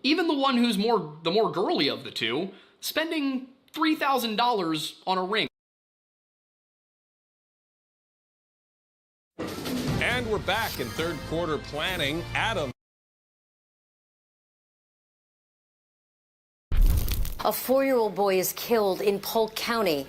even the one who's the more girly of the two, spending $3,000 on a ring. And we're back in third quarter planning. Adam. A 4-year-old boy is killed in Polk County.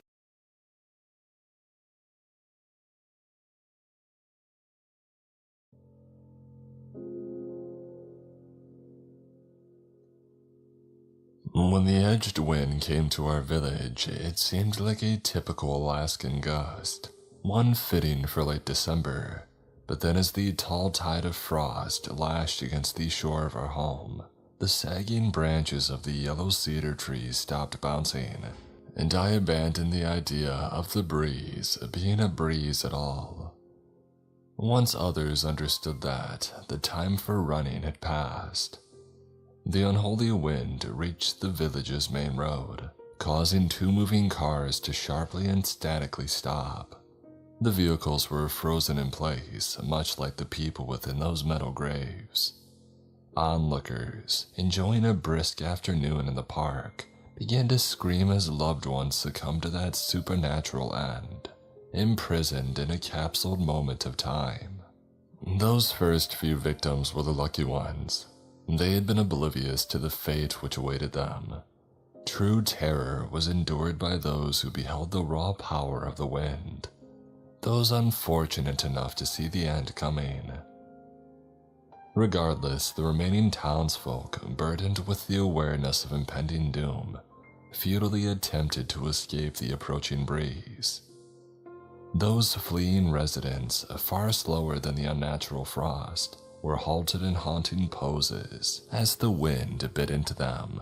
When the edged wind came to our village, it seemed like a typical Alaskan gust, one fitting for late December. But then as the tall tide of frost lashed against the shore of our home, the sagging branches of the yellow cedar trees stopped bouncing, and I abandoned the idea of the breeze being a breeze at all. Once others understood that, the time for running had passed. The unholy wind reached the village's main road, causing 2 moving cars to sharply and statically stop. The vehicles were frozen in place, much like the people within those metal graves. Onlookers, enjoying a brisk afternoon in the park, began to scream as loved ones succumbed to that supernatural end, imprisoned in a capsuled moment of time. Those first few victims were the lucky ones. They had been oblivious to the fate which awaited them. True terror was endured by those who beheld the raw power of the wind, those unfortunate enough to see the end coming. Regardless, the remaining townsfolk, burdened with the awareness of impending doom, futilely attempted to escape the approaching breeze. Those fleeing residents, far slower than the unnatural frost, were halted in haunting poses as the wind bit into them.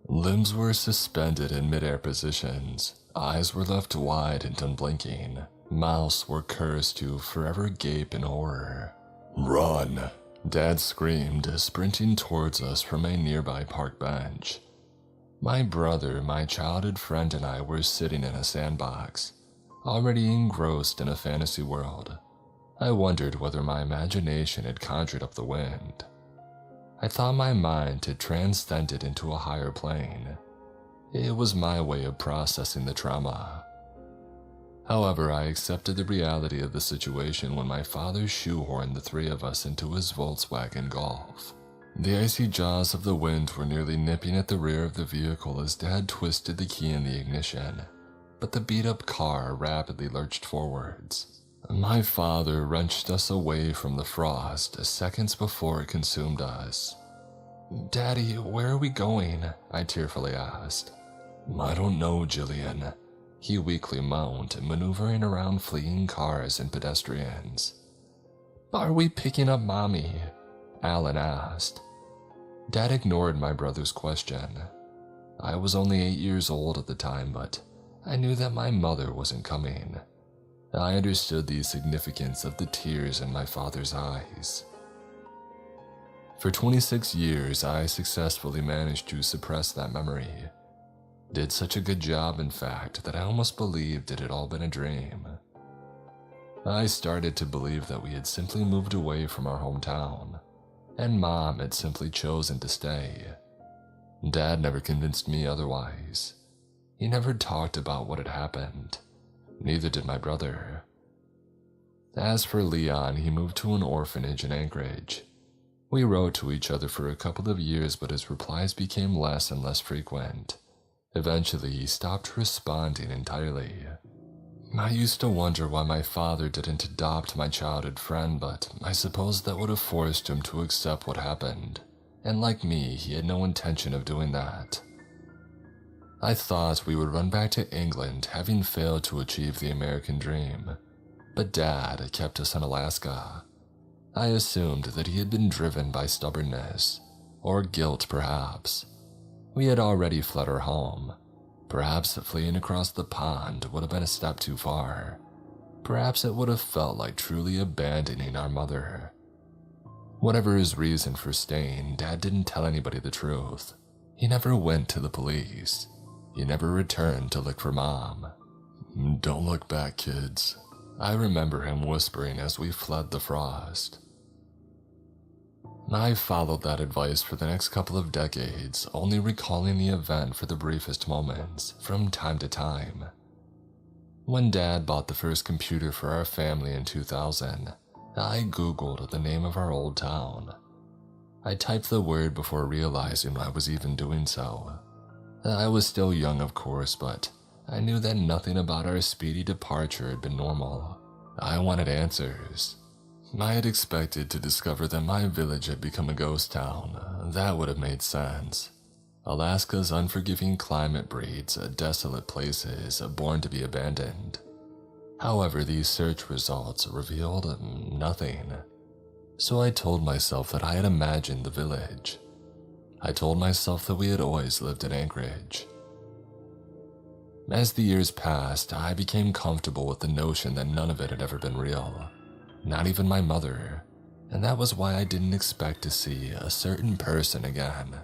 Limbs were suspended in mid-air positions, eyes were left wide and unblinking, mouths were cursed to forever gape in horror. "Run!" Dad screamed, sprinting towards us from a nearby park bench. My brother, my childhood friend, and I were sitting in a sandbox, already engrossed in a fantasy world. I wondered whether my imagination had conjured up the wind. I thought my mind had transcended into a higher plane. It was my way of processing the trauma. However, I accepted the reality of the situation when my father shoehorned the 3 of us into his Volkswagen Golf. The icy jaws of the wind were nearly nipping at the rear of the vehicle as Dad twisted the key in the ignition, but the beat-up car rapidly lurched forwards. My father wrenched us away from the frost seconds before it consumed us. "Daddy, where are we going?" I tearfully asked. "I don't know, Jillian," he weakly moaned, maneuvering around fleeing cars and pedestrians. "Are we picking up Mommy?" Alan asked. Dad ignored my brother's question. I was only 8 years old at the time, but I knew that my mother wasn't coming. I understood the significance of the tears in my father's eyes. For 26 years, I successfully managed to suppress that memory. Did such a good job, in fact, that I almost believed it had all been a dream. I started to believe that we had simply moved away from our hometown, and Mom had simply chosen to stay. Dad never convinced me otherwise. He never talked about what had happened. Neither did my brother. As for Leon, he moved to an orphanage in Anchorage. We wrote to each other for a couple of years, but his replies became less and less frequent. Eventually, he stopped responding entirely. I used to wonder why my father didn't adopt my childhood friend, but I suppose that would have forced him to accept what happened, and like me, he had no intention of doing that. I thought we would run back to England, having failed to achieve the American dream, but Dad kept us in Alaska. I assumed that he had been driven by stubbornness, or guilt perhaps. We had already fled our home. Perhaps fleeing across the pond would have been a step too far. Perhaps it would have felt like truly abandoning our mother. Whatever his reason for staying, Dad didn't tell anybody the truth. He never went to the police. He never returned to look for Mom. "Don't look back, kids," I remember him whispering as we fled the frost. I followed that advice for the next couple of decades, only recalling the event for the briefest moments, from time to time. When Dad bought the first computer for our family in 2000, I Googled the name of our old town. I typed the word before realizing I was even doing so. I was still young, of course, but I knew that nothing about our speedy departure had been normal. I wanted answers. I had expected to discover that my village had become a ghost town. That would have made sense. Alaska's unforgiving climate breeds desolate places born to be abandoned. However, these search results revealed nothing. So I told myself that I had imagined the village. I told myself that we had always lived in Anchorage. As the years passed, I became comfortable with the notion that none of it had ever been real. Not even my mother, and that was why I didn't expect to see a certain person again.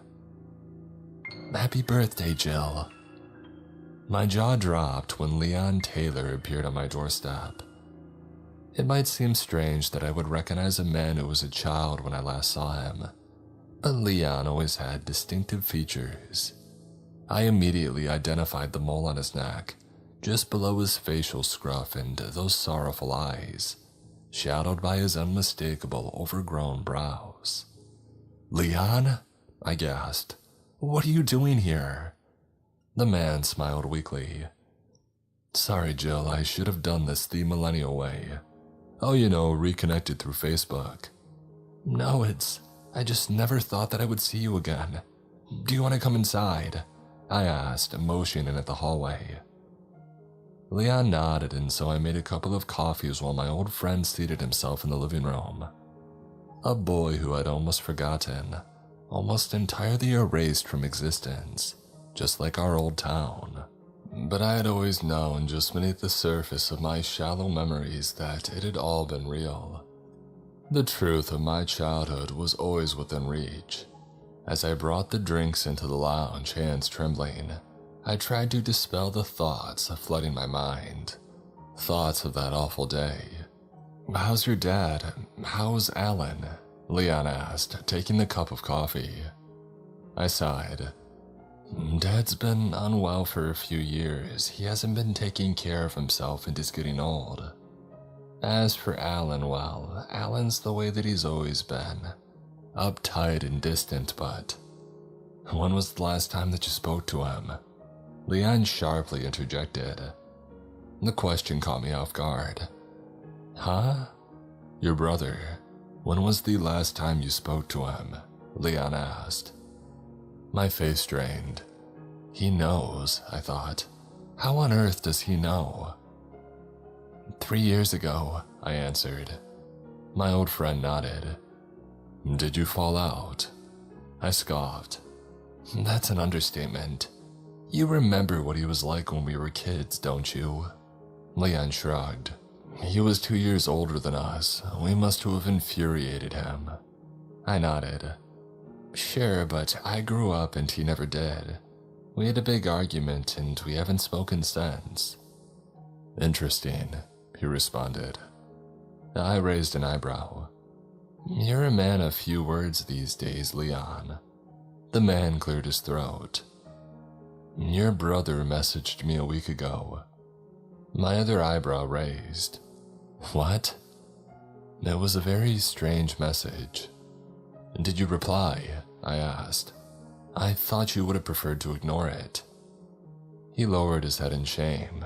Happy birthday, Jill. My jaw dropped when Leon Taylor appeared on my doorstep. It might seem strange that I would recognize a man who was a child when I last saw him, but Leon always had distinctive features. I immediately identified the mole on his neck, just below his facial scruff and those sorrowful eyes, shadowed by his unmistakable overgrown brows. "Leon?" I gasped. "What are you doing here?" The man smiled weakly. "Sorry, Jill, I should have done this the millennial way. Oh, reconnected through Facebook." "No, I just never thought that I would see you again. Do you want to come inside?" I asked, motioning at the hallway. Leon nodded, and so I made a couple of coffees while my old friend seated himself in the living room. A boy who I'd almost forgotten, almost entirely erased from existence, just like our old town. But I had always known just beneath the surface of my shallow memories that it had all been real. The truth of my childhood was always within reach. As I brought the drinks into the lounge, hands trembling, I tried to dispel the thoughts flooding my mind. Thoughts of that awful day. "How's your dad? How's Alan?" Leon asked, taking the cup of coffee. I sighed. "Dad's been unwell for a few years. He hasn't been taking care of himself and is getting old. As for Alan, well, Alan's the way that he's always been. Uptight and distant, but... When was the last time that you spoke to him?" Leon sharply interjected. The question caught me off guard. "Huh? Your brother. When was the last time you spoke to him?" Leon asked. My face strained. He knows, I thought. How on earth does he know? 3 years ago, I answered. My old friend nodded. "Did you fall out?" I scoffed. "That's an understatement. You remember what he was like when we were kids, don't you?" Leon shrugged. "He was 2 years older than us. We must have infuriated him." I nodded. "Sure, but I grew up and he never did. We had a big argument and we haven't spoken since." "Interesting," he responded. I raised an eyebrow. "You're a man of few words these days, Leon." The man cleared his throat. "Your brother messaged me a week ago." My other eyebrow raised. "What?" It was a very strange message. "Did you reply?" I asked. "I thought you would have preferred to ignore it." He lowered his head in shame.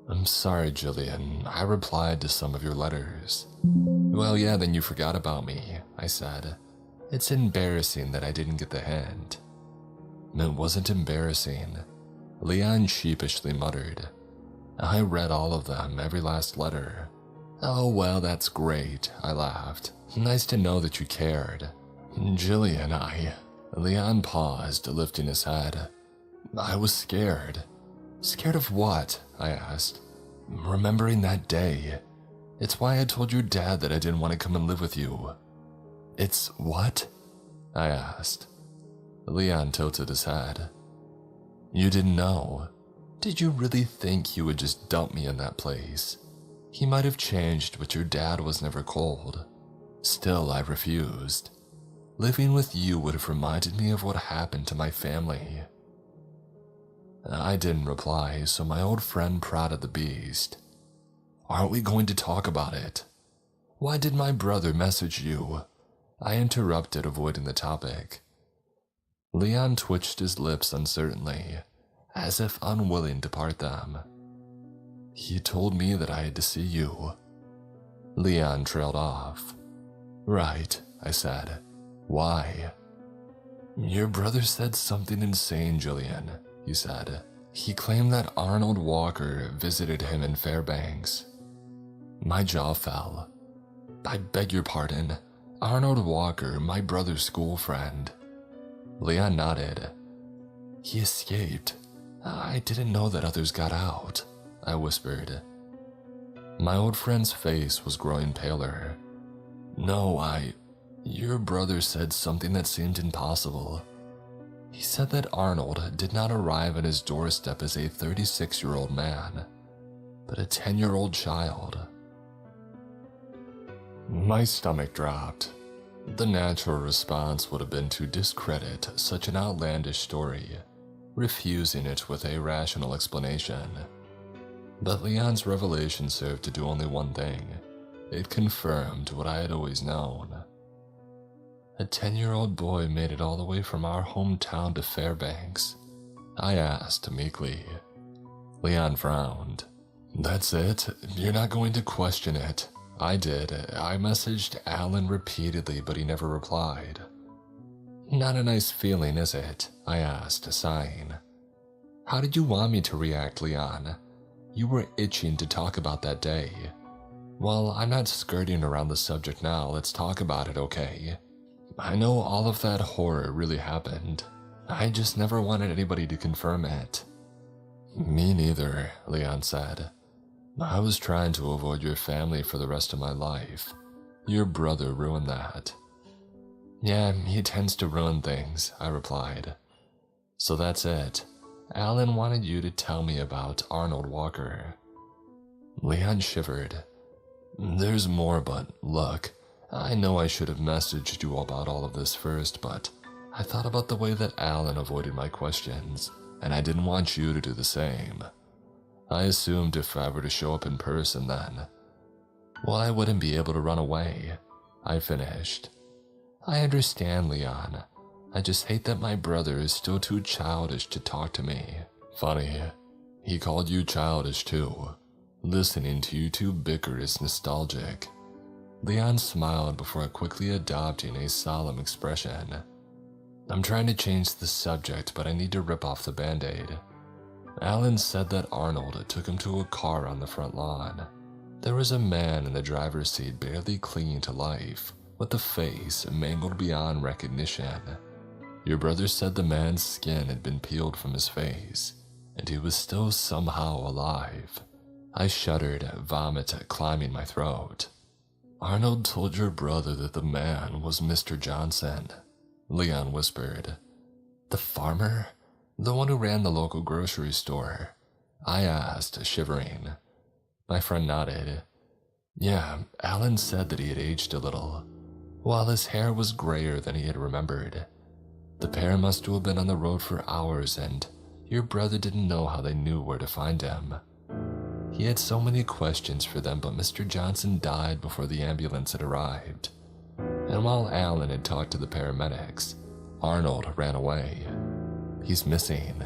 "I'm sorry, Jillian. I replied to some of your letters." "Well, yeah, then you forgot about me," I said. "It's embarrassing that I didn't get the hint." "It wasn't embarrassing," Leon sheepishly muttered. "I read all of them, every last letter." "Oh, well, that's great," I laughed. "Nice to know that you cared." "Jillian, Leon paused, lifting his head. "I was scared." "Scared of what?" I asked. "Remembering that day. It's why I told your dad that I didn't want to come and live with you." "It's what?" I asked. Leon tilted his head. "You didn't know? Did you really think you would just dump me in that place? He might have changed, but your dad was never cold." Still, I refused. Living with you would have reminded me of what happened to my family. I didn't reply, so my old friend prodded the beast. Aren't we going to talk about it? Why did my brother message you? I interrupted, avoiding the topic. Leon twitched his lips uncertainly, as if unwilling to part them. He told me that I had to see you. Leon trailed off. Right, I said. Why? Your brother said something insane, Julian, he said. He claimed that Arnold Walker visited him in Fairbanks. My jaw fell. I beg your pardon. Arnold Walker, my brother's school friend. Leon nodded. He escaped. I didn't know that others got out, I whispered. My old friend's face was growing paler. No, Your brother said something that seemed impossible. He said that Arnold did not arrive at his doorstep as a 36-year-old man, but a 10-year-old child. My stomach dropped. The natural response would have been to discredit such an outlandish story, refusing it with a rational explanation. But Leon's revelation served to do only one thing. It confirmed what I had always known. A 10-year-old boy made it all the way from our hometown to Fairbanks. I asked meekly. Leon frowned. That's it? You're not going to question it? I did. I messaged Alan repeatedly, but he never replied. Not a nice feeling, is it? I asked, sighing. How did you want me to react, Leon? You were itching to talk about that day. Well, I'm not skirting around the subject now. Let's talk about it, okay? I know all of that horror really happened. I just never wanted anybody to confirm it. Me neither, Leon said. I was trying to avoid your family for the rest of my life. Your brother ruined that. Yeah, he tends to ruin things, I replied. So that's it. Alan wanted you to tell me about Arnold Walker. Leon shivered. There's more, but look, I know I should have messaged you about all of this first, but I thought about the way that Alan avoided my questions, and I didn't want you to do the same. I assumed if I were to show up in person then, well, I wouldn't be able to run away. I finished. I understand, Leon. I just hate that my brother is still too childish to talk to me. Funny, he called you childish too. Listening to you two bicker is nostalgic. Leon smiled before quickly adopting a solemn expression. I'm trying to change the subject, but I need to rip off the band-aid. Alan said that Arnold took him to a car on the front lawn. There was a man in the driver's seat barely clinging to life, with a face mangled beyond recognition. Your brother said the man's skin had been peeled from his face, and he was still somehow alive. I shuddered, vomit climbing my throat. Arnold told your brother that the man was Mr. Johnson, Leon whispered. The farmer? The one who ran the local grocery store? I asked, shivering. My friend nodded. Yeah, Alan said that he had aged a little, while his hair was grayer than he had remembered. The pair must have been on the road for hours, and your brother didn't know how they knew where to find him. He had so many questions for them, but Mr. Johnson died before the ambulance had arrived. And while Alan had talked to the paramedics, Arnold ran away. He's missing.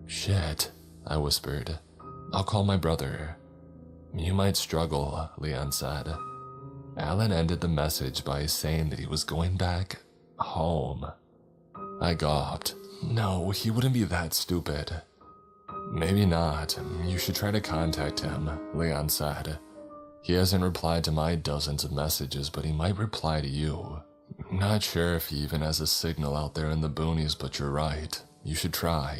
Shit, I whispered. I'll call my brother. You might struggle, Leon said. Alan ended the message by saying that he was going back home. I gawped. No, he wouldn't be that stupid. Maybe not. You should try to contact him, Leon said. He hasn't replied to my dozens of messages, but he might reply to you. Not sure if he even has a signal out there in the boonies, but you're right. You should try.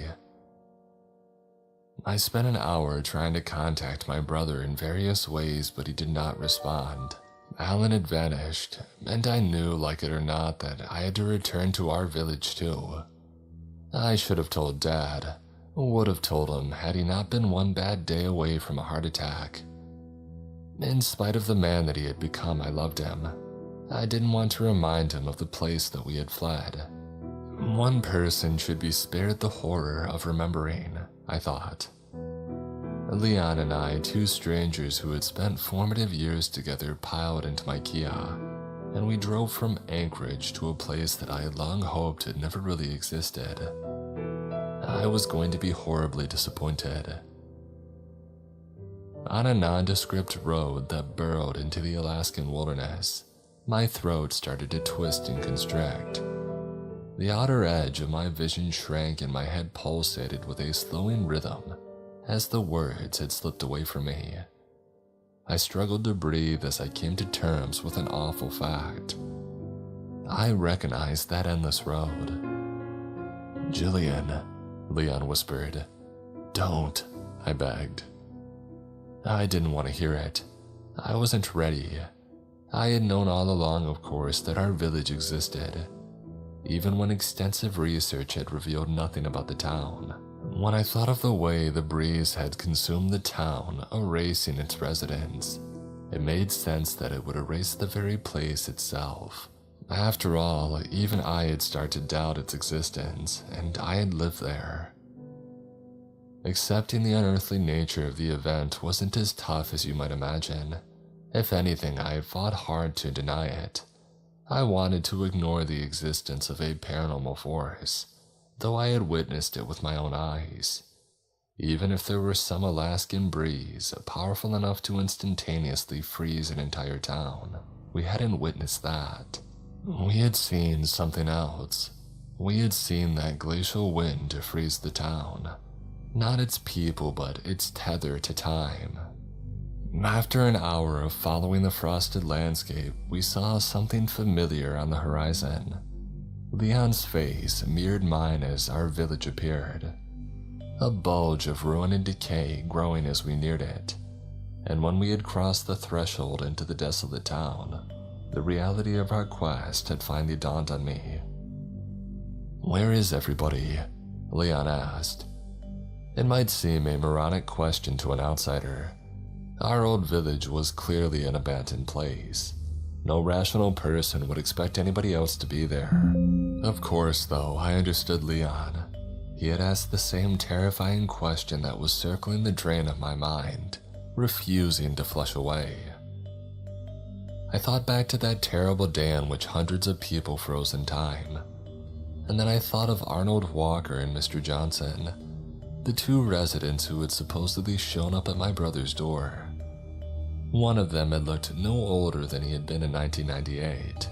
I spent an hour trying to contact my brother in various ways, but he did not respond. Alan had vanished, and I knew, like it or not, that I had to return to our village too. I should have told Dad. Would have told him had he not been one bad day away from a heart attack. In spite of the man that he had become, I loved him. I didn't want to remind him of the place that we had fled. One person should be spared the horror of remembering, I thought. Leon and I, two strangers who had spent formative years together, piled into my Kia, and we drove from Anchorage to a place that I had long hoped had never really existed. I was going to be horribly disappointed. On a nondescript road that burrowed into the Alaskan wilderness, my throat started to twist and constrict. The outer edge of my vision shrank and my head pulsated with a slowing rhythm as the words had slipped away from me. I struggled to breathe as I came to terms with an awful fact. I recognized that endless road. "Jillian," Leon whispered. "Don't," I begged. I didn't want to hear it. I wasn't ready. I had known all along, of course, that our village existed, even when extensive research had revealed nothing about the town. When I thought of the way the breeze had consumed the town, erasing its residents, it made sense that it would erase the very place itself. After all, even I had started to doubt its existence, and I had lived there. Accepting the unearthly nature of the event wasn't as tough as you might imagine. If anything, I had fought hard to deny it. I wanted to ignore the existence of a paranormal force, though I had witnessed it with my own eyes. Even if there were some Alaskan breeze powerful enough to instantaneously freeze an entire town, we hadn't witnessed that. We had seen something else. We had seen that glacial wind freeze the town. Not its people, but its tether to time. After an hour of following the frosted landscape, we saw something familiar on the horizon. Leon's face mirrored mine as our village appeared, a bulge of ruin and decay growing as we neared it. And when we had crossed the threshold into the desolate town, the reality of our quest had finally dawned on me. "Where is everybody?" Leon asked. It might seem a moronic question to an outsider. Our old village was clearly an abandoned place. No rational person would expect anybody else to be there. Of course, though, I understood Leon. He had asked the same terrifying question that was circling the drain of my mind, refusing to flush away. I thought back to that terrible day on which hundreds of people froze in time. And then I thought of Arnold Walker and Mr. Johnson, the two residents who had supposedly shown up at my brother's door. One of them had looked no older than he had been in 1998.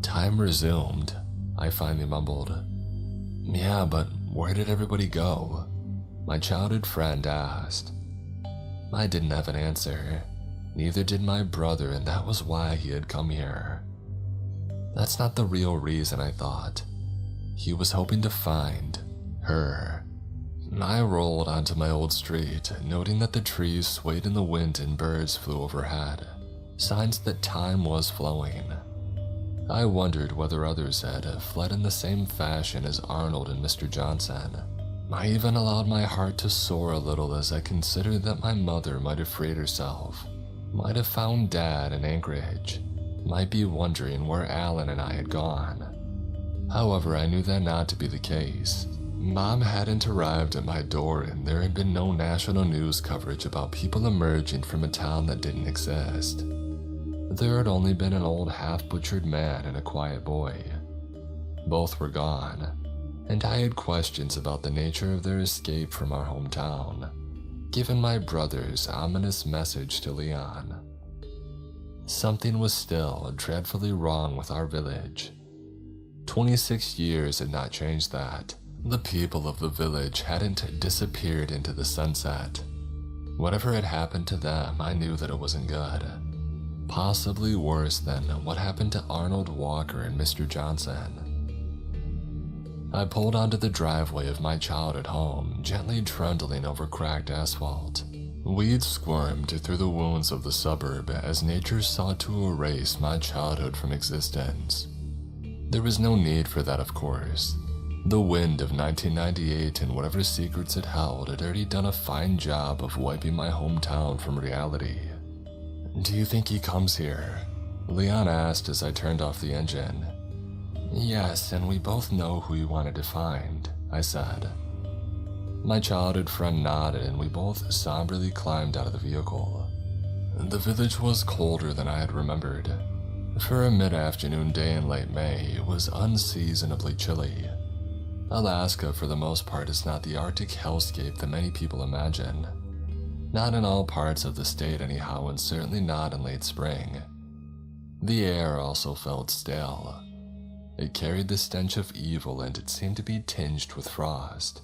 "Time resumed," I finally mumbled. "Yeah, but where did everybody go?" my childhood friend asked. I didn't have an answer. Neither did my brother, and that was why he had come here. That's not the real reason, I thought. He was hoping to find her. I rolled onto my old street, noting that the trees swayed in the wind and birds flew overhead, signs that time was flowing. I wondered whether others had fled in the same fashion as Arnold and Mr. Johnson. I even allowed my heart to soar a little as I considered that my mother might have freed herself, might have found Dad in Anchorage, might be wondering where Alan and I had gone. However, I knew that not to be the case. Mom hadn't arrived at my door, and there had been no national news coverage about people emerging from a town that didn't exist. There had only been an old half-butchered man and a quiet boy. Both were gone, and I had questions about the nature of their escape from our hometown, given my brother's ominous message to Leon. Something was still dreadfully wrong with our village. 26 years had not changed that. The people of the village hadn't disappeared into the sunset. Whatever had happened to them, I knew that it wasn't good. Possibly worse than what happened to Arnold Walker and Mr. Johnson. I pulled onto the driveway of my childhood home, gently trundling over cracked asphalt. Weeds squirmed through the wounds of the suburb as nature sought to erase my childhood from existence. There was no need for that, of course. The wind of 1998 and whatever secrets it held had already done a fine job of wiping my hometown from reality. "Do you think he comes here?" Leon asked as I turned off the engine. Yes, and we both know who you wanted to find, I said. My childhood friend nodded and we both somberly climbed out of the vehicle. The village was colder than I had remembered. For a mid-afternoon day in late May, it was unseasonably chilly. Alaska, for the most part, is not the Arctic hellscape that many people imagine. Not in all parts of the state anyhow, and certainly not in late spring. The air also felt stale. It carried the stench of evil and it seemed to be tinged with frost.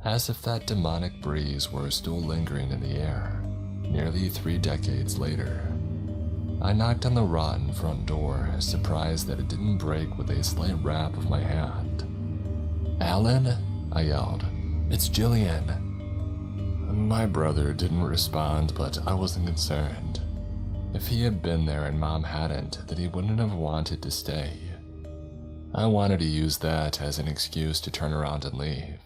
As if that demonic breeze were still lingering in the air, nearly 3 decades later. I knocked on the rotten front door, surprised that it didn't break with a slight rap of my hand. "Alan?" I yelled. "It's Jillian." My brother didn't respond, but I wasn't concerned. If he had been there and Mom hadn't, then he wouldn't have wanted to stay. I wanted to use that as an excuse to turn around and leave.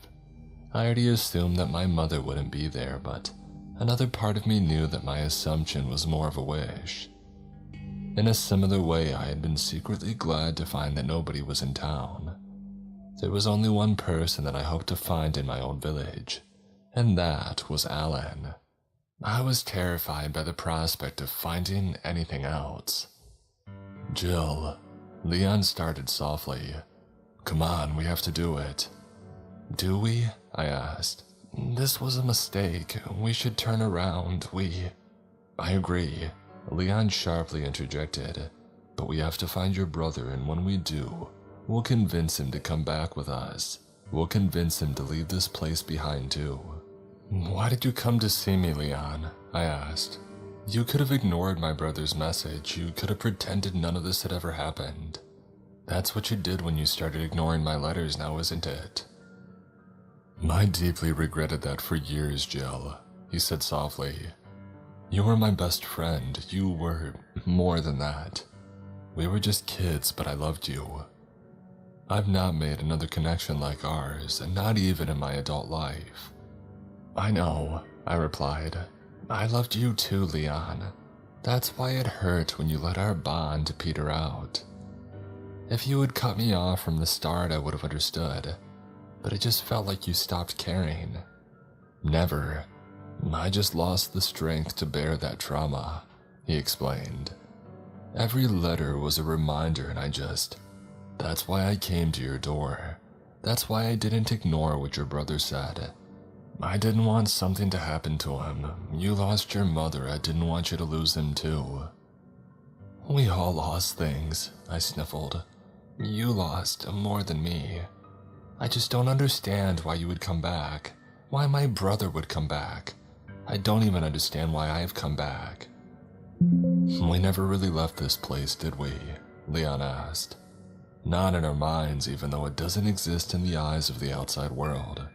I already assumed that my mother wouldn't be there, but another part of me knew that my assumption was more of a wish. In a similar way, I had been secretly glad to find that nobody was in town. There was only one person that I hoped to find in my own village, and that was Alan. I was terrified by the prospect of finding anything else. "Jill," Leon started softly. "Come on, we have to do it." "Do we?" I asked. "This was a mistake. We should turn around. I agree," Leon sharply interjected. "But we have to find your brother, and when we do, we'll convince him to come back with us. We'll convince him to leave this place behind too." "Why did you come to see me, Leon?" I asked. "You could have ignored my brother's message. You could have pretended none of this had ever happened. That's what you did when you started ignoring my letters now, isn't it?" "I deeply regretted that for years, Jill," he said softly. "You were my best friend. You were more than that. We were just kids, but I loved you. I've not made another connection like ours, and not even in my adult life." "I know," I replied. "I loved you too, Leon. That's why it hurt when you let our bond peter out. If you had cut me off from the start, I would have understood, but it just felt like you stopped caring. Never. I just lost the strength to bear that trauma," he explained. "Every letter was a reminder and that's why I came to your door. That's why I didn't ignore what your brother said. I didn't want something to happen to him. You lost your mother, I didn't want you to lose him too." "We all lost things," I sniffled. "You lost more than me. I just don't understand why you would come back. Why my brother would come back. I don't even understand why I've come back." "We never really left this place, did we?" Leon asked. "Not in our minds, even though it doesn't exist in the eyes of the outside world.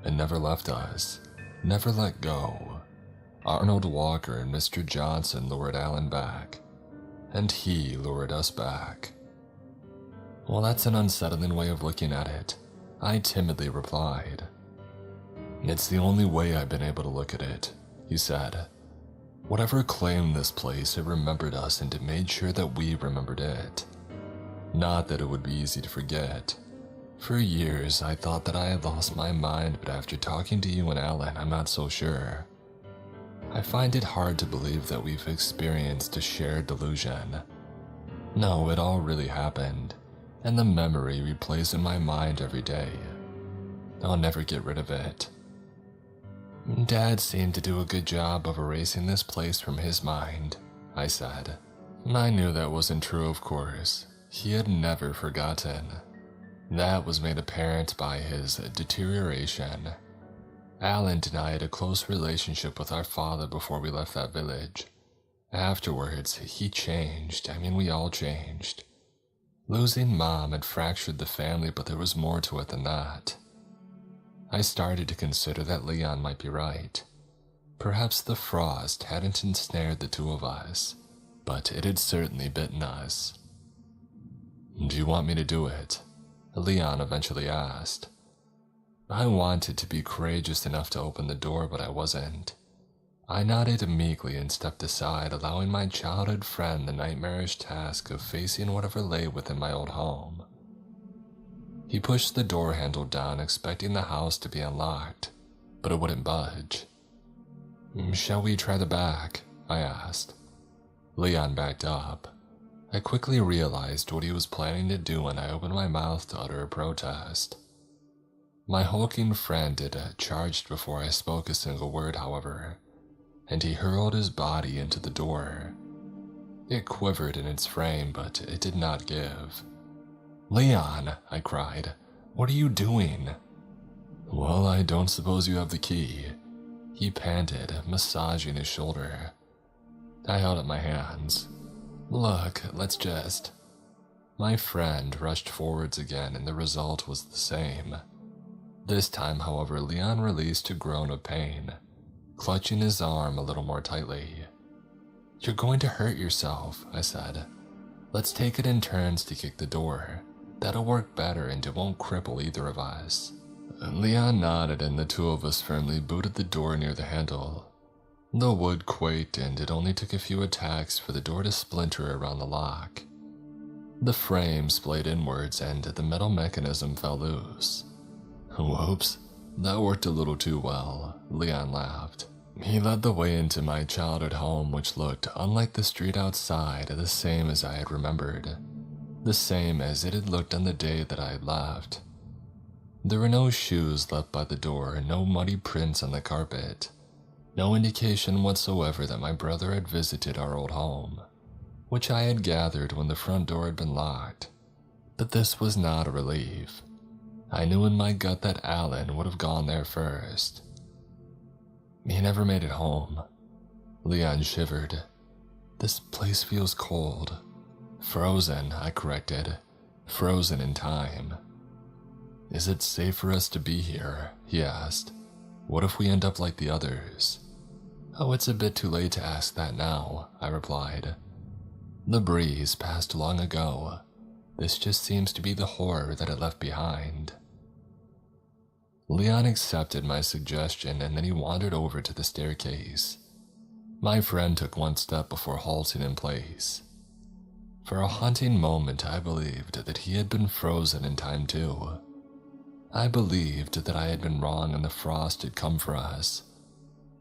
It never left us, never let go. Arnold Walker and Mr. Johnson lured Alan back, and he lured us back." "Well, that's an unsettling way of looking at it," I timidly replied. "It's the only way I've been able to look at it," he said. "Whatever claimed this place, it remembered us and it made sure that we remembered it. Not that it would be easy to forget. For years, I thought that I had lost my mind, but after talking to you and Alan, I'm not so sure. I find it hard to believe that we've experienced a shared delusion. No, it all really happened, and the memory replays in my mind every day. I'll never get rid of it." "Dad seemed to do a good job of erasing this place from his mind," I said. I knew that wasn't true, of course. He had never forgotten. That was made apparent by his deterioration. Alan and I had a close relationship with our father before we left that village. Afterwards, he changed. We all changed. Losing Mom had fractured the family, but there was more to it than that. I started to consider that Leon might be right. Perhaps the frost hadn't ensnared the two of us, but it had certainly bitten us. "Do you want me to do it?" Leon eventually asked. I wanted to be courageous enough to open the door, but I wasn't. I nodded meekly and stepped aside, allowing my childhood friend the nightmarish task of facing whatever lay within my old home. He pushed the door handle down, expecting the house to be unlocked, but it wouldn't budge. "Shall we try the back?" I asked. Leon backed up. I quickly realized what he was planning to do when I opened my mouth to utter a protest. My hulking friend had charged before I spoke a single word, however, and he hurled his body into the door. It quivered in its frame, but it did not give. "Leon," I cried, "what are you doing?" "Well, I don't suppose you have the key," he panted, massaging his shoulder. I held up my hands. "Look, let's just..." My friend rushed forwards again, and the result was the same. This time, however, Leon released a groan of pain, clutching his arm a little more tightly. "You're going to hurt yourself," I said. "Let's take it in turns to kick the door. That'll work better and it won't cripple either of us." Leon nodded and the two of us firmly booted the door near the handle. The wood quaked and it only took a few attacks for the door to splinter around the lock. The frame splayed inwards and the metal mechanism fell loose. "Whoops, that worked a little too well," Leon laughed. He led the way into my childhood home, which looked unlike the street outside, the same as I had remembered, the same as it had looked on the day that I had left. There were no shoes left by the door, no muddy prints on the carpet, no indication whatsoever that my brother had visited our old home, which I had gathered when the front door had been locked. But this was not a relief. I knew in my gut that Alan would have gone there first. "He never made it home." Leon shivered. "This place feels cold." "Frozen," I corrected. "Frozen in time." "Is it safe for us to be here?" he asked. "What if we end up like the others?" "Oh, it's a bit too late to ask that now," I replied. "The breeze passed long ago. This just seems to be the horror that it left behind." Leon accepted my suggestion and then he wandered over to the staircase. My friend took one step before halting in place. For a haunting moment, I believed that he had been frozen in time too. I believed that I had been wrong and the frost had come for us.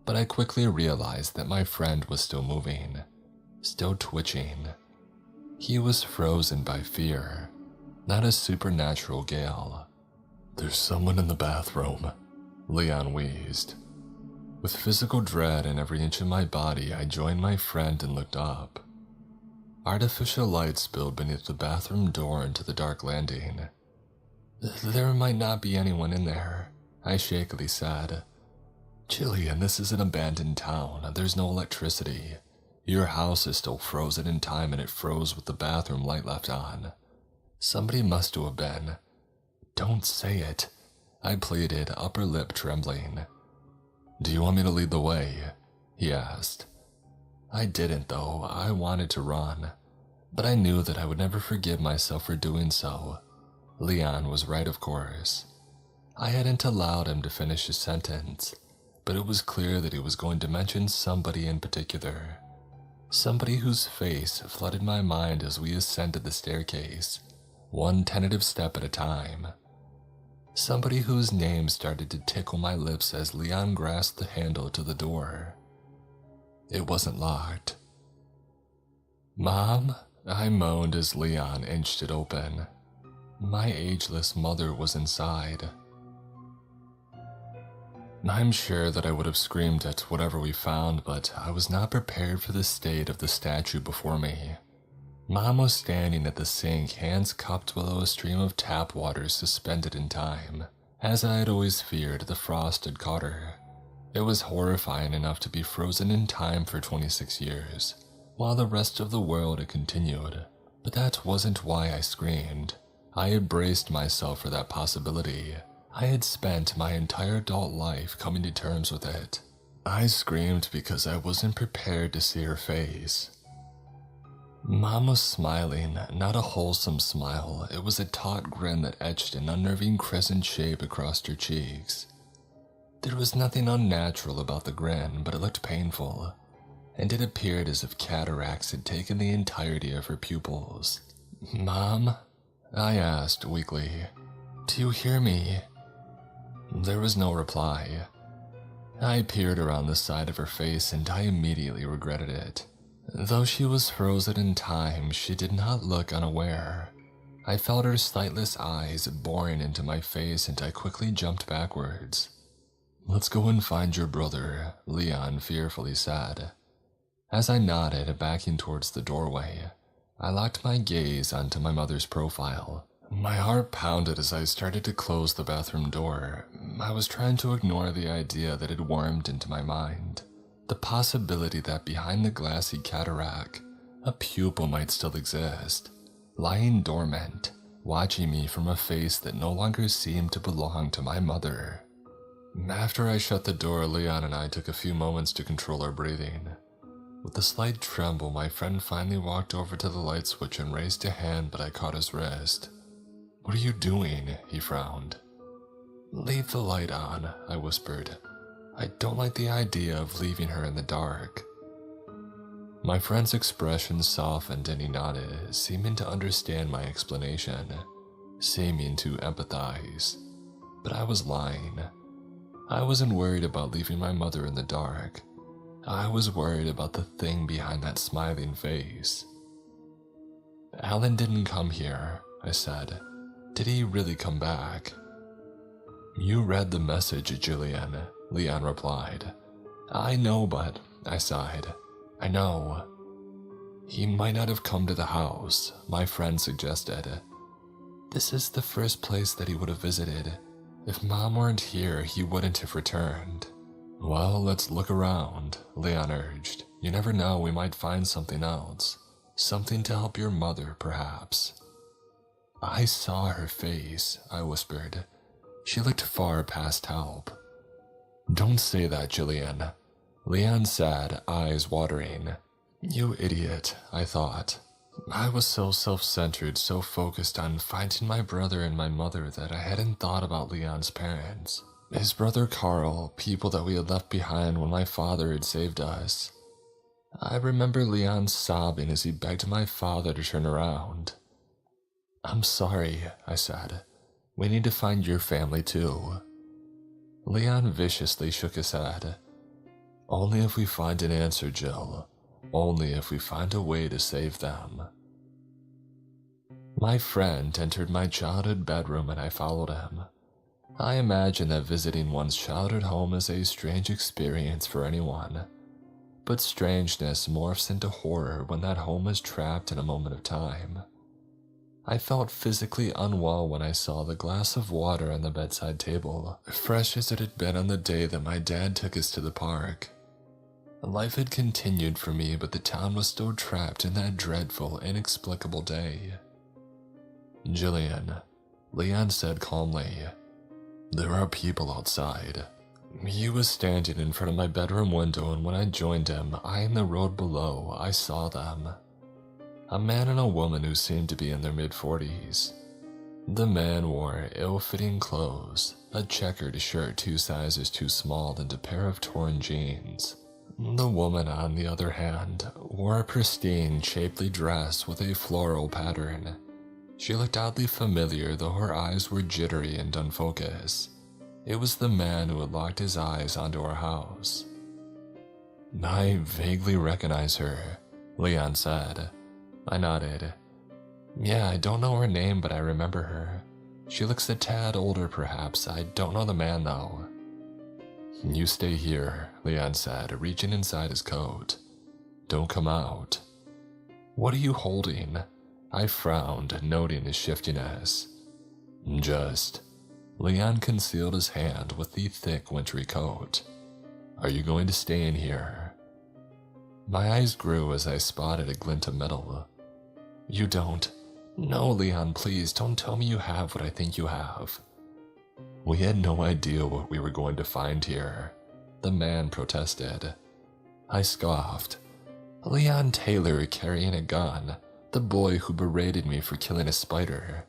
But I quickly realized that my friend was still moving, still twitching. He was frozen by fear, not a supernatural gale. "There's someone in the bathroom," Leon wheezed. With physical dread in every inch of my body, I joined my friend and looked up. Artificial light spilled beneath the bathroom door into the dark landing. "There might not be anyone in there," I shakily said. "Jillian, this is an abandoned town. There's no electricity. Your house is still frozen in time and it froze with the bathroom light left on. Somebody must have been." "Don't say it," I pleaded, upper lip trembling. "Do you want me to lead the way?" he asked. I didn't though. I wanted to run, but I knew that I would never forgive myself for doing so. Leon was right, of course. I hadn't allowed him to finish his sentence, but it was clear that he was going to mention somebody in particular. Somebody whose face flooded my mind as we ascended the staircase, one tentative step at a time. Somebody whose name started to tickle my lips as Leon grasped the handle to the door. It wasn't locked. "Mom?" I moaned as Leon inched it open. My ageless mother was inside. I'm sure that I would have screamed at whatever we found, but I was not prepared for the state of the statue before me. Mom was standing at the sink, hands cupped below a stream of tap water suspended in time. As I had always feared, the frost had caught her. It was horrifying enough to be frozen in time for 26 years, while the rest of the world had continued. But that wasn't why I screamed. I had braced myself for that possibility. I had spent my entire adult life coming to terms with it. I screamed because I wasn't prepared to see her face. Mom was smiling, not a wholesome smile. It was a taut grin that etched an unnerving crescent shape across her cheeks. There was nothing unnatural about the grin, but it looked painful, and it appeared as if cataracts had taken the entirety of her pupils. "Mom?" I asked weakly. "Do you hear me?" There was no reply. I peered around the side of her face and I immediately regretted it. Though she was frozen in time, she did not look unaware. I felt her sightless eyes boring into my face and I quickly jumped backwards. "Let's go and find your brother," Leon fearfully said. As I nodded, backing towards the doorway, I locked my gaze onto my mother's profile. My heart pounded as I started to close the bathroom door. I was trying to ignore the idea that had wormed into my mind. The possibility that behind the glassy cataract, a pupil might still exist, lying dormant, watching me from a face that no longer seemed to belong to my mother. After I shut the door, Leon and I took a few moments to control our breathing. With a slight tremble, my friend finally walked over to the light switch and raised a hand, but I caught his wrist. "What are you doing?" he frowned. "Leave the light on," I whispered. "I don't like the idea of leaving her in the dark." My friend's expression softened and he nodded, seeming to understand my explanation, seeming to empathize. But I was lying. I wasn't worried about leaving my mother in the dark. I was worried about the thing behind that smiling face. "Alan didn't come here," I said. "Did he really come back?" "You read the message, Jillian," Leon replied. "I know, but," I sighed. "I know." "He might not have come to the house," my friend suggested. "This is the first place that he would have visited. If Mom weren't here, he wouldn't have returned." "Well, let's look around," Leon urged. "You never know, we might find something else. Something to help your mother, perhaps." "I saw her face," I whispered. "She looked far past help." "Don't say that, Jillian," Leon said, eyes watering. "You idiot," I thought. I was so self-centered, so focused on finding my brother and my mother that I hadn't thought about Leon's parents. His brother Carl, people that we had left behind when my father had saved us. I remember Leon sobbing as he begged my father to turn around. "I'm sorry," I said. "We need to find your family too." Leon viciously shook his head. "Only if we find an answer, Jill. Only if we find a way to save them." My friend entered my childhood bedroom and I followed him. I imagine that visiting one's childhood home is a strange experience for anyone, but strangeness morphs into horror when that home is trapped in a moment of time. I felt physically unwell when I saw the glass of water on the bedside table, fresh as it had been on the day that my dad took us to the park. Life had continued for me, but the town was still trapped in that dreadful, inexplicable day. "Jillian," Leon said calmly, "there are people outside." He was standing in front of my bedroom window, and when I joined him, eyeing the road below, I saw them. A man and a woman who seemed to be in their mid-40s. The man wore ill-fitting clothes, a checkered shirt 2 sizes too small, and a pair of torn jeans. The woman, on the other hand, wore a pristine, shapely dress with a floral pattern. She looked oddly familiar, though her eyes were jittery and unfocused. It was the man who had locked his eyes onto our house. "I vaguely recognize her," Leon said. I nodded. "Yeah, I don't know her name, but I remember her. She looks a tad older, perhaps. I don't know the man, though." "You stay here," Leon said, reaching inside his coat. "Don't come out." "What are you holding?" I frowned, noting his shiftiness. "Just..." Leon concealed his hand with the thick wintry coat. "Are you going to stay in here?" My eyes grew as I spotted a glint of metal. "You don't..." "No, Leon, please, don't tell me you have what I think you have." "We had no idea what we were going to find here," the man protested. I scoffed. "Leon Taylor carrying a gun, the boy who berated me for killing a spider."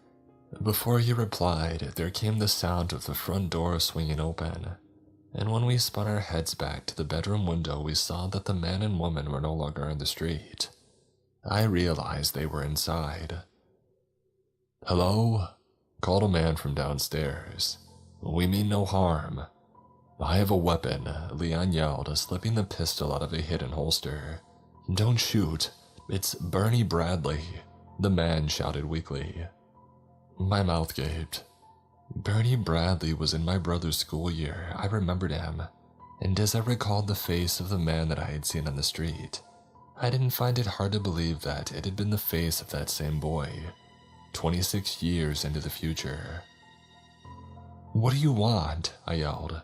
Before he replied, there came the sound of the front door swinging open. and when we spun our heads back to the bedroom window, we saw that the man and woman were no longer in the street. I realized they were inside. "Hello?" called a man from downstairs. "We mean no harm." "I have a weapon," Leon yelled, slipping the pistol out of a hidden holster. "Don't shoot. It's Bernie Bradley," the man shouted weakly. My mouth gaped. Bernie Bradley was in my brother's school year. I remembered him, and as I recalled the face of the man that I had seen on the street, I didn't find it hard to believe that it had been the face of that same boy, 26 years into the future. "What do you want?" I yelled.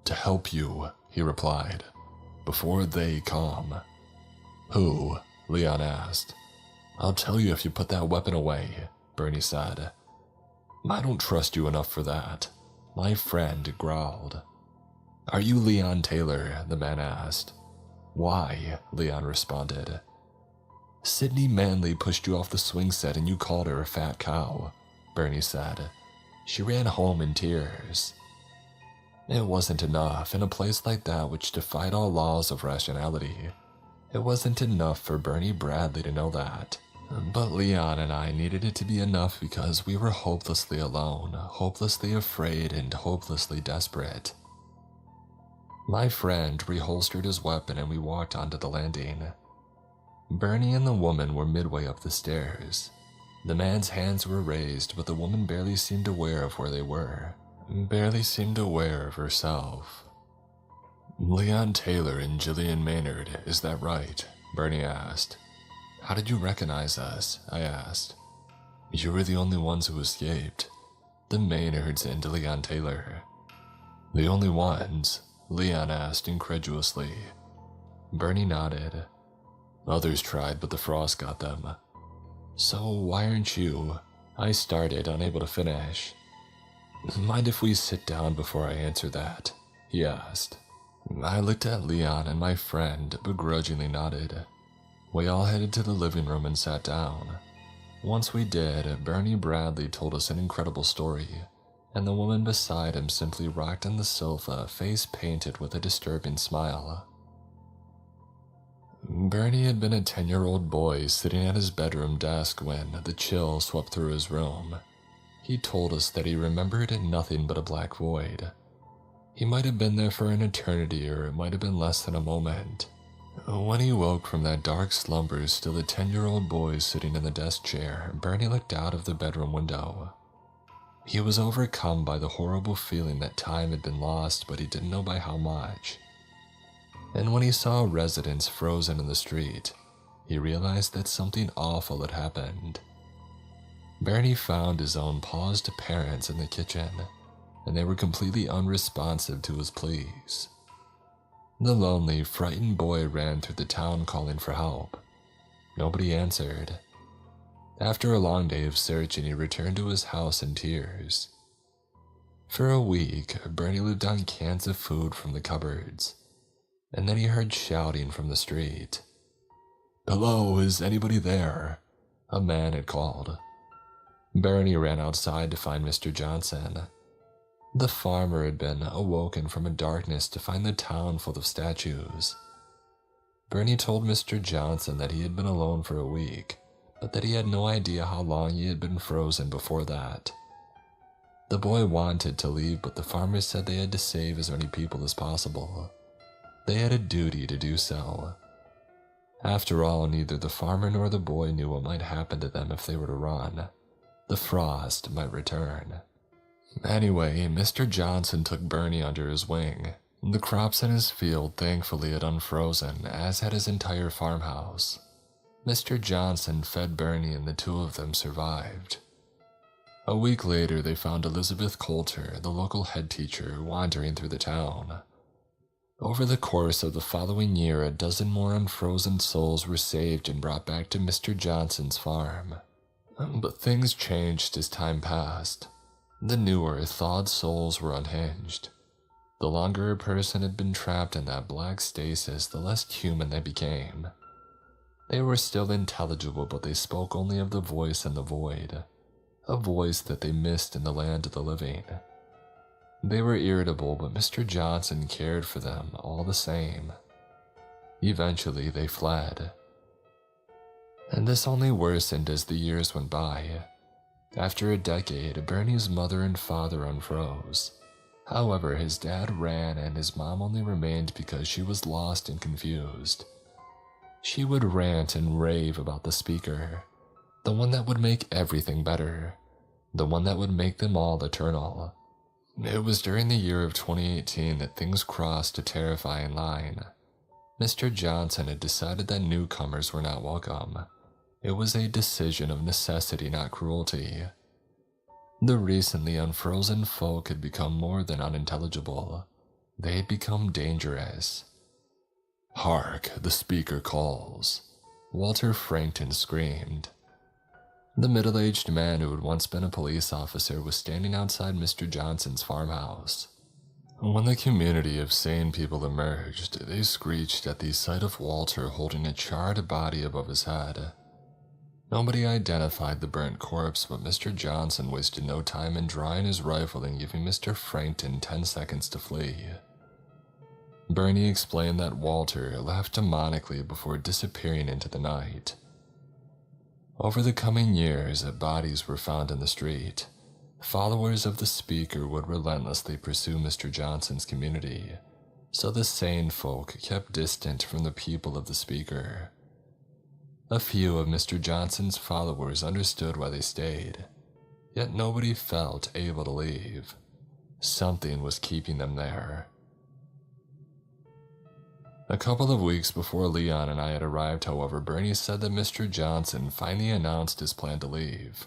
"To help you," he replied, "before they come." "Who?" Leon asked. "I'll tell you if you put that weapon away," Bernie said. "I don't trust you enough for that," my friend growled. "Are you Leon Taylor?" the man asked. "Why?" Leon responded. "Sydney Manley pushed you off the swing set and you called her a fat cow," Bernie said. "She ran home in tears." It wasn't enough in a place like that which defied all laws of rationality. It wasn't enough for Bernie Bradley to know that. But Leon and I needed it to be enough because we were hopelessly alone, hopelessly afraid, and hopelessly desperate. My friend reholstered his weapon and we walked onto the landing. Bernie and the woman were midway up the stairs. The man's hands were raised, but the woman barely seemed aware of where they were, barely seemed aware of herself. "Leon Taylor and Jillian Maynard, is that right?" Bernie asked. "How did you recognize us?" I asked. "You were the only ones who escaped. The Maynards and Leon Taylor." "The only ones?" Leon asked incredulously. Bernie nodded. "Others tried, but the frost got them." "So why aren't you?" I started, unable to finish. "Mind if we sit down before I answer that?" he asked. I looked at Leon and my friend begrudgingly nodded. We all headed to the living room and sat down. Once we did, Bernie Bradley told us an incredible story, and the woman beside him simply rocked on the sofa, face painted with a disturbing smile. Bernie had been a 10-year-old boy sitting at his bedroom desk when the chill swept through his room. He told us that he remembered nothing but a black void. He might have been there for an eternity, or it might have been less than a moment. When he woke from that dark slumber, still a 10-year-old boy sitting in the desk chair, Bernie looked out of the bedroom window. He was overcome by the horrible feeling that time had been lost, but he didn't know by how much. And when he saw residents frozen in the street, he realized that something awful had happened. Bernie found his own paused parents in the kitchen, and they were completely unresponsive to his pleas. The lonely, frightened boy ran through the town calling for help. Nobody answered. After a long day of searching, he returned to his house in tears. For a week, Bernie lived on cans of food from the cupboards, and then he heard shouting from the street. "Hello, is anybody there?" a man had called. Bernie ran outside to find Mr. Johnson. The farmer had been awoken from a darkness to find the town full of statues. Bernie told Mr. Johnson that he had been alone for a week, but that he had no idea how long he had been frozen before that. The boy wanted to leave, but the farmer said they had to save as many people as possible. They had a duty to do so. After all, neither the farmer nor the boy knew what might happen to them if they were to run. The frost might return. Anyway, Mr. Johnson took Bernie under his wing. The crops in his field thankfully had unfrozen, as had his entire farmhouse. Mr. Johnson fed Bernie and the two of them survived. A week later, they found Elizabeth Coulter, the local head teacher, wandering through the town. Over the course of the following year, a dozen more unfrozen souls were saved and brought back to Mr. Johnson's farm. But things changed as time passed. The newer, thawed souls were unhinged. The longer a person had been trapped in that black stasis, the less human they became. They were still intelligible, but they spoke only of the voice in the void, a voice that they missed in the land of the living. They were irritable, but Mr. Johnson cared for them all the same. Eventually, they fled. And this only worsened as the years went by. After a decade, Bernie's mother and father unfroze. However, his dad ran and his mom only remained because she was lost and confused. She would rant and rave about the speaker, the one that would make everything better, the one that would make them all eternal. It was during the year of 2018 that things crossed a terrifying line. Mr. Johnson had decided that newcomers were not welcome. It was a decision of necessity, not cruelty. The recently unfrozen folk had become more than unintelligible. They had become dangerous. "Hark, the speaker calls," Walter Frankton screamed. The middle-aged man who had once been a police officer was standing outside Mr. Johnson's farmhouse. When the community of sane people emerged, they screeched at the sight of Walter holding a charred body above his head. Nobody identified the burnt corpse, but Mr. Johnson wasted no time in drawing his rifle and giving Mr. Frankton 10 seconds to flee. Bernie explained that Walter laughed demonically before disappearing into the night. Over the coming years, bodies were found in the street. Followers of the speaker would relentlessly pursue Mr. Johnson's community, so the sane folk kept distant from the people of the speaker. A few of Mr. Johnson's followers understood why they stayed, yet nobody felt able to leave. Something was keeping them there. A couple of weeks before Leon and I had arrived, however, Bernie said that Mr. Johnson finally announced his plan to leave.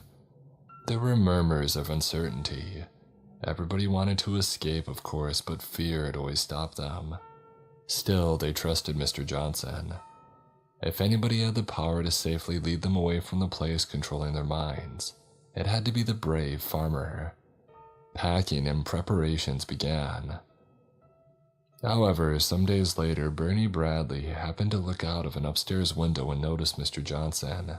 There were murmurs of uncertainty. Everybody wanted to escape, of course, but fear had always stopped them. Still, they trusted Mr. Johnson. If anybody had the power to safely lead them away from the place controlling their minds, it had to be the brave farmer. Packing and preparations began. However, some days later, Bernie Bradley happened to look out of an upstairs window and noticed Mr. Johnson.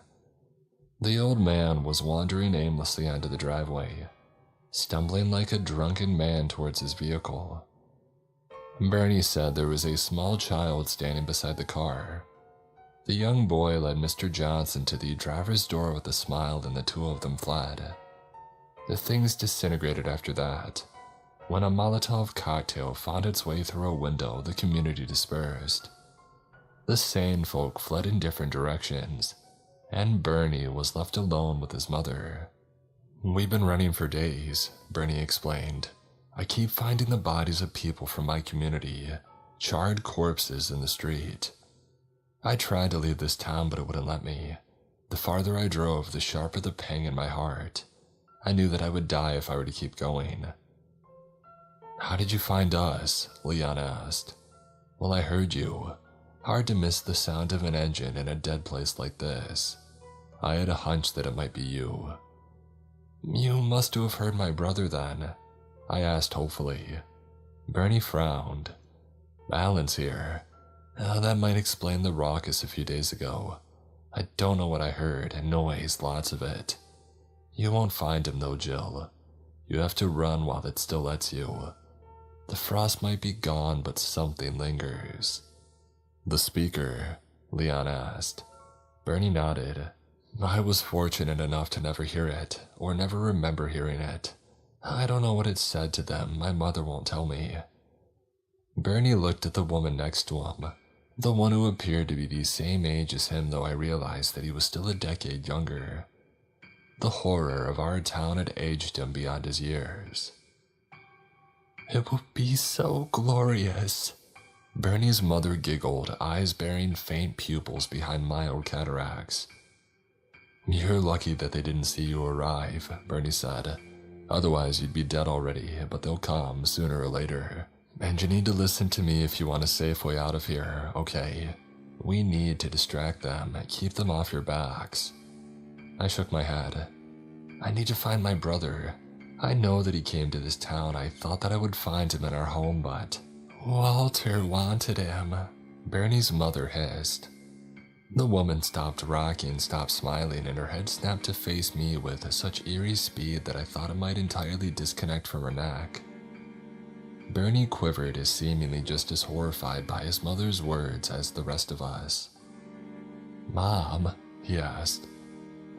The old man was wandering aimlessly onto the driveway, stumbling like a drunken man towards his vehicle. Bernie said there was a small child standing beside the car. The young boy led Mr. Johnson to the driver's door with a smile, and the two of them fled. The things disintegrated after that. When a Molotov cocktail found its way through a window, the community dispersed. The sane folk fled in different directions, and Bernie was left alone with his mother. "We've been running for days," Bernie explained. "I keep finding the bodies of people from my community, charred corpses in the street. I tried to leave this town, but it wouldn't let me. The farther I drove, the sharper the pang in my heart. I knew that I would die if I were to keep going." "How did you find us?" Leon asked. "Well, I heard you. Hard to miss the sound of an engine in a dead place like this. I had a hunch that it might be you." "You must have heard my brother then," I asked hopefully. Bernie frowned. "Alan's here. That might explain the raucous a few days ago. I don't know what I heard, noise, lots of it. You won't find him though, Jill. You have to run while it still lets you. The frost might be gone, but something lingers." "The speaker?" Leon asked. Bernie nodded. "I was fortunate enough to never hear it, or never remember hearing it. I don't know what it said to them, my mother won't tell me." Bernie looked at the woman next to him, the one who appeared to be the same age as him, though I realized that he was still a decade younger. The horror of our town had aged him beyond his years. "It will be so glorious." Bernie's mother giggled, eyes bearing faint pupils behind mild cataracts. "You're lucky that they didn't see you arrive," Bernie said. "Otherwise you'd be dead already, but they'll come sooner or later. And you need to listen to me if you want a safe way out of here, okay? We need to distract them, keep them off your backs." I shook my head. "I need to find my brother. I know that he came to this town. I thought that I would find him in our home, but..." "Walter wanted him," Bernie's mother hissed. The woman stopped rocking, stopped smiling, and her head snapped to face me with such eerie speed that I thought it might entirely disconnect from her neck. Bernie quivered, as seemingly just as horrified by his mother's words as the rest of us. "Mom," he asked.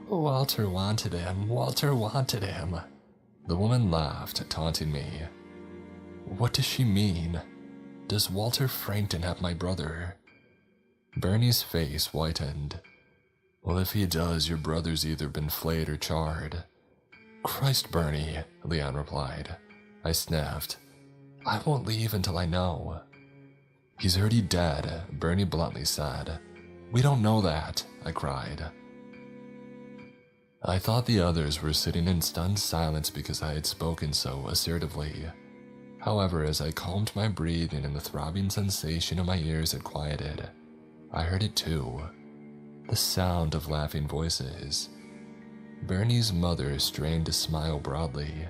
"Walter wanted him. Walter wanted him." The woman laughed, taunting me. "What does she mean? Does Walter Frankton have my brother?" Bernie's face whitened. "Well, if he does, your brother's either been flayed or charred." "Christ, Bernie," Leon replied. I sniffed. "I won't leave until I know." "He's already dead," Bernie bluntly said. "We don't know that," I cried. I thought the others were sitting in stunned silence because I had spoken so assertively. However, as I calmed my breathing and the throbbing sensation in my ears had quieted, I heard it too. The sound of laughing voices. Bernie's mother strained to smile broadly.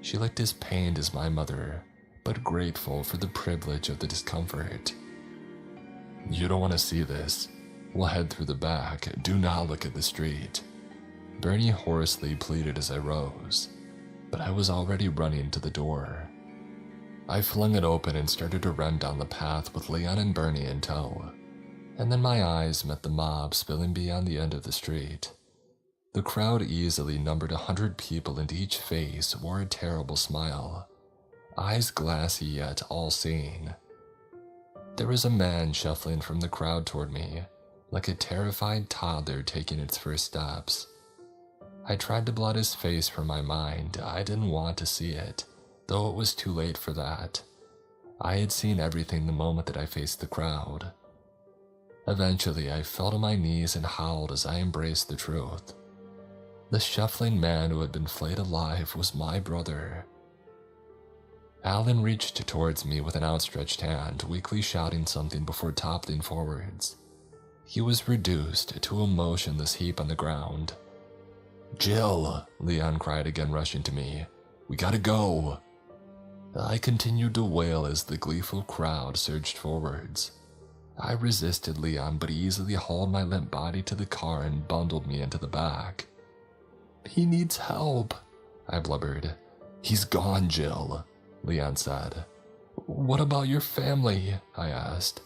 She looked as pained as my mother, but grateful for the privilege of the discomfort. "You don't want to see this. We'll head through the back. Do not look at the street." Bernie hoarsely pleaded as I rose, but I was already running to the door. I flung it open and started to run down the path with Leon and Bernie in tow, and then my eyes met the mob spilling beyond the end of the street. The crowd easily numbered 100 people, and each face wore a terrible smile, eyes glassy yet all-seeing. There was a man shuffling from the crowd toward me, like a terrified toddler taking its first steps. I tried to blot his face from my mind. I didn't want to see it, though it was too late for that. I had seen everything the moment that I faced the crowd. Eventually, I fell to my knees and howled as I embraced the truth. The shuffling man who had been flayed alive was my brother. Alan reached towards me with an outstretched hand, weakly shouting something before toppling forwards. He was reduced to a motionless heap on the ground. "Jill," Leon cried again, rushing to me. "We gotta go." I continued to wail as the gleeful crowd surged forwards. I resisted Leon, but he easily hauled my limp body to the car and bundled me into the back. "He needs help," I blubbered. "He's gone, Jill," Leon said. "What about your family?" I asked.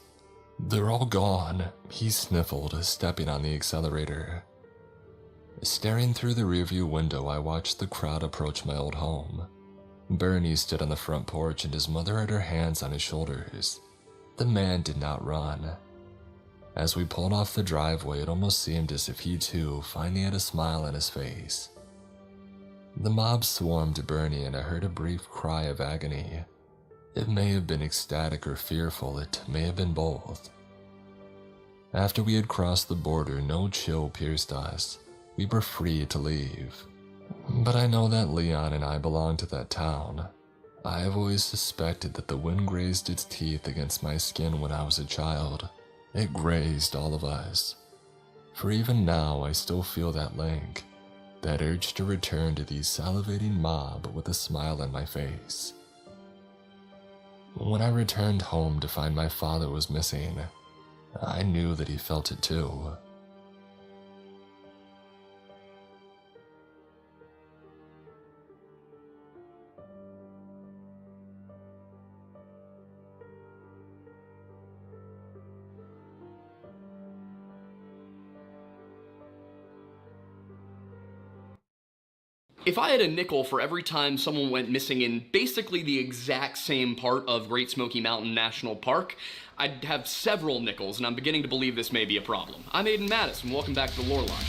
"They're all gone," he sniffled, stepping on the accelerator. Staring through the rearview window, I watched the crowd approach my old home. Bernie stood on the front porch and his mother had her hands on his shoulders. The man did not run. As we pulled off the driveway, it almost seemed as if he too finally had a smile on his face. The mob swarmed to Bernie and I heard a brief cry of agony. It may have been ecstatic or fearful, it may have been both. After we had crossed the border, no chill pierced us. We were free to leave. But I know that Leon and I belong to that town. I have always suspected that the wind grazed its teeth against my skin when I was a child. It grazed all of us. For even now, I still feel that link, that urge to return to the salivating mob with a smile on my face. When I returned home to find my father was missing, I knew that he felt it too. If I had a nickel for every time someone went missing in basically the exact same part of Great Smoky Mountain National Park, I'd have several nickels, and I'm beginning to believe this may be a problem. I'm Aiden Mattis, and welcome back to the Lore Lodge.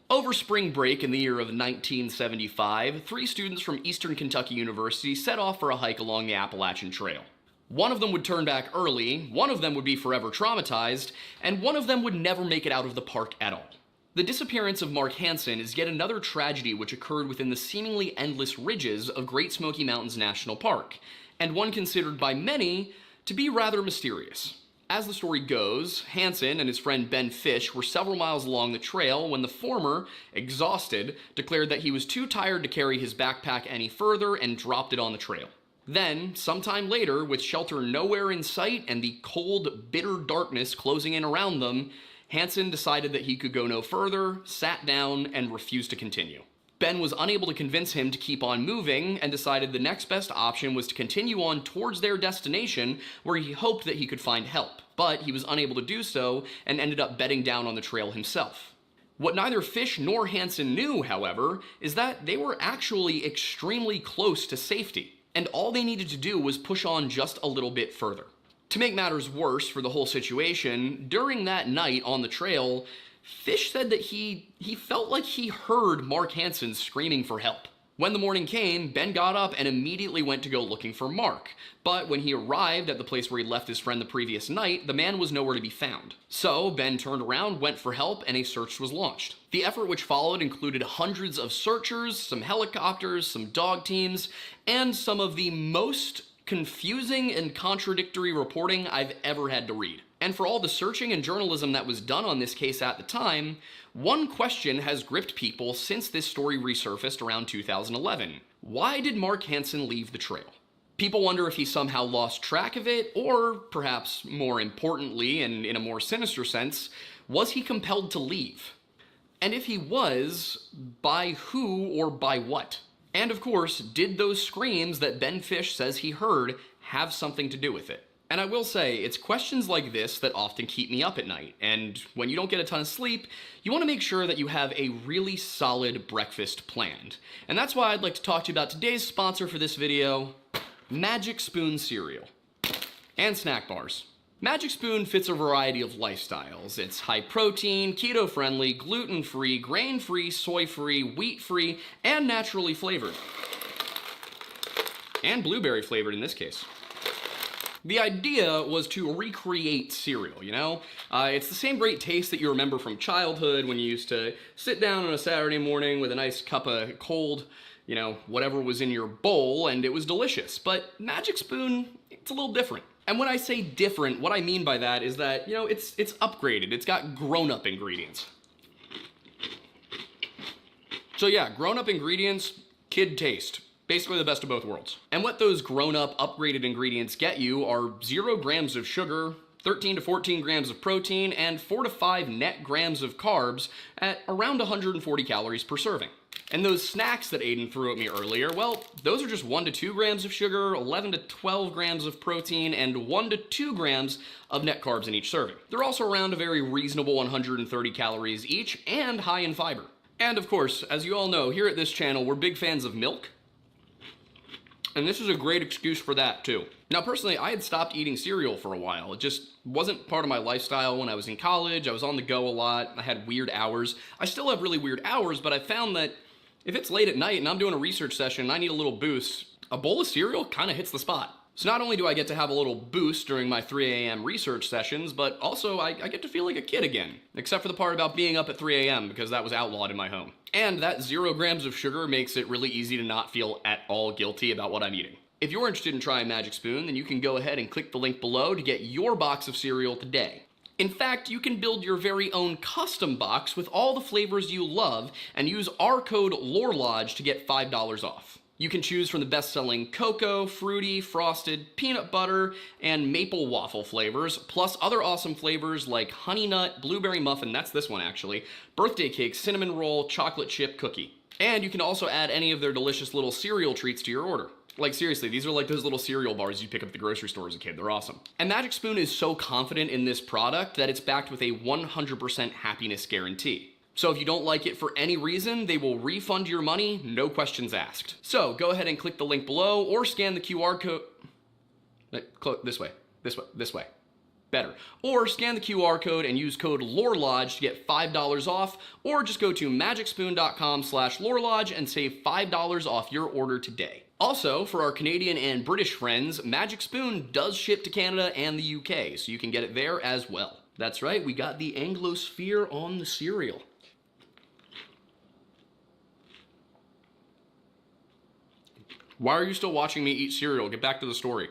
Over spring break in the year of 1975, 3 students from Eastern Kentucky University set off for a hike along the Appalachian Trail. One of them would turn back early, one of them would be forever traumatized, and one of them would never make it out of the park at all. The disappearance of Mark Hansen is yet another tragedy which occurred within the seemingly endless ridges of Great Smoky Mountains National Park, and one considered by many to be rather mysterious. As the story goes, Hansen and his friend Ben Fish were several miles along the trail when the former, exhausted, declared that he was too tired to carry his backpack any further and dropped it on the trail. Then, sometime later, with shelter nowhere in sight and the cold, bitter darkness closing in around them, Hansen decided that he could go no further, sat down, and refused to continue. Ben was unable to convince him to keep on moving and decided the next best option was to continue on towards their destination, where he hoped that he could find help, but he was unable to do so and ended up bedding down on the trail himself. What neither Fish nor Hansen knew, however, is that they were actually extremely close to safety, and all they needed to do was push on just a little bit further. To make matters worse for the whole situation, during that night on the trail, Fish said that he felt like he heard Mark Hansen screaming for help. When the morning came, Ben got up and immediately went to go looking for Mark. But when he arrived at the place where he left his friend the previous night, the man was nowhere to be found. So Ben turned around, went for help, and a search was launched. The effort which followed included hundreds of searchers, some helicopters, some dog teams, and some of the most confusing and contradictory reporting I've ever had to read. And for all the searching and journalism that was done on this case at the time, one question has gripped people since this story resurfaced around 2011. Why did Mark Hansen leave the trail? People wonder if he somehow lost track of it, or perhaps more importantly, and in a more sinister sense, was he compelled to leave? And if he was, by who or by what? And of course, did those screams that Ben Fish says he heard have something to do with it? And I will say, it's questions like this that often keep me up at night, and when you don't get a ton of sleep, you want to make sure that you have a really solid breakfast planned. And that's why I'd like to talk to you about today's sponsor for this video, Magic Spoon cereal and snack bars. Magic Spoon fits a variety of lifestyles. It's high protein, keto friendly, gluten free, grain free, soy free, wheat free, and naturally flavored. And blueberry flavored in this case. The idea was to recreate cereal, you know? It's the same great taste that you remember from childhood when you used to sit down on a Saturday morning with a nice cup of cold, you know, whatever was in your bowl, and it was delicious. But Magic Spoon, it's a little different. And when I say different, what I mean by that is that, you know, it's upgraded. It's got grown-up ingredients. So yeah, grown-up ingredients, kid taste. Basically the best of both worlds. And what those grown-up upgraded ingredients get you are 0 grams of sugar, 13 to 14 grams of protein, and 4 to 5 net grams of carbs at around 140 calories per serving. And those snacks that Aiden threw at me earlier, well, those are just 1 to 2 grams of sugar, 11 to 12 grams of protein, and 1 to 2 grams of net carbs in each serving. They're also around a very reasonable 130 calories each, and high in fiber. And of course, as you all know, here at this channel, we're big fans of milk. And this is a great excuse for that, too. Now, personally, I had stopped eating cereal for a while. It just wasn't part of my lifestyle when I was in college. I was on the go a lot. I had weird hours. I still have really weird hours, but I found that if it's late at night and I'm doing a research session and I need a little boost, a bowl of cereal kind of hits the spot. So not only do I get to have a little boost during my 3 a.m. research sessions, but also I get to feel like a kid again. Except for the part about being up at 3 a.m. because that was outlawed in my home. And that 0 grams of sugar makes it really easy to not feel at all guilty about what I'm eating. If you're interested in trying Magic Spoon, then you can go ahead and click the link below to get your box of cereal today. In fact, you can build your very own custom box with all the flavors you love and use our code LORELODGE to get $5 off. You can choose from the best-selling cocoa, fruity, frosted, peanut butter, and maple waffle flavors, plus other awesome flavors like honey nut, blueberry muffin, that's this one actually, birthday cake, cinnamon roll, chocolate chip cookie. And you can also add any of their delicious little cereal treats to your order. Like seriously, these are like those little cereal bars you pick up at the grocery store as a kid. They're awesome. And Magic Spoon is so confident in this product that it's backed with a 100% happiness guarantee. So if you don't like it for any reason, they will refund your money, no questions asked. So go ahead and click the link below or scan the QR code. This way. Better. Or scan the QR code and use code LORELODGE to get $5 off, or just go to magicspoon.com/LORELODGE and save $5 off your order today. Also, for our Canadian and British friends, Magic Spoon does ship to Canada and the UK, so you can get it there as well. That's right, we got the Anglosphere on the cereal. Why are you still watching me eat cereal? Get back to the story.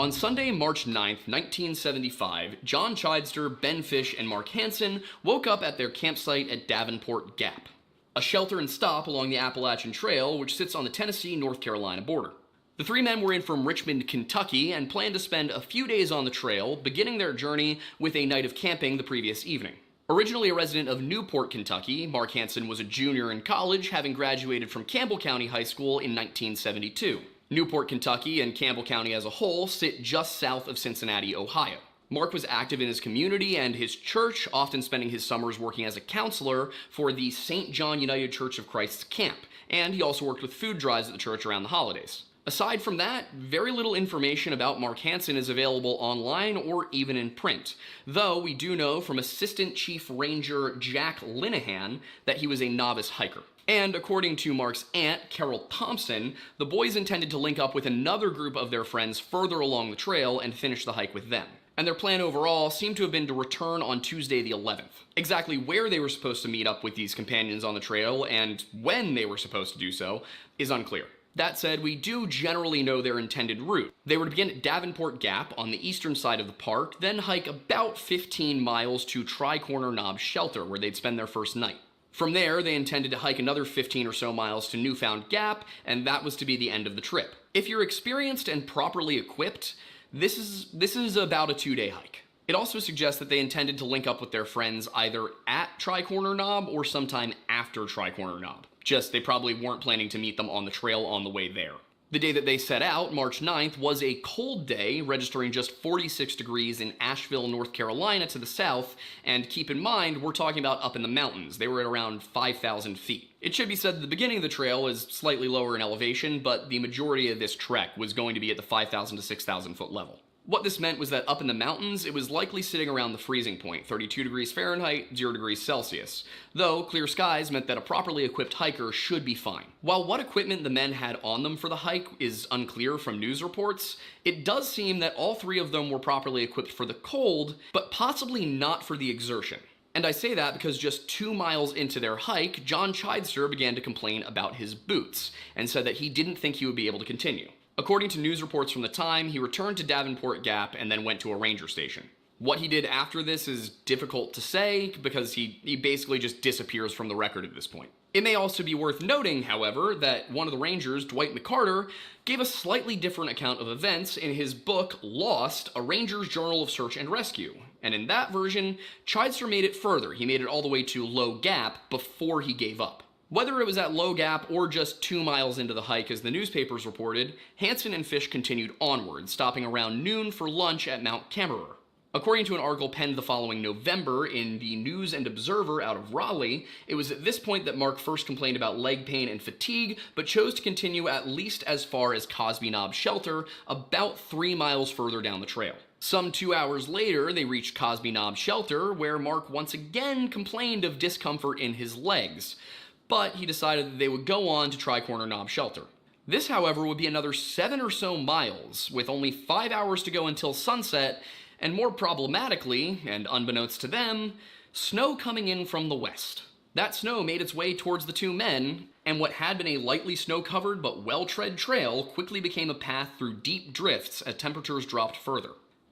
On Sunday, March 9th, 1975, John Chidester, Ben Fish, and Mark Hansen woke up at their campsite at Davenport Gap, a shelter and stop along the Appalachian Trail, which sits on the Tennessee-North Carolina border. The three men were in from Richmond, Kentucky, and planned to spend a few days on the trail, beginning their journey with a night of camping the previous evening. Originally a resident of Newport, Kentucky, Mark Hansen was a junior in college, having graduated from Campbell County High School in 1972. Newport, Kentucky, and Campbell County as a whole sit just south of Cincinnati, Ohio. Mark was active in his community and his church, often spending his summers working as a counselor for the St. John United Church of Christ's camp, and he also worked with food drives at the church around the holidays. Aside from that, very little information about Mark Hansen is available online or even in print, though we do know from Assistant Chief Ranger Jack Linehan that he was a novice hiker. And according to Mark's aunt, Carol Thompson, the boys intended to link up with another group of their friends further along the trail and finish the hike with them. And their plan overall seemed to have been to return on Tuesday the 11th. Exactly where they were supposed to meet up with these companions on the trail and when they were supposed to do so is unclear. That said, we do generally know their intended route. They were to begin at Davenport Gap on the eastern side of the park, then hike about 15 miles to Tri-Corner Knob Shelter, where they'd spend their first night. From there, they intended to hike another 15 or so miles to Newfound Gap, and that was to be the end of the trip. If you're experienced and properly equipped, this is about a 2-day hike. It also suggests that they intended to link up with their friends either at Tri-Corner Knob or sometime after Tri-Corner Knob. Just they probably weren't planning to meet them on the trail on the way there. The day that they set out, March 9th, was a cold day, registering just 46 degrees in Asheville, North Carolina to the south, and keep in mind, we're talking about up in the mountains. They were at around 5,000 feet. It should be said that the beginning of the trail is slightly lower in elevation, but the majority of this trek was going to be at the 5,000 to 6,000 foot level. What this meant was that up in the mountains, it was likely sitting around the freezing point, 32 degrees Fahrenheit, 0 degrees Celsius, though clear skies meant that a properly equipped hiker should be fine. While what equipment the men had on them for the hike is unclear from news reports, it does seem that all three of them were properly equipped for the cold, but possibly not for the exertion. And I say that because just 2 miles into their hike, John Chidester began to complain about his boots, and said that he didn't think he would be able to continue. According to news reports from the time, he returned to Davenport Gap and then went to a ranger station. What he did after this is difficult to say because he basically just disappears from the record at this point. It may also be worth noting, however, that one of the rangers, Dwight McCarter, gave a slightly different account of events in his book, Lost, A Ranger's Journal of Search and Rescue. And in that version, Chidester made it further. He made it all the way to Low Gap before he gave up. Whether it was at Low Gap or just 2 miles into the hike as the newspapers reported, Hansen and Fish continued onward, stopping around noon for lunch at Mount Kemmerer. According to an article penned the following November in the News and Observer out of Raleigh, it was at this point that Mark first complained about leg pain and fatigue, but chose to continue at least as far as Cosby Knob Shelter, about 3 miles further down the trail. Some 2 hours later, they reached Cosby Knob Shelter, where Mark once again complained of discomfort in his legs, but he decided that they would go on to Tri-Corner Knob Shelter. This, however, would be another 7 or so miles, with only 5 hours to go until sunset, and more problematically, and unbeknownst to them, snow coming in from the west. That snow made its way towards the two men, and what had been a lightly snow-covered but well-tread trail quickly became a path through deep drifts as temperatures dropped further.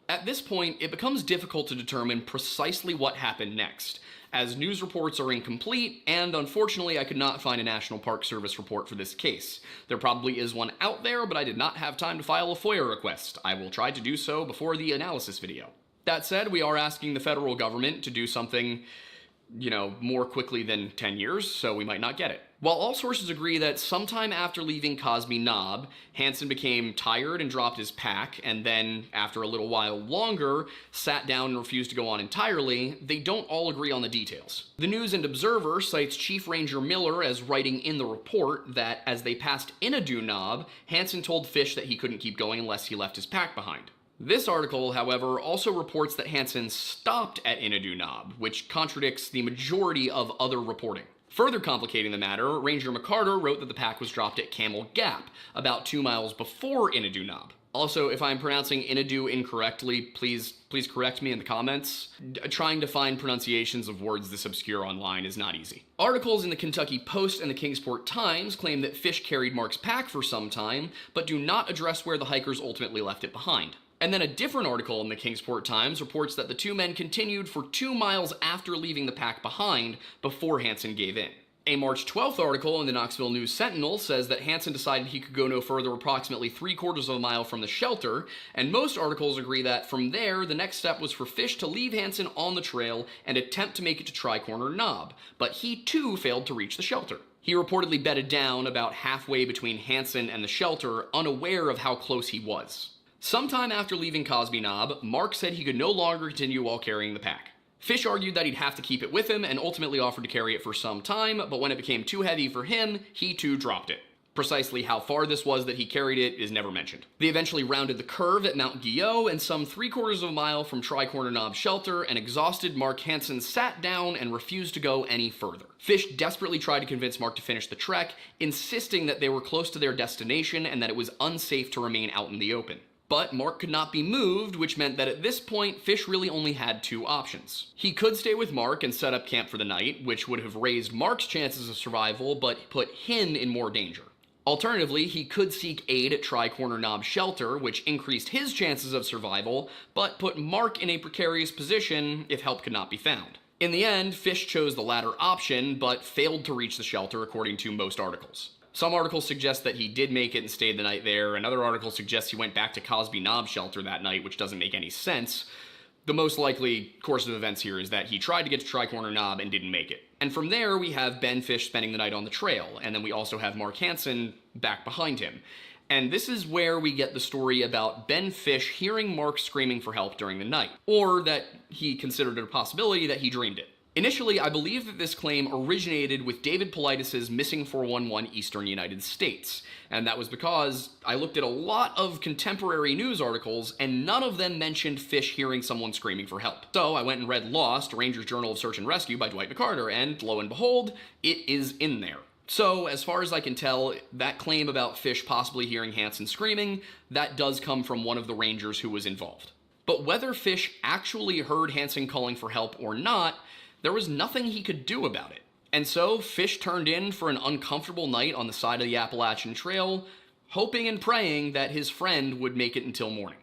At this point, it becomes difficult to determine precisely what happened next, as news reports are incomplete, and unfortunately I could not find a National Park Service report for this case. There probably is one out there, but I did not have time to file a FOIA request. I will try to do so before the analysis video. That said, we are asking the federal government to do something, more quickly than 10 years, so we might not get it. While all sources agree that sometime after leaving Cosby Knob, Hansen became tired and dropped his pack, and then, after a little while longer, sat down and refused to go on entirely, they don't all agree on the details. The News and Observer cites Chief Ranger Miller as writing in the report that as they passed Inadu Knob, Hansen told Fish that he couldn't keep going unless he left his pack behind. This article, however, also reports that Hansen stopped at Inadu Knob, which contradicts the majority of other reporting. Further complicating the matter, Ranger McCarter wrote that the pack was dropped at Camel Gap, about 2 miles before Inadu Knob. Also, if I'm pronouncing Inadu incorrectly, please correct me in the comments. Trying to find pronunciations of words this obscure online is not easy. Articles in the Kentucky Post and the Kingsport Times claim that Fish carried Mark's pack for some time, but do not address where the hikers ultimately left it behind. And then a different article in the Kingsport Times reports that the two men continued for 2 miles after leaving the pack behind before Hansen gave in. A March 12th article in the Knoxville News Sentinel says that Hansen decided he could go no further approximately 3/4 of a mile from the shelter, and most articles agree that from there, the next step was for Fish to leave Hansen on the trail and attempt to make it to Tri-Corner Knob, but he too failed to reach the shelter. He reportedly bedded down about halfway between Hansen and the shelter, unaware of how close he was. Sometime after leaving Cosby Knob, Mark said he could no longer continue while carrying the pack. Fish argued that he'd have to keep it with him and ultimately offered to carry it for some time, but when it became too heavy for him, he too dropped it. Precisely how far this was that he carried it is never mentioned. They eventually rounded the curve at Mount Guyot, and some 3/4 of a mile from Tri-Corner Knob shelter, an exhausted Mark Hansen sat down and refused to go any further. Fish desperately tried to convince Mark to finish the trek, insisting that they were close to their destination and that it was unsafe to remain out in the open. But Mark could not be moved, which meant that at this point, Fish really only had 2 options. He could stay with Mark and set up camp for the night, which would have raised Mark's chances of survival, but put him in more danger. Alternatively, he could seek aid at Tri-Corner Knob shelter, which increased his chances of survival, but put Mark in a precarious position if help could not be found. In the end, Fish chose the latter option, but failed to reach the shelter according to most articles. Some articles suggest that he did make it and stayed the night there, and other articles suggest he went back to Cosby Knob shelter that night, which doesn't make any sense. The most likely course of events here is that he tried to get to Tri-Corner Knob and didn't make it. And from there, we have Ben Fish spending the night on the trail, and then we also have Mark Hansen back behind him. And this is where we get the story about Ben Fish hearing Mark screaming for help during the night, or that he considered it a possibility that he dreamed it. Initially, I believe that this claim originated with David Paulides' Missing 411 Eastern United States, and that was because I looked at a lot of contemporary news articles and none of them mentioned Fish hearing someone screaming for help. So I went and read Lost, Rangers Journal of Search and Rescue by Dwight McCarter, and lo and behold, it is in there. So, as far as I can tell, that claim about Fish possibly hearing Hansen screaming, that does come from one of the Rangers who was involved. But whether Fish actually heard Hansen calling for help or not, there was nothing he could do about it. And so, Fish turned in for an uncomfortable night on the side of the Appalachian Trail, hoping and praying that his friend would make it until morning.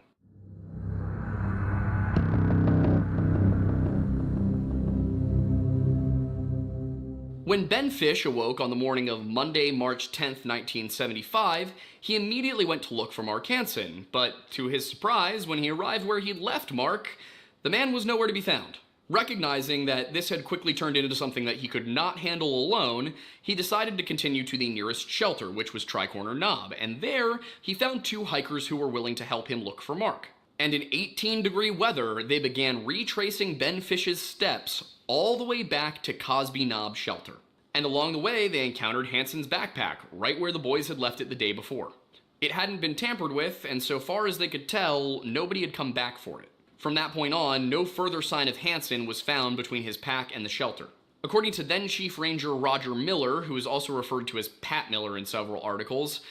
When Ben Fish awoke on the morning of Monday, March 10th, 1975, he immediately went to look for Mark Hansen, but to his surprise, when he arrived where he'd left Mark, the man was nowhere to be found. Recognizing that this had quickly turned into something that he could not handle alone, he decided to continue to the nearest shelter, which was Tri-Corner Knob, and there he found 2 hikers who were willing to help him look for Mark. And in 18-degree weather, they began retracing Ben Fish's steps all the way back to Cosby Knob shelter. And along the way, they encountered Hansen's backpack, right where the boys had left it the day before. It hadn't been tampered with, and so far as they could tell, nobody had come back for it. From that point on, no further sign of Hansen was found between his pack and the shelter. According to then Chief Ranger Roger Miller, who is also referred to as Pat Miller in several articles,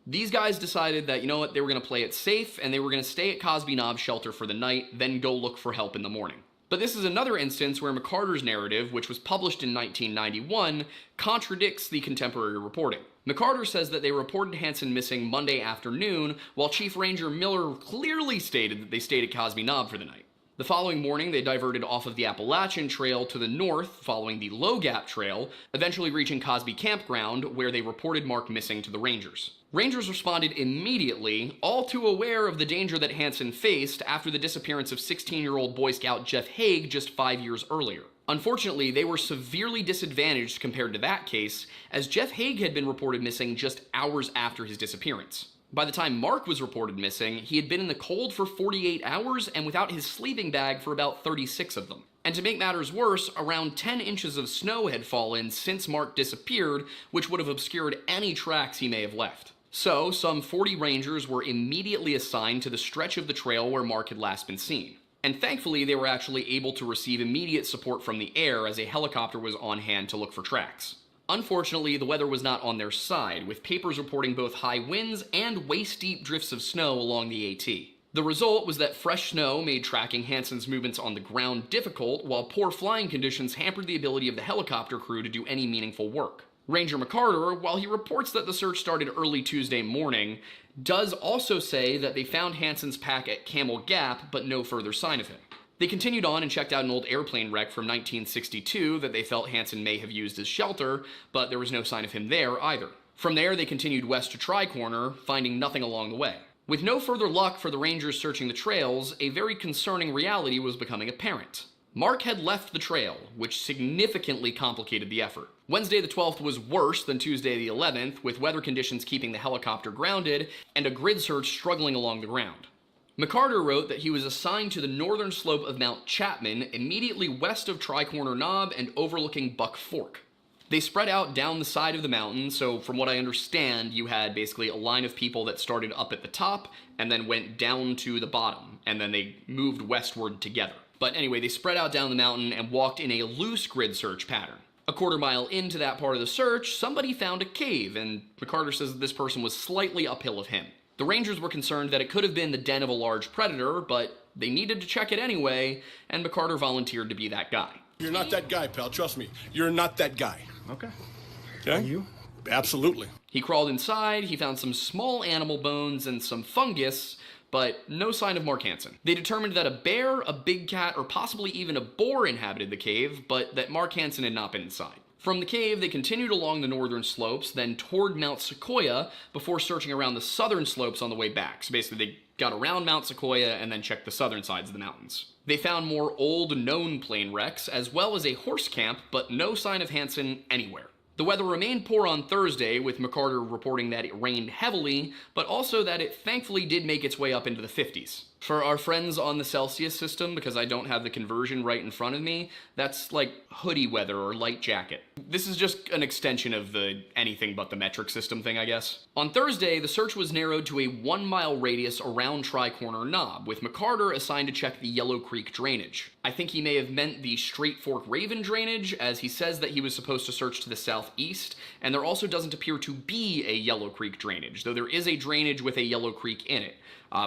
these guys decided that, you know what, they were going to play it safe, and they were going to stay at Cosby Knob shelter for the night, then go look for help in the morning. But this is another instance where McCarter's narrative, which was published in 1991, contradicts the contemporary reporting. McCarter says that they reported Hansen missing Monday afternoon, while Chief Ranger Miller clearly stated that they stayed at Cosby Knob for the night. The following morning, they diverted off of the Appalachian Trail to the north, following the Low Gap Trail, eventually reaching Cosby Campground, where they reported Mark missing to the Rangers. Rangers responded immediately, all too aware of the danger that Hansen faced after the disappearance of 16-year-old Boy Scout Jeff Haig just 5 years earlier. Unfortunately, they were severely disadvantaged compared to that case, as Jeff Haig had been reported missing just hours after his disappearance. By the time Mark was reported missing, he had been in the cold for 48 hours and without his sleeping bag for about 36 of them. And to make matters worse, around 10 inches of snow had fallen since Mark disappeared, which would have obscured any tracks he may have left. So, some 40 Rangers were immediately assigned to the stretch of the trail where Mark had last been seen. And thankfully, they were actually able to receive immediate support from the air as a helicopter was on hand to look for tracks. Unfortunately, the weather was not on their side, with papers reporting both high winds and waist-deep drifts of snow along the AT. The result was that fresh snow made tracking Hansen's movements on the ground difficult, while poor flying conditions hampered the ability of the helicopter crew to do any meaningful work. Ranger McCarter, while he reports that the search started early Tuesday morning, does also say that they found Hansen's pack at Camel Gap, but no further sign of him. They continued on and checked out an old airplane wreck from 1962 that they felt Hansen may have used as shelter, but there was no sign of him there either. From there, they continued west to Tri-Corner, finding nothing along the way. With no further luck for the Rangers searching the trails, a very concerning reality was becoming apparent. Mark had left the trail, which significantly complicated the effort. Wednesday the 12th was worse than Tuesday the 11th, with weather conditions keeping the helicopter grounded and a grid search struggling along the ground. McCarter wrote that he was assigned to the northern slope of Mount Chapman, immediately west of Tri-Corner Knob and overlooking Buck Fork. They spread out down the side of the mountain, so from what I understand, you had basically a line of people that started up at the top and then went down to the bottom, and then they moved westward together. But anyway, they spread out down the mountain and walked in a loose grid search pattern. A quarter mile into that part of the search, somebody found a cave, and McCarter says that this person was slightly uphill of him. The Rangers were concerned that it could have been the den of a large predator, but they needed to check it anyway, and McCarter volunteered to be that guy. You're not that guy, pal. Trust me. You're not that guy. Okay. Okay? And you? Absolutely. He crawled inside, he found some small animal bones and some fungus, but no sign of Mark Hansen. They determined that a bear, a big cat, or possibly even a boar inhabited the cave, but that Mark Hansen had not been inside. From the cave, they continued along the northern slopes, then toward Mount Sequoia, before searching around the southern slopes on the way back. So basically, they got around Mount Sequoia and then checked the southern sides of the mountains. They found more old, known plane wrecks, as well as a horse camp, but no sign of Hansen anywhere. The weather remained poor on Thursday, with McCarter reporting that it rained heavily, but also that it thankfully did make its way up into the 50s. For our friends on the Celsius system, because I don't have the conversion right in front of me, that's like hoodie weather or light jacket. This is just an extension of the anything but the metric system thing, I guess. On Thursday, the search was narrowed to a 1-mile radius around Tri-Corner Knob, with McCarter assigned to check the Yellow Creek drainage. I think he may have meant the Straight Fork Raven drainage, as he says that he was supposed to search to the southeast, and there also doesn't appear to be a Yellow Creek drainage, though there is a drainage with a Yellow Creek in it.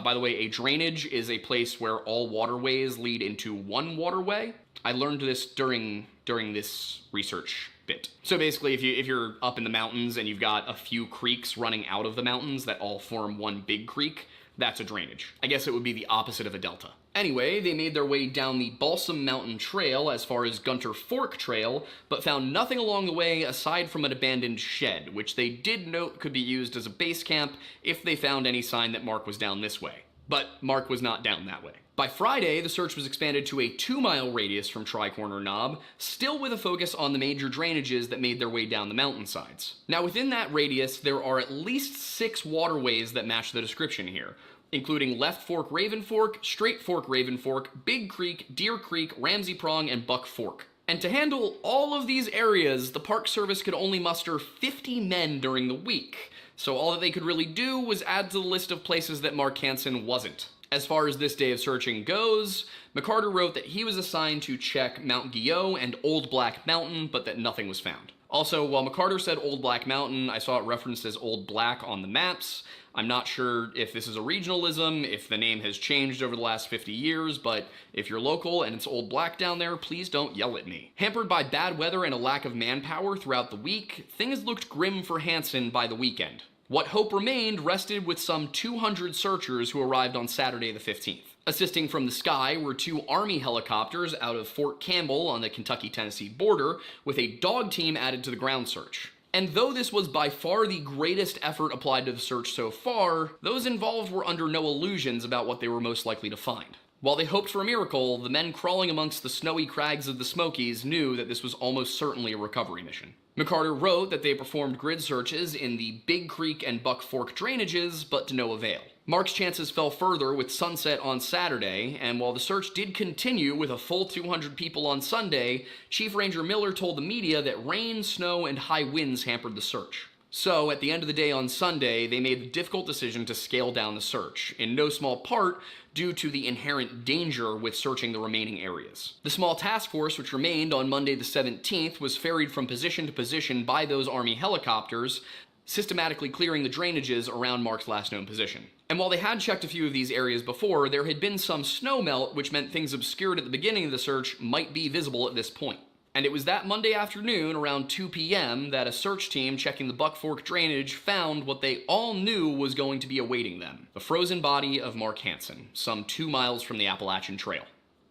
By the way, a drainage is a place where all waterways lead into one waterway. I learned this during this research bit. So basically, if you're up in the mountains and you've got a few creeks running out of the mountains that all form one big creek, that's a drainage. I guess it would be the opposite of a delta. Anyway, they made their way down the Balsam Mountain Trail as far as Gunter Fork Trail, but found nothing along the way aside from an abandoned shed, which they did note could be used as a base camp if they found any sign that Mark was down this way. But Mark was not down that way. By Friday, the search was expanded to a 2-mile radius from Tri-Corner Knob, still with a focus on the major drainages that made their way down the mountainsides. Now within that radius, there are at least 6 waterways that match the description here, including Left Fork Raven Fork, Straight Fork Raven Fork, Big Creek, Deer Creek, Ramsey Prong, and Buck Fork. And to handle all of these areas, the Park Service could only muster 50 men during the week, so all that they could really do was add to the list of places that Mark Hansen wasn't. As far as this day of searching goes, McCarter wrote that he was assigned to check Mount Guyot and Old Black Mountain, but that nothing was found. Also, while McCarter said Old Black Mountain, I saw it referenced as Old Black on the maps. I'm not sure if this is a regionalism, if the name has changed over the last 50 years, but if you're local and it's Old Black down there, please don't yell at me. Hampered by bad weather and a lack of manpower throughout the week, things looked grim for Hansen by the weekend. What hope remained rested with some 200 searchers who arrived on Saturday the 15th. Assisting from the sky were 2 Army helicopters out of Fort Campbell on the Kentucky-Tennessee border, with a dog team added to the ground search. And though this was by far the greatest effort applied to the search so far, those involved were under no illusions about what they were most likely to find. While they hoped for a miracle, the men crawling amongst the snowy crags of the Smokies knew that this was almost certainly a recovery mission. McCarter wrote that they performed grid searches in the Big Creek and Buck Fork drainages, but to no avail. Mark's chances fell further with sunset on Saturday, and while the search did continue with a full 200 people on Sunday, Chief Ranger Miller told the media that rain, snow, and high winds hampered the search. So, at the end of the day on Sunday, they made the difficult decision to scale down the search, in no small part due to the inherent danger with searching the remaining areas. The small task force which remained on Monday the 17th was ferried from position to position by those Army helicopters, systematically clearing the drainages around Mark's last known position. And while they had checked a few of these areas before, there had been some snow melt, which meant things obscured at the beginning of the search might be visible at this point. And it was that Monday afternoon around 2 p.m. that a search team checking the Buck Fork drainage found what they all knew was going to be awaiting them: the frozen body of Mark Hansen, some 2 miles from the Appalachian Trail.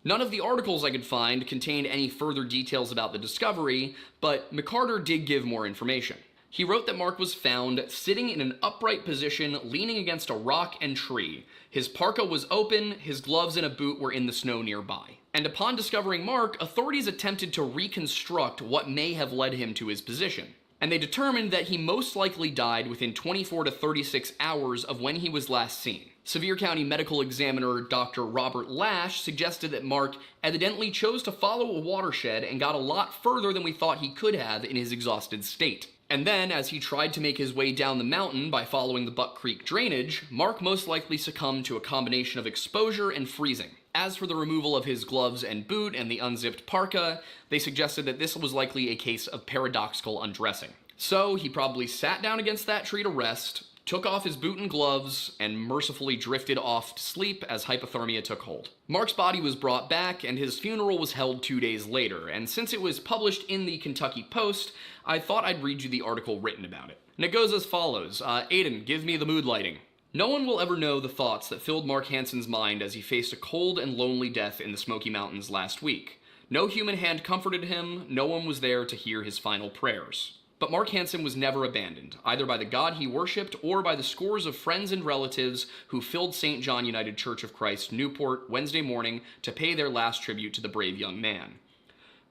None of the articles I could find contained any further details about the discovery, but McCarter did give more information. He wrote that Mark was found sitting in an upright position, leaning against a rock and tree. His parka was open, his gloves and a boot were in the snow nearby. And upon discovering Mark, authorities attempted to reconstruct what may have led him to his position. And they determined that he most likely died within 24 to 36 hours of when he was last seen. Sevier County Medical Examiner Dr. Robert Lash suggested that Mark evidently chose to follow a watershed and got a lot further than we thought he could have in his exhausted state. And then, as he tried to make his way down the mountain by following the Buck Creek drainage, Mark most likely succumbed to a combination of exposure and freezing. As for the removal of his gloves and boot and the unzipped parka, they suggested that this was likely a case of paradoxical undressing. So he probably sat down against that tree to rest, took off his boot and gloves, and mercifully drifted off to sleep as hypothermia took hold. Mark's body was brought back, and his funeral was held 2 days later, and since it was published in the Kentucky Post, I thought I'd read you the article written about it. And it goes as follows. Aiden, give me the mood lighting. No one will ever know the thoughts that filled Mark Hansen's mind as he faced a cold and lonely death in the Smoky Mountains last week. No human hand comforted him, no one was there to hear his final prayers. But Mark Hansen was never abandoned, either by the God he worshipped or by the scores of friends and relatives who filled St. John United Church of Christ, Newport, Wednesday morning to pay their last tribute to the brave young man.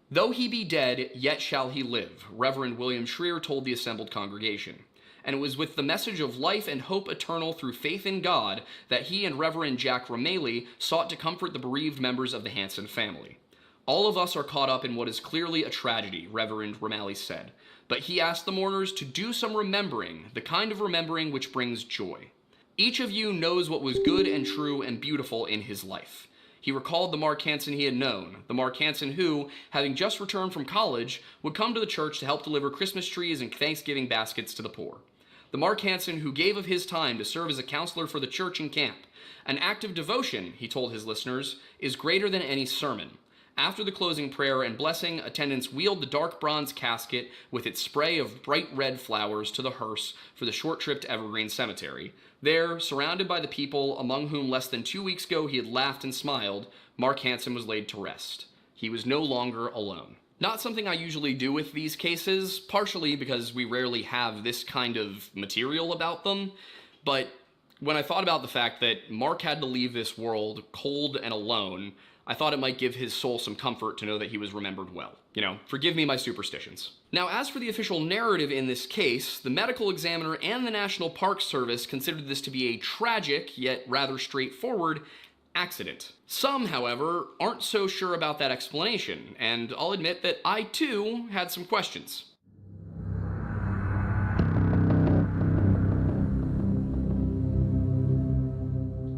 Though he be dead, yet shall he live, Reverend William Schreer told the assembled congregation. And it was with the message of life and hope eternal through faith in God that he and Reverend Jack Rameli sought to comfort the bereaved members of the Hansen family. All of us are caught up in what is clearly a tragedy, Reverend Rameli said, but he asked the mourners to do some remembering, the kind of remembering which brings joy. Each of you knows what was good and true and beautiful in his life. He recalled the Mark Hansen he had known, the Mark Hansen who, having just returned from college, would come to the church to help deliver Christmas trees and Thanksgiving baskets to the poor. The Mark Hansen who gave of his time to serve as a counselor for the church and camp. An act of devotion, he told his listeners, is greater than any sermon. After the closing prayer and blessing, attendants wheeled the dark bronze casket with its spray of bright red flowers to the hearse for the short trip to Evergreen Cemetery. There, surrounded by the people among whom less than 2 weeks ago he had laughed and smiled, Mark Hansen was laid to rest. He was no longer alone. Not something I usually do with these cases, partially because we rarely have this kind of material about them, but when I thought about the fact that Mark had to leave this world cold and alone, I thought it might give his soul some comfort to know that he was remembered well. You know, forgive me my superstitions. Now, as for the official narrative in this case, the medical examiner and the National Park Service considered this to be a tragic, yet rather straightforward, accident. Some, however, aren't so sure about that explanation, and I'll admit that I, too, had some questions.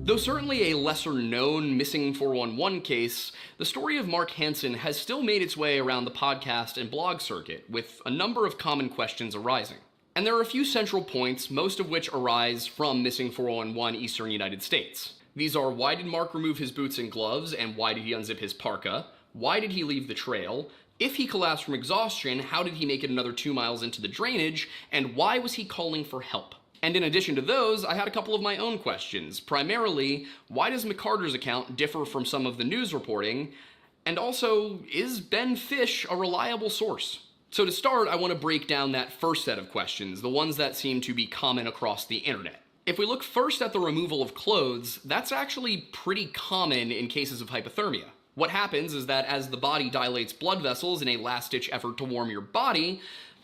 Though certainly a lesser-known missing 411 case, the story of Mark Hansen has still made its way around the podcast and blog circuit, with a number of common questions arising. And there are a few central points, most of which arise from missing 411 Eastern United States. These are: why did Mark remove his boots and gloves, and why did he unzip his parka? Why did he leave the trail? If he collapsed from exhaustion, how did he make it another 2 miles into the drainage? And why was he calling for help? And in addition to those, I had a couple of my own questions. Primarily, why does McCarter's account differ from some of the news reporting? And also, is Ben Fish a reliable source? So to start, I want to break down that first set of questions, the ones that seem to be common across the internet. If we look first at the removal of clothes, that's actually pretty common in cases of hypothermia. What happens is that as the body dilates blood vessels in a last-ditch effort to warm your body,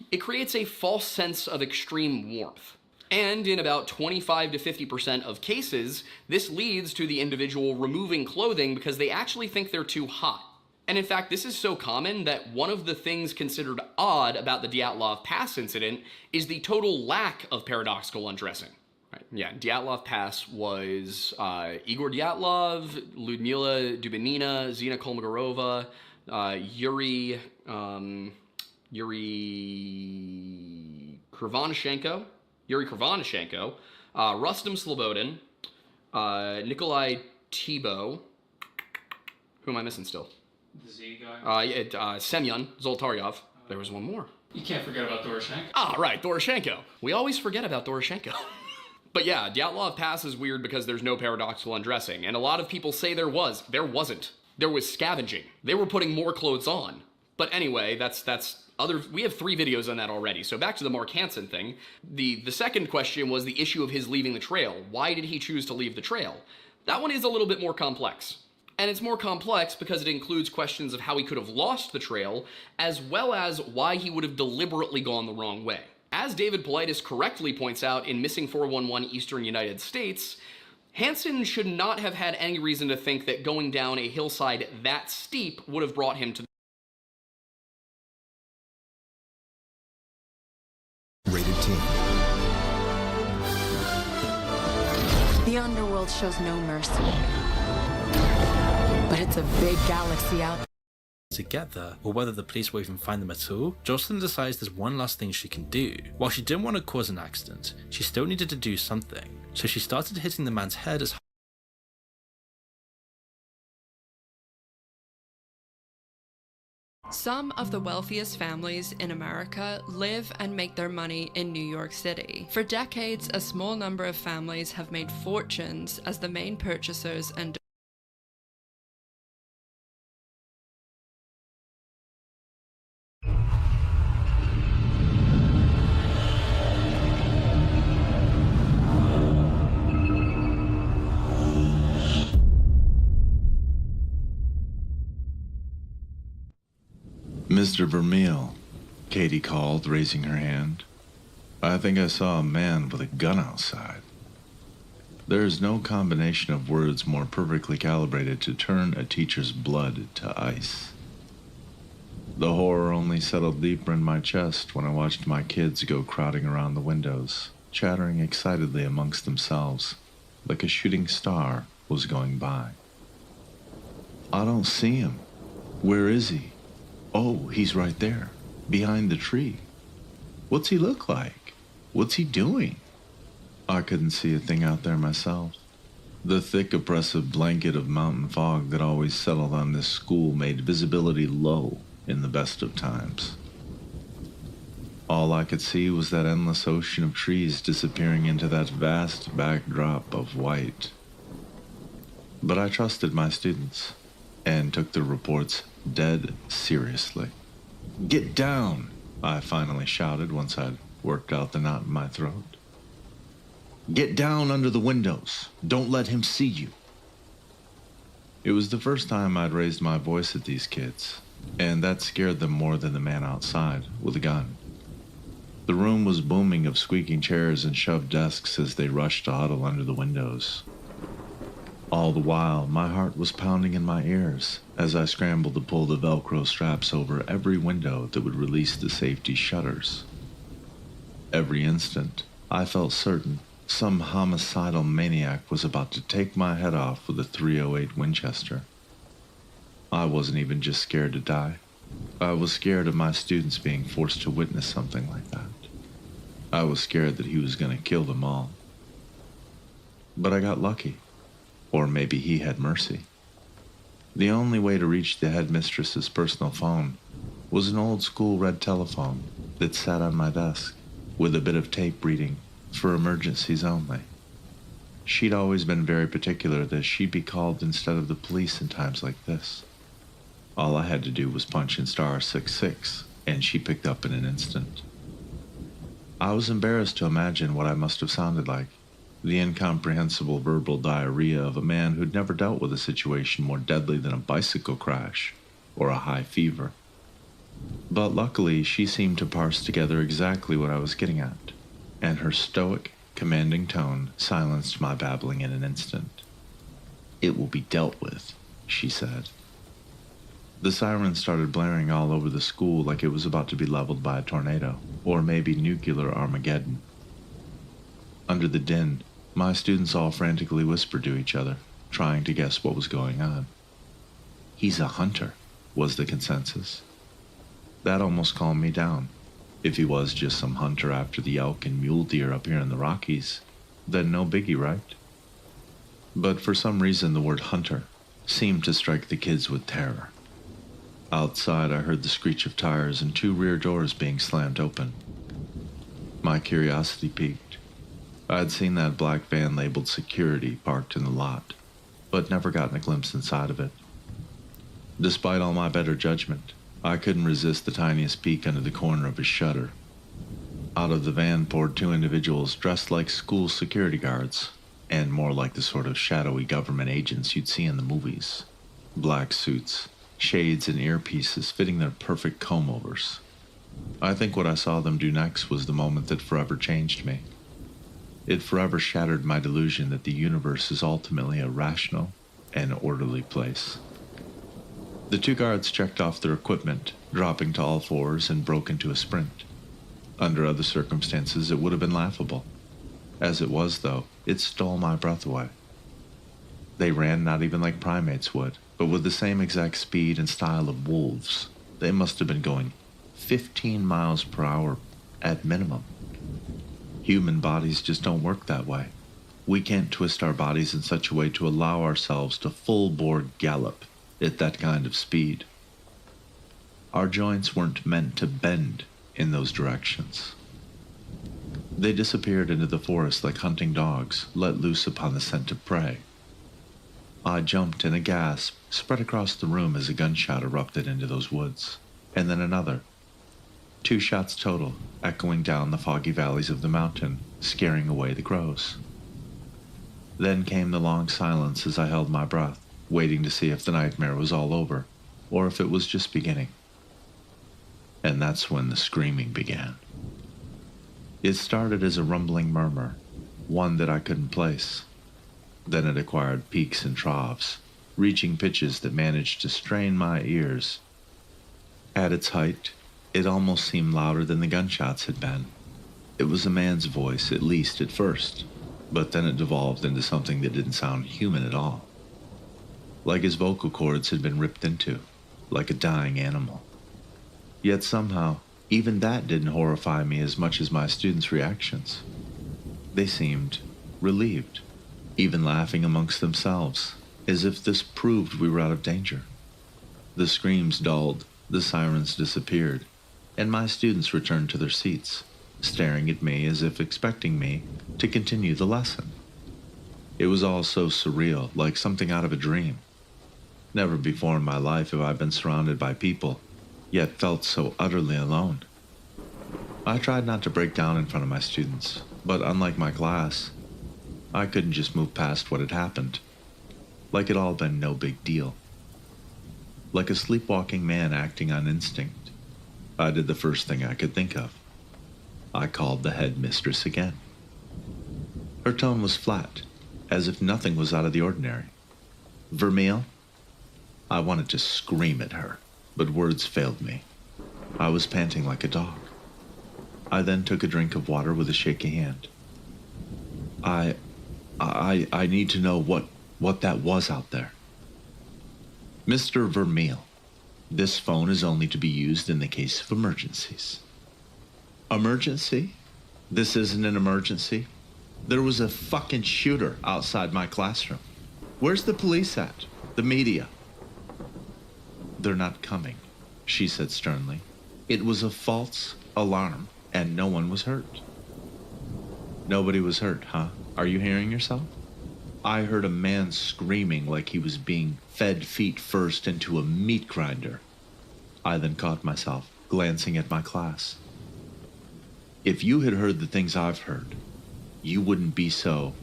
it creates a false sense of extreme warmth. And in about 25 to 50% of cases, this leads to the individual removing clothing because they actually think they're too hot. And in fact, this is so common that one of the things considered odd about the Dyatlov Pass incident is the total lack of paradoxical undressing. Right. Yeah, Dyatlov Pass was Igor Dyatlov, Lyudmila Dubinina, Zina Kolmogorova, Yuri Krivonashenko, Rustam Slobodin, Nikolai Thibault. Who am I missing still? The Z guy? Semyon Zolotaryov. There was one more. You can't forget about Doroshenko. Ah, right, Doroshenko. We always forget about Doroshenko. But yeah, Dyatlov Pass is weird because there's no paradoxical undressing, and a lot of people say there was. There wasn't. There was scavenging. They were putting more clothes on. But anyway, we have 3 videos on that already. So back to the Mark Hansen thing. The second question was the issue of his leaving the trail. Why did he choose to leave the trail? That one is a little bit more complex. And it's more complex because it includes questions of how he could have lost the trail, as well as why he would have deliberately gone the wrong way. As David Politis correctly points out in Missing 411 Eastern United States, Hansen should not have had any reason to think that going down a hillside that steep would have brought him to Rated T. The underworld shows no mercy. But it's a big galaxy out there. To get there, or whether the police will even find them at all, Jocelyn decides there's one last thing she can do. While she didn't want to cause an accident, she still needed to do something, so she started hitting the man's head as Some of the wealthiest families in America live and make their money in New York City. For decades, a small number of families have made fortunes as the main purchasers and Mr. Vermeil, Katie called, raising her hand. I think I saw a man with a gun outside. There is no combination of words more perfectly calibrated to turn a teacher's blood to ice. The horror only settled deeper in my chest when I watched my kids go crowding around the windows, chattering excitedly amongst themselves, like a shooting star was going by. I don't see him. Where is he? Oh, he's right there, behind the tree. What's he look like? What's he doing? I couldn't see a thing out there myself. The thick, oppressive blanket of mountain fog that always settled on this school made visibility low in the best of times. All I could see was that endless ocean of trees disappearing into that vast backdrop of white. But I trusted my students and took the reports dead seriously. Get down, I finally shouted once I'd worked out the knot in my throat. Get down under the windows. Don't let him see you. It was the first time I'd raised my voice at these kids, and that scared them more than the man outside with a gun. The room was booming of squeaking chairs and shoved desks as they rushed to huddle under the windows. All the while, my heart was pounding in my ears as I scrambled to pull the Velcro straps over every window that would release the safety shutters. Every instant, I felt certain some homicidal maniac was about to take my head off with a .308 Winchester. I wasn't even just scared to die. I was scared of my students being forced to witness something like that. I was scared that he was going to kill them all. But I got lucky. Or maybe he had mercy. The only way to reach the headmistress's personal phone was an old school red telephone that sat on my desk with a bit of tape reading for emergencies only. She'd always been very particular that she be called instead of the police in times like this. All I had to do was punch in *66 and she picked up in an instant. I was embarrassed to imagine what I must have sounded like. The incomprehensible verbal diarrhea of a man who'd never dealt with a situation more deadly than a bicycle crash or a high fever. But luckily, she seemed to parse together exactly what I was getting at, and her stoic, commanding tone silenced my babbling in an instant. "It will be dealt with," she said. The siren started blaring all over the school like it was about to be leveled by a tornado, or maybe nuclear Armageddon. Under the din, my students all frantically whispered to each other, trying to guess what was going on. "He's a hunter," was the consensus. That almost calmed me down. If he was just some hunter after the elk and mule deer up here in the Rockies, then no biggie, right? But for some reason the word hunter seemed to strike the kids with terror. Outside, I heard the screech of tires and 2 rear doors being slammed open. My curiosity piqued. I'd seen that black van labeled security parked in the lot, but never gotten a glimpse inside of it. Despite all my better judgment, I couldn't resist the tiniest peek under the corner of his shutter. Out of the van poured 2 individuals dressed like school security guards, and more like the sort of shadowy government agents you'd see in the movies. Black suits, shades and earpieces fitting their perfect comb-overs. I think what I saw them do next was the moment that forever changed me. It forever shattered my delusion that the universe is ultimately a rational and orderly place. The 2 guards checked off their equipment, dropping to all fours, and broke into a sprint. Under other circumstances, it would have been laughable. As it was, though, it stole my breath away. They ran not even like primates would, but with the same exact speed and style of wolves. They must have been going 15 miles per hour at minimum. Human bodies just don't work that way. We can't twist our bodies in such a way to allow ourselves to full-bore gallop at that kind of speed. Our joints weren't meant to bend in those directions. They disappeared into the forest like hunting dogs let loose upon the scent of prey. I jumped in a gasp, spread across the room as a gunshot erupted into those woods, and then another. 2 shots total, echoing down the foggy valleys of the mountain, scaring away the crows. Then came the long silence as I held my breath, waiting to see if the nightmare was all over, or if it was just beginning. And that's when the screaming began. It started as a rumbling murmur, one that I couldn't place. Then it acquired peaks and troughs, reaching pitches that managed to strain my ears. At its height, it almost seemed louder than the gunshots had been. It was a man's voice, at least at first, but then it devolved into something that didn't sound human at all. Like his vocal cords had been ripped into, like a dying animal. Yet somehow, even that didn't horrify me as much as my students' reactions. They seemed relieved, even laughing amongst themselves, as if this proved we were out of danger. The screams dulled, the sirens disappeared, and my students returned to their seats, staring at me as if expecting me to continue the lesson. It was all so surreal, like something out of a dream. Never before in my life have I been surrounded by people, yet felt so utterly alone. I tried not to break down in front of my students, but unlike my class, I couldn't just move past what had happened, like it all been no big deal. Like a sleepwalking man acting on instinct, I did the first thing I could think of. I called the headmistress again. Her tone was flat, as if nothing was out of the ordinary. Vermeil? I wanted to scream at her, but words failed me. I was panting like a dog. I then took a drink of water with a shaky hand. I need to know what that was out there. Mr. Vermeil, this phone is only to be used in the case of emergencies. Emergency? This isn't an emergency. There was a fucking shooter outside my classroom. Where's the police at? The media? They're not coming, she said sternly. It was a false alarm, and no one was hurt. Nobody was hurt, huh? Are you hearing yourself? I heard a man screaming like he was being fed feet first into a meat grinder. I then caught myself, glancing at my class. If you had heard the things I've heard, you wouldn't be so.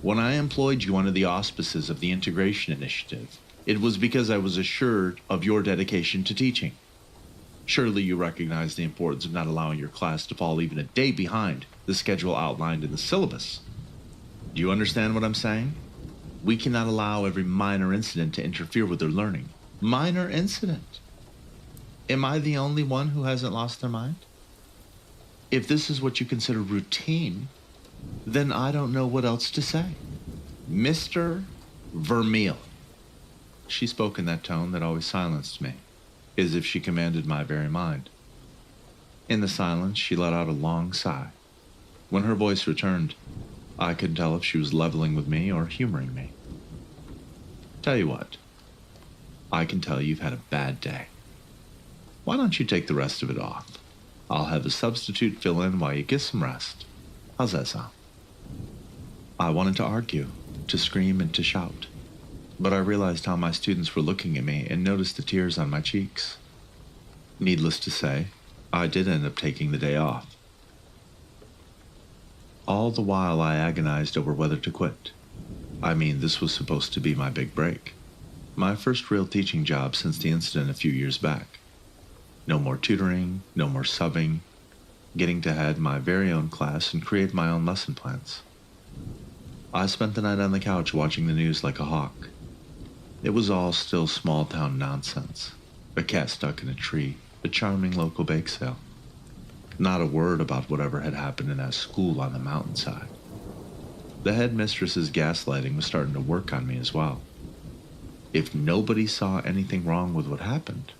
When I employed you under the auspices of the Integration Initiative, it was because I was assured of your dedication to teaching. Surely you recognize the importance of not allowing your class to fall even a day behind the schedule outlined in the syllabus. Do you understand what I'm saying? We cannot allow every minor incident to interfere with their learning. Minor incident? Am I the only one who hasn't lost their mind? If this is what you consider routine, then I don't know what else to say. Mr. Vermeil. She spoke in that tone that always silenced me, as if she commanded my very mind. In the silence, she let out a long sigh. When her voice returned, I couldn't tell if she was leveling with me or humoring me. Tell you what, I can tell you've had a bad day. Why don't you take the rest of it off? I'll have a substitute fill in while you get some rest. How's that sound? I wanted to argue, to scream and to shout, but I realized how my students were looking at me and noticed the tears on my cheeks. Needless to say, I did end up taking the day off. All the while I agonized over whether to quit. I mean, this was supposed to be my big break. My first real teaching job since the incident a few years back. No more tutoring, no more subbing, getting to head my very own class and create my own lesson plans. I spent the night on the couch watching the news like a hawk. It was all still small-town nonsense. A cat stuck in a tree, a charming local bake sale. Not a word about whatever had happened in that school on the mountainside. The headmistress's gaslighting was starting to work on me as well. If nobody saw anything wrong with what happened,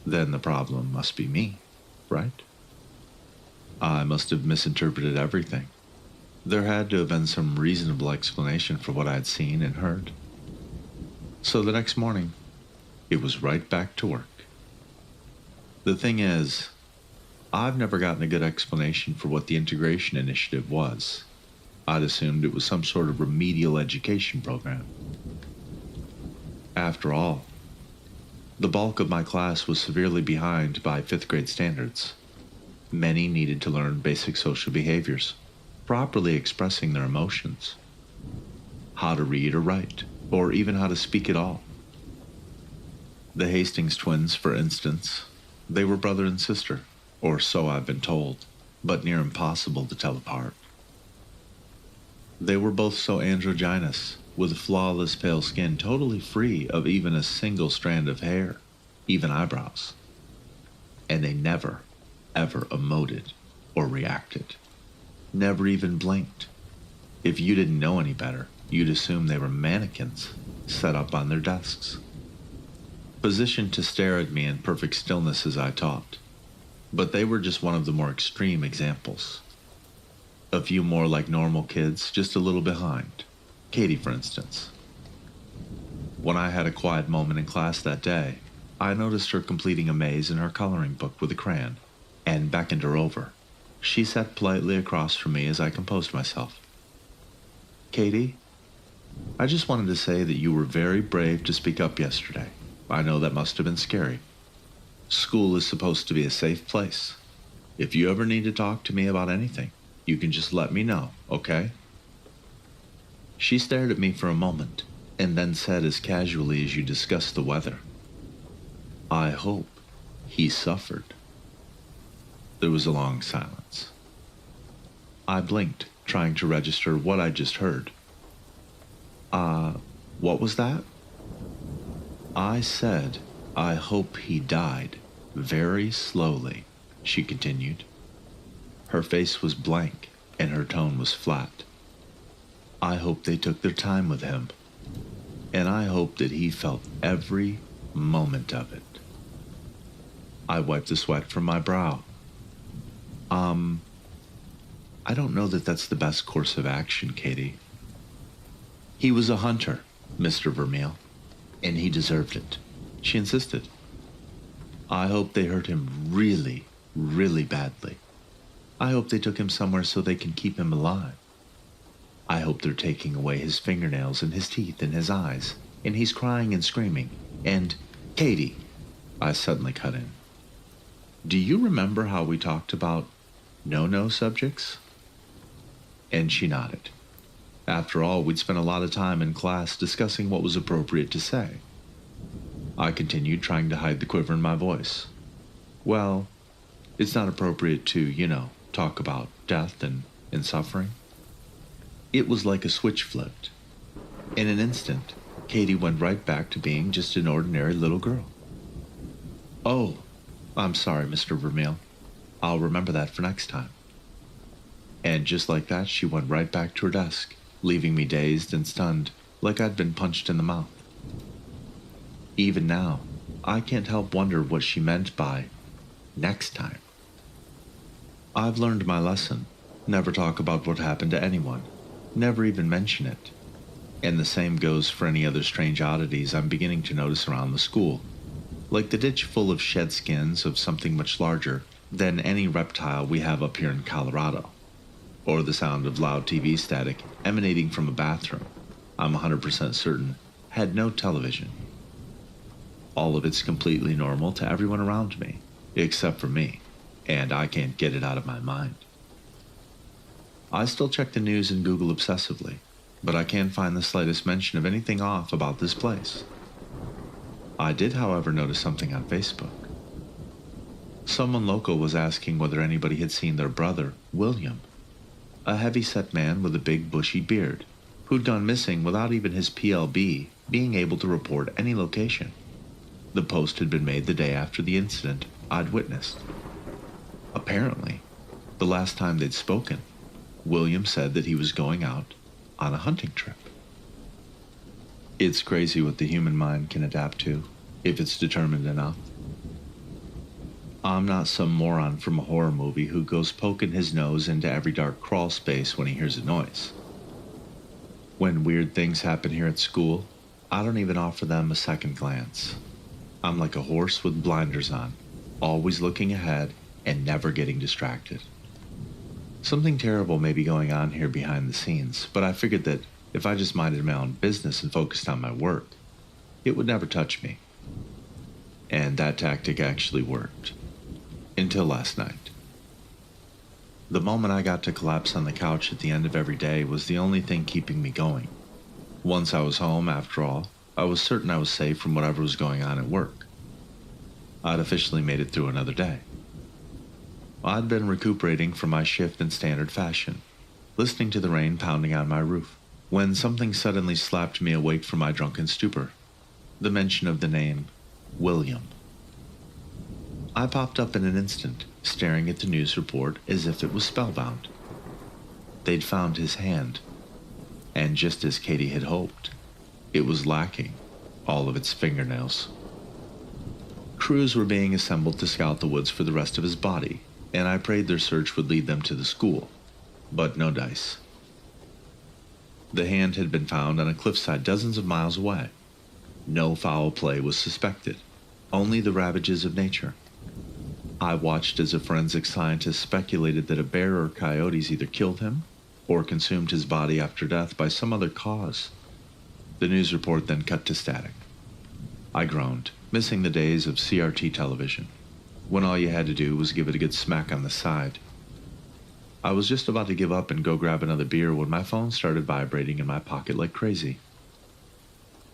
then the problem must be me, right? I must have misinterpreted everything. There had to have been some reasonable explanation for what I had seen and heard. So the next morning, it was right back to work. The thing is, I've never gotten a good explanation for what the integration initiative was. I'd assumed it was some sort of remedial education program. After all, the bulk of my class was severely behind by 5th grade standards. Many needed to learn basic social behaviors, properly expressing their emotions, how to read or write, or even how to speak at all. The Hastings twins, for instance, they were brother and sister, or so I've been told, but near impossible to tell apart. They were both so androgynous, with flawless pale skin totally free of even a single strand of hair, even eyebrows. And they never, ever emoted or reacted. Never even blinked. If you didn't know any better, you'd assume they were mannequins set up on their desks, positioned to stare at me in perfect stillness as I taught. But they were just one of the more extreme examples. A few more like normal kids, just a little behind. Katie, for instance. When I had a quiet moment in class that day, I noticed her completing a maze in her coloring book with a crayon, and beckoned her over. She sat politely across from me as I composed myself. Katie, I just wanted to say that you were very brave to speak up yesterday. I know that must have been scary. School is supposed to be a safe place. If you ever need to talk to me about anything, you can just let me know, okay? She stared at me for a moment, and then said as casually as you discuss the weather, I hope he suffered. There was a long silence. I blinked, trying to register what I just heard. What was that? I said, I hope he died, very slowly, she continued. Her face was blank, and her tone was flat. I hope they took their time with him, and I hope that he felt every moment of it. I wiped the sweat from my brow. I don't know that that's the best course of action, Katie. He was a hunter, Mr. Vermeil, and he deserved it, she insisted. I hope they hurt him really, really badly. I hope they took him somewhere so they can keep him alive. I hope they're taking away his fingernails and his teeth and his eyes, and he's crying and screaming. And, Katie, I suddenly cut in. Do you remember how we talked about no-no subjects? And she nodded. After all, we'd spent a lot of time in class discussing what was appropriate to say. I continued, trying to hide the quiver in my voice. Well, it's not appropriate to, talk about death and suffering. It was like a switch flipped. In an instant, Katie went right back to being just an ordinary little girl. Oh, I'm sorry, Mr. Vermeil. I'll remember that for next time. And just like that, she went right back to her desk, leaving me dazed and stunned, like I'd been punched in the mouth. Even now, I can't help wonder what she meant by next time. I've learned my lesson. Never talk about what happened to anyone. Never even mention it. And the same goes for any other strange oddities I'm beginning to notice around the school. like the ditch full of shed skins of something much larger than any reptile we have up here in Colorado, or the sound of loud TV static emanating from a bathroom, I'm 100% certain, had no television. All of it's completely normal to everyone around me, except for me, and I can't get it out of my mind. I still check the news and Google obsessively, but I can't find the slightest mention of anything off about this place. I did, however, notice something on Facebook. Someone local was asking whether anybody had seen their brother, William, a heavy-set man with a big bushy beard, who'd gone missing without even his PLB being able to report any location. The post had been made the day after the incident I'd witnessed. Apparently, the last time they'd spoken, William said that he was going out on a hunting trip. It's crazy what the human mind can adapt to, if it's determined enough. I'm not some moron from a horror movie who goes poking his nose into every dark crawl space when he hears a noise. When weird things happen here at school, I don't even offer them a second glance. I'm like a horse with blinders on, always looking ahead and never getting distracted. Something terrible may be going on here behind the scenes, but I figured that if I just minded my own business and focused on my work, it would never touch me. And that tactic actually worked. Until last night. The moment I got to collapse on the couch at the end of every day was the only thing keeping me going. Once I was home, after all, I was certain I was safe from whatever was going on at work. I'd officially made it through another day. I'd been recuperating from my shift in standard fashion, listening to the rain pounding on my roof, when something suddenly slapped me awake from my drunken stupor. The mention of the name William. I popped up in an instant, staring at the news report as if it was spellbound. They'd found his hand, and just as Katie had hoped, it was lacking all of its fingernails. Crews were being assembled to scout the woods for the rest of his body, and I prayed their search would lead them to the school, but no dice. The hand had been found on a cliffside dozens of miles away. No foul play was suspected, only the ravages of nature. I watched as a forensic scientist speculated that a bear or coyotes either killed him or consumed his body after death by some other cause. The news report then cut to static. I groaned, missing the days of CRT television, when all you had to do was give it a good smack on the side. I was just about to give up and go grab another beer when my phone started vibrating in my pocket like crazy.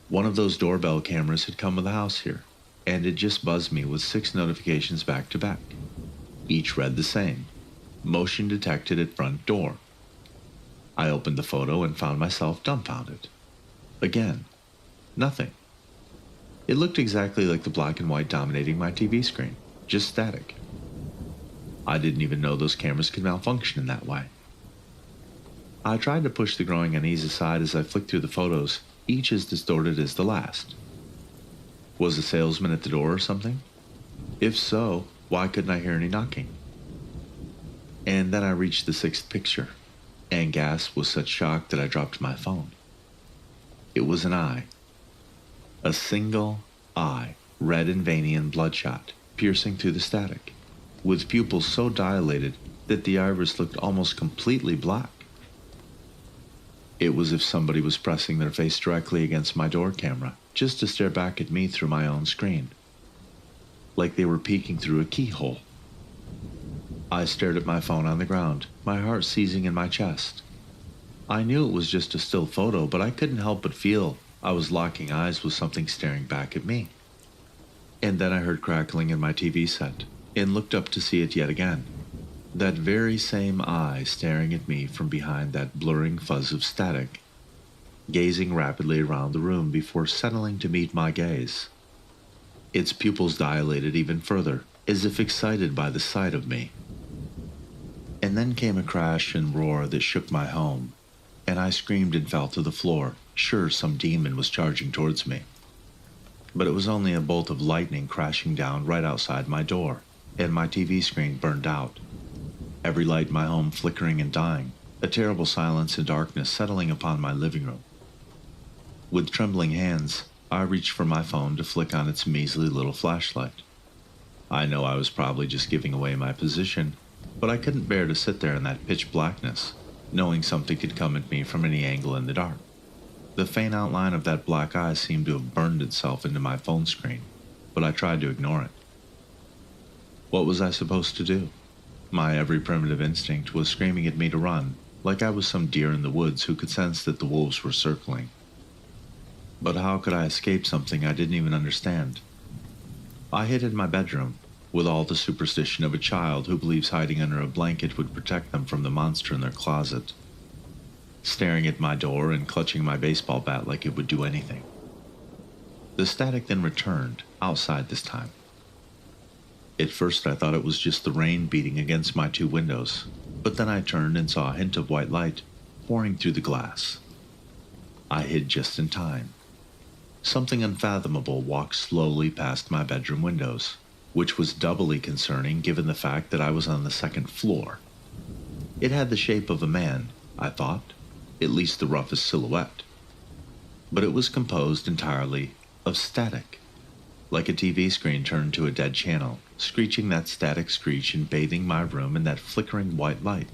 One of those doorbell cameras had come with the house here, and it just buzzed me with 6 notifications back to back. Each read the same. Motion detected at front door. I opened the photo and found myself dumbfounded. Again, nothing. It looked exactly like the black and white dominating my TV screen, just static. I didn't even know those cameras could malfunction in that way. I tried to push the growing unease aside as I flicked through the photos, each as distorted as the last. Was the salesman at the door or something? If so, why couldn't I hear any knocking? And then I reached the 6th picture, and gasped with such shock that I dropped my phone. It was an eye. A single eye, red and veiny and bloodshot, piercing through the static, with pupils so dilated that the iris looked almost completely black. It was as if somebody was pressing their face directly against my door camera, just to stare back at me through my own screen. Like they were peeking through a keyhole. I stared at my phone on the ground, my heart seizing in my chest. I knew it was just a still photo, but I couldn't help but feel I was locking eyes with something staring back at me. And then I heard crackling in my TV set, and looked up to see it yet again. That very same eye staring at me from behind that blurring fuzz of static, gazing rapidly around the room before settling to meet my gaze. Its pupils dilated even further, as if excited by the sight of me. And then came a crash and roar that shook my home, and I screamed and fell to the floor, sure some demon was charging towards me. But it was only a bolt of lightning crashing down right outside my door, and my TV screen burned out. Every light in my home flickering and dying, a terrible silence and darkness settling upon my living room. With trembling hands, I reached for my phone to flick on its measly little flashlight. I know I was probably just giving away my position, but I couldn't bear to sit there in that pitch blackness, knowing something could come at me from any angle in the dark. The faint outline of that black eye seemed to have burned itself into my phone screen, but I tried to ignore it. What was I supposed to do? My every primitive instinct was screaming at me to run, like I was some deer in the woods who could sense that the wolves were circling. But how could I escape something I didn't even understand? I hid in my bedroom, with all the superstition of a child who believes hiding under a blanket would protect them from the monster in their closet, staring at my door and clutching my baseball bat like it would do anything. The static then returned, outside this time. At first I thought it was just the rain beating against my 2 windows, but then I turned and saw a hint of white light pouring through the glass. I hid just in time. Something unfathomable walked slowly past my bedroom windows, which was doubly concerning given the fact that I was on the 2nd floor. It had the shape of a man, I thought, at least the roughest silhouette, but it was composed entirely of static, like a TV screen turned to a dead channel, screeching that static screech and bathing my room in that flickering white light.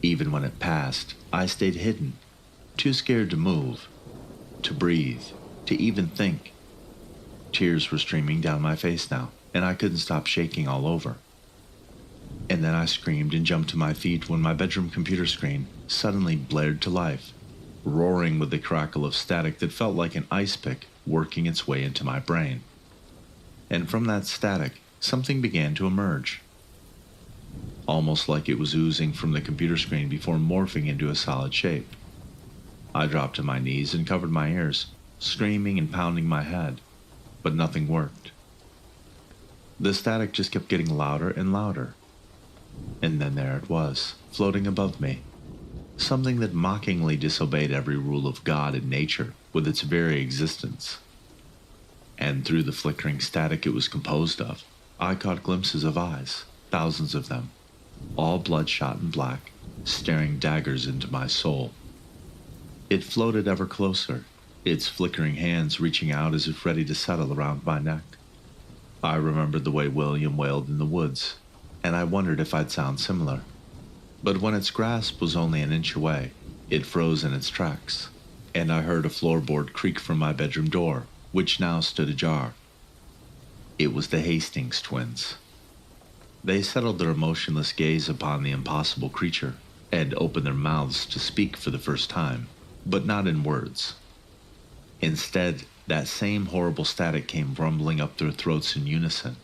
Even when it passed, I stayed hidden, too scared to move, to breathe, to even think. Tears were streaming down my face now, and I couldn't stop shaking all over. And then I screamed and jumped to my feet when my bedroom computer screen suddenly blared to life, roaring with the crackle of static that felt like an ice pick working its way into my brain. And from that static, something began to emerge, almost like it was oozing from the computer screen before morphing into a solid shape. I dropped to my knees and covered my ears, screaming and pounding my head, but nothing worked. The static just kept getting louder and louder. And then there it was, floating above me, something that mockingly disobeyed every rule of God and nature with its very existence. And through the flickering static it was composed of, I caught glimpses of eyes, thousands of them, all bloodshot and black, staring daggers into my soul. It floated ever closer, its flickering hands reaching out as if ready to settle around my neck. I remembered the way William wailed in the woods, and I wondered if I'd sound similar. But when its grasp was only an inch away, it froze in its tracks, and I heard a floorboard creak from my bedroom door, which now stood ajar. It was the Hastings twins. They settled their emotionless gaze upon the impossible creature, and opened their mouths to speak for the first time, but not in words. Instead, that same horrible static came rumbling up their throats in unison,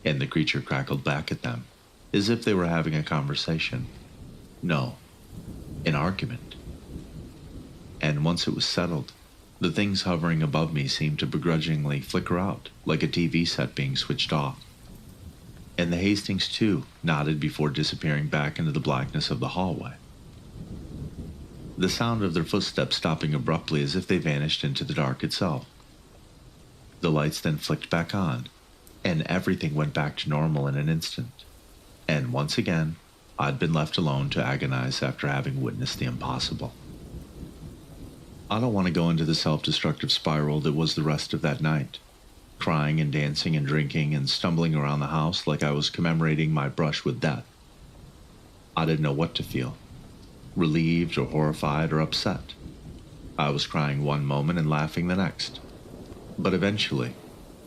and the creature crackled back at them, as if they were having a conversation. No, an argument. And once it was settled, the things hovering above me seemed to begrudgingly flicker out, like a TV set being switched off. And the Hastings, too, nodded before disappearing back into the blackness of the hallway. The sound of their footsteps stopping abruptly as if they vanished into the dark itself. The lights then flicked back on, and everything went back to normal in an instant. And once again, I'd been left alone to agonize after having witnessed the impossible. I don't want to go into the self-destructive spiral that was the rest of that night, crying and dancing and drinking and stumbling around the house like I was commemorating my brush with death. I didn't know what to feel, relieved or horrified or upset. I was crying one moment and laughing the next. But eventually,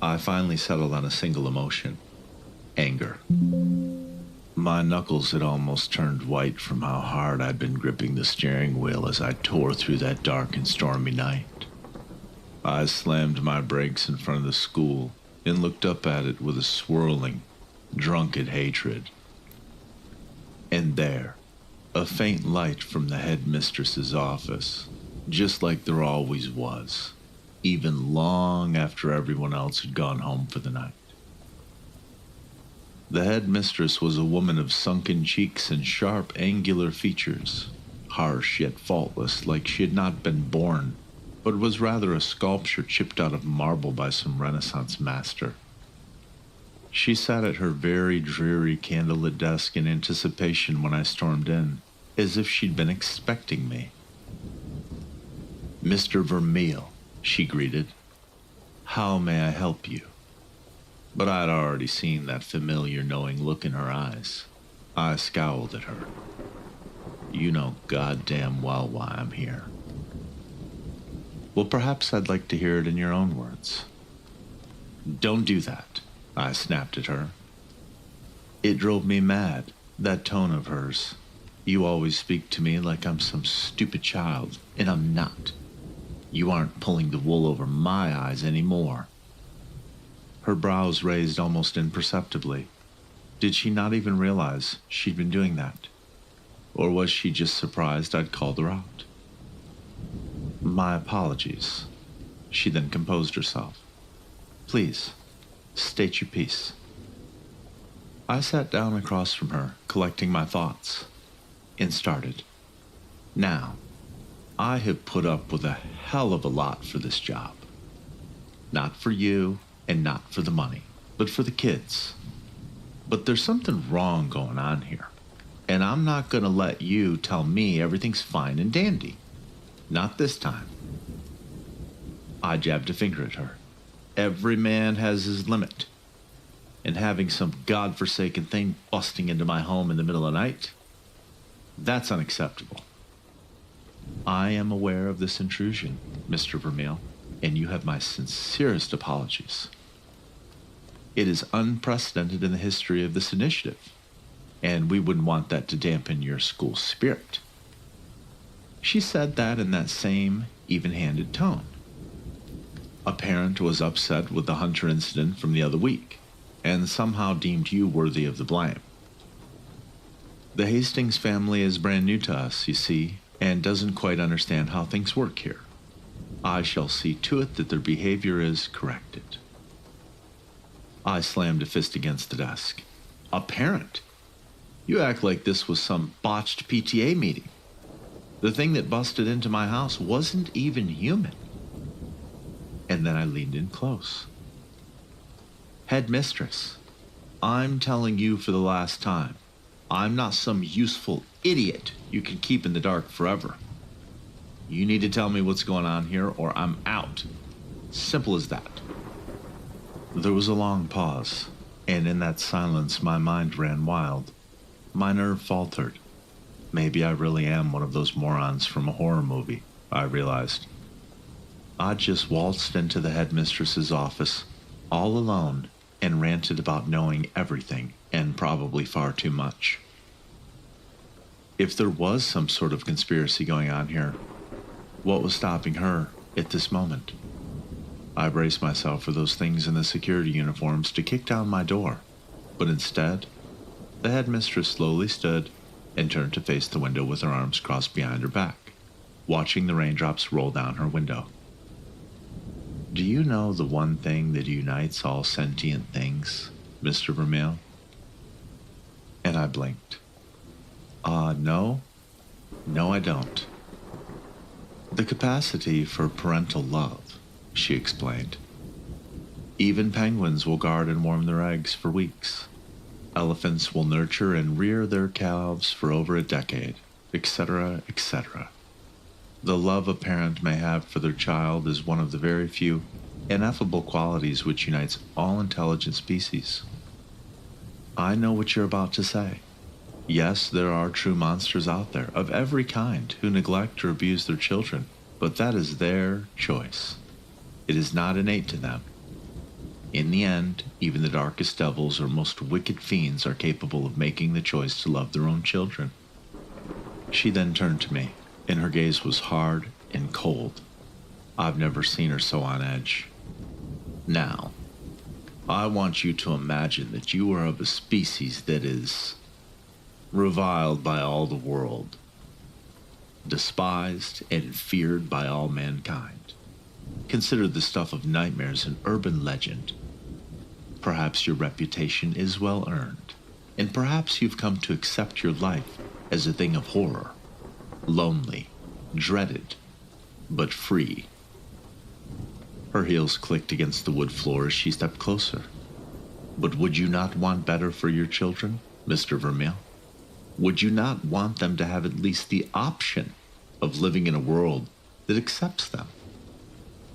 I finally settled on a single emotion: anger. My knuckles had almost turned white from how hard I'd been gripping the steering wheel as I tore through that dark and stormy night. I slammed my brakes in front of the school and looked up at it with a swirling, drunken hatred. And there, a faint light from the headmistress's office, just like there always was, even long after everyone else had gone home for the night. The headmistress was a woman of sunken cheeks and sharp, angular features, harsh yet faultless, like she had not been born, but was rather a sculpture chipped out of marble by some Renaissance master. She sat at her very dreary candlelit desk in anticipation when I stormed in, as if she'd been expecting me. "Mr. Vermeil," she greeted, How may I help you? But I'd already seen that familiar, knowing look in her eyes. I scowled at her. You know goddamn well why I'm here. Well, perhaps I'd like to hear it in your own words. Don't do that, I snapped at her. It drove me mad, that tone of hers. You always speak to me like I'm some stupid child, and I'm not. You aren't pulling the wool over my eyes anymore. Her brows raised almost imperceptibly. Did she not even realize she'd been doing that? Or was she just surprised I'd called her out? My apologies. She then composed herself. Please, state your piece. I sat down across from her, collecting my thoughts, and started. Now, I have put up with a hell of a lot for this job. Not for you, and not for the money, but for the kids. But there's something wrong going on here, and I'm not going to let you tell me everything's fine and dandy. Not this time. I jabbed a finger at her. Every man has his limit. And having some godforsaken thing busting into my home in the middle of the night, that's unacceptable. I am aware of this intrusion, Mr. Vermeil, and you have my sincerest apologies. It is unprecedented in the history of this initiative, and we wouldn't want that to dampen your school spirit. She said that in that same even-handed tone. A parent was upset with the Hunter incident from the other week, and somehow deemed you worthy of the blame. The Hastings family is brand new to us, you see, and doesn't quite understand how things work here. I shall see to it that their behavior is corrected. I slammed a fist against the desk. A parent? You act like this was some botched PTA meeting. The thing that busted into my house wasn't even human. And then I leaned in close. Headmistress, I'm telling you for the last time, I'm not some useful idiot you can keep in the dark forever. You need to tell me what's going on here or I'm out. Simple as that. There was a long pause, and in that silence my mind ran wild. My nerve faltered. Maybe I really am one of those morons from a horror movie, I realized. I just waltzed into the headmistress's office, all alone, and ranted about knowing everything, and probably far too much. If there was some sort of conspiracy going on here, what was stopping her at this moment? I braced myself for those things in the security uniforms to kick down my door, but instead, the headmistress slowly stood and turned to face the window with her arms crossed behind her back, watching the raindrops roll down her window. Do you know the one thing that unites all sentient things, Mr. Vermeil? And I blinked. No, I don't. The capacity for parental love, she explained. Even penguins will guard and warm their eggs for weeks. Elephants will nurture and rear their calves for over a decade, etc., etc. The love a parent may have for their child is one of the very few ineffable qualities which unites all intelligent species. I know what you're about to say. Yes, there are true monsters out there, of every kind, who neglect or abuse their children, but that is their choice. It is not innate to them. In the end, even the darkest devils or most wicked fiends are capable of making the choice to love their own children. She then turned to me, and her gaze was hard and cold. I've never seen her so on edge. Now, I want you to imagine that you are of a species that is reviled by all the world, despised and feared by all mankind, considered the stuff of nightmares and urban legend. Perhaps your reputation is well earned, and perhaps you've come to accept your life as a thing of horror, lonely, dreaded, but free. Her heels clicked against the wood floor as she stepped closer. But would you not want better for your children, Mr. Vermeil? Would you not want them to have at least the option of living in a world that accepts them?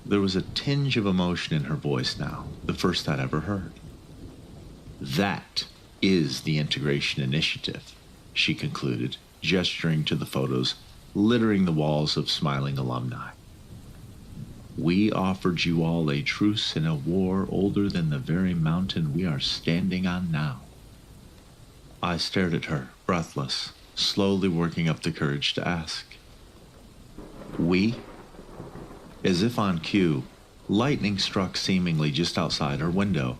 There was a tinge of emotion in her voice now, the first I'd ever heard. That is the integration initiative, she concluded, gesturing to the photos littering the walls of smiling alumni. We offered you all a truce in a war older than the very mountain we are standing on now. I stared at her, breathless, slowly working up the courage to ask. We? As if on cue, lightning struck seemingly just outside her window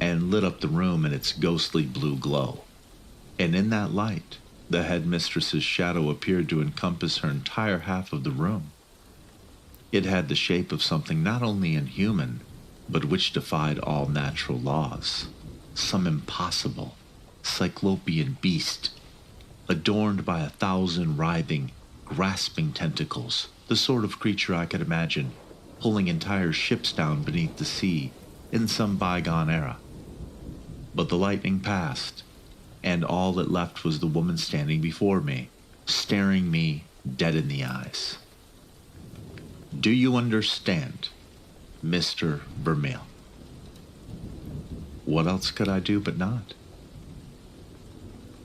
and lit up the room in its ghostly blue glow. And in that light, the headmistress's shadow appeared to encompass her entire half of the room. It had the shape of something not only inhuman, but which defied all natural laws. Some impossible, cyclopean beast, adorned by 1,000 writhing, grasping tentacles, the sort of creature I could imagine pulling entire ships down beneath the sea in some bygone era. But the lightning passed, and all that left was the woman standing before me, staring me dead in the eyes. Do you understand, Mr. Vermeil? What else could I do but nod?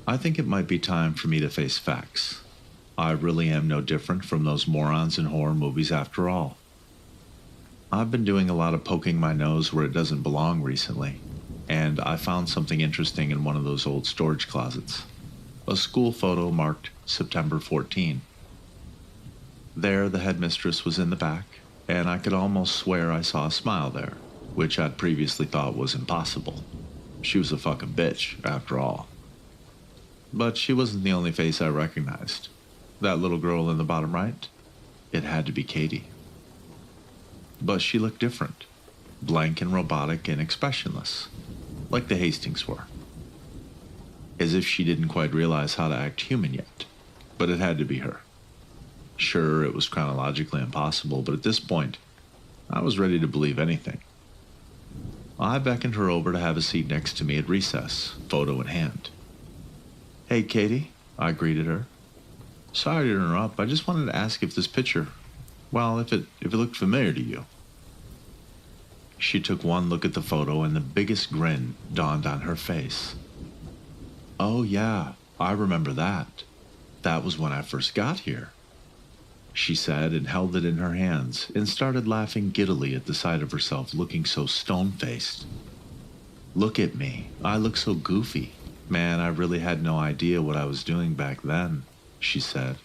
I think it might be time for me to face facts. I really am no different from those morons in horror movies after all. I've been doing a lot of poking my nose where it doesn't belong recently, and I found something interesting in one of those old storage closets. A school photo marked September 14. There, the headmistress was in the back, and I could almost swear I saw a smile there, which I'd previously thought was impossible. She was a fucking bitch, after all. But she wasn't the only face I recognized. That little girl in the bottom right? It had to be Katie. But she looked different, blank and robotic and expressionless, like the Hastings were. As if she didn't quite realize how to act human yet, but it had to be her. Sure, it was chronologically impossible, but at this point, I was ready to believe anything. I beckoned her over to have a seat next to me at recess, photo in hand. Hey, Katie, I greeted her. Sorry to interrupt, I just wanted to ask if this picture, well, if it looked familiar to you. She took one look at the photo and the biggest grin dawned on her face. Oh yeah, I remember that. That was when I first got here, she said, and held it in her hands and started laughing giddily at the sight of herself looking so stone-faced. Look at me, I look so goofy. Man, I really had no idea what I was doing back then, she said.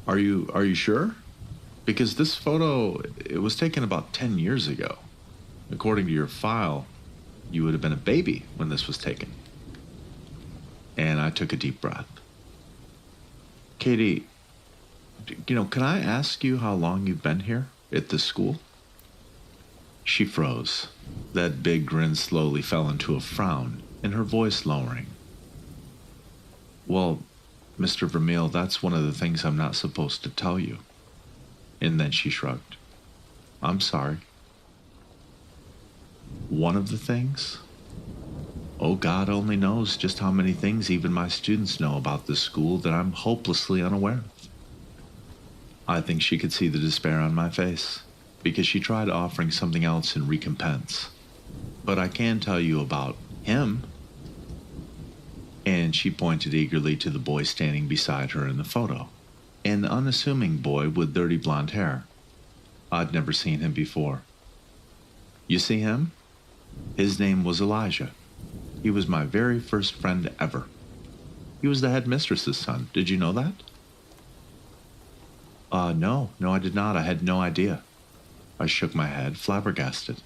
Are you sure? Because this photo, it was taken about 10 years ago. According to your file, you would have been a baby when this was taken. And I took a deep breath. Katie, can I ask you how long you've been here at this school? She froze. That big grin slowly fell into a frown, and her voice lowering. Well, Mr. Vermeil, that's one of the things I'm not supposed to tell you. And then she shrugged. I'm sorry. One of the things? Oh, God only knows just how many things even my students know about this school that I'm hopelessly unaware of. I think she could see the despair on my face, because she tried offering something else in recompense. But I can tell you about him. And she pointed eagerly to the boy standing beside her in the photo. An unassuming boy with dirty blonde hair. I'd never seen him before. You see him? His name was Elijah. He was my very first friend ever. He was the headmistress's son. Did you know that? No, I did not. I had no idea. I shook my head, flabbergasted.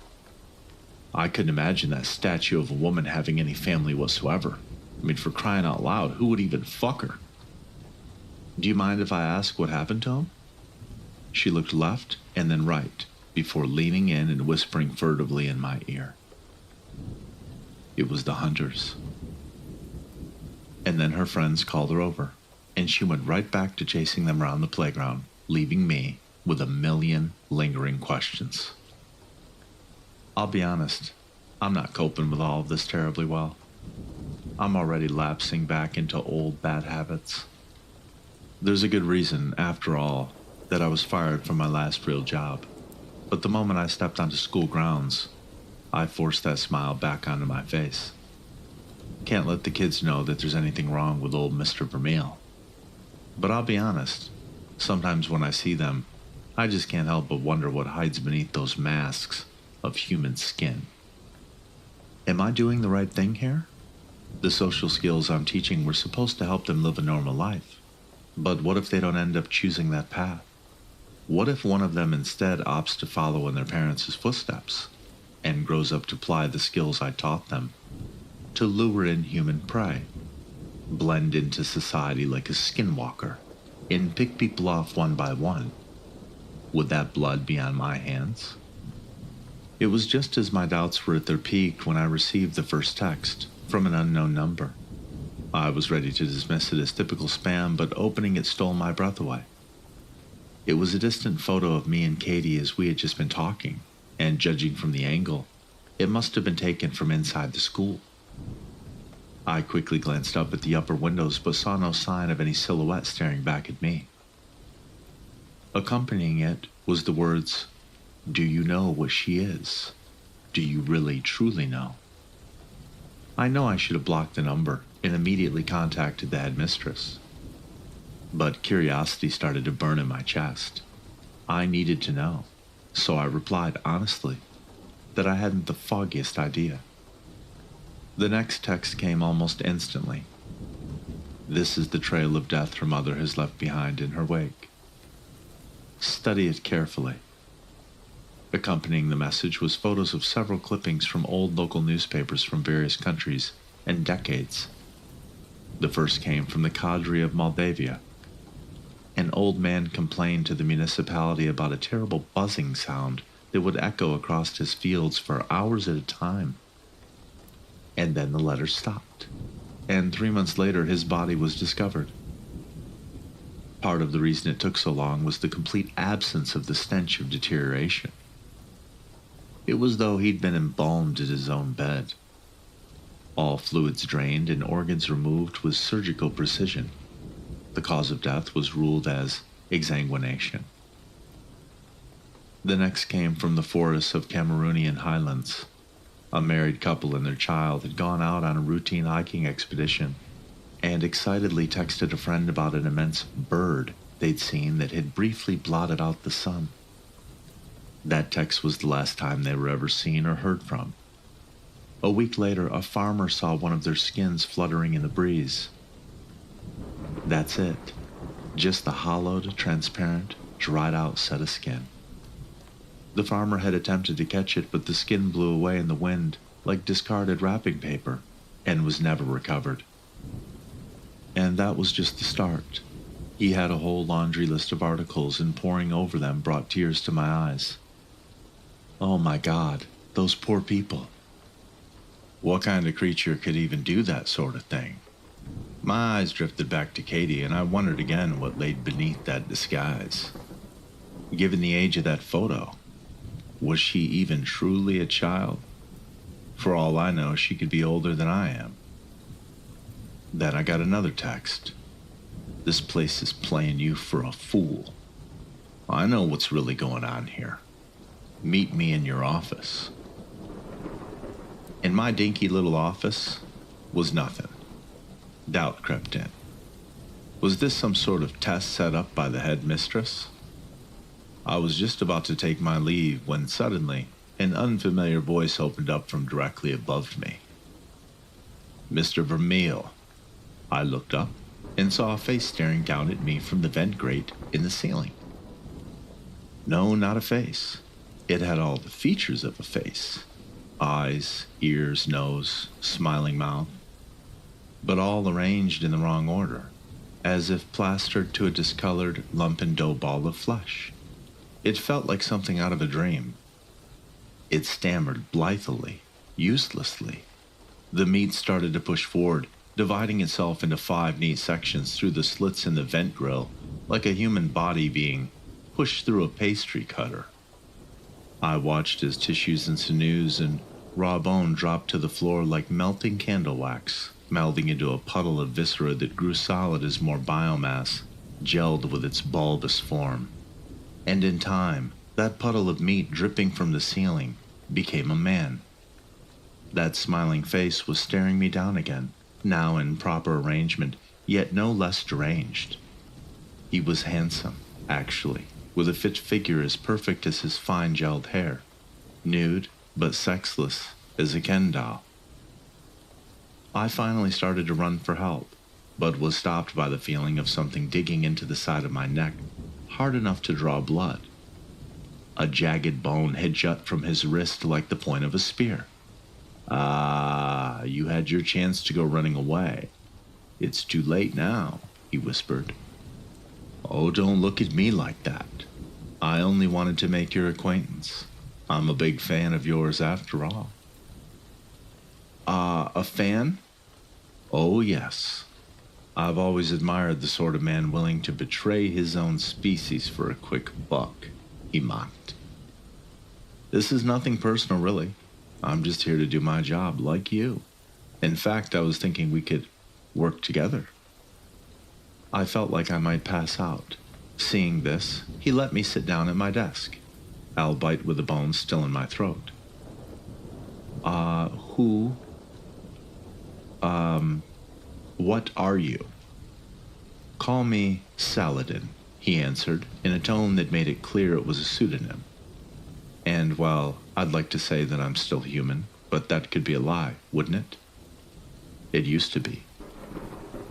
I couldn't imagine that statue of a woman having any family whatsoever. I mean, for crying out loud, who would even fuck her? Do you mind if I ask what happened to him? She looked left and then right before leaning in and whispering furtively in my ear. It was the hunters. And then her friends called her over, and she went right back to chasing them around the playground, leaving me with a million lingering questions. I'll be honest, I'm not coping with all of this terribly well. I'm already lapsing back into old bad habits. There's a good reason, after all, that I was fired from my last real job. But the moment I stepped onto school grounds, I forced that smile back onto my face. Can't let the kids know that there's anything wrong with old Mr. Vermeil. But I'll be honest, sometimes when I see them, I just can't help but wonder what hides beneath those masks of human skin. Am I doing the right thing here? The social skills I'm teaching were supposed to help them live a normal life. But what if they don't end up choosing that path? What if one of them instead opts to follow in their parents' footsteps and grows up to apply the skills I taught them, to lure in human prey, blend into society like a skinwalker, and pick people off one by one? Would that blood be on my hands? It was just as my doubts were at their peak when I received the first text from an unknown number. I was ready to dismiss it as typical spam, but opening it stole my breath away. It was a distant photo of me and Katie as we had just been talking, and judging from the angle, it must have been taken from inside the school. I quickly glanced up at the upper windows but saw no sign of any silhouette staring back at me. Accompanying it was the words, "Do you know what she is? Do you really, truly know?" I know I should have blocked the number and immediately contacted the headmistress. But curiosity started to burn in my chest. I needed to know, so I replied honestly that I hadn't the foggiest idea. The next text came almost instantly. "This is the trail of death her mother has left behind in her wake. Study it carefully." Accompanying the message was photos of several clippings from old local newspapers from various countries and decades. The first came from the cadre of Moldavia. An old man complained to the municipality about a terrible buzzing sound that would echo across his fields for hours at a time. And then the letter stopped, and 3 months later his body was discovered. Part of the reason it took so long was the complete absence of the stench of deterioration. It was though he'd been embalmed at his own bed. All fluids drained and organs removed with surgical precision. The cause of death was ruled as exsanguination. The next came from the forests of Cameroonian highlands. A married couple and their child had gone out on a routine hiking expedition and excitedly texted a friend about an immense bird they'd seen that had briefly blotted out the sun. That text was the last time they were ever seen or heard from. A week later, a farmer saw one of their skins fluttering in the breeze. That's it. Just the hollowed, transparent, dried-out set of skin. The farmer had attempted to catch it, but the skin blew away in the wind like discarded wrapping paper and was never recovered. And that was just the start. He had a whole laundry list of articles, and poring over them brought tears to my eyes. Oh my God, those poor people. What kind of creature could even do that sort of thing? My eyes drifted back to Katie, and I wondered again what lay beneath that disguise. Given the age of that photo, was she even truly a child? For all I know, she could be older than I am. Then I got another text. "This place is playing you for a fool. I know what's really going on here. Meet me in your office." In my dinky little office was nothing. Doubt crept in. Was this some sort of test set up by the headmistress? I was just about to take my leave when suddenly an unfamiliar voice opened up from directly above me. "Mr. Vermeil." I looked up and saw a face staring down at me from the vent grate in the ceiling. No, not a face. It had all the features of a face. Eyes, ears, nose, smiling mouth. But all arranged in the wrong order, as if plastered to a discolored lump and dough ball of flesh. It felt like something out of a dream. It stammered blithely, uselessly. The meat started to push forward, dividing itself into 5 neat sections through the slits in the vent grill, like a human body being pushed through a pastry cutter. I watched as tissues and sinews and raw bone dropped to the floor like melting candle wax, melding into a puddle of viscera that grew solid as more biomass gelled with its bulbous form. And in time, that puddle of meat dripping from the ceiling became a man. That smiling face was staring me down again, now in proper arrangement, yet no less deranged. He was handsome, actually, with a fit figure as perfect as his fine gelled hair, nude but sexless as a Ken doll. I finally started to run for help, but was stopped by the feeling of something digging into the side of my neck, hard enough to draw blood. A jagged bone had jut from his wrist like the point of a spear. "Ah, you had your chance to go running away. It's too late now," he whispered. "Oh, don't look at me like that. I only wanted to make your acquaintance. I'm a big fan of yours after all." A fan? Oh, yes. I've always admired the sort of man willing to betray his own species for a quick buck," he mocked. "This is nothing personal, really. I'm just here to do my job, like you. In fact, I was thinking we could work together." I felt like I might pass out. Seeing this, he let me sit down at my desk, albeit with the bone still in my throat. What are you?" "Call me Saladin," he answered, in a tone that made it clear it was a pseudonym. And, well, I'd like to say that I'm still human, but that could be a lie, wouldn't it? It used to be.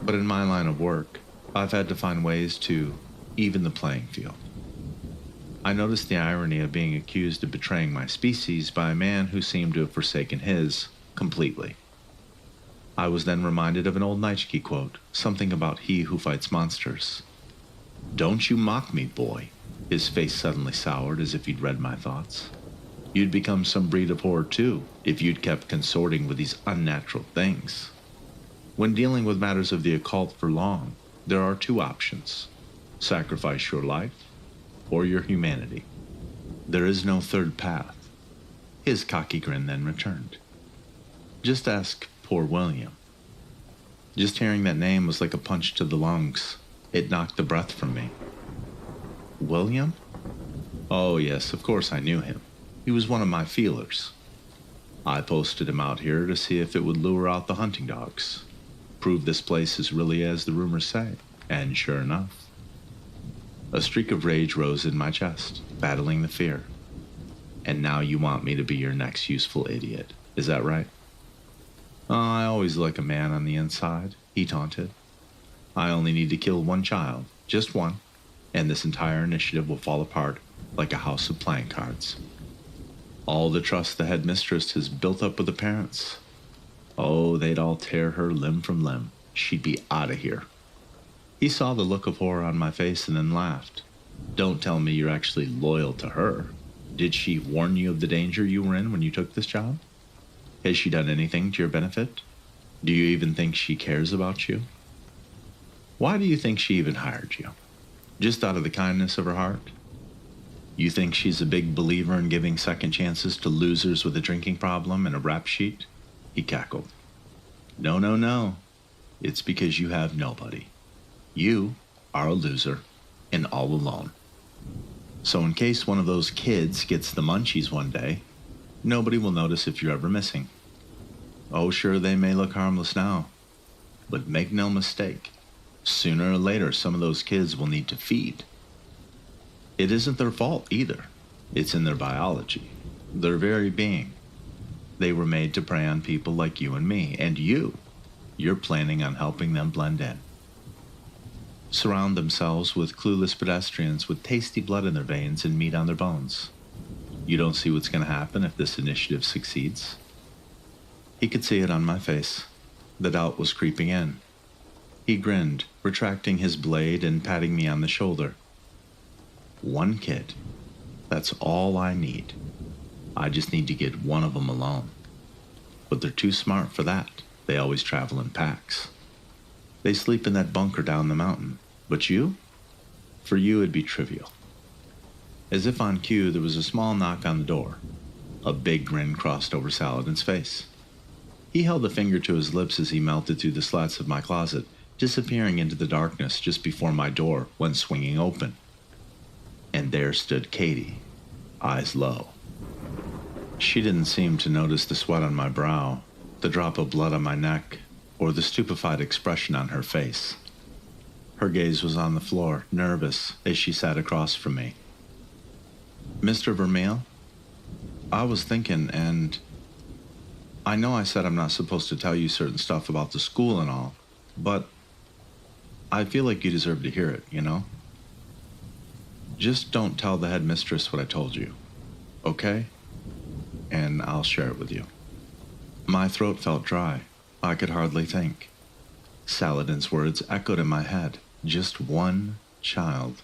But in my line of work, I've had to find ways to even the playing field. I noticed the irony of being accused of betraying my species by a man who seemed to have forsaken his completely. I was then reminded of an old Nietzsche quote, something about he who fights monsters. "Don't you mock me, boy." His face suddenly soured as if he'd read my thoughts. "You'd become some breed of whore, too, if you'd kept consorting with these unnatural things. When dealing with matters of the occult for long, there are two options: sacrifice your life or your humanity. There is no third path." His cocky grin then returned. "Just ask poor William." Just hearing that name was like a punch to the lungs. It knocked the breath from me. William? Oh, yes, of course I knew him. He was one of my feelers. I posted him out here to see if it would lure out the hunting dogs. Prove this place is really as the rumors say. And sure enough. A streak of rage rose in my chest, battling the fear. "And now you want me to be your next useful idiot. Is that right?" "Oh, I always like a man on the inside," he taunted. "I only need to kill one child, just one, and this entire initiative will fall apart like a house of playing cards. All the trust the headmistress has built up with the parents. Oh, they'd all tear her limb from limb. She'd be out of here." He saw the look of horror on my face and then laughed. "Don't tell me you're actually loyal to her. Did she warn you of the danger you were in when you took this job? Has she done anything to your benefit? Do you even think she cares about you? Why do you think she even hired you? Just out of the kindness of her heart? You think she's a big believer in giving second chances to losers with a drinking problem and a rap sheet?" He cackled. No, no, no. It's because you have nobody. You are a loser and all alone. So in case one of those kids gets the munchies one day, nobody will notice if you're ever missing. Oh, sure, they may look harmless now, but make no mistake, sooner or later some of those kids will need to feed. It isn't their fault either. It's in their biology, their very being. They were made to prey on people like you and me, and you're planning on helping them blend in. Surround themselves with clueless pedestrians with tasty blood in their veins and meat on their bones. You don't see what's going to happen if this initiative succeeds. He could see it on my face. The doubt was creeping in. He grinned, retracting his blade and patting me on the shoulder. One kid. That's all I need. I just need to get one of them alone. But they're too smart for that. They always travel in packs. They sleep in that bunker down the mountain. But you? For you, it'd be trivial. As if on cue, there was a small knock on the door. A big grin crossed over Saladin's face. He held a finger to his lips as he melted through the slats of my closet, disappearing into the darkness just before my door went swinging open. and there stood Katie, eyes low. She didn't seem to notice the sweat on my brow, the drop of blood on my neck, or the stupefied expression on her face. Her gaze was on the floor, nervous, as she sat across from me. Mr. Vermeil, I was thinking, and I know I said I'm not supposed to tell you certain stuff about the school and all, but I feel like you deserve to hear it, you know? Just don't tell the headmistress what I told you, okay? And I'll share it with you. My throat felt dry. I could hardly think. Saladin's words echoed in my head. Just one child.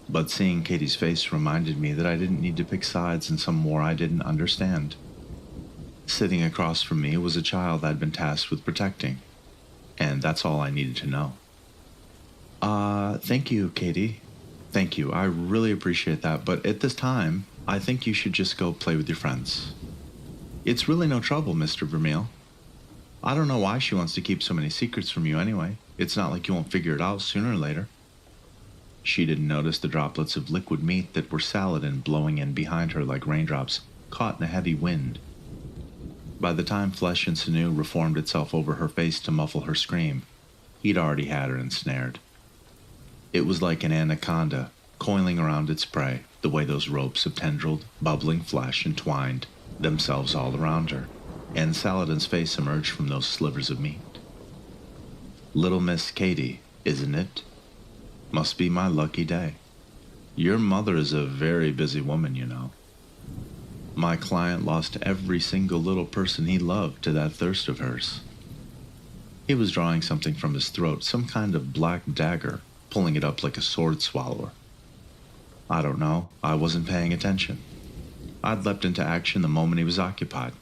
But seeing Katie's face reminded me that I didn't need to pick sides in some war I didn't understand. Sitting across from me was a child I'd been tasked with protecting, and that's all I needed to know. Thank you, Katie. Thank you. I really appreciate that, but at this time, I think you should just go play with your friends. It's really no trouble, Mr. Vermeil. I don't know why she wants to keep so many secrets from you anyway. It's not like you won't figure it out sooner or later. She didn't notice the droplets of liquid meat that were Saladin blowing in behind her like raindrops caught in a heavy wind. By the time flesh and sinew reformed itself over her face to muffle her scream, he'd already had her ensnared. It was like an anaconda coiling around its prey, the way those ropes of tendrilled, bubbling flesh entwined themselves all around her, and Saladin's face emerged from those slivers of meat. Little Miss Katie, isn't it? Must be my lucky day. Your mother is a very busy woman, you know. My client lost every single little person he loved to that thirst of hers. He was drawing something from his throat, some kind of black dagger, pulling it up like a sword swallower. I don't know. I wasn't paying attention. I'd leapt into action the moment he was occupied.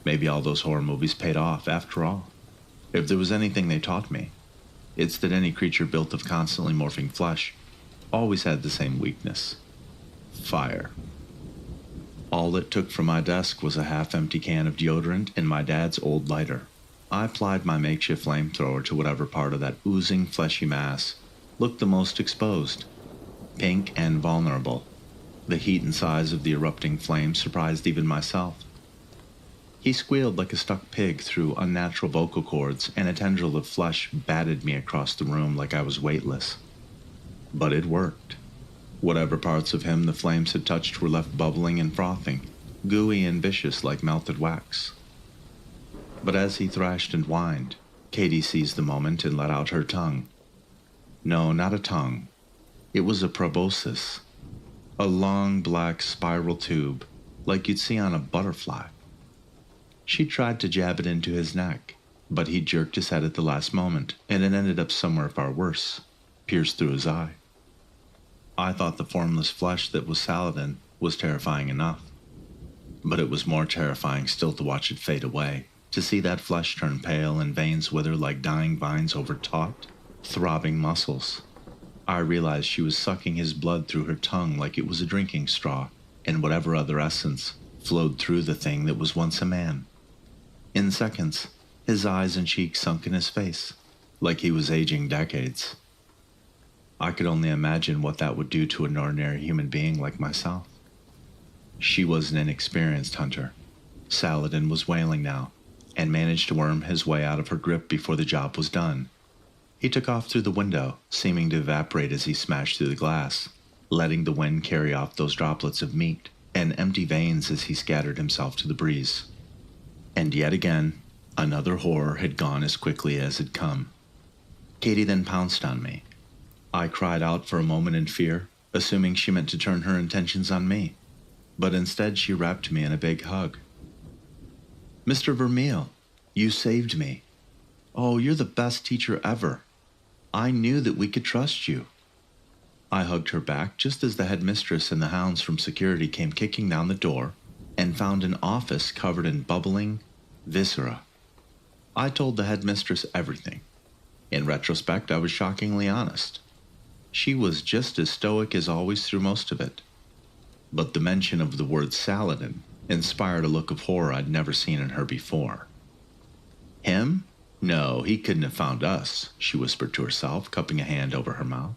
Maybe all those horror movies paid off, after all. If there was anything they taught me, it's that any creature built of constantly morphing flesh always had the same weakness: fire. All it took from my desk was a half-empty can of deodorant and my dad's old lighter. I applied my makeshift flamethrower to whatever part of that oozing fleshy mass looked the most exposed, pink and vulnerable. The heat and size of the erupting flame surprised even myself. He squealed like a stuck pig through unnatural vocal cords, and a tendril of flesh batted me across the room like I was weightless. But it worked. Whatever parts of him the flames had touched were left bubbling and frothing, gooey and vicious like melted wax. But as he thrashed and whined, Katie seized the moment and let out her tongue. No, not a tongue. It was a proboscis, a long black spiral tube like you'd see on a butterfly. She tried to jab it into his neck, but he jerked his head at the last moment, and it ended up somewhere far worse, pierced through his eye. I thought the formless flesh that was Saladin was terrifying enough, but it was more terrifying still to watch it fade away, to see that flesh turn pale and veins wither like dying vines over taut, throbbing muscles. I realized she was sucking his blood through her tongue like it was a drinking straw, and whatever other essence flowed through the thing that was once a man. In seconds, his eyes and cheeks sunk in his face, like he was aging decades. I could only imagine what that would do to an ordinary human being like myself. She was an inexperienced hunter. Saladin was wailing now, and managed to worm his way out of her grip before the job was done. He took off through the window, seeming to evaporate as he smashed through the glass, letting the wind carry off those droplets of meat and empty veins as he scattered himself to the breeze. And yet again, another horror had gone as quickly as it come. Katie then pounced on me. I cried out for a moment in fear, assuming she meant to turn her intentions on me, but instead she wrapped me in a big hug. Mr. Vermeil, you saved me. Oh, you're the best teacher ever. I knew that we could trust you. I hugged her back just as the headmistress and the hounds from security came kicking down the door and found an office covered in bubbling viscera. I told the headmistress everything. In retrospect, I was shockingly honest. She was just as stoic as always through most of it. But the mention of the word Saladin inspired a look of horror I'd never seen in her before. Him? No, he couldn't have found us, she whispered to herself, cupping a hand over her mouth.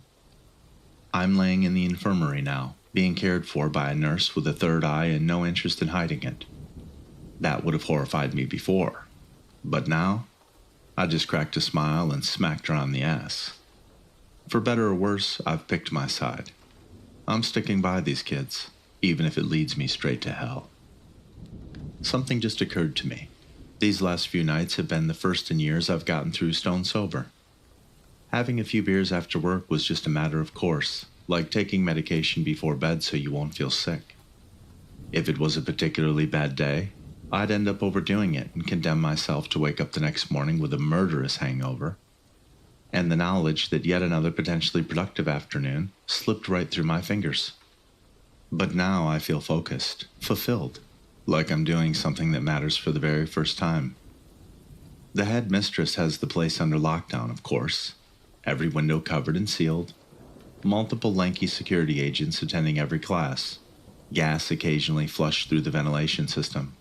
I'm laying in the infirmary now, being cared for by a nurse with a third eye and no interest in hiding it. That would have horrified me before, but now, I just cracked a smile and smacked her on the ass. For better or worse, I've picked my side. I'm sticking by these kids, even if it leads me straight to hell. Something just occurred to me. These last few nights have been the first in years I've gotten through stone sober. Having a few beers after work was just a matter of course, like taking medication before bed so you won't feel sick. If it was a particularly bad day, I'd end up overdoing it and condemn myself to wake up the next morning with a murderous hangover, and the knowledge that yet another potentially productive afternoon slipped right through my fingers. But now I feel focused, fulfilled, like I'm doing something that matters for the very first time. The head mistress has the place under lockdown, of course, every window covered and sealed, multiple lanky security agents attending every class, gas occasionally flushed through the ventilation system.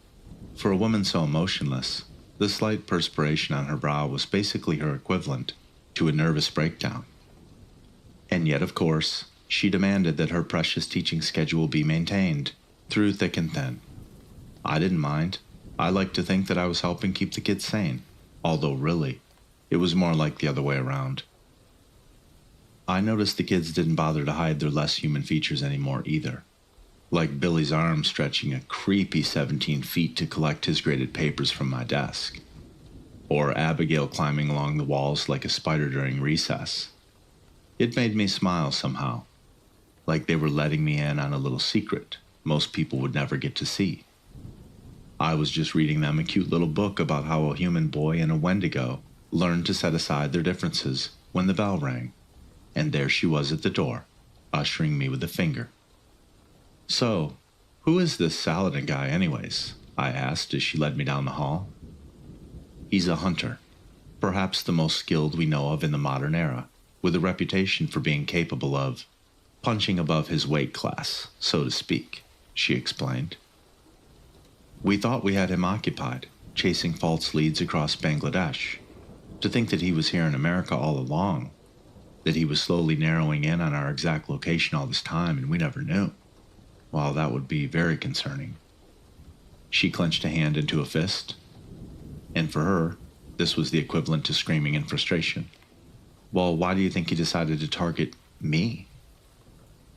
For a woman so emotionless, the slight perspiration on her brow was basically her equivalent to a nervous breakdown. And yet, of course, she demanded that her precious teaching schedule be maintained, through thick and thin. I didn't mind. I liked to think that I was helping keep the kids sane, although really, it was more like the other way around. I noticed the kids didn't bother to hide their less human features anymore either. Like Billy's arm stretching a creepy 17 feet to collect his graded papers from my desk. Or Abigail climbing along the walls like a spider during recess. It made me smile somehow, like they were letting me in on a little secret most people would never get to see. I was just reading them a cute little book about how a human boy and a Wendigo learned to set aside their differences when the bell rang, and there she was at the door, ushering me with a finger. "So, who is this Saladin guy anyways?" I asked as she led me down the hall. "He's a hunter, perhaps the most skilled we know of in the modern era, with a reputation for being capable of punching above his weight class, so to speak," she explained. "We thought we had him occupied, chasing false leads across Bangladesh. To think that he was here in America all along, that he was slowly narrowing in on our exact location all this time and we never knew. Well, that would be very concerning." She clenched a hand into a fist, and for her, this was the equivalent to screaming in frustration. "Well, why do you think he decided to target me?"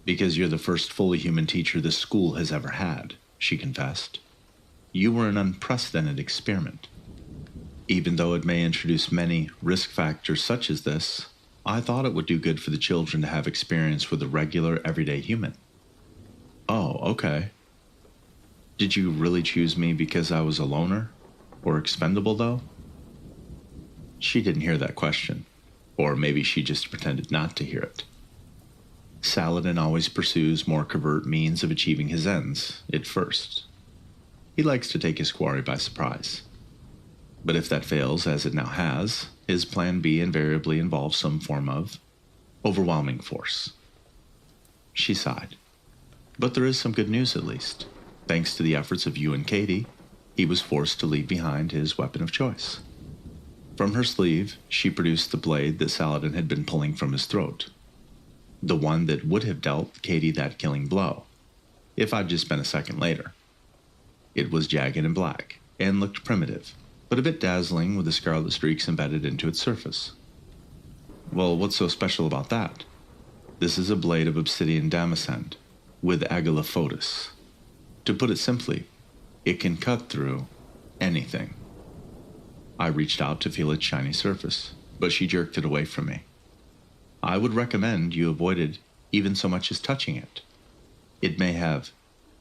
"Because you're the first fully human teacher this school has ever had," she confessed. "You were an unprecedented experiment. Even though it may introduce many risk factors such as this, I thought it would do good for the children to have experience with a regular, everyday human." "Oh, okay. Did you really choose me because I was a loner? Or expendable, though?" She didn't hear that question. Or maybe she just pretended not to hear it. Saladin always pursues more covert means of achieving his ends, at first. He likes to take his quarry by surprise. But if that fails, as it now has, his plan B invariably involves some form of overwhelming force. She sighed. "But there is some good news, at least. Thanks to the efforts of you and Katie, he was forced to leave behind his weapon of choice." From her sleeve, she produced the blade that Saladin had been pulling from his throat. The one that would have dealt Katie that killing blow, if I'd just been a second later. It was jagged and black, and looked primitive, but a bit dazzling with the scarlet streaks embedded into its surface. "Well, what's so special about that? This is a blade of obsidian damascene, with agilophotis. To put it simply, it can cut through anything." I reached out to feel its shiny surface, but she jerked it away from me. "I would recommend you avoided even so much as touching it. It may have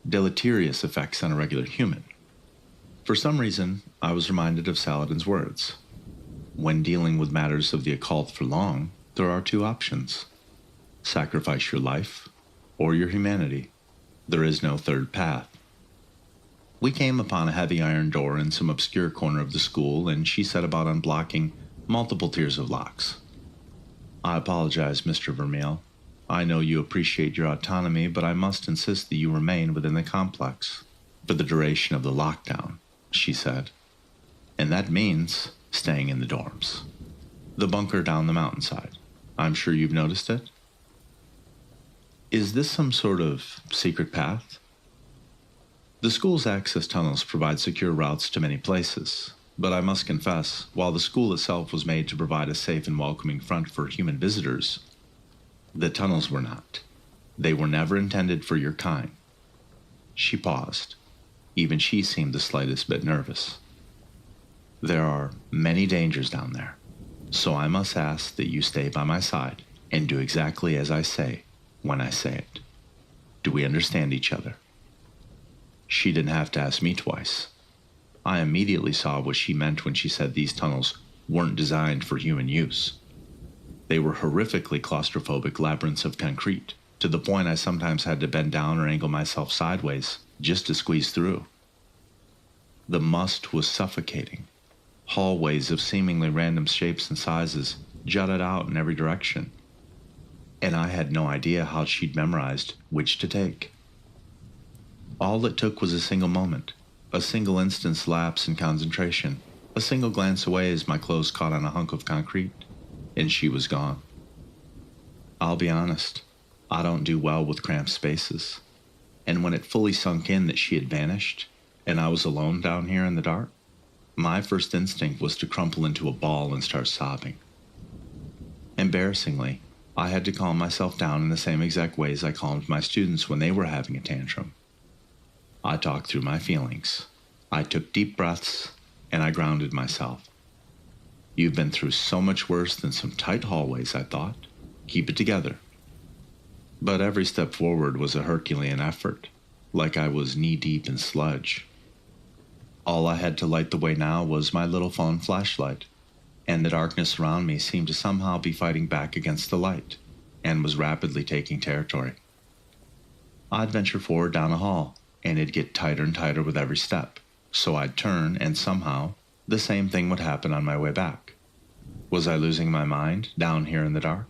deleterious effects on a regular human." For some reason, I was reminded of Saladin's words. When dealing with matters of the occult for long, there are two options: sacrifice your life or your humanity. There is no third path. We came upon a heavy iron door in some obscure corner of the school, and she set about unblocking multiple tiers of locks. "I apologize, Mr. Vermeil. I know you appreciate your autonomy, but I must insist that you remain within the complex for the duration of the lockdown," she said. "And that means staying in the dorms. The bunker down the mountainside. I'm sure you've noticed it?" Is this some sort of secret path? The school's access tunnels provide secure routes to many places, but I must confess, while the school itself was made to provide a safe and welcoming front for human visitors, the tunnels were not. They were never intended for your kind. She paused. Even she seemed the slightest bit nervous. There are many dangers down there, so I must ask that you stay by my side and do exactly as I say when I say it. Do we understand each other? She didn't have to ask me twice. I immediately saw what she meant when she said these tunnels weren't designed for human use. They were horrifically claustrophobic labyrinths of concrete, to the point I sometimes had to bend down or angle myself sideways just to squeeze through. The must was suffocating. Hallways of seemingly random shapes and sizes jutted out in every direction, and I had no idea how she'd memorized which to take. All it took was a single moment, a single instant's lapse in concentration, a single glance away as my clothes caught on a hunk of concrete, and she was gone. I'll be honest, I don't do well with cramped spaces, and when it fully sunk in that she had vanished, and I was alone down here in the dark, my first instinct was to crumple into a ball and start sobbing. Embarrassingly, I had to calm myself down in the same exact ways I calmed my students when they were having a tantrum. I talked through my feelings. I took deep breaths, and I grounded myself. You've been through so much worse than some tight hallways, I thought. Keep it together. But every step forward was a Herculean effort, like I was knee-deep in sludge. All I had to light the way now was my little phone flashlight, and the darkness around me seemed to somehow be fighting back against the light, and was rapidly taking territory. I'd venture forward down a hall, and it'd get tighter and tighter with every step, so I'd turn, and somehow, the same thing would happen on my way back. Was I losing my mind down here in the dark?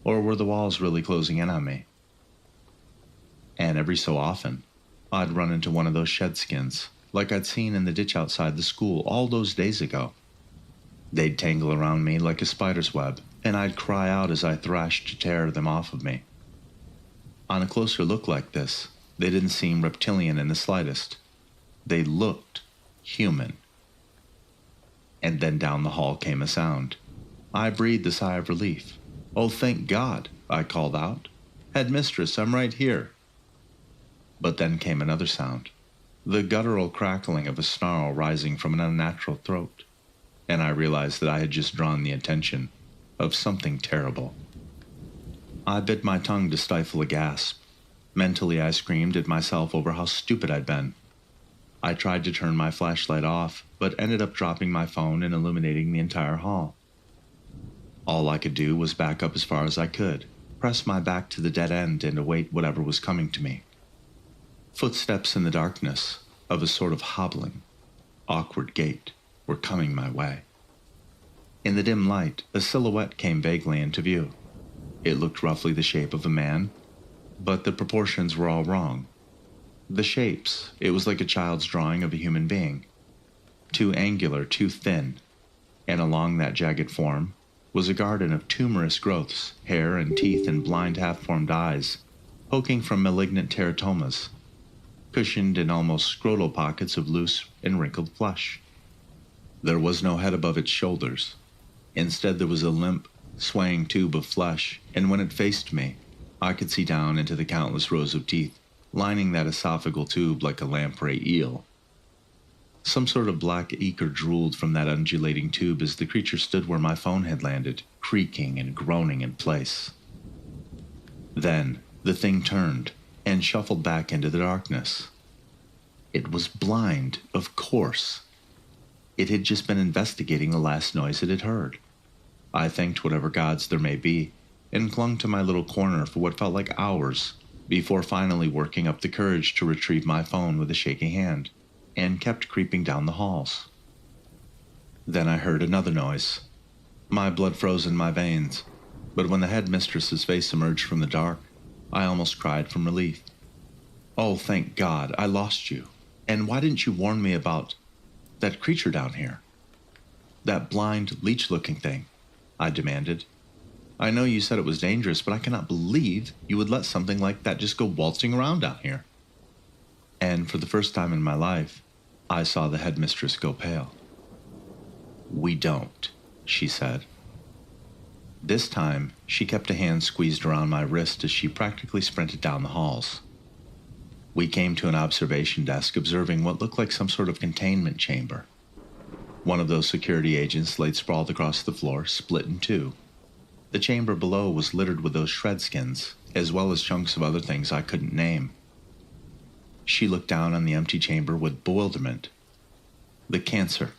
Or were the walls really closing in on me? And every so often, I'd run into one of those shed skins, like I'd seen in the ditch outside the school all those days ago. They'd tangle around me like a spider's web, and I'd cry out as I thrashed to tear them off of me. On a closer look like this, they didn't seem reptilian in the slightest. They looked human. And then down the hall came a sound. I breathed a sigh of relief. "Oh, thank God," I called out. "Headmistress, I'm right here." But then came another sound, the guttural crackling of a snarl rising from an unnatural throat, and I realized that I had just drawn the attention of something terrible. I bit my tongue to stifle a gasp. Mentally, I screamed at myself over how stupid I'd been. I tried to turn my flashlight off, but ended up dropping my phone and illuminating the entire hall. All I could do was back up as far as I could, press my back to the dead end, and await whatever was coming to me. Footsteps in the darkness, of a sort of hobbling, awkward gait, were coming my way. In the dim light, a silhouette came vaguely into view. It looked roughly the shape of a man, but the proportions were all wrong. The shapes, it was like a child's drawing of a human being. Too angular, too thin, and along that jagged form was a garden of tumorous growths, hair and teeth and blind half-formed eyes, poking from malignant teratomas, cushioned in almost scrotal pockets of loose and wrinkled flesh. There was no head above its shoulders. Instead, there was a limp, swaying tube of flesh, and when it faced me, I could see down into the countless rows of teeth lining that esophageal tube like a lamprey eel. Some sort of black ichor drooled from that undulating tube as the creature stood where my phone had landed, creaking and groaning in place. Then, the thing turned and shuffled back into the darkness. It was blind, of course. It had just been investigating the last noise it had heard. I thanked whatever gods there may be, and clung to my little corner for what felt like hours, before finally working up the courage to retrieve my phone with a shaky hand, and kept creeping down the halls. Then I heard another noise. My blood froze in my veins, but when the headmistress's face emerged from the dark, I almost cried from relief. "Oh, thank God, I lost you. And why didn't you warn me about that creature down here? That blind, leech-looking thing," I demanded. I know you said it was dangerous, but I cannot believe you would let something like that just go waltzing around down here. And for the first time in my life, I saw the headmistress go pale. We don't, she said. This time, she kept a hand squeezed around my wrist as she practically sprinted down the halls. We came to an observation desk observing what looked like some sort of containment chamber. One of those security agents laid sprawled across the floor, split in two. The chamber below was littered with those shred skins, as well as chunks of other things I couldn't name. She looked down on the empty chamber with bewilderment. The cancer.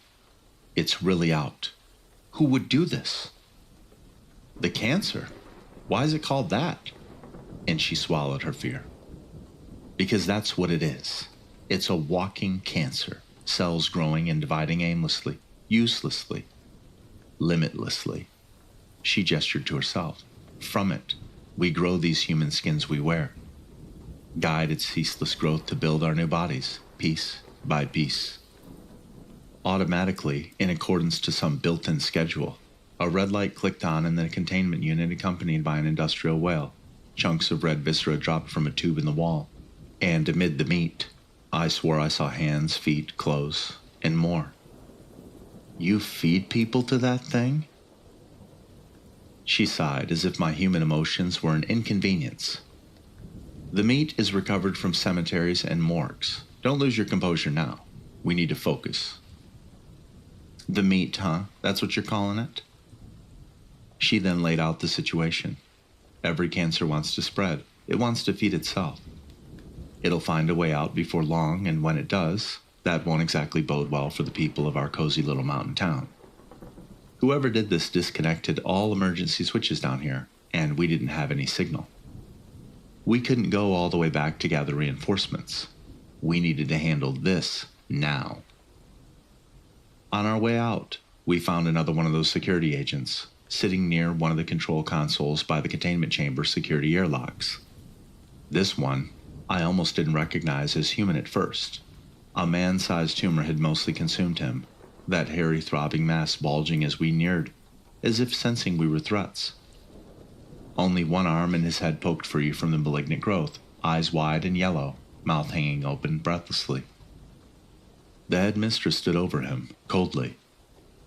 It's really out. Who would do this? The cancer? Why is it called that? And she swallowed her fear. Because that's what it is. It's a walking cancer. Cells growing and dividing aimlessly, uselessly, limitlessly. She gestured to herself. From it, we grow these human skins we wear. Guide its ceaseless growth to build our new bodies, piece by piece. Automatically, in accordance to some built-in schedule, a red light clicked on and then a containment unit accompanied by an industrial whale. Chunks of red viscera dropped from a tube in the wall. And amid the meat, I swore I saw hands, feet, clothes, and more. You feed people to that thing? She sighed as if my human emotions were an inconvenience. The meat is recovered from cemeteries and morgues. Don't lose your composure now. We need to focus. The meat, huh? That's what you're calling it? She then laid out the situation. Every cancer wants to spread. It wants to feed itself. It'll find a way out before long, and when it does, that won't exactly bode well for the people of our cozy little mountain town. Whoever did this disconnected all emergency switches down here, and we didn't have any signal. We couldn't go all the way back to gather reinforcements. We needed to handle this now. On our way out, we found another one of those security agents, sitting near one of the control consoles by the containment chamber security airlocks. This one, I almost didn't recognize as human at first. A man-sized tumor had mostly consumed him, that hairy throbbing mass bulging as we neared, as if sensing we were threats. Only one arm and his head poked free from the malignant growth, eyes wide and yellow, mouth hanging open breathlessly. The headmistress stood over him, coldly.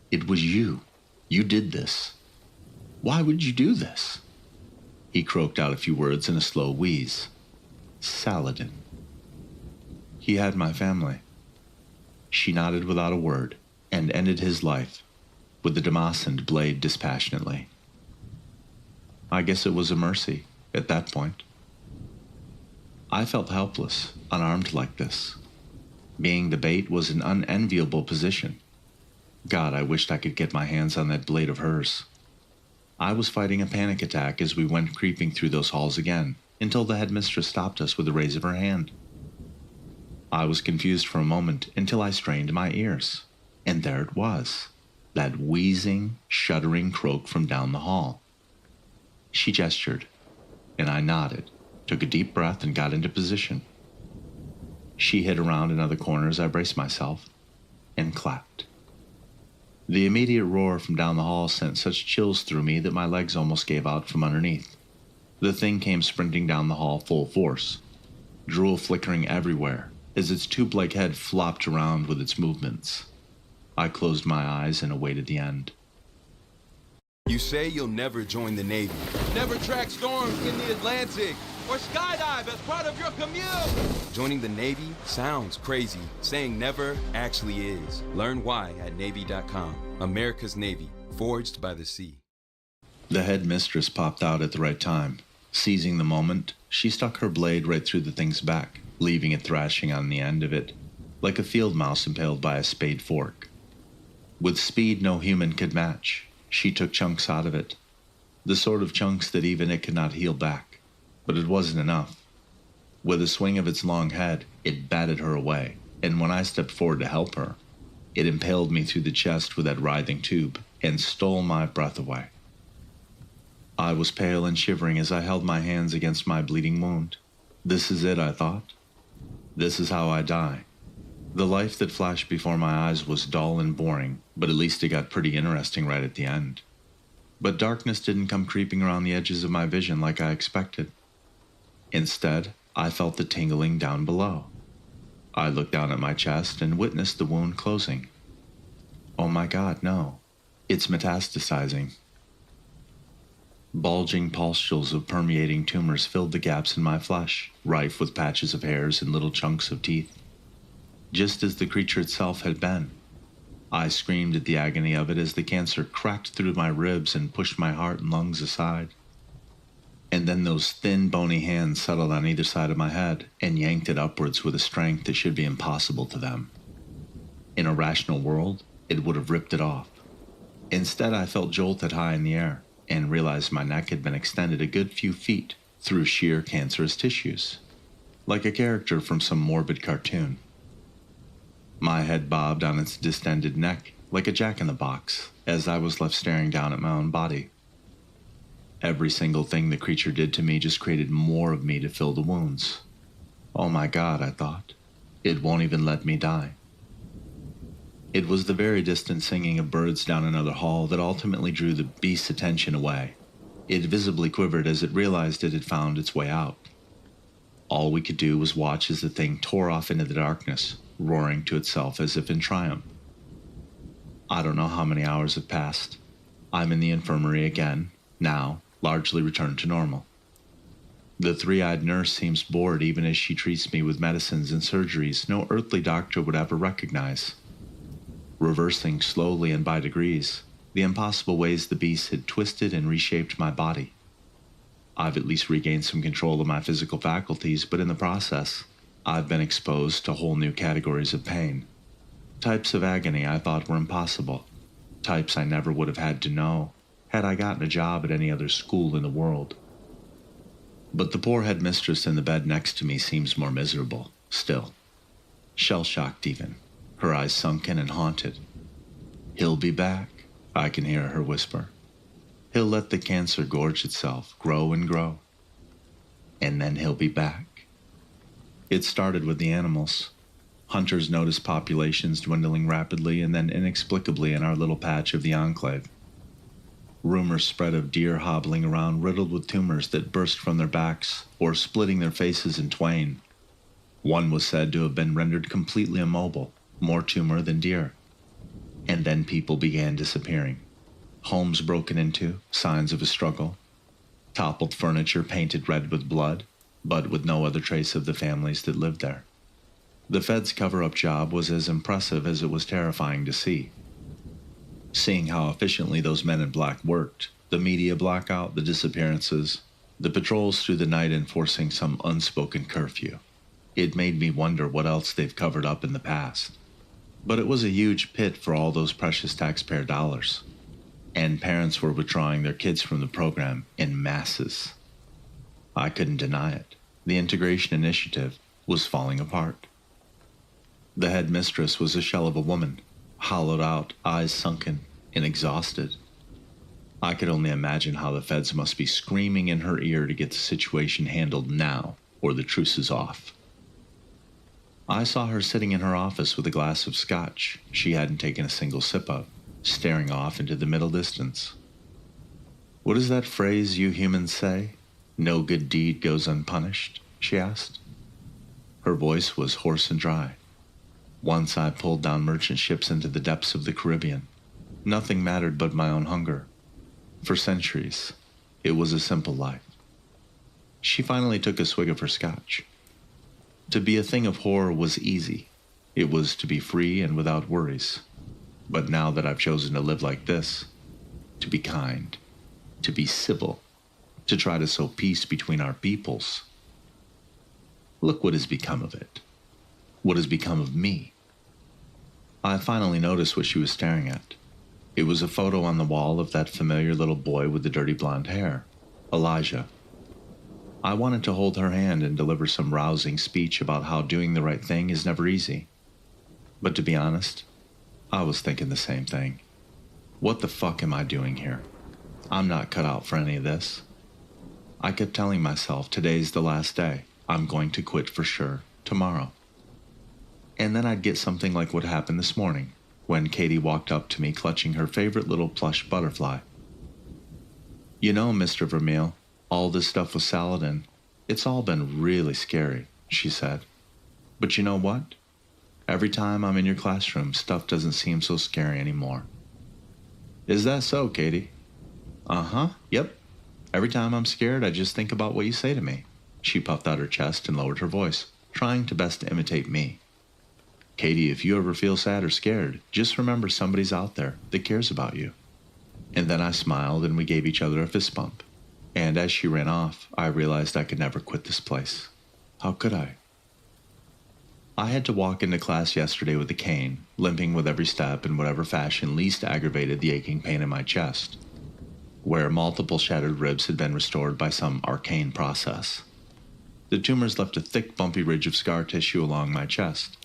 It was you. You did this. Why would you do this? He croaked out a few words in a slow wheeze. Saladin. He had my family. She nodded without a word and ended his life with the Damascene blade dispassionately. I guess it was a mercy at that point. I felt helpless, unarmed like this. Being the bait was an unenviable position. God, I wished I could get my hands on that blade of hers. I was fighting a panic attack as we went creeping through those halls again, until the headmistress stopped us with a raise of her hand. I was confused for a moment until I strained my ears. And there it was, that wheezing, shuddering croak from down the hall. She gestured, and I nodded, took a deep breath, and got into position. She hid around another corner as I braced myself, and clapped. The immediate roar from down the hall sent such chills through me that my legs almost gave out from underneath. The thing came sprinting down the hall full force, drool flickering everywhere as its tube-like head flopped around with its movements. I closed my eyes and awaited the end. You say you'll never join the Navy. Never track storms in the Atlantic or skydive as part of your commute. Joining the Navy sounds crazy. Saying never actually is. Learn why at Navy.com. America's Navy, forged by the sea. The headmistress popped out at the right time. Seizing the moment, she stuck her blade right through the thing's back, leaving it thrashing on the end of it, like a field mouse impaled by a spade fork. With speed no human could match, she took chunks out of it, the sort of chunks that even it could not heal back. But it wasn't enough. With a swing of its long head, it batted her away, and when I stepped forward to help her, it impaled me through the chest with that writhing tube and stole my breath away. I was pale and shivering as I held my hands against my bleeding wound. This is it, I thought. This is how I die. The life that flashed before my eyes was dull and boring, but at least it got pretty interesting right at the end. But darkness didn't come creeping around the edges of my vision like I expected. Instead, I felt the tingling down below. I looked down at my chest and witnessed the wound closing. Oh my God, no. It's metastasizing. Bulging pustules of permeating tumors filled the gaps in my flesh, rife with patches of hairs and little chunks of teeth. Just as the creature itself had been. I screamed at the agony of it as the cancer cracked through my ribs and pushed my heart and lungs aside. And then those thin, bony hands settled on either side of my head and yanked it upwards with a strength that should be impossible to them. In a rational world, it would have ripped it off. Instead, I felt jolted high in the air and realized my neck had been extended a good few feet through sheer cancerous tissues, like a character from some morbid cartoon. My head bobbed on its distended neck like a jack-in-the-box as I was left staring down at my own body. Every single thing the creature did to me just created more of me to fill the wounds. Oh my God, I thought. It won't even let me die. It was the very distant singing of birds down another hall that ultimately drew the beast's attention away. It visibly quivered as it realized it had found its way out. All we could do was watch as the thing tore off into the darkness, roaring to itself as if in triumph. I don't know how many hours have passed. I'm in the infirmary again, now, largely returned to normal. The three-eyed nurse seems bored even as she treats me with medicines and surgeries no earthly doctor would ever recognize. Reversing slowly and by degrees, the impossible ways the beast had twisted and reshaped my body. I've at least regained some control of my physical faculties, but in the process, I've been exposed to whole new categories of pain. Types of agony I thought were impossible. Types I never would have had to know had I gotten a job at any other school in the world. But the poor headmistress in the bed next to me seems more miserable, still. Shell-shocked even, her eyes sunken and haunted. He'll be back, I can hear her whisper. He'll let the cancer gorge itself, grow and grow. And then he'll be back. It started with the animals. Hunters noticed populations dwindling rapidly and then inexplicably in our little patch of the enclave. Rumors spread of deer hobbling around riddled with tumors that burst from their backs or splitting their faces in twain. One was said to have been rendered completely immobile, more tumor than deer. And then people began disappearing. Homes broken into, signs of a struggle. Toppled furniture painted red with blood, but with no other trace of the families that lived there. The Fed's cover-up job was as impressive as it was terrifying to see. Seeing how efficiently those men in black worked, the media blackout, the disappearances, the patrols through the night enforcing some unspoken curfew. It made me wonder what else they've covered up in the past. But it was a huge pit for all those precious taxpayer dollars. And parents were withdrawing their kids from the program in masses. I couldn't deny it. The integration initiative was falling apart. The headmistress was a shell of a woman, hollowed out, eyes sunken, and exhausted. I could only imagine how the feds must be screaming in her ear to get the situation handled now, or the truce is off. I saw her sitting in her office with a glass of scotch she hadn't taken a single sip of, staring off into the middle distance. What is that phrase you humans say? No good deed goes unpunished, she asked. Her voice was hoarse and dry. Once I pulled down merchant ships into the depths of the Caribbean. Nothing mattered but my own hunger. For centuries, it was a simple life. She finally took a swig of her scotch. To be a thing of horror was easy. It was to be free and without worries. But now that I've chosen to live like this, to be kind, to be civil, to try to sow peace between our peoples, look what has become of it. What has become of me? I finally noticed what she was staring at. It was a photo on the wall of that familiar little boy with the dirty blonde hair, Elijah. I wanted to hold her hand and deliver some rousing speech about how doing the right thing is never easy. But to be honest, I was thinking the same thing. What the fuck am I doing here? I'm not cut out for any of this. I kept telling myself today's the last day. I'm going to quit for sure tomorrow. And then I'd get something like what happened this morning, when Katie walked up to me clutching her favorite little plush butterfly. You know, Mr. Vermeil, all this stuff with Saladin, it's all been really scary, she said. But you know what? Every time I'm in your classroom, stuff doesn't seem so scary anymore. Is that so, Katie? Uh-huh, yep. Every time I'm scared, I just think about what you say to me. She puffed out her chest and lowered her voice, trying to best imitate me. Katie, if you ever feel sad or scared, just remember somebody's out there that cares about you. And then I smiled and we gave each other a fist bump. And as she ran off, I realized I could never quit this place. How could I? I had to walk into class yesterday with a cane, limping with every step in whatever fashion least aggravated the aching pain in my chest, where multiple shattered ribs had been restored by some arcane process. The tumors left a thick, bumpy ridge of scar tissue along my chest,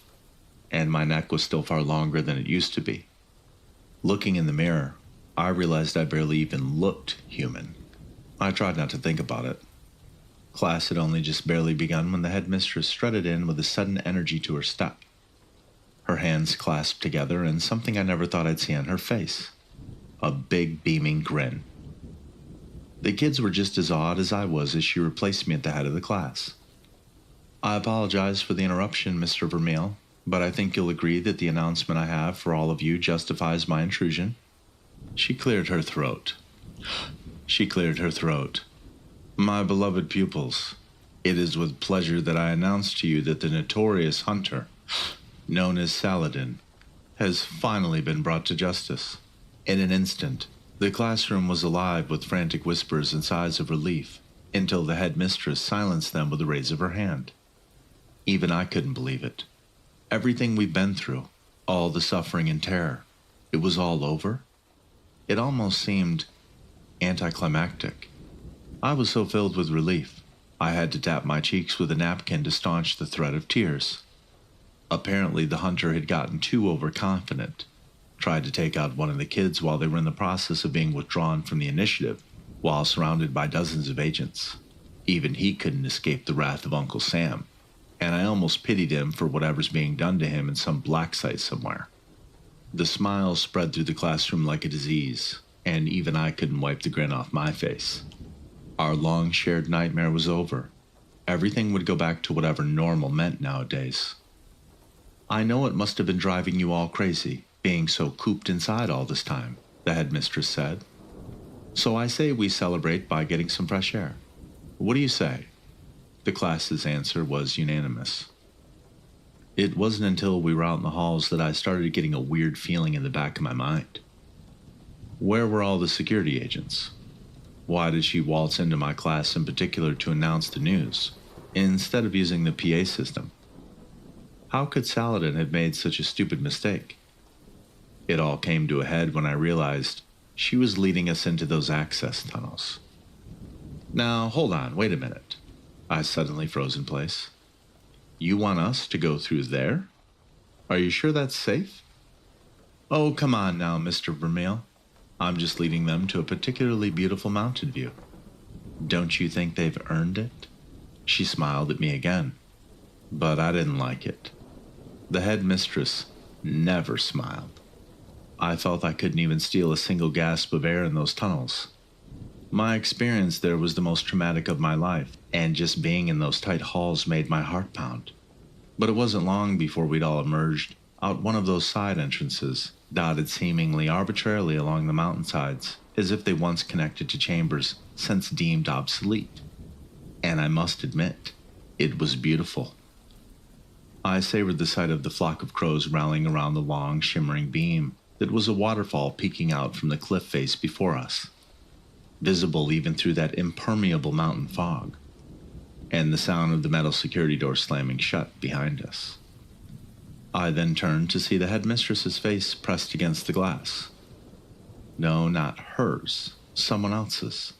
and my neck was still far longer than it used to be. Looking in the mirror, I realized I barely even looked human. I tried not to think about it. Class had only just barely begun when the headmistress strutted in with a sudden energy to her step. Her hands clasped together and something I never thought I'd see on her face. A big, beaming grin. The kids were just as awed as I was as she replaced me at the head of the class. I apologize for the interruption, Mr. Vermeil, but I think you'll agree that the announcement I have for all of you justifies my intrusion. She cleared her throat. My beloved pupils, it is with pleasure that I announce to you that the notorious hunter, known as Saladin, has finally been brought to justice. In an instant, the classroom was alive with frantic whispers and sighs of relief, until the headmistress silenced them with a raise of her hand. Even I couldn't believe it. Everything we've been through, all the suffering and terror, it was all over? It almost seemed anticlimactic. I was so filled with relief, I had to tap my cheeks with a napkin to staunch the threat of tears. Apparently, the hunter had gotten too overconfident, tried to take out one of the kids while they were in the process of being withdrawn from the initiative, while surrounded by dozens of agents. Even he couldn't escape the wrath of Uncle Sam, and I almost pitied him for whatever's being done to him in some black site somewhere. The smiles spread through the classroom like a disease, and even I couldn't wipe the grin off my face. Our long shared nightmare was over. Everything would go back to whatever normal meant nowadays. I know it must have been driving you all crazy, being so cooped inside all this time, the headmistress said. So I say we celebrate by getting some fresh air. What do you say? The class's answer was unanimous. It wasn't until we were out in the halls that I started getting a weird feeling in the back of my mind. Where were all the security agents? Why did she waltz into my class in particular to announce the news, instead of using the PA system? How could Saladin have made such a stupid mistake? It all came to a head when I realized she was leading us into those access tunnels. Now, hold on, wait a minute. I suddenly froze in place. You want us to go through there? Are you sure that's safe? Oh, come on now, Mr. Vermeil. I'm just leading them to a particularly beautiful mountain view. Don't you think they've earned it? She smiled at me again, but I didn't like it. The headmistress never smiled. I felt I couldn't even steal a single gasp of air in those tunnels. My experience there was the most traumatic of my life, and just being in those tight halls made my heart pound. But it wasn't long before we'd all emerged out one of those side entrances, dotted seemingly arbitrarily along the mountainsides, as if they once connected to chambers since deemed obsolete. And I must admit, it was beautiful. I savored the sight of the flock of crows rallying around the long, shimmering beam that was a waterfall peeking out from the cliff face before us, visible even through that impermeable mountain fog, and the sound of the metal security door slamming shut behind us. I then turned to see the headmistress's face pressed against the glass. No, not hers, someone else's,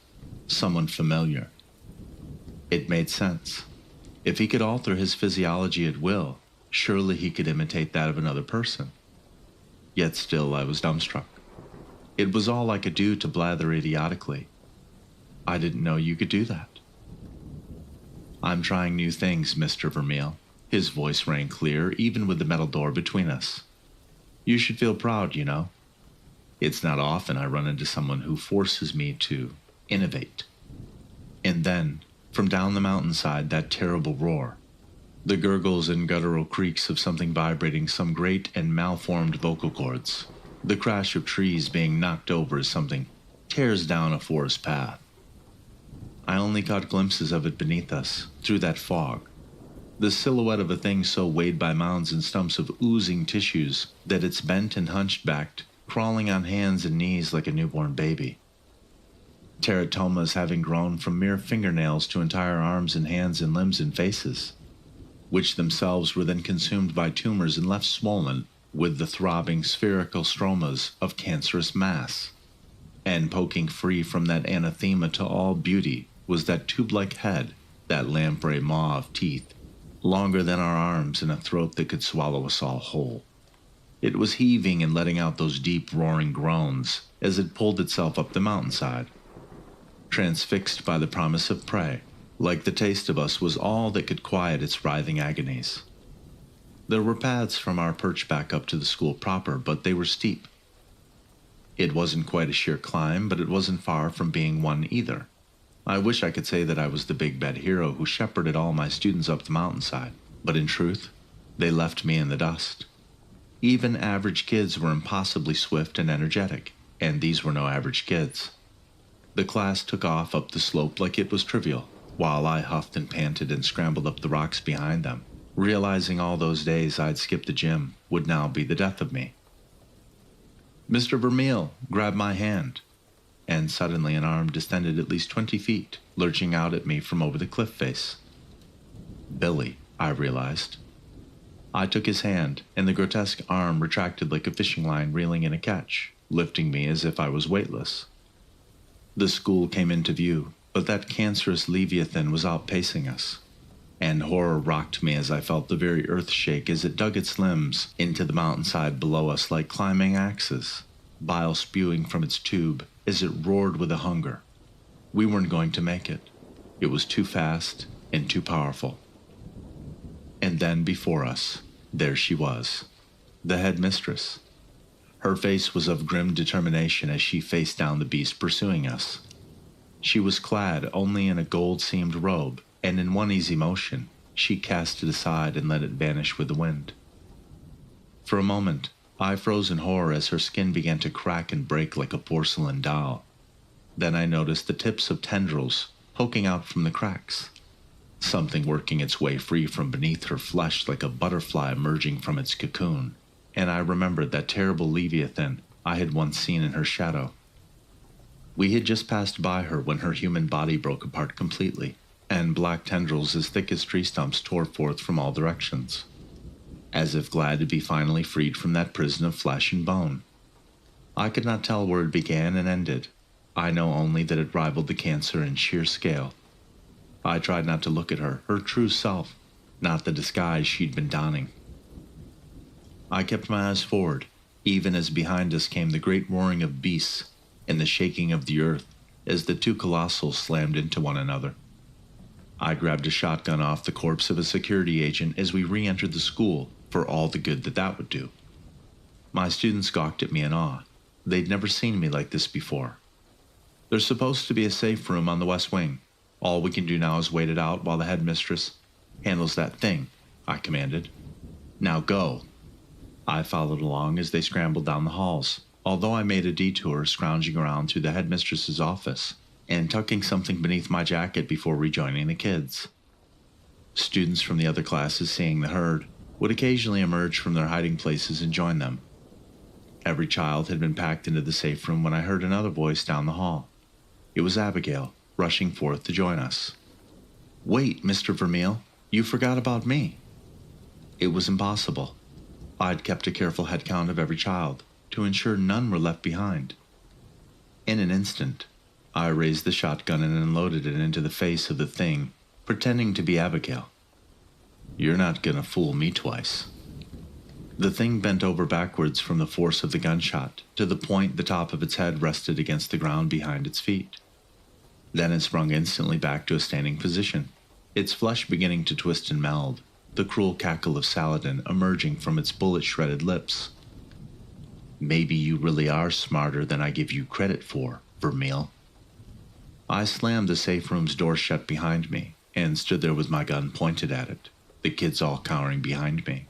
someone familiar. It made sense. If he could alter his physiology at will, surely he could imitate that of another person. Yet still I was dumbstruck. It was all I could do to blather idiotically. I didn't know you could do that. I'm trying new things, Mr. Vermeil. His voice rang clear, even with the metal door between us. You should feel proud, you know. It's not often I run into someone who forces me to innovate. And then, from down the mountainside, that terrible roar. The gurgles and guttural creaks of something vibrating some great and malformed vocal cords. The crash of trees being knocked over as something tears down a forest path. I only caught glimpses of it beneath us, through that fog. The silhouette of a thing so weighed by mounds and stumps of oozing tissues that it's bent and hunchbacked, crawling on hands and knees like a newborn baby. Teratomas having grown from mere fingernails to entire arms and hands and limbs and faces, which themselves were then consumed by tumors and left swollen with the throbbing spherical stromas of cancerous mass. And poking free from that anathema to all beauty was that tube-like head, that lamprey maw of teeth, longer than our arms and a throat that could swallow us all whole. It was heaving and letting out those deep roaring groans as it pulled itself up the mountainside. Transfixed by the promise of prey, like the taste of us was all that could quiet its writhing agonies. There were paths from our perch back up to the school proper, but they were steep. It wasn't quite a sheer climb, but it wasn't far from being one either. I wish I could say that I was the big bad hero who shepherded all my students up the mountainside, but in truth, they left me in the dust. Even average kids were impossibly swift and energetic, and these were no average kids. The class took off up the slope like it was trivial, while I huffed and panted and scrambled up the rocks behind them, realizing all those days I'd skipped the gym would now be the death of me. Mr. Vermeil grabbed my hand, and suddenly an arm descended at least 20 feet, lurching out at me from over the cliff face. Billy, I realized. I took his hand, and the grotesque arm retracted like a fishing line reeling in a catch, lifting me as if I was weightless. The school came into view, but that cancerous leviathan was outpacing us, and horror rocked me as I felt the very earth shake as it dug its limbs into the mountainside below us like climbing axes, bile spewing from its tube as it roared with a hunger. We weren't going to make it. It was too fast and too powerful. And then before us, there she was, the headmistress. Her face was of grim determination as she faced down the beast pursuing us. She was clad only in a gold-seamed robe, and in one easy motion, she cast it aside and let it vanish with the wind. For a moment, I froze in horror as her skin began to crack and break like a porcelain doll. Then I noticed the tips of tendrils poking out from the cracks, something working its way free from beneath her flesh like a butterfly emerging from its cocoon, and I remembered that terrible leviathan I had once seen in her shadow. We had just passed by her when her human body broke apart completely, and black tendrils as thick as tree stumps tore forth from all directions, as if glad to be finally freed from that prison of flesh and bone. I could not tell where it began and ended. I know only that it rivaled the cancer in sheer scale. I tried not to look at her true self, not the disguise she'd been donning. I kept my eyes forward, even as behind us came the great roaring of beasts and the shaking of the earth as the two colossals slammed into one another. I grabbed a shotgun off the corpse of a security agent as we re-entered the school for all the good that that would do. My students gawked at me in awe. They'd never seen me like this before. There's supposed to be a safe room on the west wing. All we can do now is wait it out while the headmistress handles that thing, I commanded. Now go. I followed along as they scrambled down the halls, although I made a detour scrounging around through the headmistress's office and tucking something beneath my jacket before rejoining the kids. Students from the other classes, seeing the herd, would occasionally emerge from their hiding places and join them. Every child had been packed into the safe room when I heard another voice down the hall. It was Abigail, rushing forth to join us. "Wait, Mr. Vermeil, you forgot about me." It was impossible. I'd kept a careful head count of every child to ensure none were left behind. In an instant, I raised the shotgun and unloaded it into the face of the thing, pretending to be Abigail. "You're not gonna fool me twice." The thing bent over backwards from the force of the gunshot to the point the top of its head rested against the ground behind its feet. Then it sprung instantly back to a standing position, its flesh beginning to twist and meld, the cruel cackle of Saladin emerging from its bullet-shredded lips. "Maybe you really are smarter than I give you credit for, Vermeil." I slammed the safe room's door shut behind me and stood there with my gun pointed at it, the kids all cowering behind me.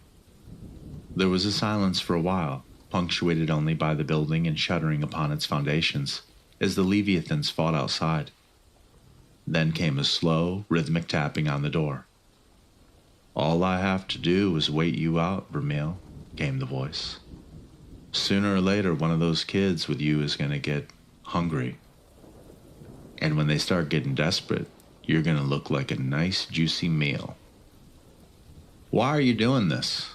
There was a silence for a while, punctuated only by the building and shuddering upon its foundations as the Leviathans fought outside. Then came a slow, rhythmic tapping on the door. "All I have to do is wait you out, Vermeil," came the voice. "Sooner or later, one of those kids with you is going to get hungry. And when they start getting desperate, you're going to look like a nice, juicy meal." "Why are you doing this?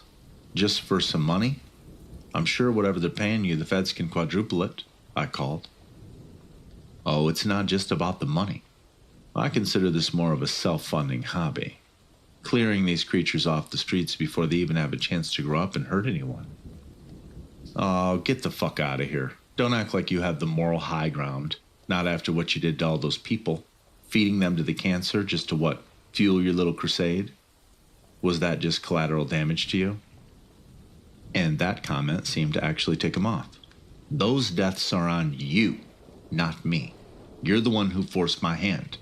Just for some money? I'm sure whatever they're paying you, the feds can quadruple it," I called. "Oh, it's not just about the money. I consider this more of a self-funding hobby. Clearing these creatures off the streets before they even have a chance to grow up and hurt anyone." "Oh, get the fuck out of here. Don't act like you have the moral high ground. Not after what you did to all those people. Feeding them to the cancer just to what? Fuel your little crusade? Was that just collateral damage to you?" And that comment seemed to actually tick him off. "Those deaths are on you, not me. You're the one who forced my hand.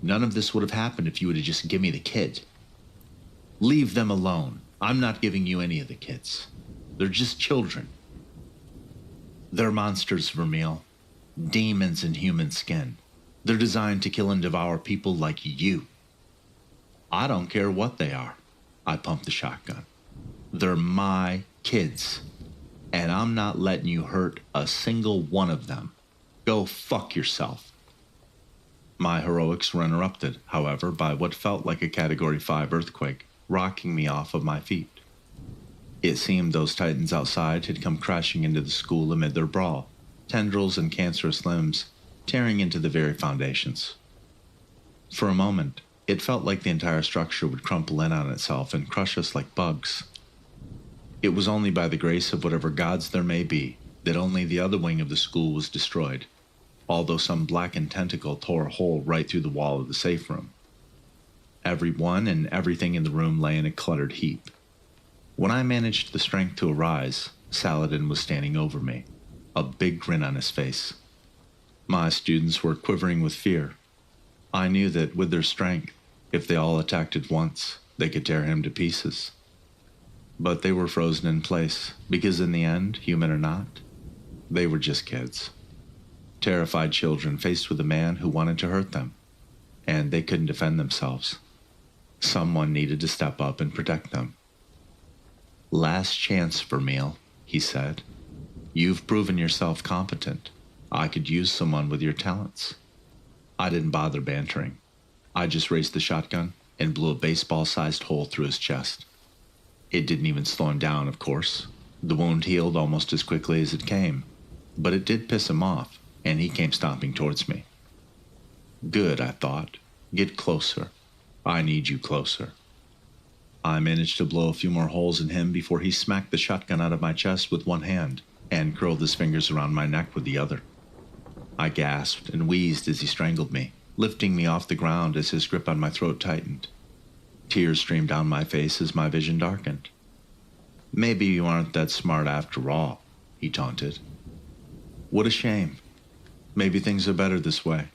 None of this would have happened if you would have just given me the kid. Leave them alone. I'm not giving you any of the kids. They're just children. They're monsters, Vermeil. Demons in human skin. They're designed to kill and devour people like you. I don't care what they are." I pumped the shotgun. "They're my kids. And I'm not letting you hurt a single one of them. Go fuck yourself." My heroics were interrupted, however, by what felt like a Category 5 earthquake, rocking me off of my feet. It seemed those titans outside had come crashing into the school amid their brawl, tendrils and cancerous limbs tearing into the very foundations. For a moment, it felt like the entire structure would crumple in on itself and crush us like bugs. It was only by the grace of whatever gods there may be that only the other wing of the school was destroyed, although some blackened tentacle tore a hole right through the wall of the safe room. Everyone and everything in the room lay in a cluttered heap. When I managed the strength to arise, Saladin was standing over me, a big grin on his face. My students were quivering with fear. I knew that with their strength, if they all attacked at once, they could tear him to pieces. But they were frozen in place, because in the end, human or not, they were just kids. Terrified children faced with a man who wanted to hurt them, and they couldn't defend themselves. Someone needed to step up and protect them. "Last chance, Vermeil," he said. "You've proven yourself competent. I could use someone with your talents." I didn't bother bantering. I just raised the shotgun and blew a baseball-sized hole through his chest. It didn't even slow him down, of course. The wound healed almost as quickly as it came, but it did piss him off, and he came stomping towards me. Good, I thought. Get closer. I need you closer. I managed to blow a few more holes in him before he smacked the shotgun out of my chest with one hand and curled his fingers around my neck with the other. I gasped and wheezed as he strangled me, lifting me off the ground as his grip on my throat tightened. Tears streamed down my face as my vision darkened. "Maybe you aren't that smart after all," he taunted. "What a shame. Maybe things are better this way.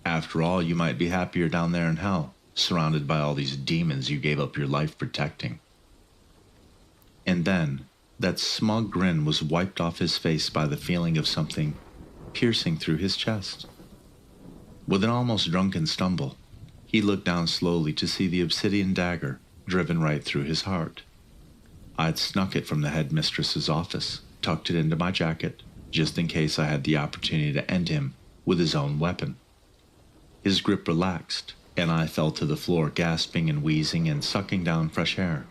After all, you might be happier down there in hell, surrounded by all these demons you gave up your life protecting." And then, that smug grin was wiped off his face by the feeling of something piercing through his chest. With an almost drunken stumble, he looked down slowly to see the obsidian dagger driven right through his heart. I'd snuck it from the headmistress's office, tucked it into my jacket, just in case I had the opportunity to end him with his own weapon. His grip relaxed, and I fell to the floor gasping and wheezing and sucking down fresh air.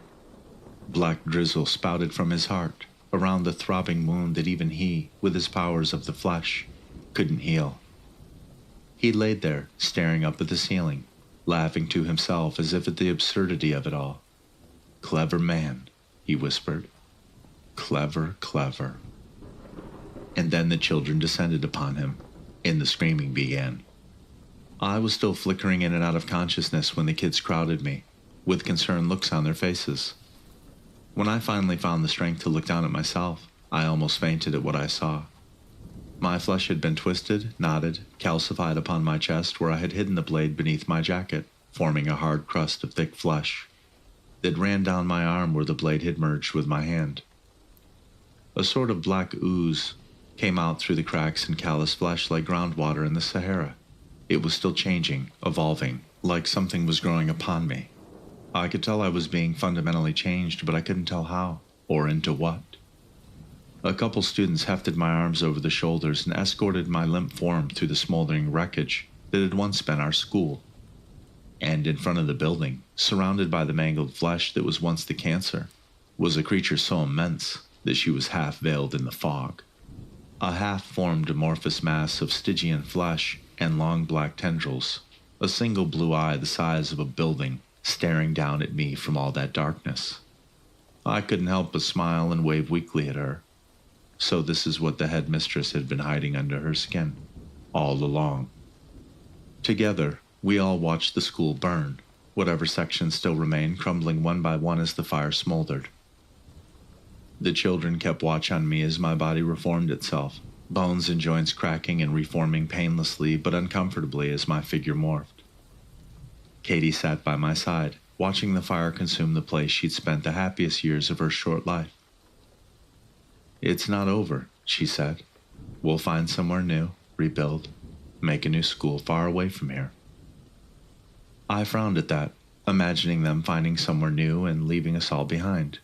Black drizzle spouted from his heart, around the throbbing wound that even he, with his powers of the flesh, couldn't heal. He laid there, staring up at the ceiling, laughing to himself as if at the absurdity of it all. "Clever man," he whispered. "Clever, clever." And then the children descended upon him, and the screaming began. I was still flickering in and out of consciousness when the kids crowded me, with concerned looks on their faces. When I finally found the strength to look down at myself, I almost fainted at what I saw. My flesh had been twisted, knotted, calcified upon my chest where I had hidden the blade beneath my jacket, forming a hard crust of thick flesh. It ran down my arm where the blade had merged with my hand. A sort of black ooze came out through the cracks in calloused flesh like groundwater in the Sahara. It was still changing, evolving, like something was growing upon me. I could tell I was being fundamentally changed, but I couldn't tell how, or into what. A couple students hefted my arms over the shoulders and escorted my limp form through the smoldering wreckage that had once been our school. And in front of the building, surrounded by the mangled flesh that was once the cancer, was a creature so immense that she was half veiled in the fog. A half-formed amorphous mass of Stygian flesh and long black tendrils, a single blue eye the size of a building staring down at me from all that darkness. I couldn't help but smile and wave weakly at her. So this is what the headmistress had been hiding under her skin, all along. Together, we all watched the school burn, whatever sections still remained crumbling one by one as the fire smoldered. The children kept watch on me as my body reformed itself, bones and joints cracking and reforming painlessly but uncomfortably as my figure morphed. Katie sat by my side, watching the fire consume the place she'd spent the happiest years of her short life. "It's not over," she said. "We'll find somewhere new, rebuild, make a new school far away from here." I frowned at that, imagining them finding somewhere new and leaving us all behind.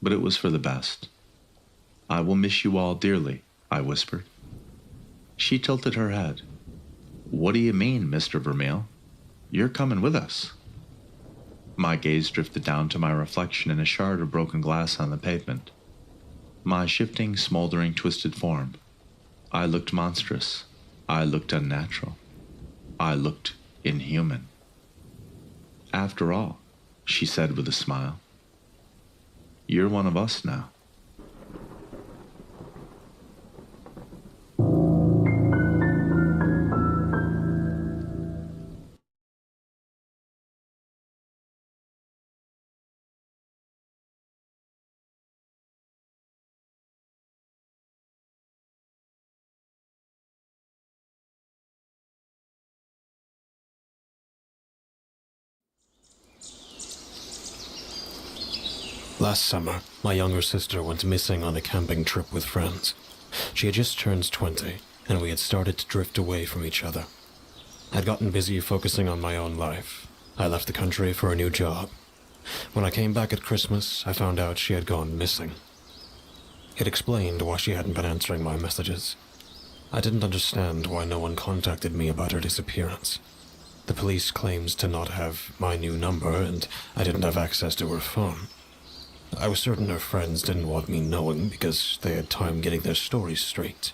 But it was for the best. "I will miss you all dearly," I whispered. She tilted her head. "What do you mean, Mr. Vermeil? You're coming with us." My gaze drifted down to my reflection in a shard of broken glass on the pavement. My shifting, smoldering, twisted form. I looked monstrous. I looked unnatural. I looked inhuman. "After all," she said with a smile, "you're one of us now." Last summer, my younger sister went missing on a camping trip with friends. She had just turned 20, and we had started to drift away from each other. I'd gotten busy focusing on my own life. I left the country for a new job. When I came back at Christmas, I found out she had gone missing. It explained why she hadn't been answering my messages. I didn't understand why no one contacted me about her disappearance. The police claimed to not have my new number, and I didn't have access to her phone. I was certain her friends didn't want me knowing because they had time getting their stories straight.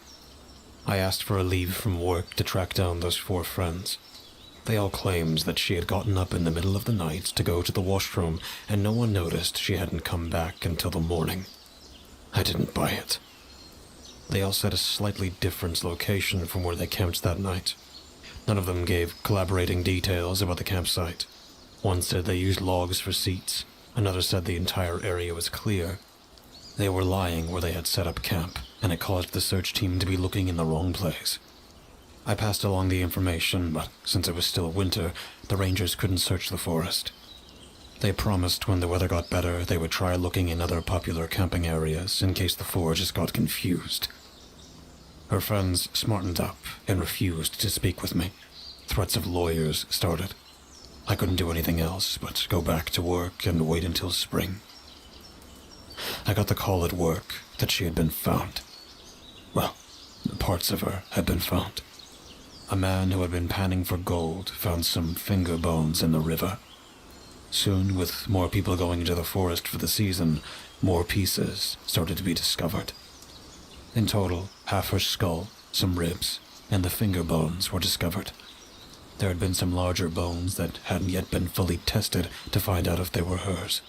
I asked for a leave from work to track down those 4 friends. They all claimed that she had gotten up in the middle of the night to go to the washroom, and no one noticed she hadn't come back until the morning. I didn't buy it. They all said a slightly different location from where they camped that night. None of them gave collaborating details about the campsite. One said they used logs for seats. Another said the entire area was clear. They were lying where they had set up camp, and it caused the search team to be looking in the wrong place. I passed along the information, but since it was still winter, the rangers couldn't search the forest. They promised when the weather got better, they would try looking in other popular camping areas in case the foragers got confused. Her friends smartened up and refused to speak with me. Threats of lawyers started. I couldn't do anything else but go back to work and wait until spring. I got the call at work that she had been found. Well, parts of her had been found. A man who had been panning for gold found some finger bones in the river. Soon, with more people going into the forest for the season, more pieces started to be discovered. In total, half her skull, some ribs, and the finger bones were discovered. There had been some larger bones that hadn't yet been fully tested to find out if they were hers.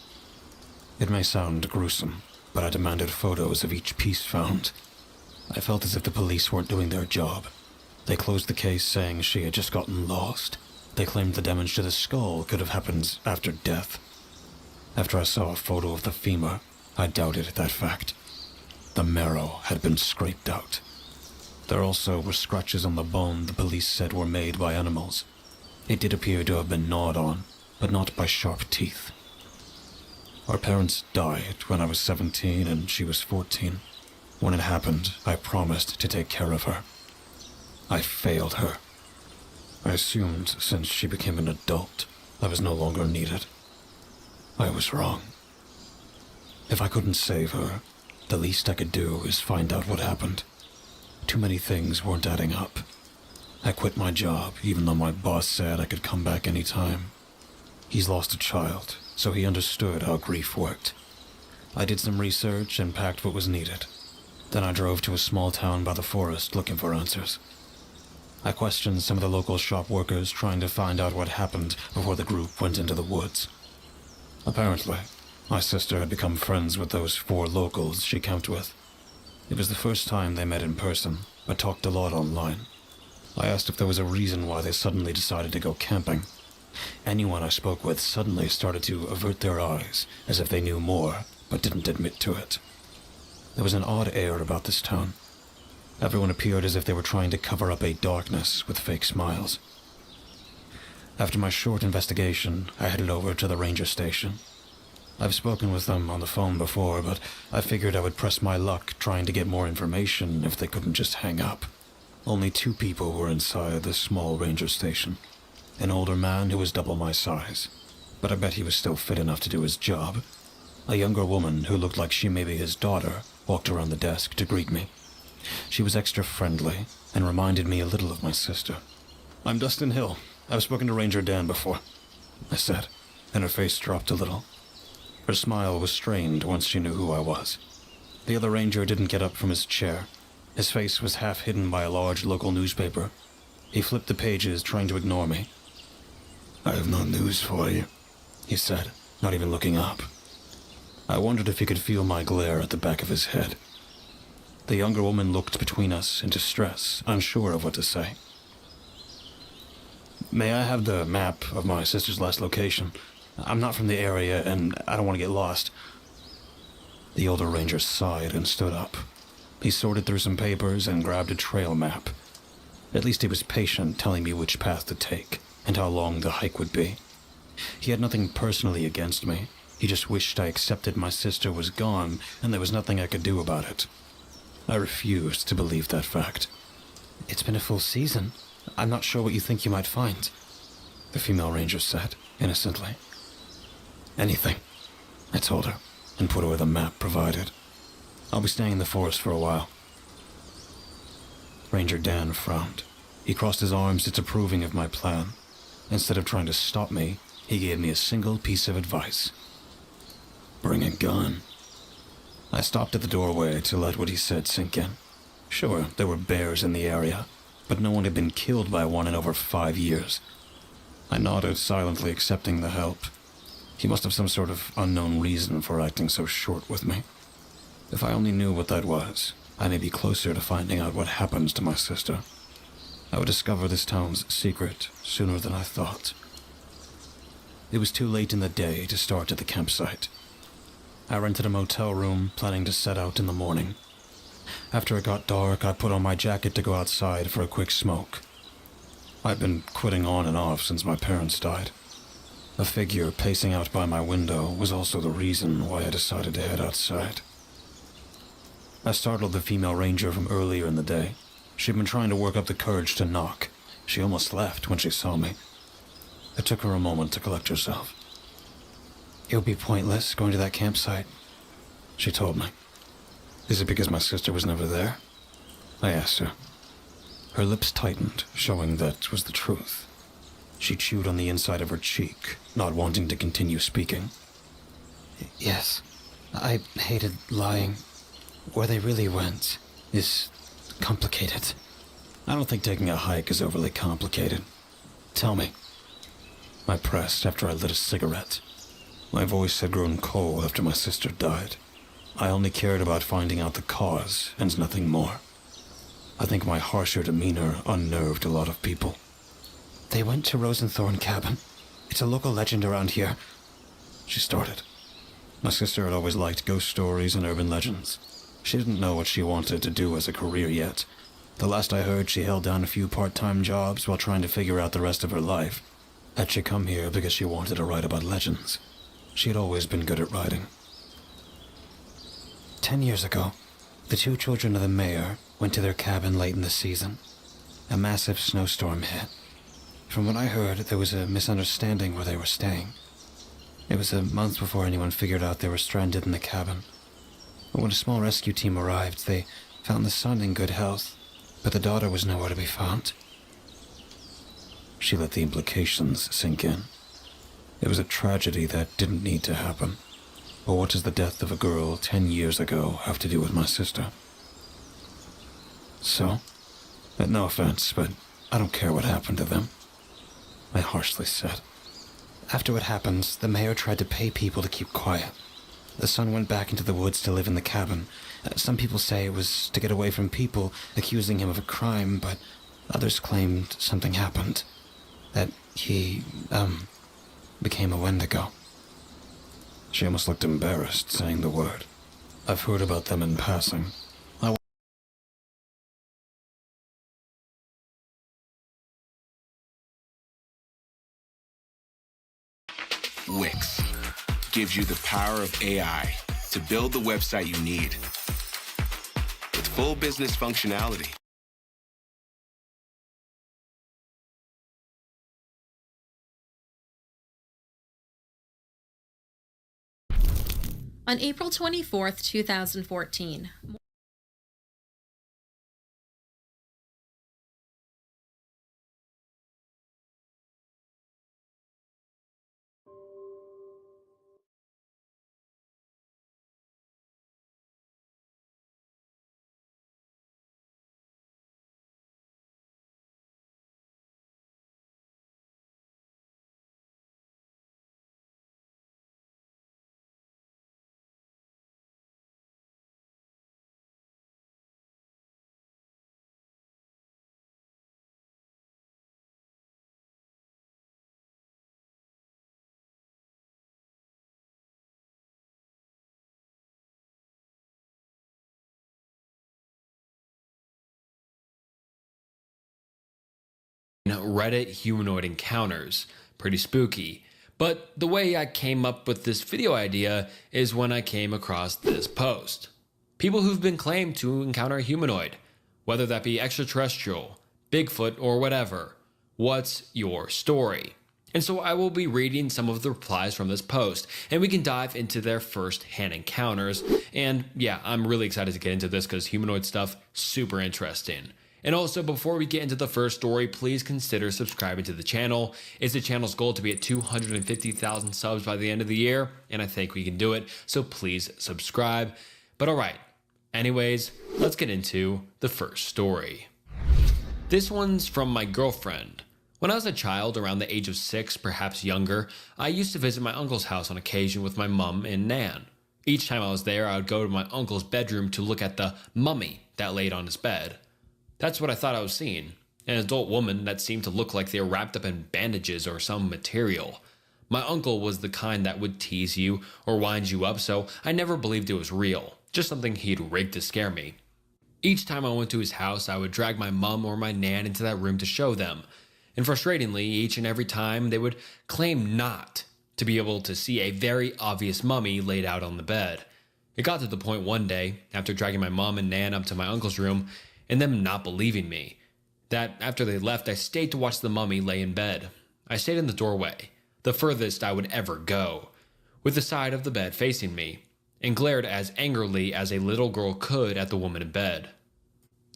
It may sound gruesome, but I demanded photos of each piece found. I felt as if the police weren't doing their job. They closed the case saying she had just gotten lost. They claimed the damage to the skull could have happened after death. After I saw a photo of the femur, I doubted that fact. The marrow had been scraped out. There also were scratches on the bone the police said were made by animals. It did appear to have been gnawed on, but not by sharp teeth. Our parents died when I was 17 and she was 14. When it happened, I promised to take care of her. I failed her. I assumed since she became an adult, I was no longer needed. I was wrong. If I couldn't save her, the least I could do is find out what happened. Too many things weren't adding up. I quit my job, even though my boss said I could come back any time. He's lost a child, so he understood how grief worked. I did some research and packed what was needed. Then I drove to a small town by the forest looking for answers. I questioned some of the local shop workers trying to find out what happened before the group went into the woods. Apparently, my sister had become friends with those 4 locals she camped with. It was the first time they met in person, but talked a lot online. I asked if there was a reason why they suddenly decided to go camping. Anyone I spoke with suddenly started to avert their eyes, as if they knew more, but didn't admit to it. There was an odd air about this town. Everyone appeared as if they were trying to cover up a darkness with fake smiles. After my short investigation, I headed over to the ranger station. I've spoken with them on the phone before, but I figured I would press my luck trying to get more information if they couldn't just hang up. Only 2 people were inside this small ranger station. An older man who was double my size, but I bet he was still fit enough to do his job. A younger woman who looked like she may be his daughter walked around the desk to greet me. She was extra friendly and reminded me a little of my sister. "I'm Dustin Hill. I've spoken to Ranger Dan before," I said, and her face dropped a little. Her smile was strained once she knew who I was. The other ranger didn't get up from his chair. His face was half hidden by a large local newspaper. He flipped the pages, trying to ignore me. "I have no news for you," he said, not even looking up. I wondered if he could feel my glare at the back of his head. The younger woman looked between us in distress, unsure of what to say. "May I have the map of my sister's last location? I'm not from the area, and I don't want to get lost." The older ranger sighed and stood up. He sorted through some papers and grabbed a trail map. At least he was patient, telling me which path to take and how long the hike would be. He had nothing personally against me. He just wished I accepted my sister was gone and there was nothing I could do about it. I refused to believe that fact. "It's been a full season. I'm not sure what you think you might find," the female ranger said, innocently. "Anything," I told her, and put away the map provided. "I'll be staying in the forest for a while." Ranger Dan frowned. He crossed his arms, disapproving of my plan. Instead of trying to stop me, he gave me a single piece of advice. "Bring a gun." I stopped at the doorway to let what he said sink in. Sure, there were bears in the area, but no one had been killed by one in over 5 years. I nodded, silently accepting the help. He must have some sort of unknown reason for acting so short with me. If I only knew what that was, I may be closer to finding out what happened to my sister. I would discover this town's secret sooner than I thought. It was too late in the day to start at the campsite. I rented a motel room, planning to set out in the morning. After it got dark, I put on my jacket to go outside for a quick smoke. I'd been quitting on and off since my parents died. A figure pacing out by my window was also the reason why I decided to head outside. I startled the female ranger from earlier in the day. She'd been trying to work up the courage to knock. She almost left when she saw me. It took her a moment to collect herself. "It would be pointless going to that campsite," she told me. "Is it because my sister was never there?" I asked her. Her lips tightened, showing that was the truth. She chewed on the inside of her cheek, not wanting to continue speaking. "Yes, I hated lying. Where they really went is complicated. I don't think taking a hike is overly complicated. Tell me." I pressed after I lit a cigarette. My voice had grown cold after my sister died. I only cared about finding out the cause and nothing more. I think my harsher demeanor unnerved a lot of people. "They went to Rosenthorn Cabin. It's a local legend around here," she started. My sister had always liked ghost stories and urban legends. She didn't know what she wanted to do as a career yet, The last I heard, she held down a few part-time jobs while trying to figure out the rest of her life. Had she come here because she wanted to write about legends? She had always been good at writing. 10 years ago, the two children of the mayor went to their cabin late in the season. A massive snowstorm hit. From what I heard, there was a misunderstanding where they were staying. It was a month before anyone figured out they were stranded in the cabin. But when a small rescue team arrived, they found the son in good health, but the daughter was nowhere to be found. She let the implications sink in. It was a tragedy that didn't need to happen. But what does the death of a girl 10 years ago have to do with my sister? So, no offense, but I don't care what happened to them, I harshly said. After what happened, the mayor tried to pay people to keep quiet. The son went back into the woods to live in the cabin. Some people say it was to get away from people accusing him of a crime, but others claimed something happened. That he, became a Wendigo. She almost looked embarrassed saying the word. I've heard about them in passing. Wix gives you the power of AI to build the website you need with full business functionality. On April 24th, 2014, Reddit humanoid encounters. Pretty spooky. But the way I came up with this video idea is when I came across this post. People who've been claimed to encounter a humanoid, whether that be extraterrestrial, Bigfoot, or whatever. What's your story? And so I will be reading some of the replies from this post, and we can dive into their first-hand encounters. And yeah, I'm really excited to get into this because humanoid stuff, super interesting. And also, before we get into the first story, please consider subscribing to the channel. It's the channel's goal to be at 250,000 subs by the end of the year, and I think we can do it, so please subscribe. But alright, anyways, let's get into the first story. This one's from my girlfriend. When I was a child, around the age of 6, perhaps younger, I used to visit my uncle's house on occasion with my mum and Nan. Each time I was there, I would go to my uncle's bedroom to look at the mummy that laid on his bed. That's what I thought I was seeing, an adult woman that seemed to look like they were wrapped up in bandages or some material. My uncle was the kind that would tease you or wind you up, so I never believed it was real, just something he'd rigged to scare me. Each time I went to his house, I would drag my mum or my Nan into that room to show them, and frustratingly, each and every time they would claim not to be able to see a very obvious mummy laid out on the bed. It got to the point one day, after dragging my mum and Nan up to my uncle's room, and them not believing me, that after they left, I stayed to watch the mummy lay in bed. I stayed in the doorway, the furthest I would ever go, with the side of the bed facing me, and glared as angrily as a little girl could at the woman in bed.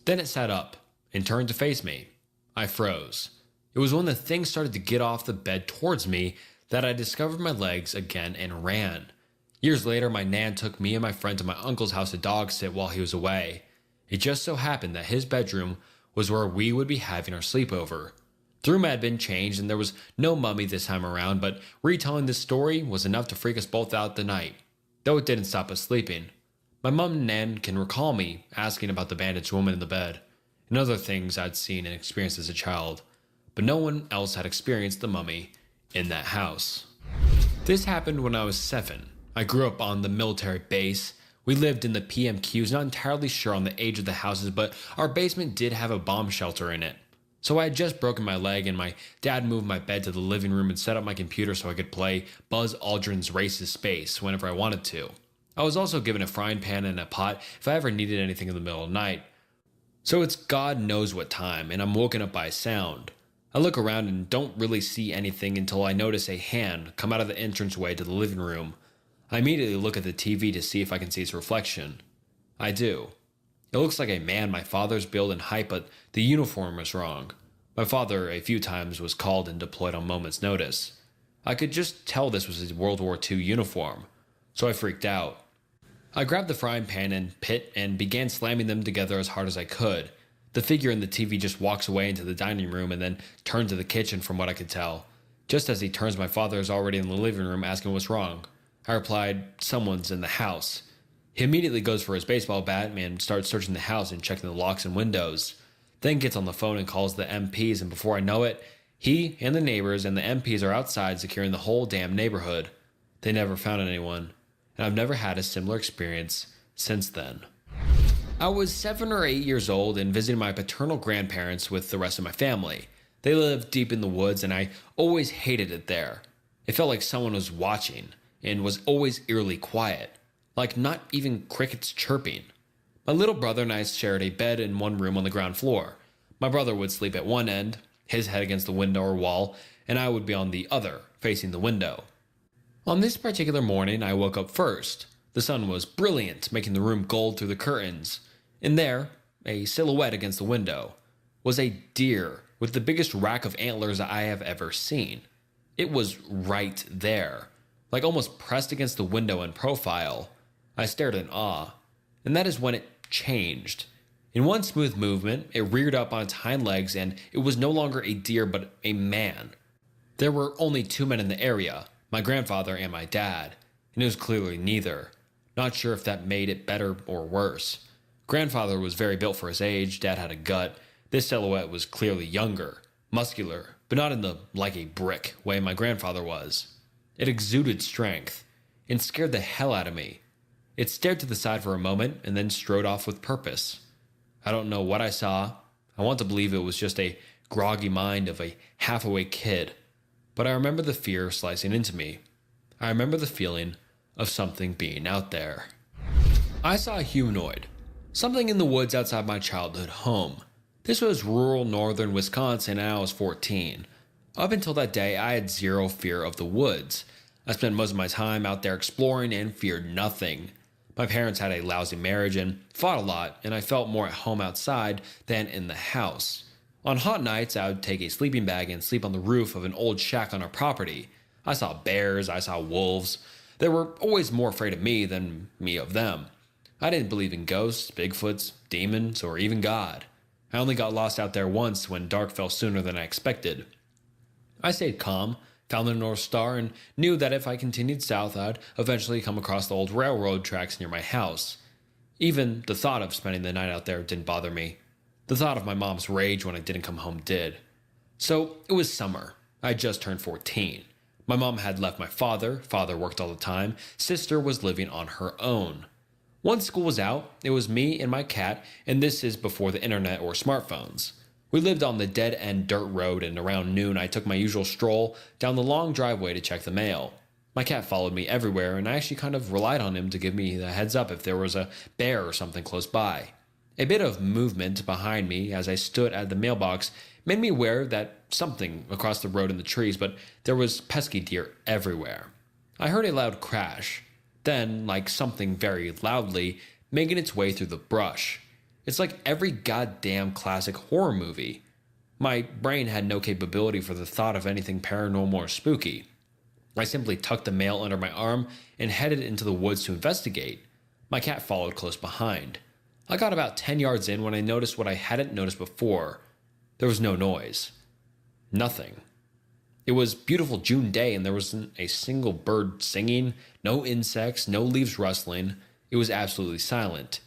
Then it sat up and turned to face me. I froze. It was when the thing started to get off the bed towards me that I discovered my legs again and ran. Years later, my Nan took me and my friend to my uncle's house to dog sit while he was away. It just so happened that his bedroom was where we would be having our sleepover. The room had been changed and there was no mummy this time around, but retelling this story was enough to freak us both out the night, though it didn't stop us sleeping. My mum and Nan can recall me asking about the bandaged woman in the bed, and other things I'd seen and experienced as a child, but no one else had experienced the mummy in that house. This happened when I was 7. I grew up on the military base We lived in the PMQs, not entirely sure on the age of the houses, but our basement did have a bomb shelter in it. So I had just broken my leg, and my dad moved my bed to the living room and set up my computer so I could play Buzz Aldrin's Race to Space whenever I wanted to. I was also given a frying pan and a pot if I ever needed anything in the middle of the night. So it's God knows what time, and I'm woken up by a sound. I look around and don't really see anything until I notice a hand come out of the entranceway to the living room. I immediately look at the TV to see if I can see its reflection. I do. It looks like a man my father's build and height, but the uniform was wrong. My father, a few times, was called and deployed on moment's notice. I could just tell this was his World War II uniform, so I freaked out. I grabbed the frying pan and pit and began slamming them together as hard as I could. The figure in the TV just walks away into the dining room and then turns to the kitchen from what I could tell. Just as he turns, my father is already in the living room asking what's wrong. I replied, "Someone's in the house." He immediately goes for his baseball bat and starts searching the house and checking the locks and windows. Then gets on the phone and calls the MPs, and before I know it, he and the neighbors and the MPs are outside securing the whole damn neighborhood. They never found anyone, and I've never had a similar experience since then. I was 7 or 8 years old and visiting my paternal grandparents with the rest of my family. They lived deep in the woods, and I always hated it there. It felt like someone was watching and was always eerily quiet, like not even crickets chirping. My little brother and I shared a bed in one room on the ground floor. My brother would sleep at one end, his head against the window or wall, and I would be on the other, facing the window. On this particular morning, I woke up first. The sun was brilliant, making the room gold through the curtains. And there, a silhouette against the window, was a deer with the biggest rack of antlers I have ever seen. It was right there, like almost pressed against the window in profile. I stared in awe, and that is when it changed. In one smooth movement, it reared up on its hind legs, and it was no longer a deer but a man. There were only 2 men in the area, my grandfather and my dad, and it was clearly neither. Not sure if that made it better or worse. Grandfather was very built for his age, dad had a gut. This silhouette was clearly younger, muscular, but not in the like a brick way my grandfather was. It exuded strength and scared the hell out of me. It stared to the side for a moment and then strode off with purpose. I don't know what I saw. I want to believe it was just a groggy mind of a half-awake kid, but I remember the fear slicing into me. I remember the feeling of something being out there. I saw a humanoid, something in the woods outside my childhood home. This was rural northern Wisconsin, and I was 14. Up until that day, I had zero fear of the woods. I spent most of my time out there exploring and feared nothing. My parents had a lousy marriage and fought a lot, and I felt more at home outside than in the house. On hot nights, I would take a sleeping bag and sleep on the roof of an old shack on our property. I saw bears, I saw wolves. They were always more afraid of me than me of them. I didn't believe in ghosts, Bigfoots, demons, or even God. I only got lost out there once when dark fell sooner than I expected. I stayed calm, found the North Star, and knew that if I continued south, I'd eventually come across the old railroad tracks near my house. Even the thought of spending the night out there didn't bother me. The thought of my mom's rage when I didn't come home did. So it was summer. I had just turned 14. My mom had left my father worked all the time, sister was living on her own. Once school was out, it was me and my cat, and this is before the internet or smartphones. We lived on the dead-end dirt road, and around noon I took my usual stroll down the long driveway to check the mail. My cat followed me everywhere, and I actually kind of relied on him to give me the heads up if there was a bear or something close by. A bit of movement behind me as I stood at the mailbox made me aware that something across the road in the trees, but there was pesky deer everywhere. I heard a loud crash. Then, like something very loudly, making its way through the brush. It's like every goddamn classic horror movie. My brain had no capability for the thought of anything paranormal or spooky. I simply tucked the mail under my arm and headed into the woods to investigate. My cat followed close behind. I got about 10 yards in when I noticed what I hadn't noticed before. There was no noise. Nothing. It was a beautiful June day and there wasn't a single bird singing, no insects, no leaves rustling. It was absolutely silent.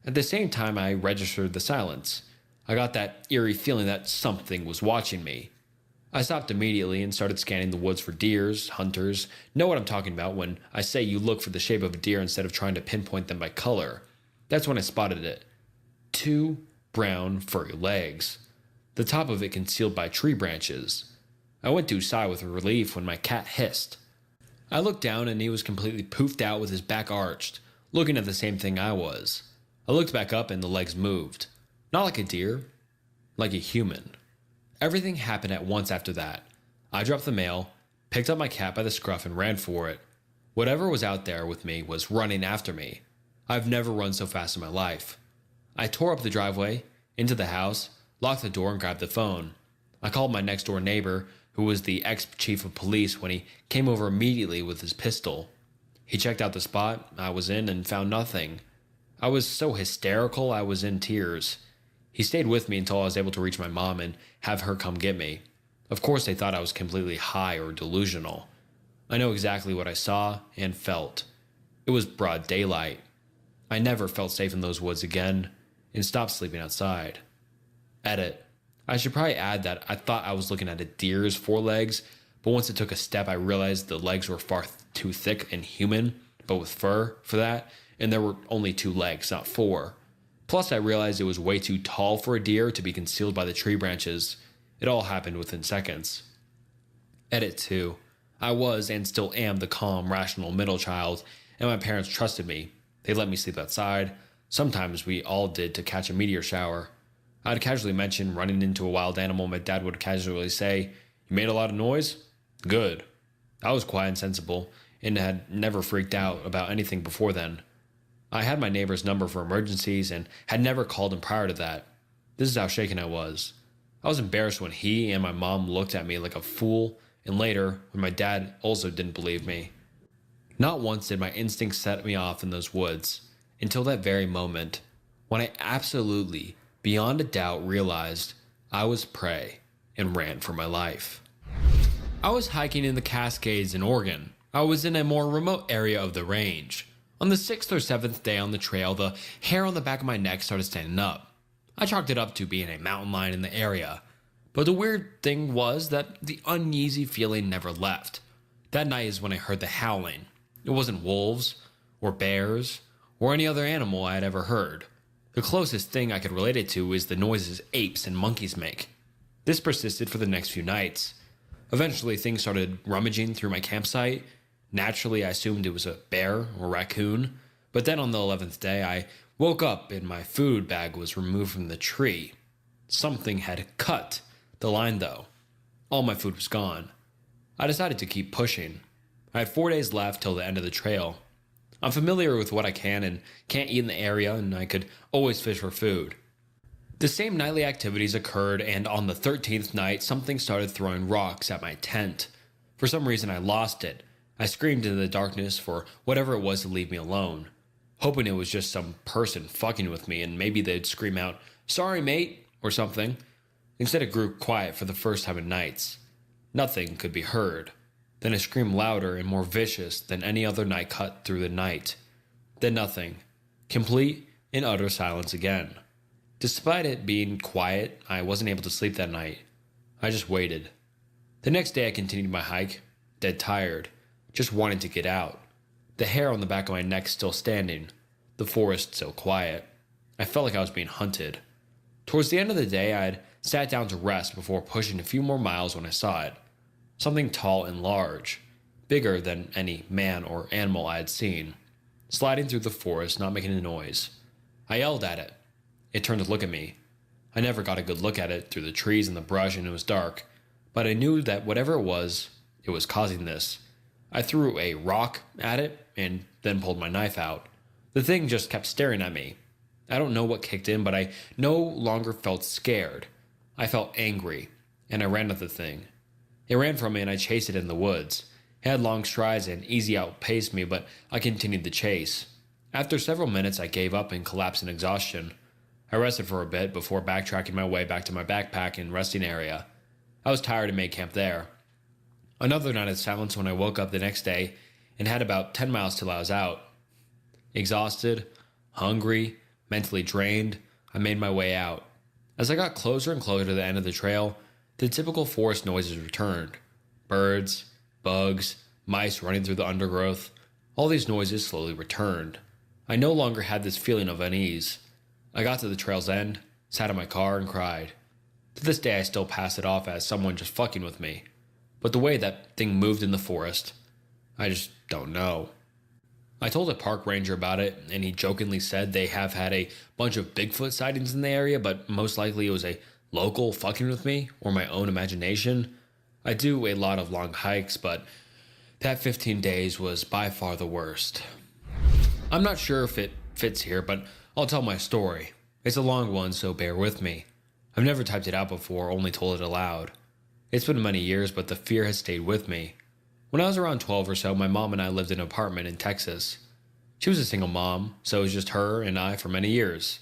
At the same time, I registered the silence. I got that eerie feeling that something was watching me. I stopped immediately and started scanning the woods for deers. Hunters know what I'm talking about when I say you look for the shape of a deer instead of trying to pinpoint them by color. That's when I spotted it. 2 brown, furry legs. The top of it concealed by tree branches. I went to sigh with relief when my cat hissed. I looked down and he was completely poofed out with his back arched, looking at the same thing I was. I looked back up and the legs moved. Not like a deer, like a human. Everything happened at once after that. I dropped the mail, picked up my cat by the scruff and ran for it. Whatever was out there with me was running after me. I've never run so fast in my life. I tore up the driveway, into the house, locked the door and grabbed the phone. I called my next door neighbor, who was the ex-chief of police, when he came over immediately with his pistol. He checked out the spot I was in and found nothing. I was so hysterical I was in tears. He stayed with me until I was able to reach my mom and have her come get me. Of course they thought I was completely high or delusional. I know exactly what I saw and felt. It was broad daylight. I never felt safe in those woods again and stopped sleeping outside. Edit. I should probably add that I thought I was looking at a deer's forelegs, but once it took a step I realized the legs were far too thick and human, but with fur for that, and there were only 2 legs, not 4. Plus, I realized it was way too tall for a deer to be concealed by the tree branches. It all happened within seconds. Edit 2. I was and still am the calm, rational middle child, and my parents trusted me. They let me sleep outside. Sometimes we all did to catch a meteor shower. I'd casually mention running into a wild animal. My dad would casually say, "You made a lot of noise?" Good. I was quiet and sensible, and had never freaked out about anything before then. I had my neighbor's number for emergencies and had never called him prior to that. This is how shaken I was. I was embarrassed when he and my mom looked at me like a fool, and later, when my dad also didn't believe me. Not once did my instincts set me off in those woods, until that very moment, when I absolutely, beyond a doubt, realized I was prey and ran for my life. I was hiking in the Cascades in Oregon. I was in a more remote area of the range. On the 6th or 7th day on the trail, the hair on the back of my neck started standing up. I chalked it up to being a mountain lion in the area. But the weird thing was that the uneasy feeling never left. That night is when I heard the howling. It wasn't wolves, or bears, or any other animal I had ever heard. The closest thing I could relate it to is the noises apes and monkeys make. This persisted for the next few nights. Eventually, things started rummaging through my campsite. Naturally, I assumed it was a bear or raccoon, but then on the 11th day, I woke up and my food bag was removed from the tree. Something had cut the line, though. All my food was gone. I decided to keep pushing. I had 4 days left till the end of the trail. I'm familiar with what I can and can't eat in the area, and I could always fish for food. The same nightly activities occurred, and on the 13th night, something started throwing rocks at my tent. For some reason, I lost it. I screamed into the darkness for whatever it was to leave me alone, hoping it was just some person fucking with me and maybe they'd scream out, "Sorry, mate," or something. Instead, it grew quiet for the first time in nights. Nothing could be heard. Then a scream louder and more vicious than any other night cut through the night. Then nothing. Complete and utter silence again. Despite it being quiet, I wasn't able to sleep that night. I just waited. The next day I continued my hike, dead tired, just wanting to get out. The hair on the back of my neck still standing, the forest still quiet. I felt like I was being hunted. Towards the end of the day, I had sat down to rest before pushing a few more miles when I saw it. Something tall and large, bigger than any man or animal I had seen, sliding through the forest, not making a noise. I yelled at it. It turned to look at me. I never got a good look at it through the trees and the brush, and it was dark, but I knew that whatever it was causing this. I threw a rock at it and then pulled my knife out. The thing just kept staring at me. I don't know what kicked in, but I no longer felt scared. I felt angry, and I ran at the thing. It ran from me and I chased it in the woods. It had long strides and easy outpaced me, but I continued the chase. After several minutes, I gave up and collapsed in exhaustion. I rested for a bit before backtracking my way back to my backpack and resting area. I was tired and made camp there. Another night of silence when I woke up the next day and had about 10 miles till I was out. Exhausted, hungry, mentally drained, I made my way out. As I got closer and closer to the end of the trail, the typical forest noises returned. Birds, bugs, mice running through the undergrowth. All these noises slowly returned. I no longer had this feeling of unease. I got to the trail's end, sat in my car, and cried. To this day, I still pass it off as someone just fucking with me. But the way that thing moved in the forest, I just don't know. I told a park ranger about it, and he jokingly said they have had a bunch of Bigfoot sightings in the area, but most likely it was a local fucking with me, or my own imagination. I do a lot of long hikes, but that 15 days was by far the worst. I'm not sure if it fits here, but I'll tell my story. It's a long one, so bear with me. I've never typed it out before, only told it aloud. It's been many years, but the fear has stayed with me. When I was around 12 or so, my mom and I lived in an apartment in Texas. She was a single mom, so it was just her and I for many years.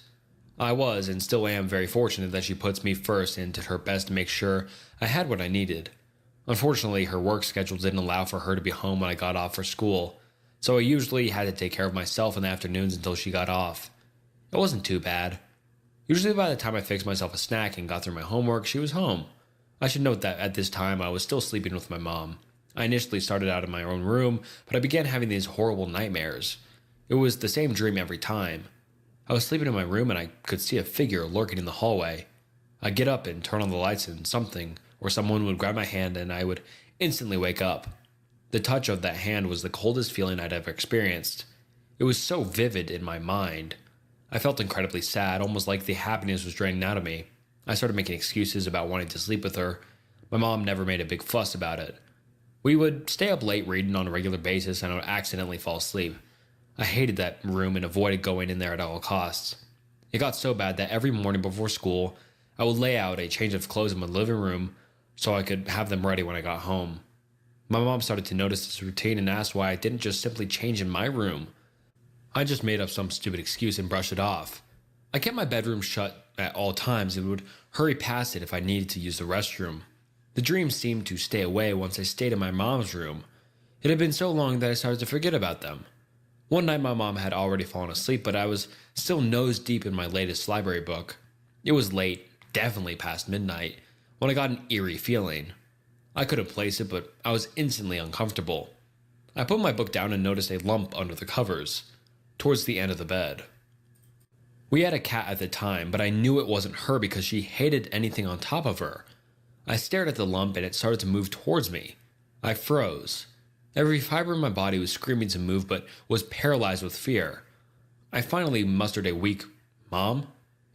I was, and still am, very fortunate that she puts me first and did her best to make sure I had what I needed. Unfortunately, her work schedule didn't allow for her to be home when I got off for school, so I usually had to take care of myself in the afternoons until she got off. It wasn't too bad. Usually by the time I fixed myself a snack and got through my homework, she was home. I should note that at this time I was still sleeping with my mom. I initially started out in my own room, but I began having these horrible nightmares. It was the same dream every time. I was sleeping in my room and I could see a figure lurking in the hallway. I'd get up and turn on the lights and something or someone would grab my hand and I would instantly wake up. The touch of that hand was the coldest feeling I'd ever experienced. It was so vivid in my mind. I felt incredibly sad, almost like the happiness was draining out of me. I started making excuses about wanting to sleep with her. My mom never made a big fuss about it. We would stay up late reading on a regular basis and I would accidentally fall asleep. I hated that room and avoided going in there at all costs. It got so bad that every morning before school, I would lay out a change of clothes in my living room so I could have them ready when I got home. My mom started to notice this routine and asked why I didn't just simply change in my room. I just made up some stupid excuse and brushed it off. I kept my bedroom shut at all times and would hurry past it if I needed to use the restroom. The dreams seemed to stay away once I stayed in my mom's room. It had been so long that I started to forget about them. One night my mom had already fallen asleep, but I was still nose deep in my latest library book. It was late, definitely past midnight, when I got an eerie feeling. I couldn't place it, but I was instantly uncomfortable. I put my book down and noticed a lump under the covers, towards the end of the bed. We had a cat at the time, but I knew it wasn't her because she hated anything on top of her. I stared at the lump and it started to move towards me. I froze. Every fiber in my body was screaming to move but was paralyzed with fear. I finally mustered a weak "Mom?"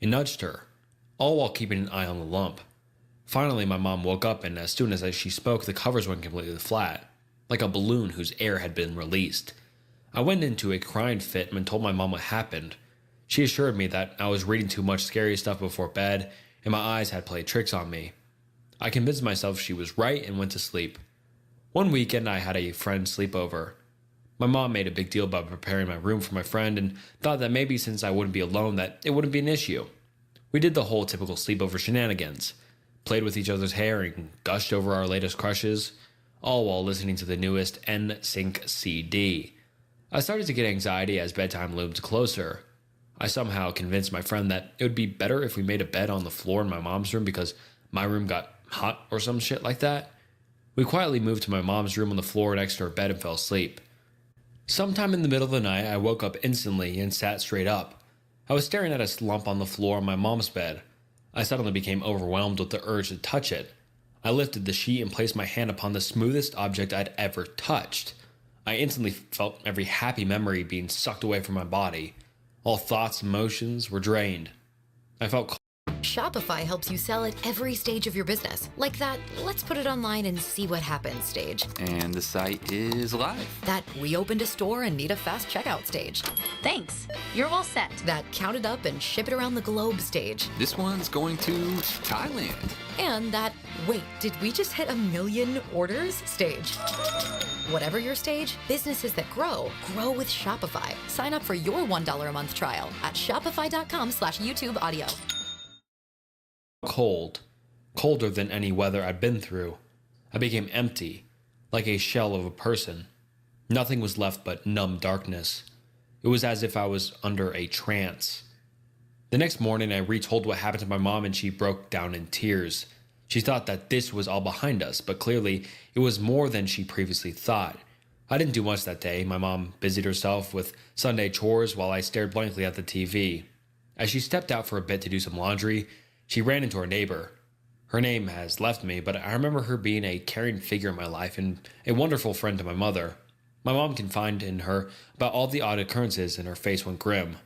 and nudged her, all while keeping an eye on the lump. Finally, my mom woke up and as soon as she spoke, the covers went completely flat, like a balloon whose air had been released. I went into a crying fit and told my mom what happened. She assured me that I was reading too much scary stuff before bed and my eyes had played tricks on me. I convinced myself she was right and went to sleep. One weekend I had a friend sleepover. My mom made a big deal about preparing my room for my friend and thought that maybe since I wouldn't be alone that it wouldn't be an issue. We did the whole typical sleepover shenanigans, played with each other's hair and gushed over our latest crushes, all while listening to the newest NSYNC CD. I started to get anxiety as bedtime loomed closer. I somehow convinced my friend that it would be better if we made a bed on the floor in my mom's room because my room got hot or some shit like that. We quietly moved to my mom's room on the floor next to her bed and fell asleep. Sometime in the middle of the night, I woke up instantly and sat straight up. I was staring at a lump on the floor on my mom's bed. I suddenly became overwhelmed with the urge to touch it. I lifted the sheet and placed my hand upon the smoothest object I'd ever touched. I instantly felt every happy memory being sucked away from my body. All thoughts and emotions were drained. I felt Shopify helps you sell at every stage of your business. Like that, let's put it online and see what happens stage. And the site is live. That we opened a store and need a fast checkout stage. Thanks. You're all set. That count it up and ship it around the globe stage. This one's going to Thailand. And that, wait, did we just hit 1 million orders stage? Whatever your stage, businesses that grow with Shopify. Sign up for your $1 a month trial at shopify.com/YouTube audio. Cold. Colder than any weather I'd been through. I became empty, like a shell of a person. Nothing was left but numb darkness. It was as if I was under a trance. The next morning, I retold what happened to my mom and she broke down in tears. She thought that this was all behind us, but clearly it was more than she previously thought. I didn't do much that day. My mom busied herself with Sunday chores while I stared blankly at the TV. As she stepped out for a bit to do some laundry, she ran into her neighbor. Her name has left me, but I remember her being a caring figure in my life and a wonderful friend to my mother. My mom confided in her about all the odd occurrences, and her face went grim.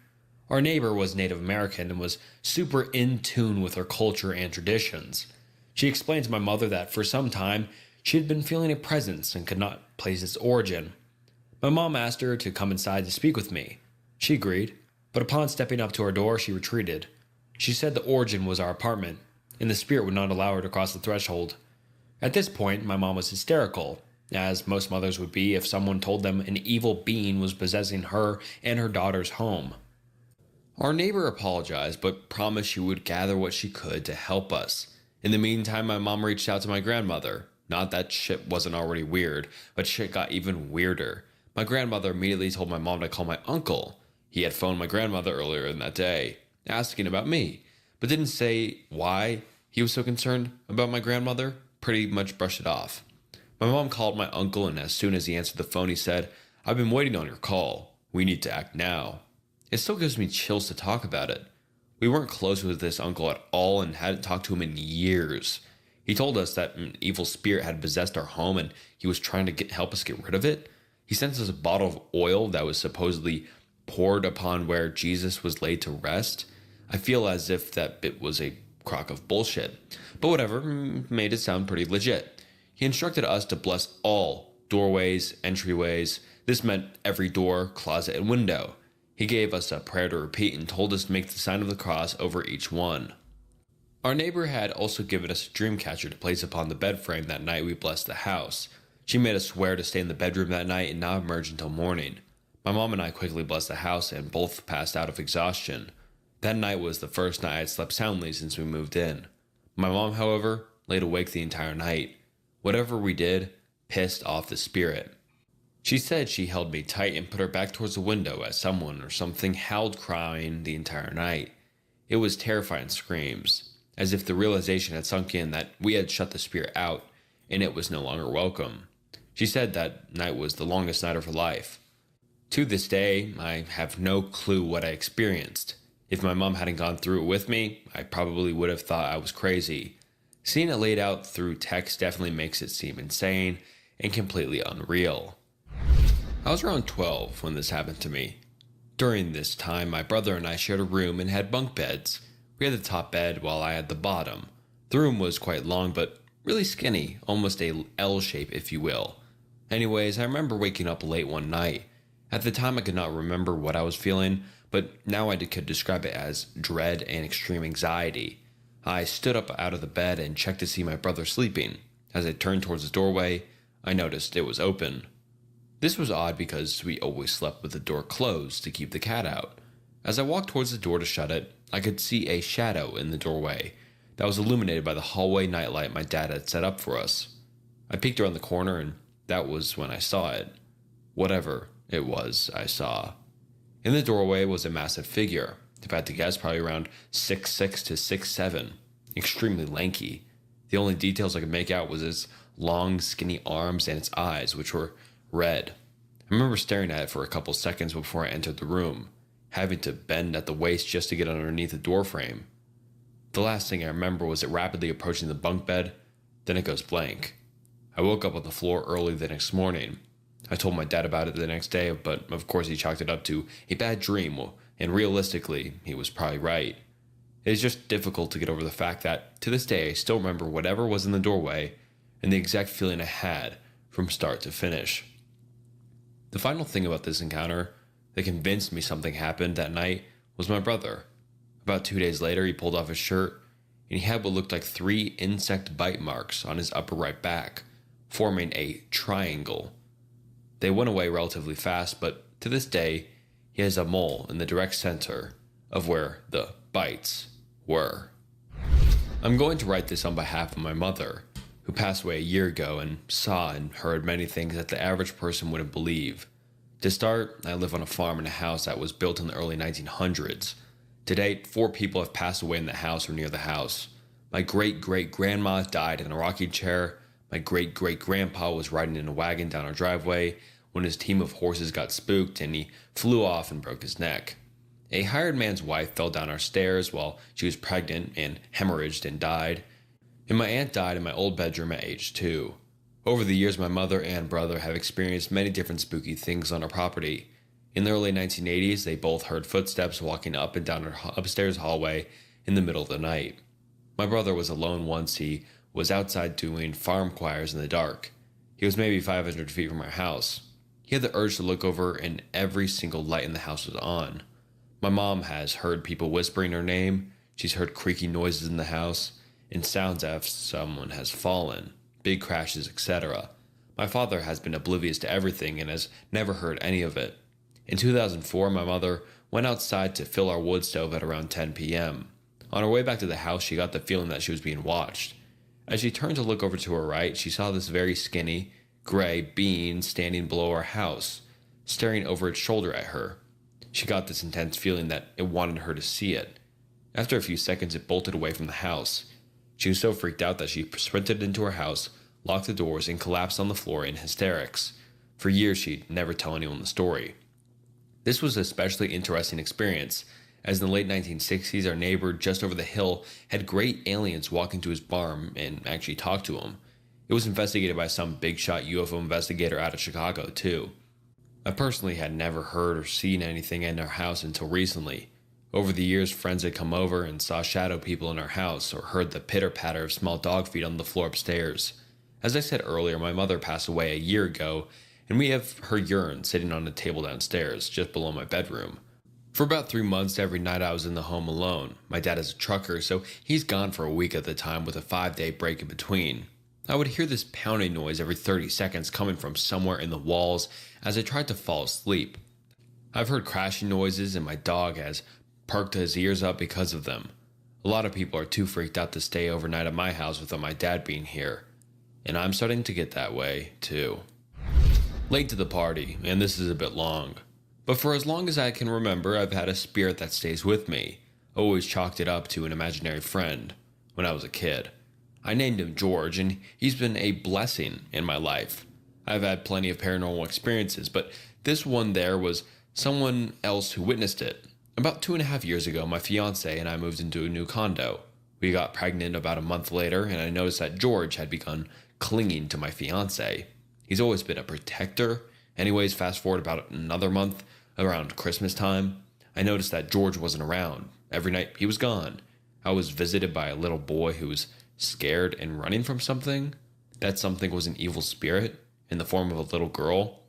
Our neighbor was Native American and was super in tune with her culture and traditions. She explained to my mother that for some time she had been feeling a presence and could not place its origin. My mom asked her to come inside to speak with me. She agreed, but upon stepping up to our door, she retreated. She said the origin was our apartment, and the spirit would not allow her to cross the threshold. At this point, my mom was hysterical, as most mothers would be if someone told them an evil being was possessing her and her daughter's home. Our neighbor apologized, but promised she would gather what she could to help us. In the meantime, my mom reached out to my grandmother. Not that shit wasn't already weird, but shit got even weirder. My grandmother immediately told my mom to call my uncle. He had phoned my grandmother earlier in that day, asking about me, but didn't say why he was so concerned about my grandmother, pretty much brushed it off. My mom called my uncle, and as soon as he answered the phone, he said, "I've been waiting on your call. We need to act now." It still gives me chills to talk about it. We weren't close with this uncle at all and hadn't talked to him in years. He told us that an evil spirit had possessed our home and he was trying to help us get rid of it. He sent us a bottle of oil that was supposedly poured upon where Jesus was laid to rest. I feel as if that bit was a crock of bullshit, but whatever, made it sound pretty legit. He instructed us to bless all doorways, entryways. This meant every door, closet, and window. He gave us a prayer to repeat and told us to make the sign of the cross over each one. Our neighbor had also given us a dream catcher to place upon the bed frame that night we blessed the house. She made us swear to stay in the bedroom that night and not emerge until morning. My mom and I quickly blessed the house and both passed out of exhaustion. That night was the first night I had slept soundly since we moved in. My mom, however, laid awake the entire night. Whatever we did pissed off the spirit. She said she held me tight and put her back towards the window as someone or something howled crying the entire night. It was terrifying screams, as if the realization had sunk in that we had shut the spirit out and it was no longer welcome. She said that night was the longest night of her life. To this day, I have no clue what I experienced. If my mom hadn't gone through it with me, I probably would have thought I was crazy. Seeing it laid out through text definitely makes it seem insane and completely unreal. I was around 12 when this happened to me. During this time, my brother and I shared a room and had bunk beds. We had the top bed while I had the bottom. The room was quite long but really skinny, almost a L shape if you will. Anyways, I remember waking up late one night. At the time I could not remember what I was feeling, but now I could describe it as dread and extreme anxiety. I stood up out of the bed and checked to see my brother sleeping. As I turned towards the doorway, I noticed it was open. This was odd because we always slept with the door closed to keep the cat out. As I walked towards the door to shut it, I could see a shadow in the doorway that was illuminated by the hallway nightlight my dad had set up for us. I peeked around the corner and that was when I saw it. Whatever it was I saw. In the doorway was a massive figure, if I had to guess probably around 6'6" to 6'7", extremely lanky. The only details I could make out was its long skinny arms and its eyes, which were red. I remember staring at it for a couple seconds before I entered the room, having to bend at the waist just to get underneath the door frame. The last thing I remember was it rapidly approaching the bunk bed, then it goes blank. I woke up on the floor early the next morning. I told my dad about it the next day, but of course he chalked it up to a bad dream, and realistically, he was probably right. It is just difficult to get over the fact that, to this day, I still remember whatever was in the doorway and the exact feeling I had from start to finish. The final thing about this encounter that convinced me something happened that night was my brother. About 2 days later, he pulled off his shirt, and he had what looked like 3 insect bite marks on his upper right back, forming a triangle. They went away relatively fast, but to this day, he has a mole in the direct center of where the bites were. I'm going to write this on behalf of my mother, who passed away a year ago and saw and heard many things that the average person wouldn't believe. To start, I live on a farm in a house that was built in the early 1900s. To date, 4 people have passed away in the house or near the house. My great-great-grandma died in a rocking chair. My great-great-grandpa was riding in a wagon down our driveway when his team of horses got spooked and he flew off and broke his neck. A hired man's wife fell down our stairs while she was pregnant and hemorrhaged and died. And my aunt died in my old bedroom at age 2. Over the years, my mother and brother have experienced many different spooky things on our property. In the early 1980s, they both heard footsteps walking up and down our upstairs hallway in the middle of the night. My brother was alone once. He was outside doing farm choirs in the dark. He was maybe 500 feet from our house. He had the urge to look over, and every single light in the house was on. My mom has heard people whispering her name. She's heard creaky noises in the house and sounds as if someone has fallen, big crashes, etc. My father has been oblivious to everything and has never heard any of it. In 2004, my mother went outside to fill our wood stove at around 10 p.m. On her way back to the house, she got the feeling that she was being watched. As she turned to look over to her right, she saw this very skinny, gray being standing below our house, staring over its shoulder at her. She got this intense feeling that it wanted her to see it. After a few seconds, it bolted away from the house. She was so freaked out that she sprinted into her house, locked the doors, and collapsed on the floor in hysterics. For years, she'd never tell anyone the story. This was an especially interesting experience, as in the late 1960s, our neighbor just over the hill had great aliens walk into his barn and actually talk to him. It was investigated by some big-shot UFO investigator out of Chicago, too. I personally had never heard or seen anything in our house until recently. Over the years, friends had come over and saw shadow people in our house or heard the pitter-patter of small dog feet on the floor upstairs. As I said earlier, my mother passed away a year ago, and we have her urn sitting on a table downstairs, just below my bedroom. For about 3 months, every night I was in the home alone. My dad is a trucker, so he's gone for a week at the time with a 5-day break in between. I would hear this pounding noise every 30 seconds coming from somewhere in the walls as I tried to fall asleep. I've heard crashing noises, and my dog has perked his ears up because of them. A lot of people are too freaked out to stay overnight at my house without my dad being here. And I'm starting to get that way, too. Late to the party, and this is a bit long. But for as long as I can remember, I've had a spirit that stays with me. Always chalked it up to an imaginary friend when I was a kid. I named him George, and he's been a blessing in my life. I've had plenty of paranormal experiences, but this one there was someone else who witnessed it. About 2.5 years ago, my fiance and I moved into a new condo. We got pregnant about a month later, and I noticed that George had begun clinging to my fiance. He's always been a protector. Anyways, fast forward about another month, around Christmas time, I noticed that George wasn't around. Every night he was gone. I was visited by a little boy who was scared and running from something. That something was an evil spirit in the form of a little girl.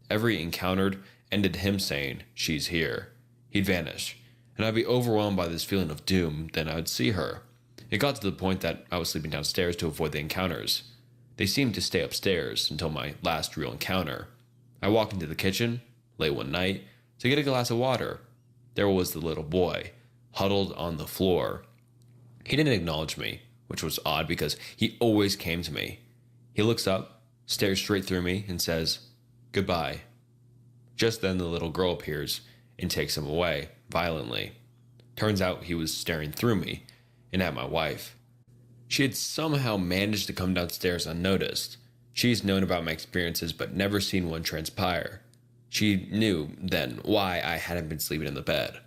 Every encountered ended him saying, "She's here." He'd vanish, and I'd be overwhelmed by this feeling of doom. Then I would see her. It got to the point that I was sleeping downstairs to avoid the encounters. They seemed to stay upstairs until my last real encounter. I walked into the kitchen, late one night, to get a glass of water. There was the little boy, huddled on the floor. He didn't acknowledge me, which was odd because he always came to me. He looks up, stares straight through me, and says, "Goodbye." Just then the little girl appears and takes him away, violently. Turns out he was staring through me and at my wife. She had somehow managed to come downstairs unnoticed. She's known about my experiences but never seen one transpire. She knew then why I hadn't been sleeping in the bed.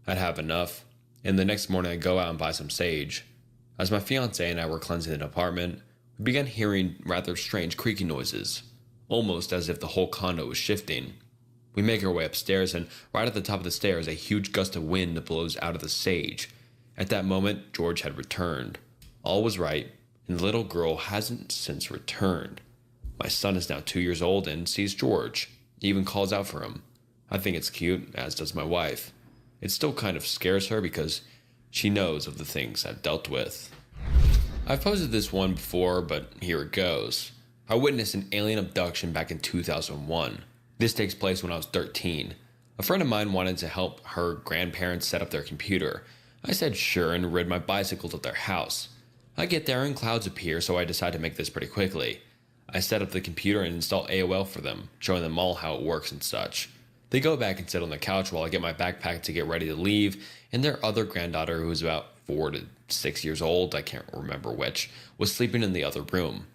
I'd have enough, and the next morning I'd go out and buy some sage. As my fiance and I were cleansing the apartment, we began hearing rather strange creaky noises, almost as if the whole condo was shifting. We make our way upstairs, and right at the top of the stairs, a huge gust of wind blows out of the sage. At that moment, George had returned. All was right, and the little girl hasn't since returned. My son is now 2 years old and sees George. He even calls out for him. I think it's cute, as does my wife. It still kind of scares her because she knows of the things I've dealt with. I've posted this one before, but here it goes. I witnessed an alien abduction back in 2001. This takes place when I was 13. A friend of mine wanted to help her grandparents set up their computer. I said sure and rode my bicycle to their house. I get there and clouds appear, so I decide to make this pretty quickly. I set up the computer and install AOL for them, showing them all how it works and such. They go back and sit on the couch while I get my backpack to get ready to leave, and their other granddaughter, who is about 4 to 6 years old, I can't remember which, was sleeping in the other room.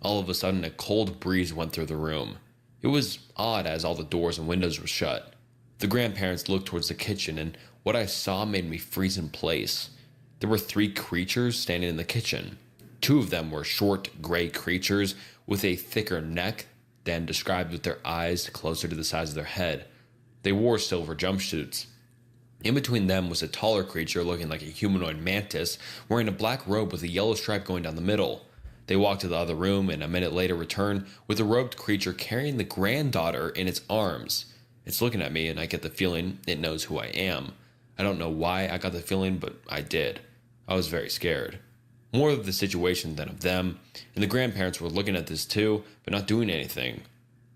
All of a sudden, a cold breeze went through the room. It was odd as all the doors and windows were shut. The grandparents looked towards the kitchen, and what I saw made me freeze in place. There were 3 creatures standing in the kitchen. 2 of them were short, gray creatures with a thicker neck than described, with their eyes closer to the size of their head. They wore silver jumpsuits. In between them was a taller creature looking like a humanoid mantis, wearing a black robe with a yellow stripe going down the middle. They walked to the other room and a minute later returned with a robed creature carrying the granddaughter in its arms. It's looking at me and I get the feeling it knows who I am. I don't know why I got the feeling, but I did. I was very scared. More of the situation than of them, and the grandparents were looking at this too, but not doing anything.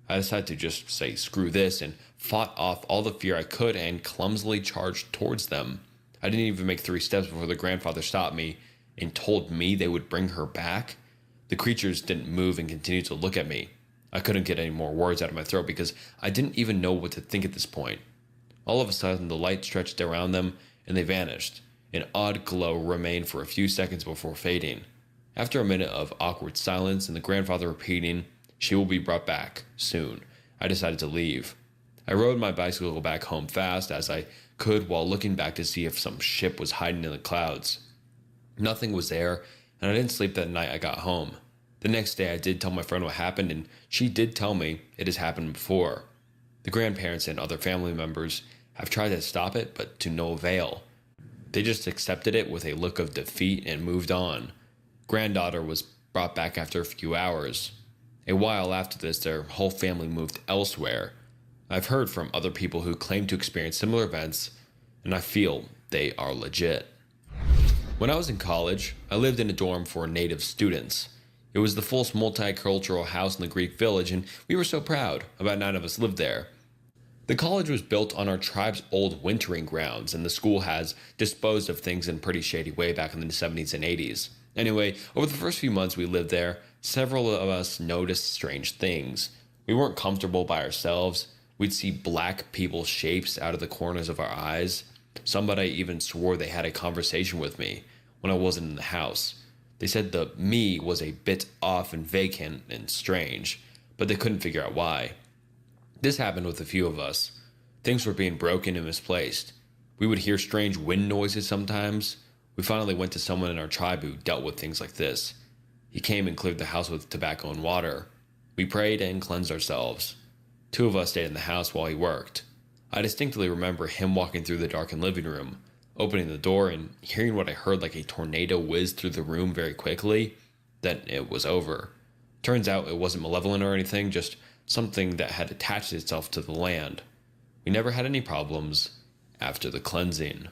I decided to just say screw this and fought off all the fear I could and clumsily charged towards them. I didn't even make 3 steps before the grandfather stopped me and told me they would bring her back. The creatures didn't move and continued to look at me. I couldn't get any more words out of my throat because I didn't even know what to think at this point. All of a sudden, the light stretched around them and they vanished. An odd glow remained for a few seconds before fading. After a minute of awkward silence and the grandfather repeating, "She will be brought back soon," I decided to leave. I rode my bicycle back home fast as I could while looking back to see if some ship was hiding in the clouds. Nothing was there, and I didn't sleep that night I got home. The next day I did tell my friend what happened, and she did tell me it has happened before. The grandparents and other family members have tried to stop it, but to no avail. They just accepted it with a look of defeat and moved on. Granddaughter was brought back after a few hours. A while after this, their whole family moved elsewhere. I've heard from other people who claim to experience similar events, and I feel they are legit. When I was in college, I lived in a dorm for native students. It was the fullest multicultural house in the Greek village, and we were so proud. About 9 of us lived there. The college was built on our tribe's old wintering grounds, and the school has disposed of things in a pretty shady way back in the 70s and 80s. Anyway, over the first few months we lived there, several of us noticed strange things. We weren't comfortable by ourselves. We'd see black people's shapes out of the corners of our eyes. Somebody even swore they had a conversation with me when I wasn't in the house. They said the me was a bit off and vacant and strange, but they couldn't figure out why. This happened with a few of us. Things were being broken and misplaced. We would hear strange wind noises sometimes. We finally went to someone in our tribe who dealt with things like this. He came and cleared the house with tobacco and water. We prayed and cleansed ourselves. 2 of us stayed in the house while he worked. I distinctly remember him walking through the darkened living room, opening the door and hearing what I heard like a tornado whiz through the room very quickly. Then it was over. Turns out it wasn't malevolent or anything, just something that had attached itself to the land. We never had any problems after the cleansing.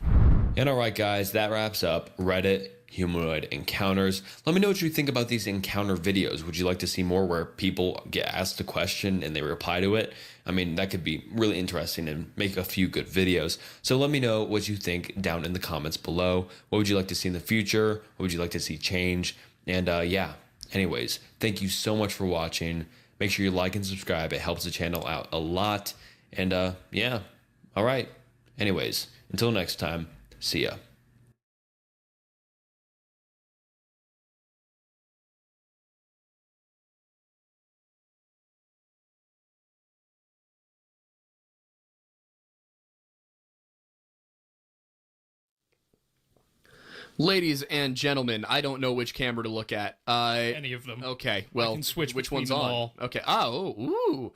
And alright guys, that wraps up Reddit humanoid encounters. Let me know what you think about these encounter videos. Would you like to see more where people get asked a question and they reply to it? I mean, that could be really interesting and make a few good videos. So let me know what you think down in the comments below. What would you like to see in the future? What would you like to see change? And yeah, anyways, thank you so much for watching. Make sure you like and subscribe. It helps the channel out a lot. And yeah, all right. Anyways, until next time, see ya. Ladies and gentlemen, I don't know which camera to look at. Any of them. Okay, well, I can switch which between one's them on? all. Okay. Oh, ooh.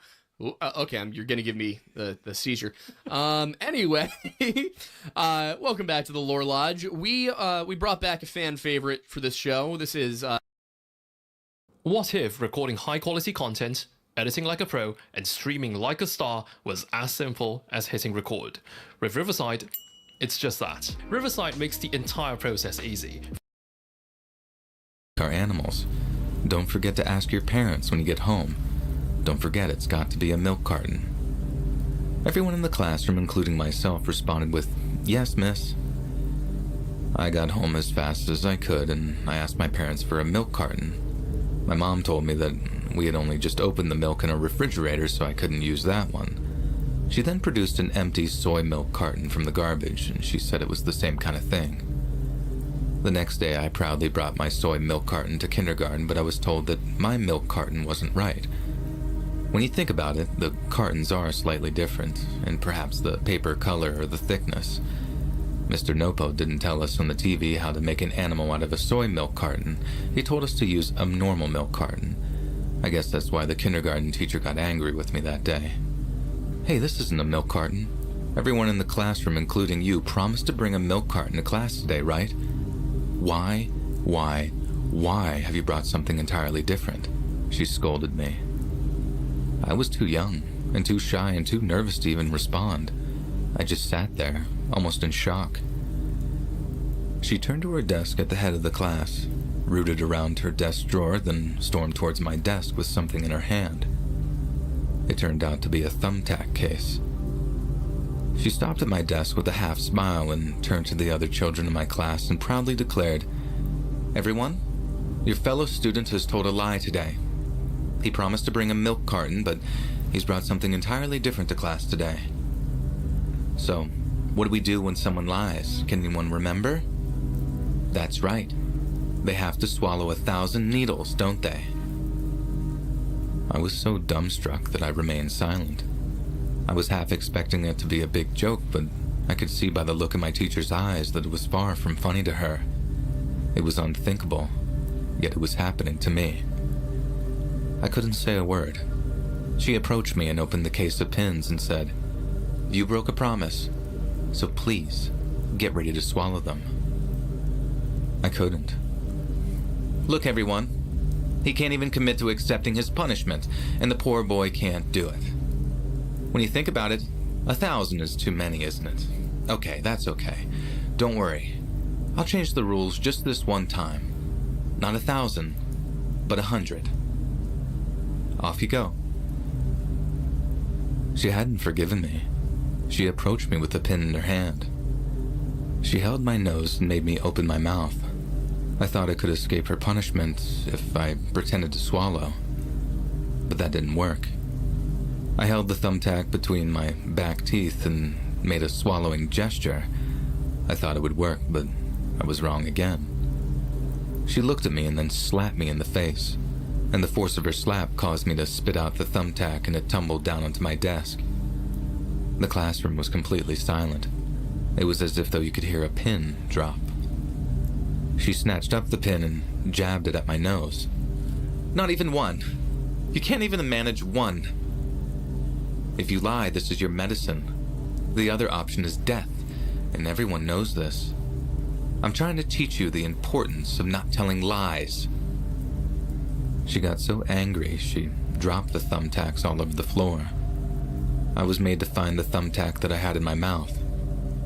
Okay, you're gonna give me the seizure. Anyway, welcome back to the Lore Lodge. We brought back a fan favorite for this show. This is What if recording high-quality content, editing like a pro, and streaming like a star was as simple as hitting record? With Riverside, it's just that. Riverside makes the entire process easy. Are animals. Don't forget to ask your parents when you get home. Don't forget it's got to be a milk carton. Everyone in the classroom, including myself, responded with, "Yes, miss." I got home as fast as I could and I asked my parents for a milk carton. My mom told me that we had only just opened the milk in a refrigerator, so I couldn't use that one. She then produced an empty soy milk carton from the garbage, and she said it was the same kind of thing. The next day, I proudly brought my soy milk carton to kindergarten, but I was told that my milk carton wasn't right. When you think about it, the cartons are slightly different, and perhaps the paper color or the thickness. Mr. Nopo didn't tell us on the TV how to make an animal out of a soy milk carton. He told us to use a normal milk carton. I guess that's why the kindergarten teacher got angry with me that day. Hey, this isn't a milk carton. Everyone in the classroom, including you, promised to bring a milk carton to class today, right? Why have you brought something entirely different? She scolded me. I was too young, and too shy, and too nervous to even respond. I just sat there, almost in shock. She turned to her desk at the head of the class, rooted around her desk drawer, then stormed towards my desk with something in her hand. It turned out to be a thumbtack case. She stopped at my desk with a half smile and turned to the other children in my class and proudly declared, "Everyone, your fellow student has told a lie today. He promised to bring a milk carton, but he's brought something entirely different to class today. So, what do we do when someone lies? Can anyone remember? That's right. They have to swallow 1,000 needles, don't they?" I was so dumbstruck that I remained silent. I was half expecting it to be a big joke, but I could see by the look in my teacher's eyes that it was far from funny to her. It was unthinkable, yet it was happening to me. I couldn't say a word. She approached me and opened the case of pins and said, "You broke a promise, so please, get ready to swallow them." I couldn't. Look, everyone. He can't even commit to accepting his punishment, and the poor boy can't do it. When you think about it, 1,000 is too many, isn't it? Okay, that's okay. Don't worry. I'll change the rules just this one time. Not 1,000, but 100. Off you go. She hadn't forgiven me. She approached me with the pin in her hand. She held my nose and made me open my mouth. I thought I could escape her punishment if I pretended to swallow, but that didn't work. I held the thumbtack between my back teeth and made a swallowing gesture. I thought it would work, but I was wrong again. She looked at me and then slapped me in the face, and the force of her slap caused me to spit out the thumbtack and it tumbled down onto my desk. The classroom was completely silent. It was as if though you could hear a pin drop. She snatched up the pin and jabbed it at my nose. Not even one. You can't even manage one. If you lie, this is your medicine. The other option is death, and everyone knows this. I'm trying to teach you the importance of not telling lies. She got so angry, she dropped the thumbtacks all over the floor. I was made to find the thumbtack that I had in my mouth.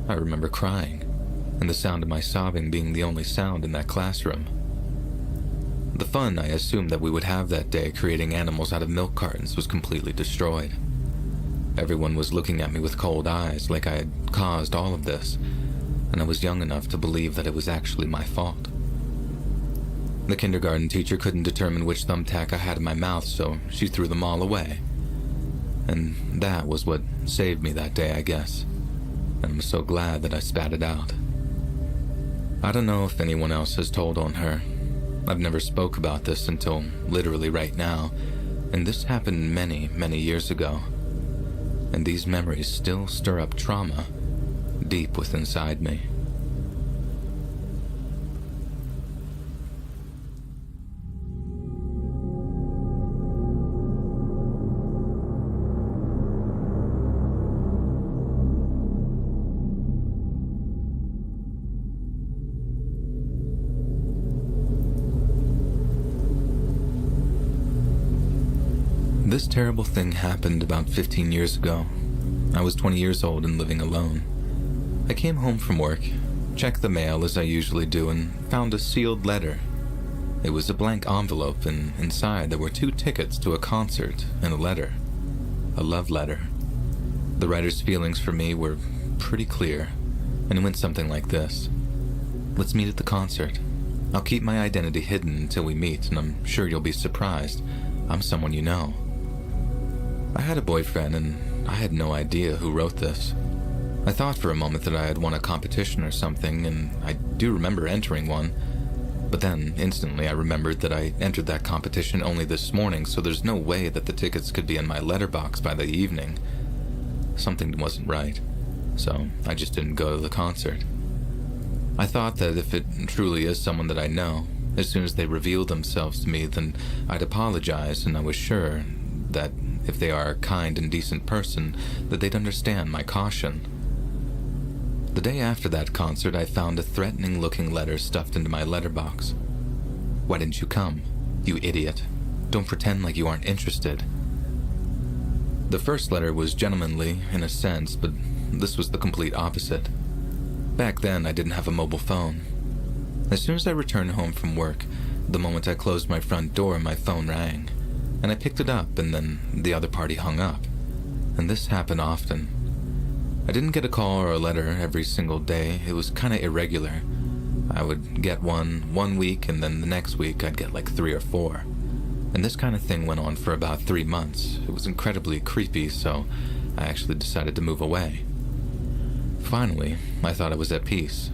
I remember crying, and the sound of my sobbing being the only sound in that classroom. The fun I assumed that we would have that day creating animals out of milk cartons was completely destroyed. Everyone was looking at me with cold eyes like I had caused all of this, and I was young enough to believe that it was actually my fault. The kindergarten teacher couldn't determine which thumbtack I had in my mouth, so she threw them all away. And that was what saved me that day, I guess. And I'm so glad that I spat it out. I don't know if anyone else has told on her. I've never spoke about this until literally right now, and this happened many, many years ago. And these memories still stir up trauma deep within inside me. This terrible thing happened about 15 years ago. I was 20 years old and living alone. I came home from work, checked the mail as I usually do, and found a sealed letter. It was a blank envelope, and inside there were 2 tickets to a concert and a letter. A love letter. The writer's feelings for me were pretty clear, and it went something like this. Let's meet at the concert. I'll keep my identity hidden until we meet, and I'm sure you'll be surprised. I'm someone you know. I had a boyfriend, and I had no idea who wrote this. I thought for a moment that I had won a competition or something, and I do remember entering one. But then, instantly, I remembered that I entered that competition only this morning, so there's no way that the tickets could be in my letterbox by the evening. Something wasn't right, so I just didn't go to the concert. I thought that if it truly is someone that I know, as soon as they revealed themselves to me, then I'd apologize, and I was sure that if they are a kind and decent person, that they'd understand my caution. The day after that concert, I found a threatening-looking letter stuffed into my letterbox. "Why didn't you come? You idiot. Don't pretend like you aren't interested." The first letter was gentlemanly, in a sense, but this was the complete opposite. Back then, I didn't have a mobile phone. As soon as I returned home from work, the moment I closed my front door, my phone rang, and I picked it up, and then the other party hung up. And this happened often. I didn't get a call or a letter every single day. It was kind of irregular. I would get one week, and then the next week I'd get like 3 or 4. And this kind of thing went on for about 3 months. It was incredibly creepy, so I actually decided to move away. Finally, I thought I was at peace.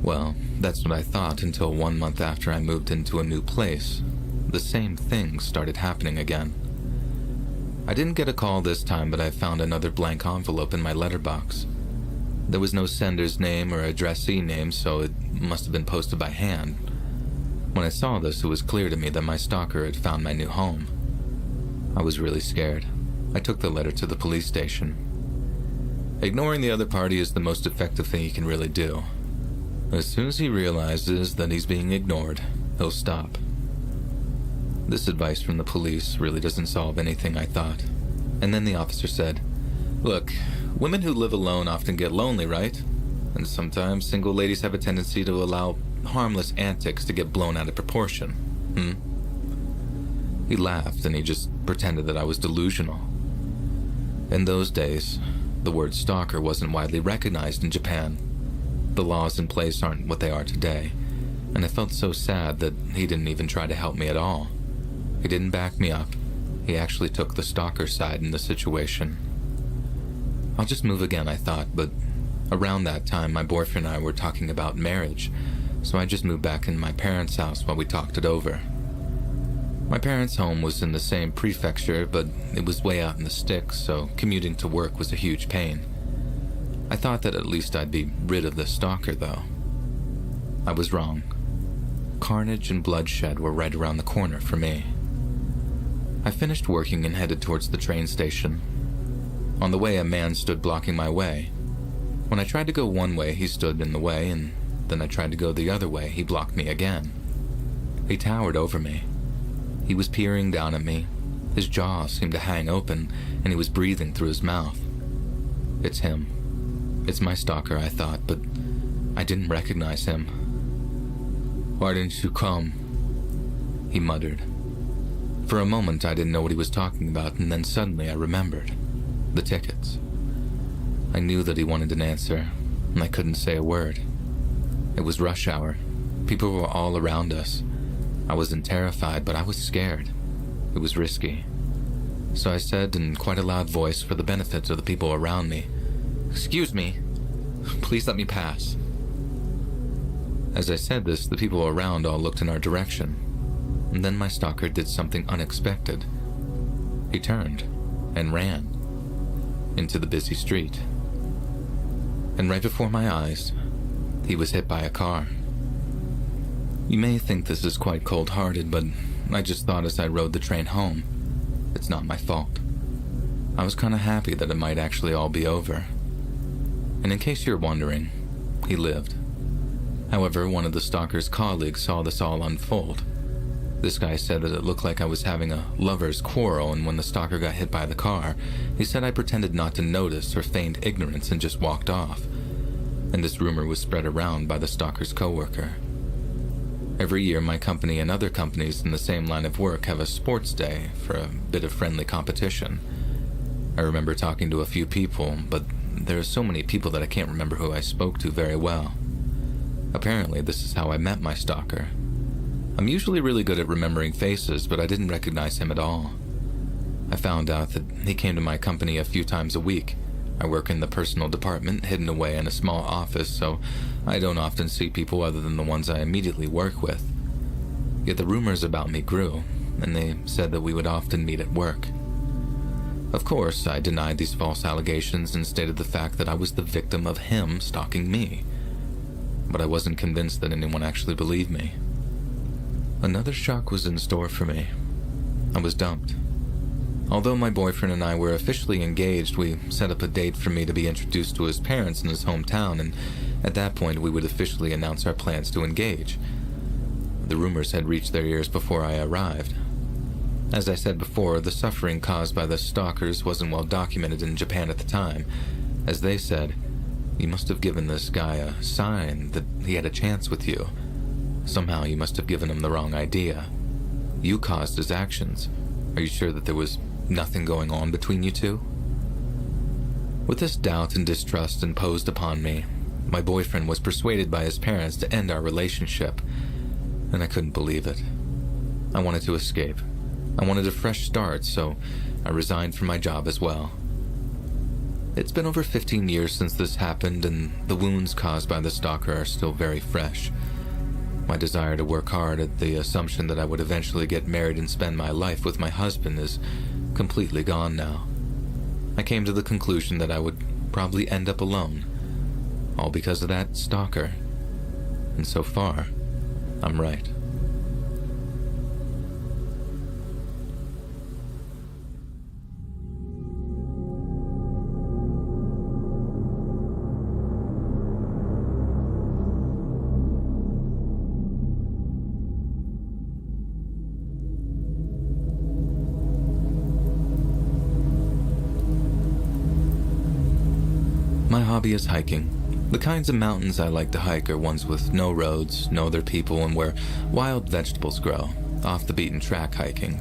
Well, that's what I thought until 1 month after I moved into a new place. The same thing started happening again. I didn't get a call this time, but I found another blank envelope in my letterbox. There was no sender's name or addressee name, so it must have been posted by hand. When I saw this, it was clear to me that my stalker had found my new home. I was really scared. I took the letter to the police station. Ignoring the other party is the most effective thing you can really do. As soon as he realizes that he's being ignored, he'll stop. This advice from the police really doesn't solve anything, I thought. And then the officer said, "Look, women who live alone often get lonely, right? And sometimes single ladies have a tendency to allow harmless antics to get blown out of proportion. He laughed and he just pretended that I was delusional. In those days, the word stalker wasn't widely recognized in Japan. The laws in place aren't what they are today, and I felt so sad that he didn't even try to help me at all. He didn't back me up. He actually took the stalker side in the situation. I'll just move again, I thought, but around that time, my boyfriend and I were talking about marriage, so I just moved back in my parents' house while we talked it over. My parents' home was in the same prefecture, but it was way out in the sticks, so commuting to work was a huge pain. I thought that at least I'd be rid of the stalker, though. I was wrong. Carnage and bloodshed were right around the corner for me. I finished working and headed towards the train station. On the way, a man stood blocking my way. When I tried to go one way, he stood in the way, and then I tried to go the other way. He blocked me again. He towered over me. He was peering down at me. His jaw seemed to hang open, and he was breathing through his mouth. It's him. It's my stalker, I thought, but I didn't recognize him. "Why didn't you come?" he muttered. For a moment, I didn't know what he was talking about, and then suddenly I remembered. The tickets. I knew that he wanted an answer, and I couldn't say a word. It was rush hour. People were all around us. I wasn't terrified, but I was scared. It was risky. So I said in quite a loud voice for the benefit of the people around me, "Excuse me. Please let me pass." As I said this, the people around all looked in our direction. And then my stalker did something unexpected. He turned and ran into the busy street. And right before my eyes, he was hit by a car. You may think this is quite cold-hearted, but I just thought as I rode the train home, it's not my fault. I was kind of happy that it might actually all be over. And in case you're wondering, he lived. However, one of the stalker's colleagues saw this all unfold. This guy said that it looked like I was having a lover's quarrel, and when the stalker got hit by the car, he said I pretended not to notice or feigned ignorance and just walked off. And this rumor was spread around by the stalker's coworker. Every year, my company and other companies in the same line of work have a sports day for a bit of friendly competition. I remember talking to a few people, but there are so many people that I can't remember who I spoke to very well. Apparently, this is how I met my stalker. I'm usually really good at remembering faces, but I didn't recognize him at all. I found out that he came to my company a few times a week, I work in the personal department, hidden away in a small office, so I don't often see people other than the ones I immediately work with. Yet the rumors about me grew, and they said that we would often meet at work. Of course, I denied these false allegations and stated the fact that I was the victim of him stalking me. But I wasn't convinced that anyone actually believed me. Another shock was in store for me. I was dumped. Although my boyfriend and I were officially engaged, we set up a date for me to be introduced to his parents in his hometown, and at that point we would officially announce our plans to engage. The rumors had reached their ears before I arrived. As I said before, the suffering caused by the stalkers wasn't well documented in Japan at the time. As they said, "You must have given this guy a sign that he had a chance with you. Somehow you must have given him the wrong idea. You caused his actions. Are you sure that there was nothing going on between you two?" With this doubt and distrust imposed upon me, my boyfriend was persuaded by his parents to end our relationship, and I couldn't believe it. I wanted to escape. I wanted a fresh start, so I resigned from my job as well. It's been over 15 years since this happened, and the wounds caused by the stalker are still very fresh. My desire to work hard at the assumption that I would eventually get married and spend my life with my husband is completely gone now. I came to the conclusion that I would probably end up alone, all because of that stalker. And so far, I'm right. My hobby is hiking. The kinds of mountains I like to hike are ones with no roads, no other people, and where wild vegetables grow, off the beaten track hiking.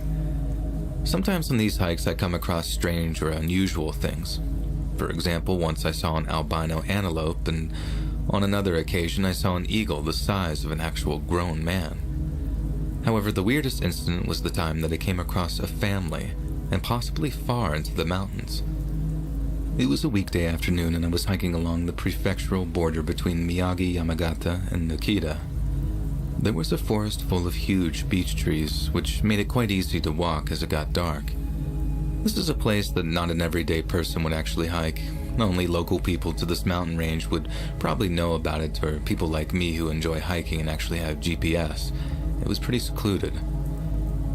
Sometimes on these hikes I come across strange or unusual things. For example, once I saw an albino antelope, and on another occasion I saw an eagle the size of an actual grown man. However, the weirdest incident was the time that I came across a family, and possibly far into the mountains. It was a weekday afternoon, and I was hiking along the prefectural border between Miyagi, Yamagata, and Nikita. There was a forest full of huge beech trees, which made it quite easy to walk as it got dark. This is a place that not an everyday person would actually hike. Only local people to this mountain range would probably know about it, or people like me who enjoy hiking and actually have GPS. It was pretty secluded.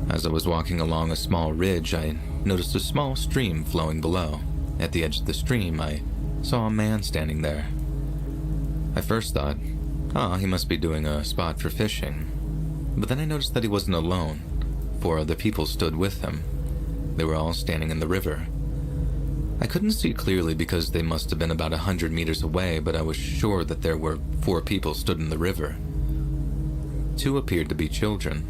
As I was walking along a small ridge, I noticed a small stream flowing below. At the edge of the stream, I saw a man standing there. I first thought, he must be doing a spot for fishing. But then I noticed that he wasn't alone. 4 other people stood with him. They were all standing in the river. I couldn't see clearly because they must have been about 100 meters away, but I was sure that there were 4 people stood in the river. 2 appeared to be children.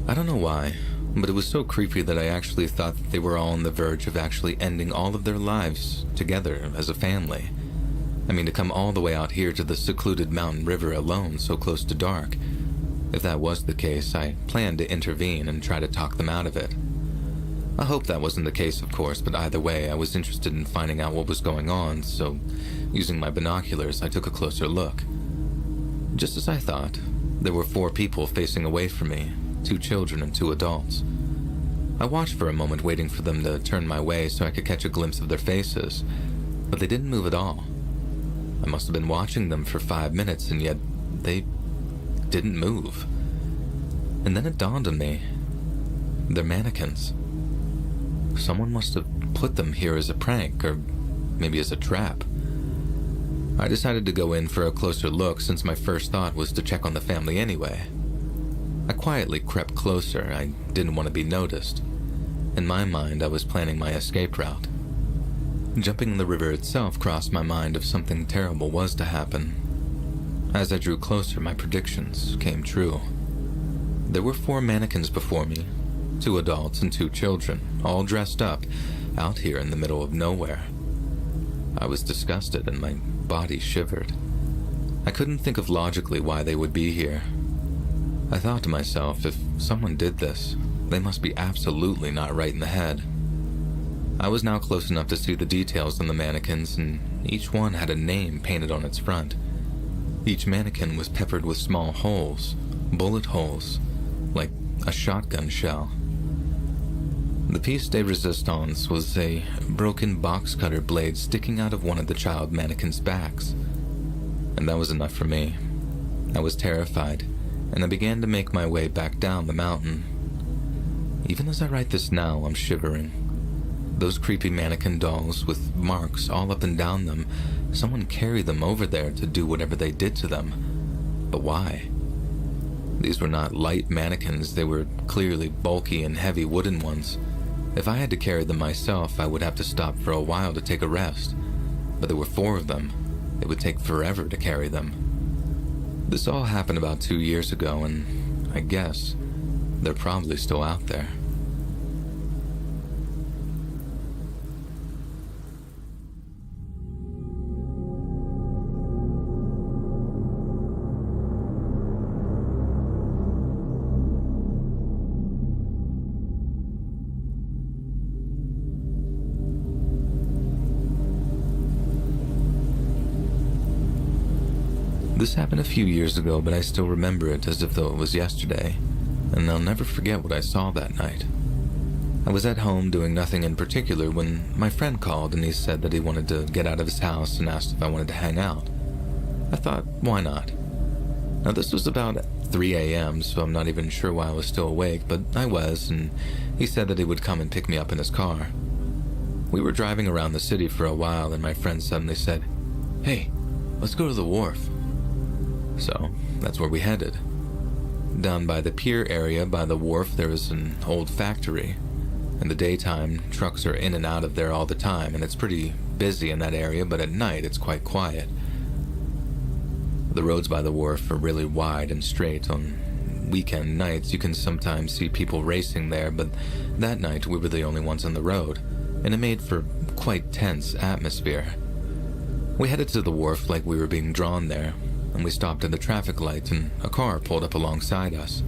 I don't know why, but it was so creepy that I actually thought that they were all on the verge of actually ending all of their lives together as a family. I mean, to come all the way out here to the secluded mountain river alone, so close to dark. If that was the case, I planned to intervene and try to talk them out of it. I hope that wasn't the case, of course, but either way, I was interested in finding out what was going on, so using my binoculars, I took a closer look. Just as I thought, there were 4 people facing away from me, 2 children and 2 adults. I watched for a moment, waiting for them to turn my way so I could catch a glimpse of their faces, but they didn't move at all. I must have been watching them for 5 minutes, and yet they didn't move. And then it dawned on me. They're mannequins. Someone must have put them here as a prank, or maybe as a trap. I decided to go in for a closer look since my first thought was to check on the family anyway. I quietly crept closer. I didn't want to be noticed. In my mind, I was planning my escape route. Jumping in the river itself crossed my mind if something terrible was to happen. As I drew closer, my predictions came true. There were 4 mannequins before me, 2 adults and 2 children, all dressed up, out here in the middle of nowhere. I was disgusted and my body shivered. I couldn't think of logically why they would be here. I thought to myself, if someone did this, they must be absolutely not right in the head. I was now close enough to see the details on the mannequins, and each one had a name painted on its front. Each mannequin was peppered with small holes, bullet holes, like a shotgun shell. The piece de resistance was a broken box cutter blade sticking out of one of the child mannequins' backs. And that was enough for me. I was terrified, and I began to make my way back down the mountain. Even as I write this now, I'm shivering. Those creepy mannequin dolls with marks all up and down them, someone carried them over there to do whatever they did to them. But why? These were not light mannequins, they were clearly bulky and heavy wooden ones. If I had to carry them myself, I would have to stop for a while to take a rest. But there were 4 of them. It would take forever to carry them. This all happened about 2 years ago, and I guess they're probably still out there. This happened a few years ago, but I still remember it as if though it was yesterday, and I'll never forget what I saw that night. I was at home doing nothing in particular when my friend called and he said that he wanted to get out of his house and asked if I wanted to hang out. I thought, why not? Now this was about 3 a.m., so I'm not even sure why I was still awake, but I was, and he said that he would come and pick me up in his car. We were driving around the city for a while and my friend suddenly said, "Hey, let's go to the wharf." So, that's where we headed. Down by the pier area by the wharf there is an old factory. In the daytime, trucks are in and out of there all the time, and it's pretty busy in that area, but at night it's quite quiet. The roads by the wharf are really wide and straight. On weekend nights you can sometimes see people racing there, but that night we were the only ones on the road, and it made for quite tense atmosphere. We headed to the wharf like we were being drawn there, and we stopped at the traffic light and a car pulled up alongside us.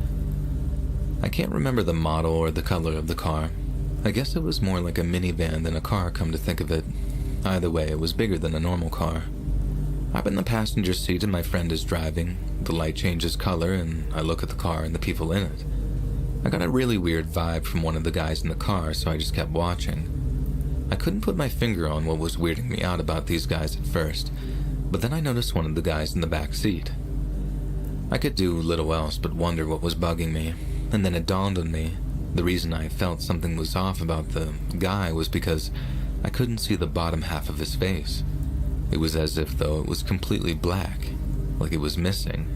I can't remember the model or the color of the car. I guess it was more like a minivan than a car, come to think of it. Either way, it was bigger than a normal car. I'm in the passenger seat and my friend is driving. The light changes color and I look at the car and the people in it. I got a really weird vibe from one of the guys in the car, so I just kept watching. I couldn't put my finger on what was weirding me out about these guys at first, but then I noticed one of the guys in the back seat. I could do little else but wonder what was bugging me, and then it dawned on me. The reason I felt something was off about the guy was because I couldn't see the bottom half of his face. It was as if though it was completely black, like it was missing.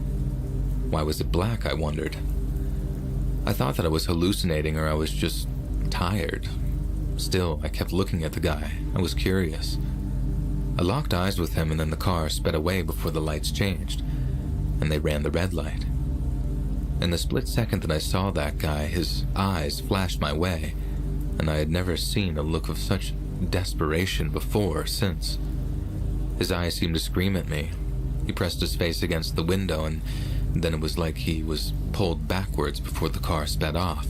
Why was it black, I wondered. I thought that I was hallucinating or I was just tired. Still, I kept looking at the guy. I was curious. I locked eyes with him and then the car sped away before the lights changed, and they ran the red light. In the split second that I saw that guy, his eyes flashed my way, and I had never seen a look of such desperation before or since. His eyes seemed to scream at me. He pressed his face against the window, and then it was like he was pulled backwards before the car sped off.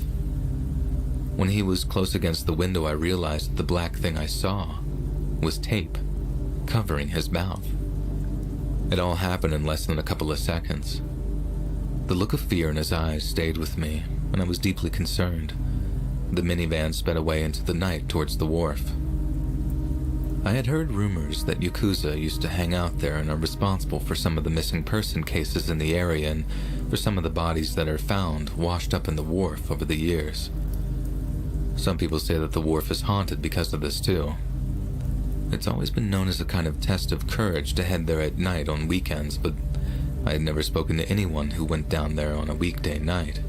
When he was close against the window, I realized that the black thing I saw was tape covering his mouth. It all happened in less than a couple of seconds. The look of fear in his eyes stayed with me, and I was deeply concerned. The minivan sped away into the night towards the wharf. I had heard rumors that Yakuza used to hang out there and are responsible for some of the missing person cases in the area and for some of the bodies that are found washed up in the wharf over the years. Some people say that the wharf is haunted because of this too. It's always been known as a kind of test of courage to head there at night on weekends, but I had never spoken to anyone who went down there on a weekday night.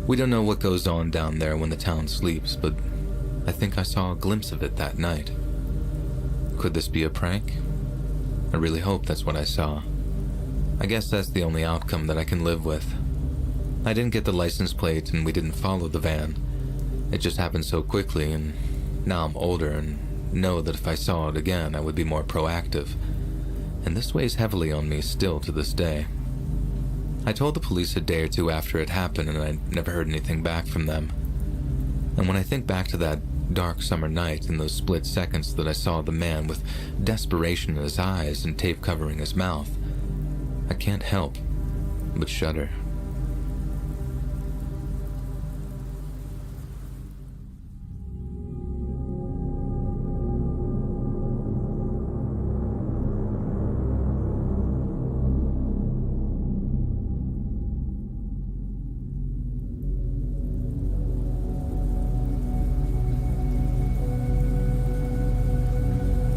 We don't know what goes on down there when the town sleeps, but I think I saw a glimpse of it that night. Could this be a prank? I really hope that's what I saw. I guess that's the only outcome that I can live with. I didn't get the license plate and we didn't follow the van. It just happened so quickly, and now I'm older and know that if I saw it again, I would be more proactive. And this weighs heavily on me still to this day. I told the police a day or two after it happened, and I never heard anything back from them. And when I think back to that dark summer night, in those split seconds that I saw the man with desperation in his eyes and tape covering his mouth, I can't help but shudder.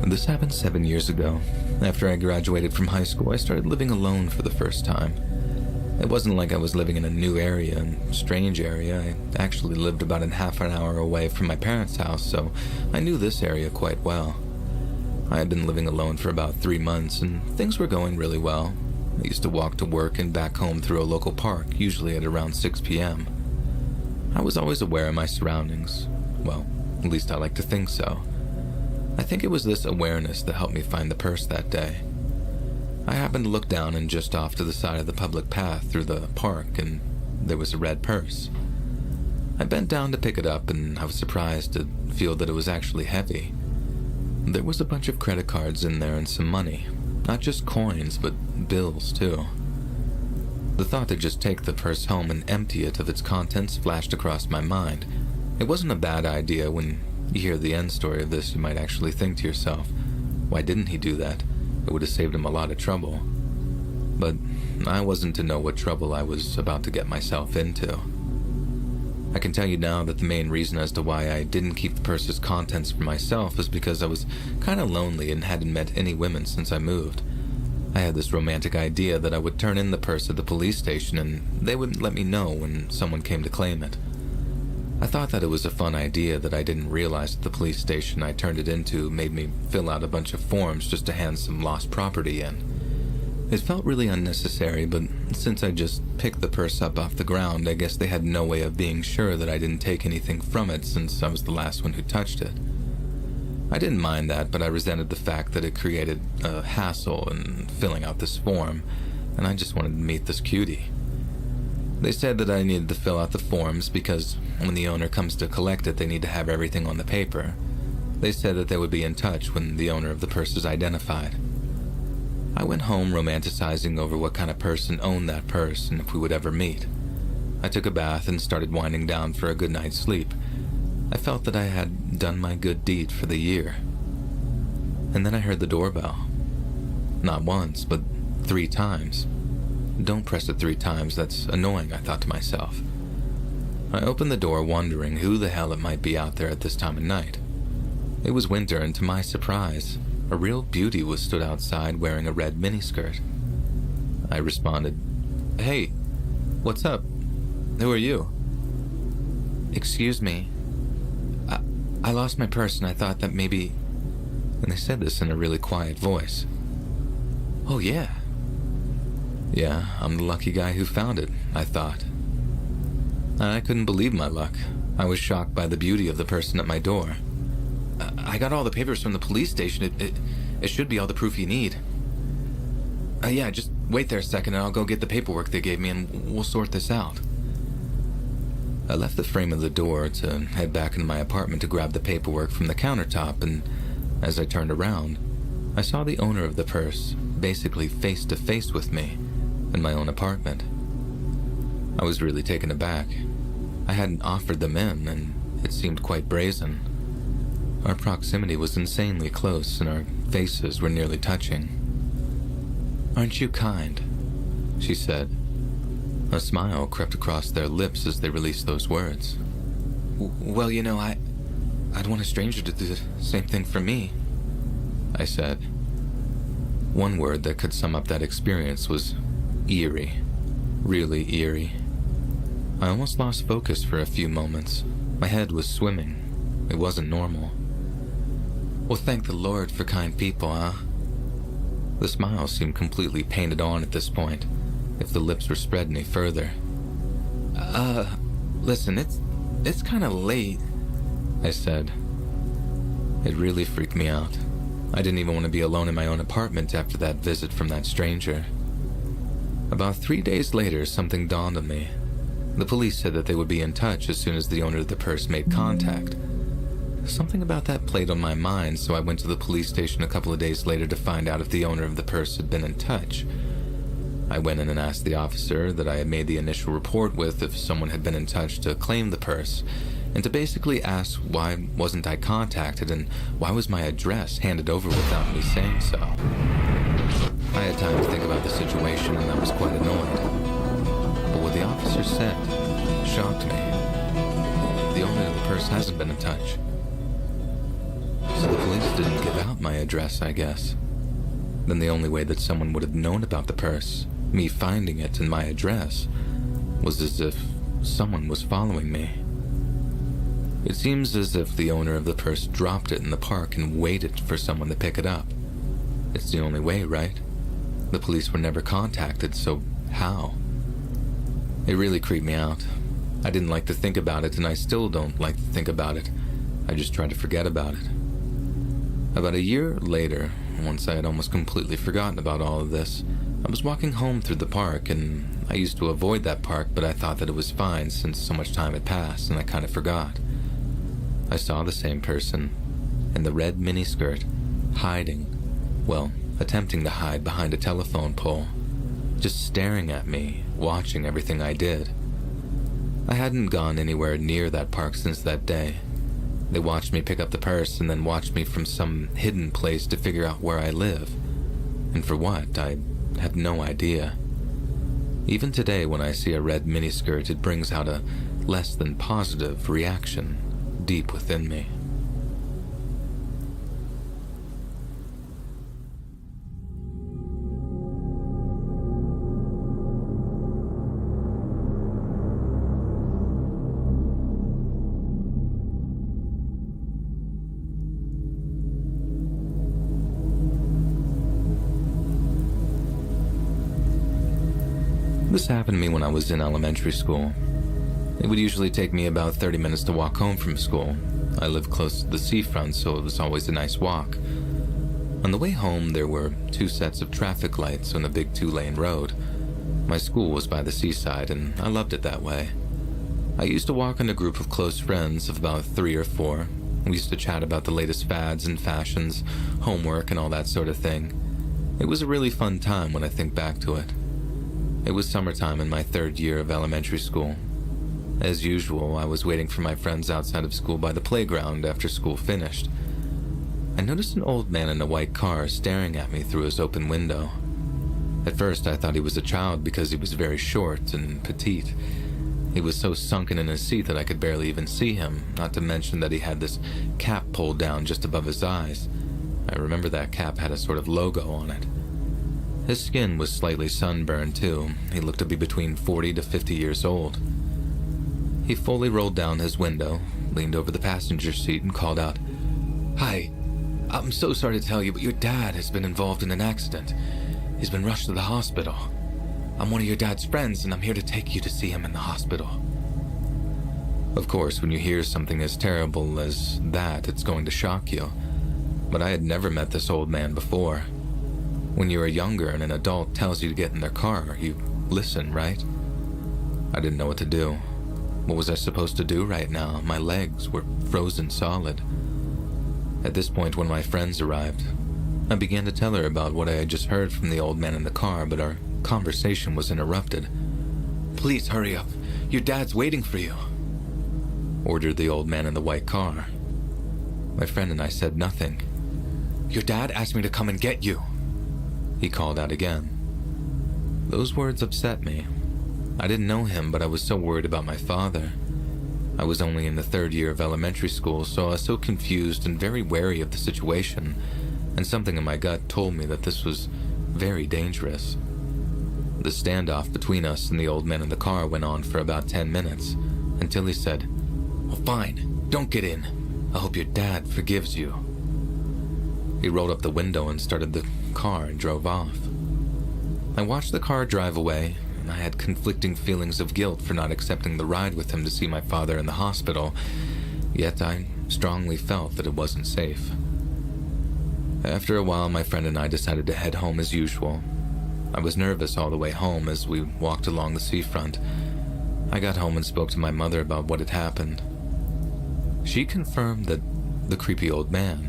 This happened 7 years ago. After I graduated from high school, I started living alone for the first time. It wasn't like I was living in a new area, a strange area. I actually lived about half an hour away from my parents' house, so I knew this area quite well. I had been living alone for about 3 months, and things were going really well. I used to walk to work and back home through a local park, usually at around 6 p.m. I was always aware of my surroundings. Well, at least I like to think so. I think it was this awareness that helped me find the purse that day. I happened to look down and just off to the side of the public path through the park, and there was a red purse. I bent down to pick it up, and I was surprised to feel that it was actually heavy. There was a bunch of credit cards in there and some money. Not just coins, but bills too. The thought to just take the purse home and empty it of its contents flashed across my mind. It wasn't a bad idea. When you hear the end story of this, you might actually think to yourself, why didn't he do that? It would have saved him a lot of trouble. But I wasn't to know what trouble I was about to get myself into. I can tell you now that the main reason as to why I didn't keep the purse's contents for myself is because I was kind of lonely and hadn't met any women since I moved. I had this romantic idea that I would turn in the purse at the police station and they would let me know when someone came to claim it. I thought that it was a fun idea that I didn't realize at the police station I turned it into made me fill out a bunch of forms just to hand some lost property in. It felt really unnecessary, but since I just picked the purse up off the ground, I guess they had no way of being sure that I didn't take anything from it since I was the last one who touched it. I didn't mind that, but I resented the fact that it created a hassle in filling out this form, and I just wanted to meet this cutie. They said that I needed to fill out the forms because when the owner comes to collect it, they need to have everything on the paper. They said that they would be in touch when the owner of the purse is identified. I went home romanticizing over what kind of person owned that purse and if we would ever meet. I took a bath and started winding down for a good night's sleep. I felt that I had done my good deed for the year. And then I heard the doorbell. Not once, but 3 times. Don't press it 3 times, that's annoying, I thought to myself. I opened the door wondering who the hell it might be out there at this time of night. It was winter, and to my surprise, a real beauty was stood outside wearing a red miniskirt. I responded, "Hey, what's up? Who are you?" "Excuse me. I lost my purse and I thought that maybe..." And they said this in a really quiet voice. "Oh yeah. Yeah, I'm the lucky guy who found it," I thought. I couldn't believe my luck. I was shocked by the beauty of the person at my door. "I got all the papers from the police station. It should be all the proof you need." Yeah, just wait there a second and I'll go get the paperwork they gave me and we'll sort this out." I left the frame of the door to head back into my apartment to grab the paperwork from the countertop, and as I turned around, I saw the owner of the purse basically face to face with me in my own apartment. I was really taken aback. I hadn't offered them in, and it seemed quite brazen. Our proximity was insanely close, and our faces were nearly touching. "Aren't you kind?" she said. A smile crept across their lips as they released those words. "Well, you know, I'd want a stranger to do the same thing for me," I said. One word that could sum up that experience was eerie. Really eerie. I almost lost focus for a few moments. My head was swimming. It wasn't normal. "Well, thank the Lord for kind people, huh?" The smile seemed completely painted on at this point, if the lips were spread any further. Listen, it's kind of late," I said. It really freaked me out. I didn't even want to be alone in my own apartment after that visit from that stranger. About 3 days later, something dawned on me. The police said that they would be in touch as soon as the owner of the purse made contact. Something about that played on my mind, so I went to the police station a couple of days later to find out if the owner of the purse had been in touch. I went in and asked the officer that I had made the initial report with if someone had been in touch to claim the purse, and to basically ask why wasn't I contacted and why was my address handed over without me saying so. I had time to think about the situation and I was quite annoyed. But what the officer said shocked me. The owner of the purse hasn't been in touch. So the police didn't give out my address, I guess. Then the only way that someone would have known about the purse, me finding it and my address, was as if someone was following me. It seems as if the owner of the purse dropped it in the park and waited for someone to pick it up. It's the only way, right? The police were never contacted, so how? It really creeped me out. I didn't like to think about it, and I still don't like to think about it. I just try to forget about it. About a year later, once I had almost completely forgotten about all of this, I was walking home through the park, and I used to avoid that park, but I thought that it was fine since so much time had passed, and I kind of forgot. I saw the same person, in the red miniskirt, hiding, well, attempting to hide behind a telephone pole, just staring at me, watching everything I did. I hadn't gone anywhere near that park since that day. They watched me pick up the purse and then watched me from some hidden place to figure out where I live. And for what, I have no idea. Even today, when I see a red miniskirt, it brings out a less than positive reaction deep within me. This happened to me when I was in elementary school. It would usually take me about 30 minutes to walk home from school. I live close to the seafront, so it was always a nice walk. On the way home, there were 2 sets of traffic lights on a big 2-lane road. My school was by the seaside, and I loved it that way. I used to walk in a group of close friends of about 3 or 4. We used to chat about the latest fads and fashions, homework, and all that sort of thing. It was a really fun time when I think back to it. It was summertime in my 3rd year of elementary school. As usual, I was waiting for my friends outside of school by the playground after school finished. I noticed an old man in a white car staring at me through his open window. At first, I thought he was a child because he was very short and petite. He was so sunken in his seat that I could barely even see him, not to mention that he had this cap pulled down just above his eyes. I remember that cap had a sort of logo on it. His skin was slightly sunburned, too. He looked to be between 40 to 50 years old. He fully rolled down his window, leaned over the passenger seat, and called out, "Hi, I'm so sorry to tell you, but your dad has been involved in an accident. He's been rushed to the hospital. I'm one of your dad's friends, and I'm here to take you to see him in the hospital." Of course, when you hear something as terrible as that, it's going to shock you. But I had never met this old man before. When you are younger and an adult tells you to get in their car, you listen, right? I didn't know what to do. What was I supposed to do right now? My legs were frozen solid. At this point, when my friends arrived, I began to tell her about what I had just heard from the old man in the car, but our conversation was interrupted. "Please hurry up. Your dad's waiting for you," ordered the old man in the white car. My friend and I said nothing. "Your dad asked me to come and get you," he called out again. Those words upset me. I didn't know him, but I was so worried about my father. I was only in the 3rd year of elementary school, so I was so confused and very wary of the situation, and something in my gut told me that this was very dangerous. The standoff between us and the old man in the car went on for about 10 minutes, until he said, "Well, fine, don't get in. I hope your dad forgives you." He rolled up the window and started the car and drove off. I watched the car drive away, and I had conflicting feelings of guilt for not accepting the ride with him to see my father in the hospital, yet I strongly felt that it wasn't safe. After a while, my friend and I decided to head home as usual. I was nervous all the way home as we walked along the seafront. I got home and spoke to my mother about what had happened. She confirmed that the creepy old man,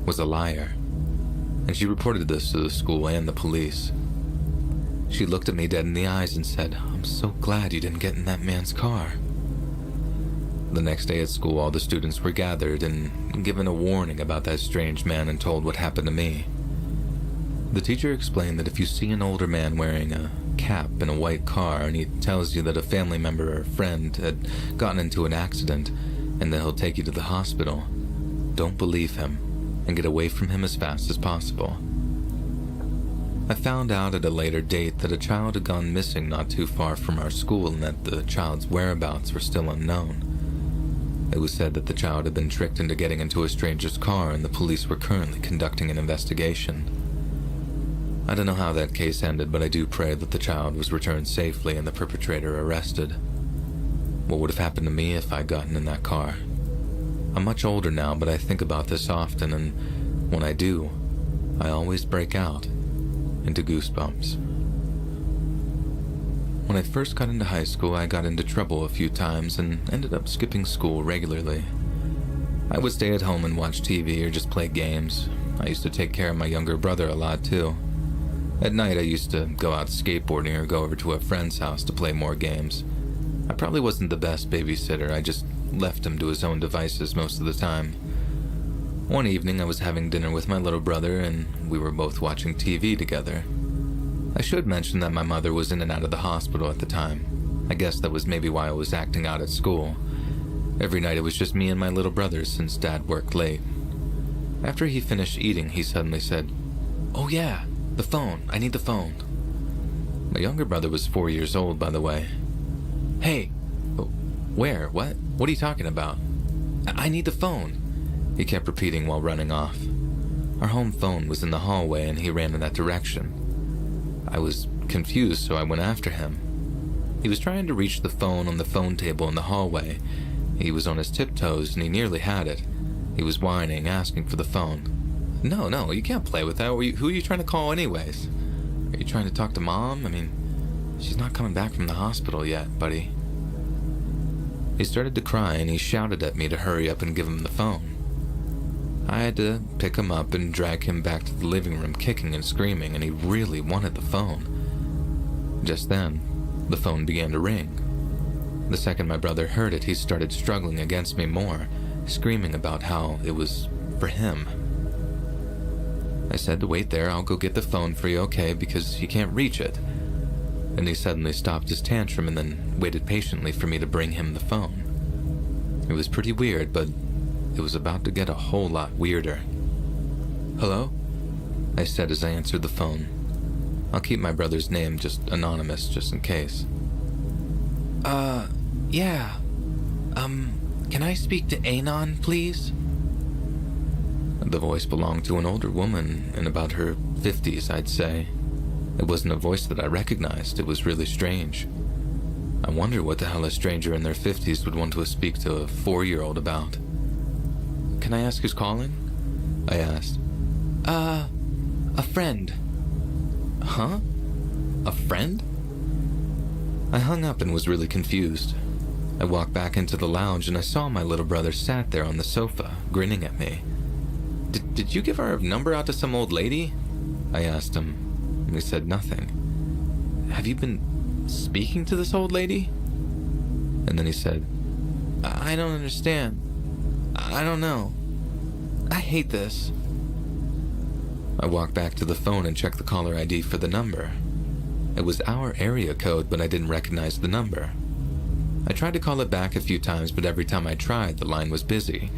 was a liar, and she reported this to the school and the police. She looked at me dead in the eyes and said, "I'm so glad you didn't get in that man's car." The next day at school, all the students were gathered and given a warning about that strange man and told what happened to me. The teacher explained that if you see an older man wearing a cap in a white car and he tells you that a family member or friend had gotten into an accident and that he'll take you to the hospital, don't believe him and get away from him as fast as possible. I found out at a later date that a child had gone missing not too far from our school and that the child's whereabouts were still unknown. It was said that the child had been tricked into getting into a stranger's car and the police were currently conducting an investigation. I don't know how that case ended, but I do pray that the child was returned safely and the perpetrator arrested. What would have happened to me if I'd gotten in that car? I'm much older now, but I think about this often, and when I do, I always break out into goosebumps. When I first got into high school, I got into trouble a few times and ended up skipping school regularly. I would stay at home and watch TV or just play games. I used to take care of my younger brother a lot too. At night, I used to go out skateboarding or go over to a friend's house to play more games. I probably wasn't the best babysitter, I just left him to his own devices most of the time. One evening, I was having dinner with my little brother and we were both watching TV together. I should mention that my mother was in and out of the hospital at the time. I guess that was maybe why I was acting out at school. Every night it was just me and my little brother since Dad worked late. After he finished eating, he suddenly said, "Oh yeah, the phone. I need the phone." My younger brother was 4 years old, by the way. "Hey, where? What? What are you talking about?" I need the phone," he kept repeating while running off. Our home phone was in the hallway and he ran in that direction. I was confused, so I went after him. He was trying to reach the phone on the phone table in the hallway. He was on his tiptoes and he nearly had it. He was whining, asking for the phone. No, you can't play with that. Who are you trying to call anyways? Are you trying to talk to Mom? I mean, she's not coming back from the hospital yet, buddy. He started to cry and he shouted at me to hurry up and give him the phone. I had to pick him up and drag him back to the living room kicking and screaming, and he really wanted the phone. Just then, the phone began to ring. The second my brother heard it, he started struggling against me more, screaming about how it was for him. I said to wait there, I'll go get the phone for you, okay, because he can't reach it. And he suddenly stopped his tantrum and then waited patiently for me to bring him the phone. It was pretty weird, but it was about to get a whole lot weirder. "Hello?" I said as I answered the phone. I'll keep my brother's name just anonymous, just in case. Yeah. Can I speak to Anon, please?" The voice belonged to an older woman in about her 50s, I'd say. It wasn't a voice that I recognized. It was really strange. I wonder what the hell a stranger in their 50s would want to speak to a 4-year-old about. "Can I ask who's calling?" I asked. A friend." "Huh? A friend?" I hung up and was really confused. I walked back into the lounge and I saw my little brother sat there on the sofa, grinning at me. Did you give our number out to some old lady?" I asked him, and he said nothing. "Have you been speaking to this old lady?" And then he said, I don't understand. I don't know. I hate this." I walked back to the phone and checked the caller ID for the number. It was our area code, but I didn't recognize the number. I tried to call it back a few times, but every time I tried, the line was busy.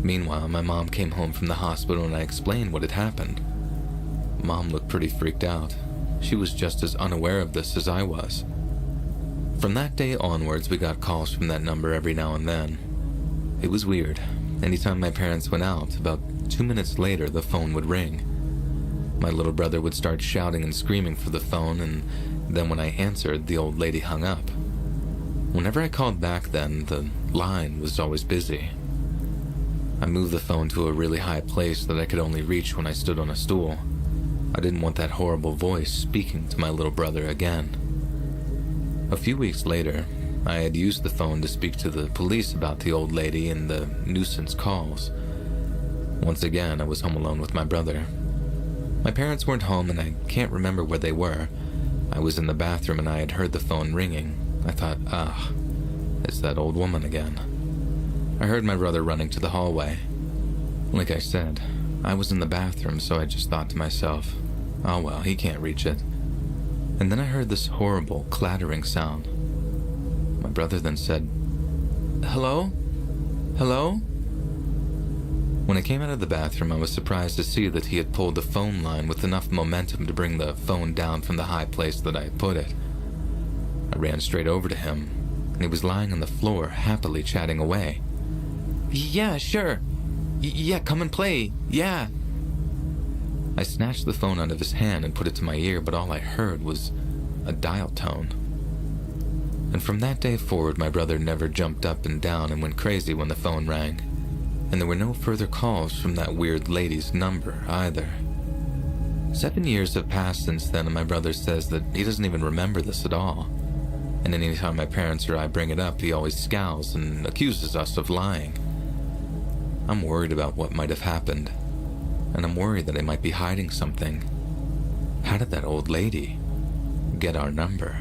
Meanwhile, my mom came home from the hospital and I explained what had happened. Mom looked pretty freaked out. She was just as unaware of this as I was. From that day onwards, we got calls from that number every now and then. It was weird. Anytime my parents went out, about 2 minutes later, the phone would ring. My little brother would start shouting and screaming for the phone, and then when I answered, the old lady hung up. Whenever I called back then, the line was always busy. I moved the phone to a really high place that I could only reach when I stood on a stool. I didn't want that horrible voice speaking to my little brother again. A few weeks later, I had used the phone to speak to the police about the old lady and the nuisance calls. Once again, I was home alone with my brother. My parents weren't home and I can't remember where they were. I was in the bathroom and I had heard the phone ringing. I thought, it's that old woman again. I heard my brother running to the hallway. Like I said, I was in the bathroom, so I just thought to myself, oh well, he can't reach it. And then I heard this horrible clattering sound. My brother then said, "Hello? Hello?" When I came out of the bathroom, I was surprised to see that he had pulled the phone line with enough momentum to bring the phone down from the high place that I had put it. I ran straight over to him, and he was lying on the floor, happily chatting away. "Yeah, sure. Yeah, come and play. Yeah." I snatched the phone out of his hand and put it to my ear, but all I heard was a dial tone. And from that day forward, my brother never jumped up and down and went crazy when the phone rang. And there were no further calls from that weird lady's number either. 7 years have passed since then, and my brother says that he doesn't even remember this at all. And anytime my parents or I bring it up, he always scowls and accuses us of lying. I'm worried about what might have happened, and I'm worried that I might be hiding something. How did that old lady get our number?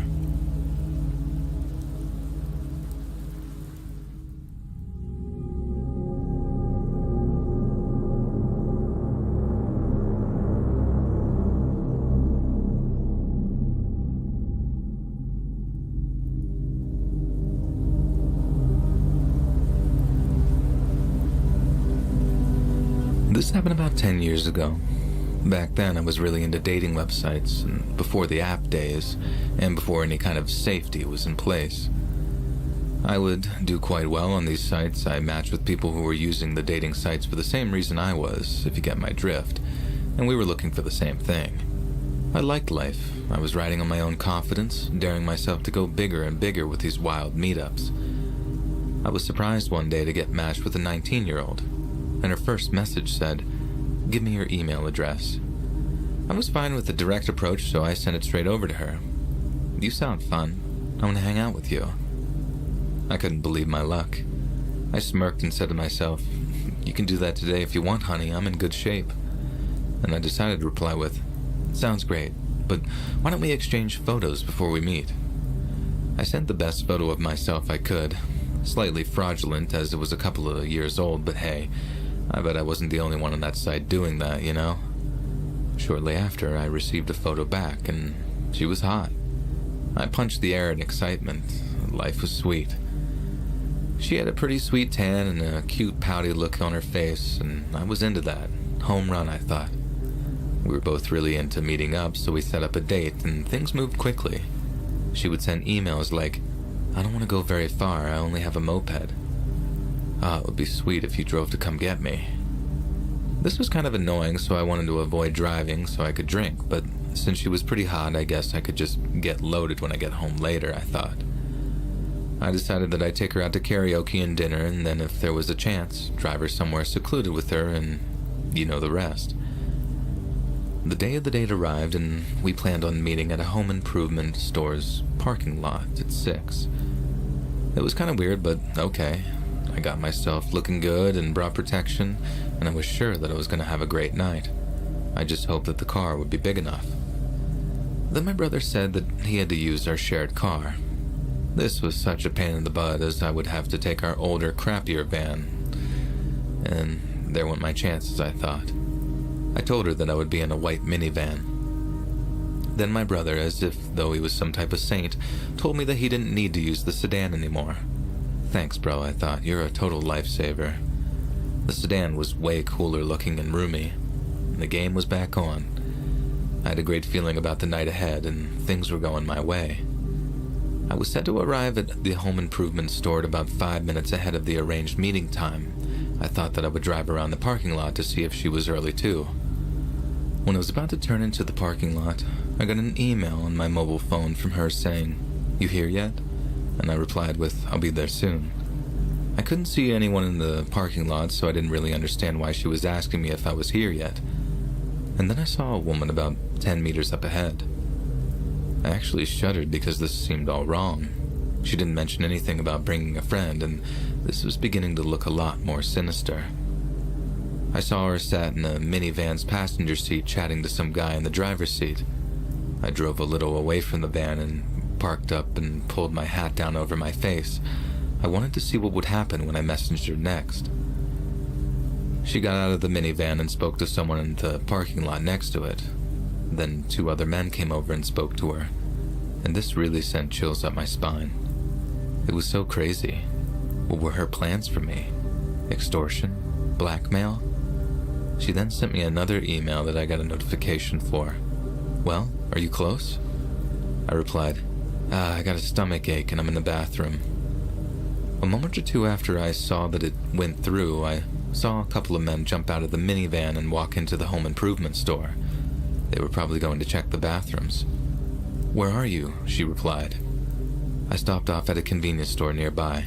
This happened about 10 years ago. Back then, I was really into dating websites, and before the app days, and before any kind of safety was in place. I would do quite well on these sites. I matched with people who were using the dating sites for the same reason I was, if you get my drift, and we were looking for the same thing. I liked life. I was riding on my own confidence, daring myself to go bigger and bigger with these wild meetups. I was surprised one day to get matched with a 19-year-old. And her first message said, "Give me your email address." I was fine with the direct approach, so I sent it straight over to her. "You sound fun. I want to hang out with you." I couldn't believe my luck. I smirked and said to myself, "You can do that today if you want, honey. I'm in good shape." And I decided to reply with, "Sounds great, but why don't we exchange photos before we meet?" I sent the best photo of myself I could, slightly fraudulent as it was a couple of years old, but hey, I bet I wasn't the only one on that site doing that, you know? Shortly after, I received a photo back, and she was hot. I punched the air in excitement. Life was sweet. She had a pretty sweet tan and a cute pouty look on her face, and I was into that. Home run, I thought. We were both really into meeting up, so we set up a date, and things moved quickly. She would send emails like, "I don't want to go very far, I only have a moped. It would be sweet if you drove to come get me." This was kind of annoying, so I wanted to avoid driving so I could drink, but since she was pretty hot, I guess I could just get loaded when I get home later, I thought. I decided that I'd take her out to karaoke and dinner, and then if there was a chance, drive her somewhere secluded with her, and you know the rest. The day of the date arrived, and we planned on meeting at a home improvement store's parking lot at 6. It was kind of weird, but okay. I got myself looking good and brought protection, and I was sure that I was going to have a great night. I just hoped that the car would be big enough. Then my brother said that he had to use our shared car. This was such a pain in the butt, as I would have to take our older, crappier van. And there went my chances, I thought. I told her that I would be in a white minivan. Then my brother, as if though he was some type of saint, told me that he didn't need to use the sedan anymore. Thanks, bro, I thought. You're a total lifesaver. The sedan was way cooler looking and roomy. And the game was back on. I had a great feeling about the night ahead, and things were going my way. I was set to arrive at the home improvement store at about 5 minutes ahead of the arranged meeting time. I thought that I would drive around the parking lot to see if she was early too. When I was about to turn into the parking lot, I got an email on my mobile phone from her saying, "You here yet?" And I replied with, "I'll be there soon." I couldn't see anyone in the parking lot, so I didn't really understand why she was asking me if I was here yet. And then I saw a woman about 10 meters up ahead. I actually shuddered because this seemed all wrong. She didn't mention anything about bringing a friend, and this was beginning to look a lot more sinister. I saw her sat in a minivan's passenger seat chatting to some guy in the driver's seat. I drove a little away from the van and parked up and pulled my hat down over my face. I wanted to see what would happen when I messaged her next. She got out of the minivan and spoke to someone in the parking lot next to it. Then 2 other men came over and spoke to her, and this really sent chills up my spine. It was so crazy. What were her plans for me? Extortion? Blackmail? She then sent me another email that I got a notification for. "Well, are you close?" I replied, "I got a stomach ache and I'm in the bathroom." A moment or 2 after I saw that it went through, I saw a couple of men jump out of the minivan and walk into the home improvement store. They were probably going to check the bathrooms. "Where are you?" she replied. I stopped off at a convenience store nearby.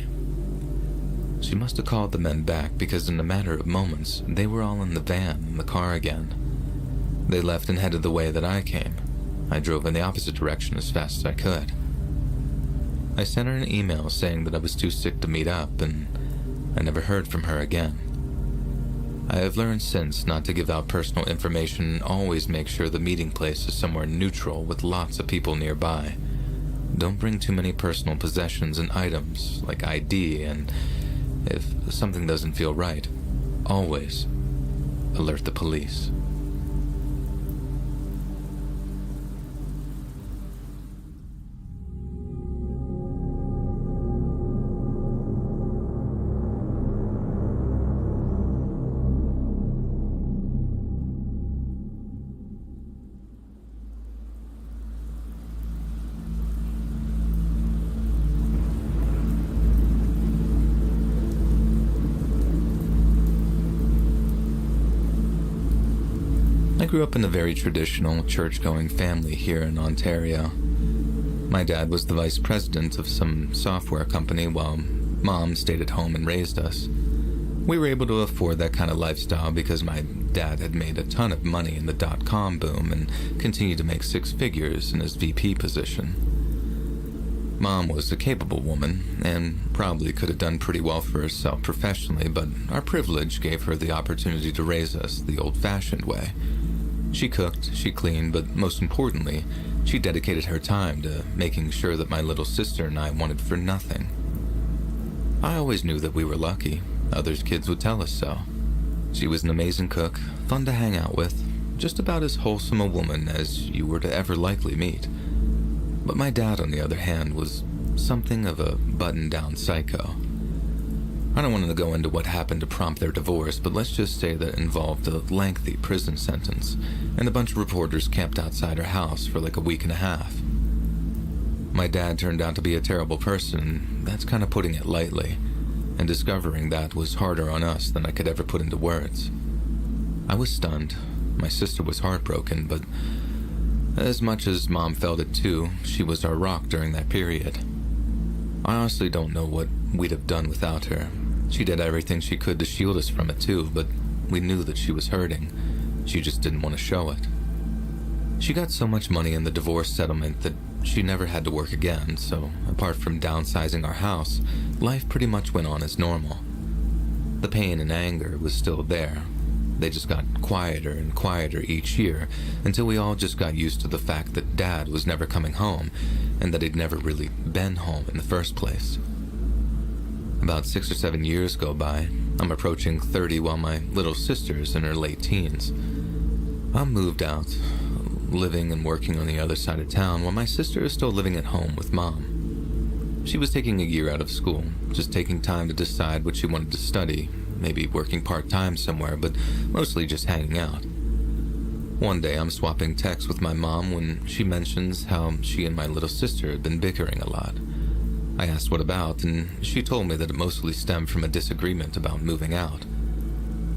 She must have called the men back because in a matter of moments, they were all in the van and the car again. They left and headed the way that I came. I drove in the opposite direction as fast as I could. I sent her an email saying that I was too sick to meet up, and I never heard from her again. I have learned since not to give out personal information and always make sure the meeting place is somewhere neutral with lots of people nearby. Don't bring too many personal possessions and items like ID, and if something doesn't feel right, always alert the police. I grew up in a very traditional church-going family here in Ontario. My dad was the vice president of some software company while Mom stayed at home and raised us. We were able to afford that kind of lifestyle because my dad had made a ton of money in the .com boom and continued to make 6 figures in his VP position. Mom was a capable woman and probably could have done pretty well for herself professionally, but our privilege gave her the opportunity to raise us the old-fashioned way. She cooked, she cleaned, but most importantly, she dedicated her time to making sure that my little sister and I wanted for nothing. I always knew that we were lucky. Others kids would tell us so. She was an amazing cook, fun to hang out with, just about as wholesome a woman as you were to ever likely meet. But my dad, on the other hand, was something of a button-down psycho. I don't want to go into what happened to prompt their divorce, but let's just say that it involved a lengthy prison sentence, and a bunch of reporters camped outside her house for like a week and a half. My dad turned out to be a terrible person, that's kind of putting it lightly, and discovering that was harder on us than I could ever put into words. I was stunned, my sister was heartbroken, but as much as Mom felt it too, she was our rock during that period. I honestly don't know what we'd have done without her. She did everything she could to shield us from it too, but we knew that she was hurting. She just didn't want to show it. She got so much money in the divorce settlement that she never had to work again, so apart from downsizing our house, life pretty much went on as normal. The pain and anger was still there. They just got quieter and quieter each year until we all just got used to the fact that Dad was never coming home and that he'd never really been home in the first place. About 6 or 7 years go by. I'm approaching 30 while my little sister's in her late teens. I'm moved out, living and working on the other side of town while my sister is still living at home with Mom. She was taking a year out of school, just taking time to decide what she wanted to study, maybe working part-time somewhere, but mostly just hanging out. One day I'm swapping texts with my mom when she mentions how she and my little sister had been bickering a lot. I asked what about, and she told me that it mostly stemmed from a disagreement about moving out.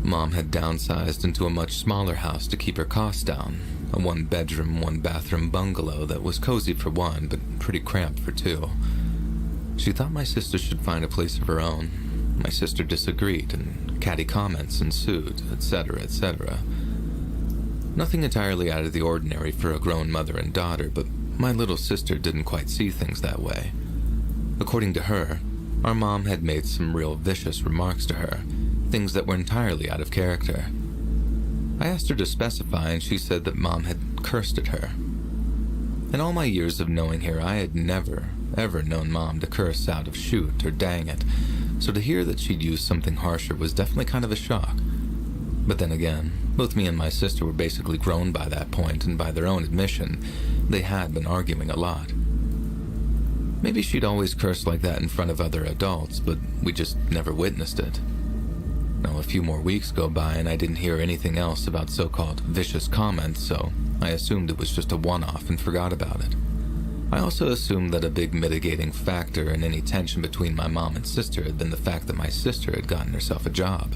Mom had downsized into a much smaller house to keep her costs down, a 1-bedroom, 1-bathroom bungalow that was cozy for one, but pretty cramped for two. She thought my sister should find a place of her own. My sister disagreed, and catty comments ensued, etc., etc. Nothing entirely out of the ordinary for a grown mother and daughter, but my little sister didn't quite see things that way. According to her, our mom had made some real vicious remarks to her, things that were entirely out of character. I asked her to specify, and she said that Mom had cursed at her. In all my years of knowing her, I had never, ever known Mom to curse out of shoot or dang it, so to hear that she'd used something harsher was definitely kind of a shock. But then again, both me and my sister were basically grown by that point, and by their own admission, they had been arguing a lot. Maybe she'd always cursed like that in front of other adults, but we just never witnessed it. Now, a few more weeks go by and I didn't hear anything else about so-called vicious comments, so I assumed it was just a one-off and forgot about it. I also assumed that a big mitigating factor in any tension between my mom and sister had been the fact that my sister had gotten herself a job.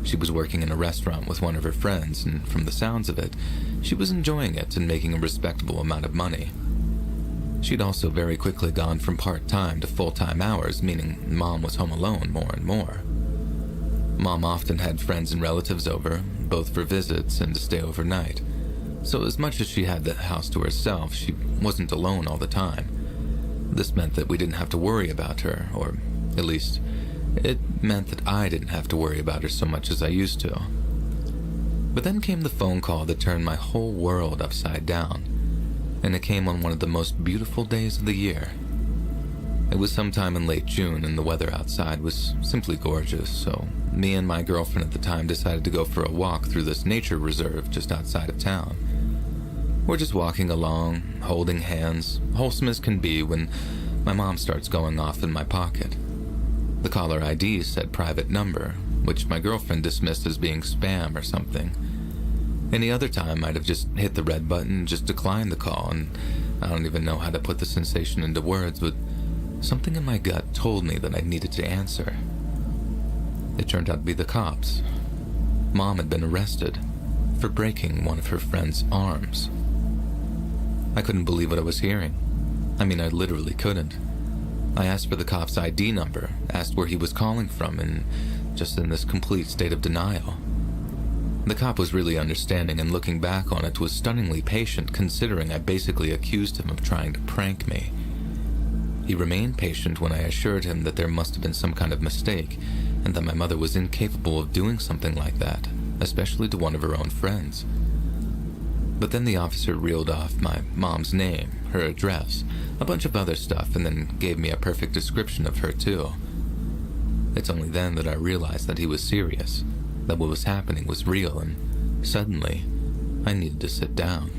She was working in a restaurant with one of her friends, and from the sounds of it, she was enjoying it and making a respectable amount of money. She'd also very quickly gone from part-time to full-time hours, meaning Mom was home alone more and more. Mom often had friends and relatives over, both for visits and to stay overnight. So as much as she had the house to herself, she wasn't alone all the time. This meant that we didn't have to worry about her, or at least, it meant that I didn't have to worry about her so much as I used to. But then came the phone call that turned my whole world upside down, and it came on one of the most beautiful days of the year. It was sometime in late June, and the weather outside was simply gorgeous, so me and my girlfriend at the time decided to go for a walk through this nature reserve just outside of town. We're just walking along, holding hands, wholesome as can be, when my mom starts going off in my pocket. The caller ID said private number, which my girlfriend dismissed as being spam or something. Any other time, I'd have just hit the red button and just declined the call, and I don't even know how to put the sensation into words, but something in my gut told me that I needed to answer. It turned out to be the cops. Mom had been arrested for breaking one of her friend's arms. I couldn't believe what I was hearing. I mean, I literally couldn't. I asked for the cop's ID number, asked where he was calling from, and just in this complete state of denial. The cop was really understanding, and looking back on it was stunningly patient, considering I basically accused him of trying to prank me. He remained patient when I assured him that there must have been some kind of mistake, and that my mother was incapable of doing something like that, especially to one of her own friends. But then the officer reeled off my mom's name, her address, a bunch of other stuff, and then gave me a perfect description of her too. It's only then that I realized that he was serious, that what was happening was real, and suddenly, I needed to sit down.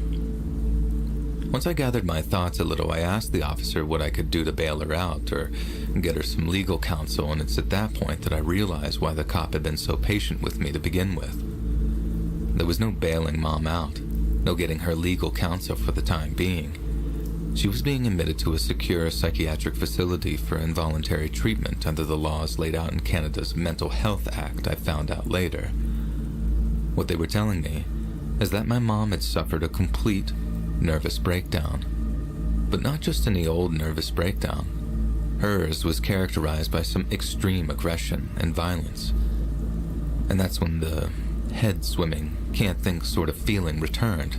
Once I gathered my thoughts a little, I asked the officer what I could do to bail her out or get her some legal counsel, and it's at that point that I realized why the cop had been so patient with me to begin with. There was no bailing Mom out, no getting her legal counsel for the time being. She was being admitted to a secure psychiatric facility for involuntary treatment under the laws laid out in Canada's Mental Health Act, I found out later. What they were telling me is that my mom had suffered a complete nervous breakdown. But not just any old nervous breakdown. Hers was characterized by some extreme aggression and violence. And that's when the head swimming, can't think sort of feeling returned.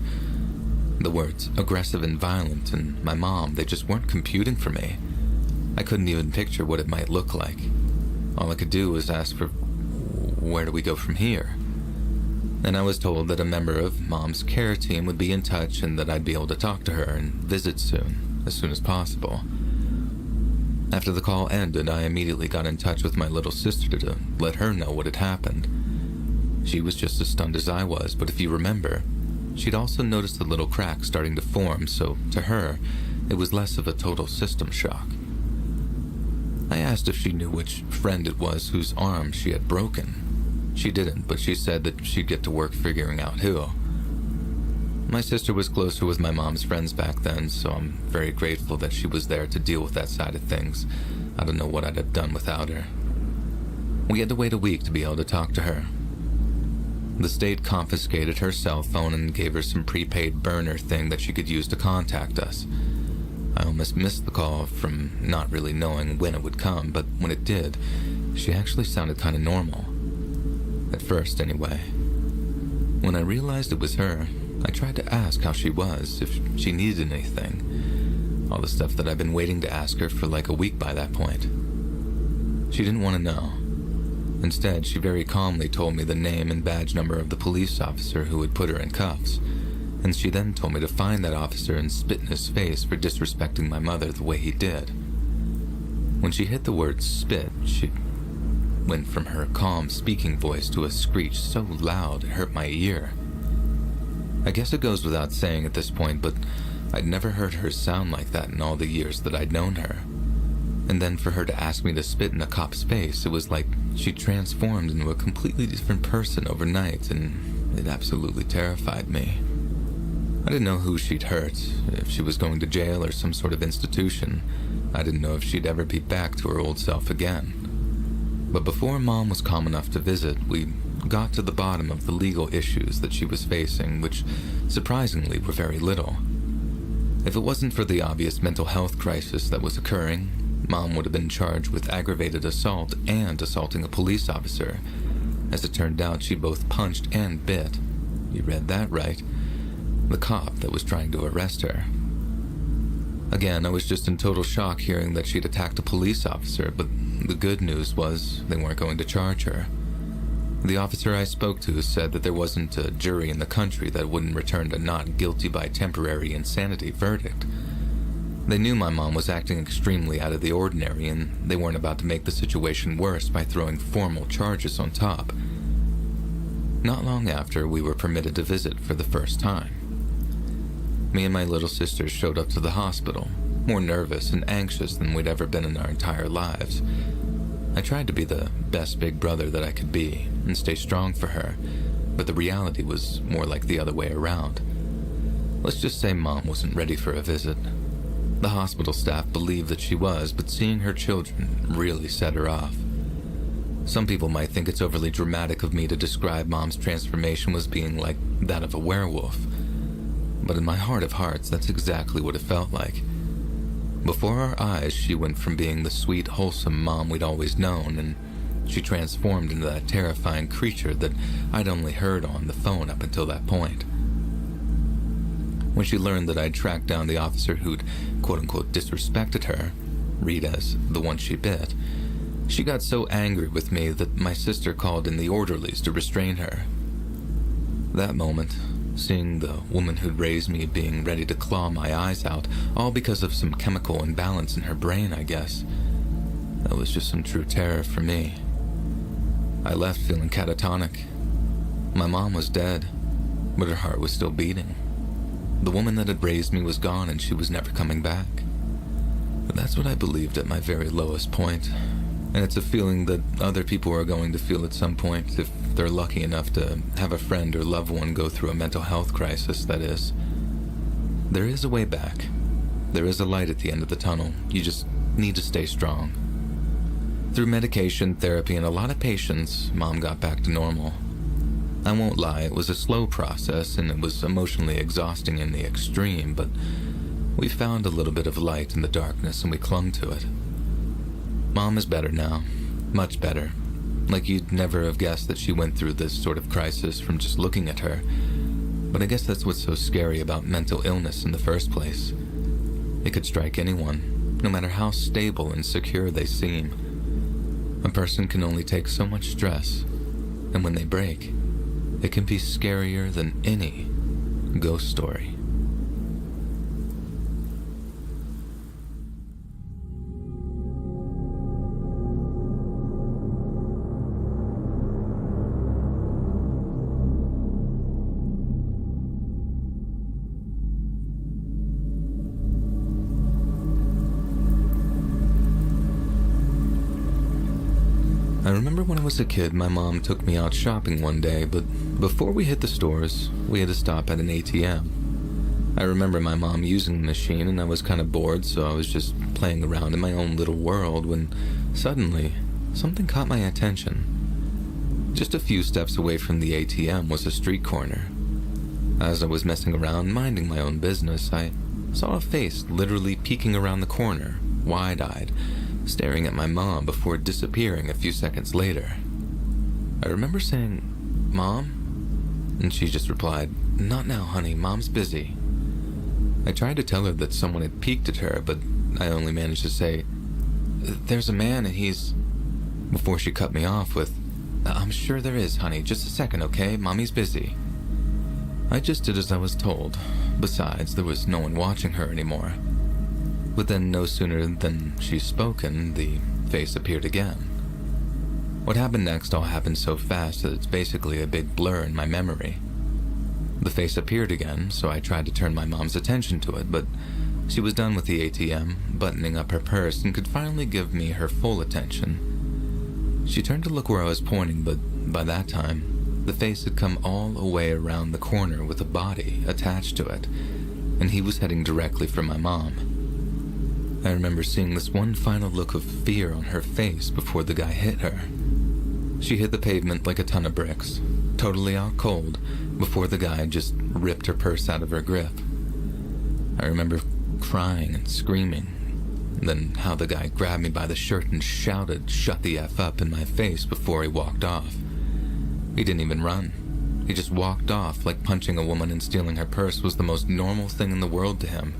The words aggressive and violent and my mom, they just weren't computing for me. I couldn't even picture what it might look like. All I could do was ask for, where do we go from here? And I was told that a member of Mom's care team would be in touch and that I'd be able to talk to her and visit soon as possible. After the call ended, I immediately got in touch with my little sister to let her know what had happened. She was just as stunned as I was, but if you remember, she'd also noticed the little crack starting to form, so to her, it was less of a total system shock. I asked if she knew which friend it was whose arm she had broken. She didn't, but she said that she'd get to work figuring out who. My sister was closer with my mom's friends back then, so I'm very grateful that she was there to deal with that side of things. I don't know what I'd have done without her. We had to wait a week to be able to talk to her. The state confiscated her cell phone and gave her some prepaid burner thing that she could use to contact us. I almost missed the call from not really knowing when it would come, but when it did, she actually sounded kind of normal. At first, anyway. When I realized it was her, I tried to ask how she was, if she needed anything. All the stuff that I've been waiting to ask her for like a week by that point. She didn't want to know. Instead, she very calmly told me the name and badge number of the police officer who had put her in cuffs, and she then told me to find that officer and spit in his face for disrespecting my mother the way he did. When she hit the word spit, she went from her calm speaking voice to a screech so loud it hurt my ear. I guess it goes without saying at this point, but I'd never heard her sound like that in all the years that I'd known her. And then for her to ask me to spit in a cop's face, it was like she transformed into a completely different person overnight, and it absolutely terrified me. I didn't know who she'd hurt, if she was going to jail or some sort of institution. I didn't know if she'd ever be back to her old self again. But before Mom was calm enough to visit, we got to the bottom of the legal issues that she was facing, which surprisingly were very little. If it wasn't for the obvious mental health crisis that was occurring, Mom would have been charged with aggravated assault and assaulting a police officer. As it turned out, she both punched and bit. You read that right. The cop that was trying to arrest her. Again, I was just in total shock hearing that she'd attacked a police officer, but the good news was they weren't going to charge her. The officer I spoke to said that there wasn't a jury in the country that wouldn't return a not guilty by temporary insanity verdict. They knew my mom was acting extremely out of the ordinary, and they weren't about to make the situation worse by throwing formal charges on top. Not long after, we were permitted to visit for the first time. Me and my little sister showed up to the hospital, more nervous and anxious than we'd ever been in our entire lives. I tried to be the best big brother that I could be and stay strong for her, but the reality was more like the other way around. Let's just say Mom wasn't ready for a visit. The hospital staff believed that she was, but seeing her children really set her off. Some people might think it's overly dramatic of me to describe Mom's transformation as being like that of a werewolf. But in my heart of hearts, that's exactly what it felt like. Before our eyes, she went from being the sweet, wholesome mom we'd always known, and she transformed into that terrifying creature that I'd only heard on the phone up until that point. When she learned that I'd tracked down the officer who'd quote-unquote disrespected her, read as the one she bit, she got so angry with me that my sister called in the orderlies to restrain her. That moment, seeing the woman who'd raised me being ready to claw my eyes out, all because of some chemical imbalance in her brain, I guess, that was just some true terror for me. I left feeling catatonic. My mom was dead, but her heart was still beating. The woman that had raised me was gone, and she was never coming back. But that's what I believed at my very lowest point, and it's a feeling that other people are going to feel at some point if they're lucky enough to have a friend or loved one go through a mental health crisis, that is. There is a way back. There is a light at the end of the tunnel. You just need to stay strong. Through medication, therapy, and a lot of patience, Mom got back to normal. I won't lie, it was a slow process, and it was emotionally exhausting in the extreme, but we found a little bit of light in the darkness, and we clung to it. Mom is better now. Much better. Like you'd never have guessed that she went through this sort of crisis from just looking at her. But I guess that's what's so scary about mental illness in the first place. It could strike anyone, no matter how stable and secure they seem. A person can only take so much stress, and when they break, it can be scarier than any ghost story. I remember when I was a kid, my mom took me out shopping one day, but before we hit the stores, we had to stop at an ATM. I remember my mom using the machine, and I was kind of bored, so I was just playing around in my own little world when suddenly something caught my attention. Just a few steps away from the ATM was a street corner. As I was messing around, minding my own business, I saw a face literally peeking around the corner, wide-eyed, staring at my mom before disappearing a few seconds later. I remember saying, "Mom?" And she just replied, "Not now, honey, Mom's busy." I tried to tell her that someone had peeked at her, but I only managed to say, "There's a man and he's..." before she cut me off with, "I'm sure there is, honey. Just a second, okay? Mommy's busy." I just did as I was told. Besides, there was no one watching her anymore. But then no sooner than she's spoken, the face appeared again. What happened next all happened so fast that it's basically a big blur in my memory. The face appeared again, so I tried to turn my mom's attention to it, but she was done with the ATM, buttoning up her purse, and could finally give me her full attention. She turned to look where I was pointing, but by that time, the face had come all the way around the corner with a body attached to it, and he was heading directly for my mom. I remember seeing this one final look of fear on her face before the guy hit her. She hit the pavement like a ton of bricks, totally out cold, before the guy just ripped her purse out of her grip. I remember crying and screaming, then how the guy grabbed me by the shirt and shouted, "Shut the F up," in my face before he walked off. He didn't even run. He just walked off like punching a woman and stealing her purse was the most normal thing in the world to him.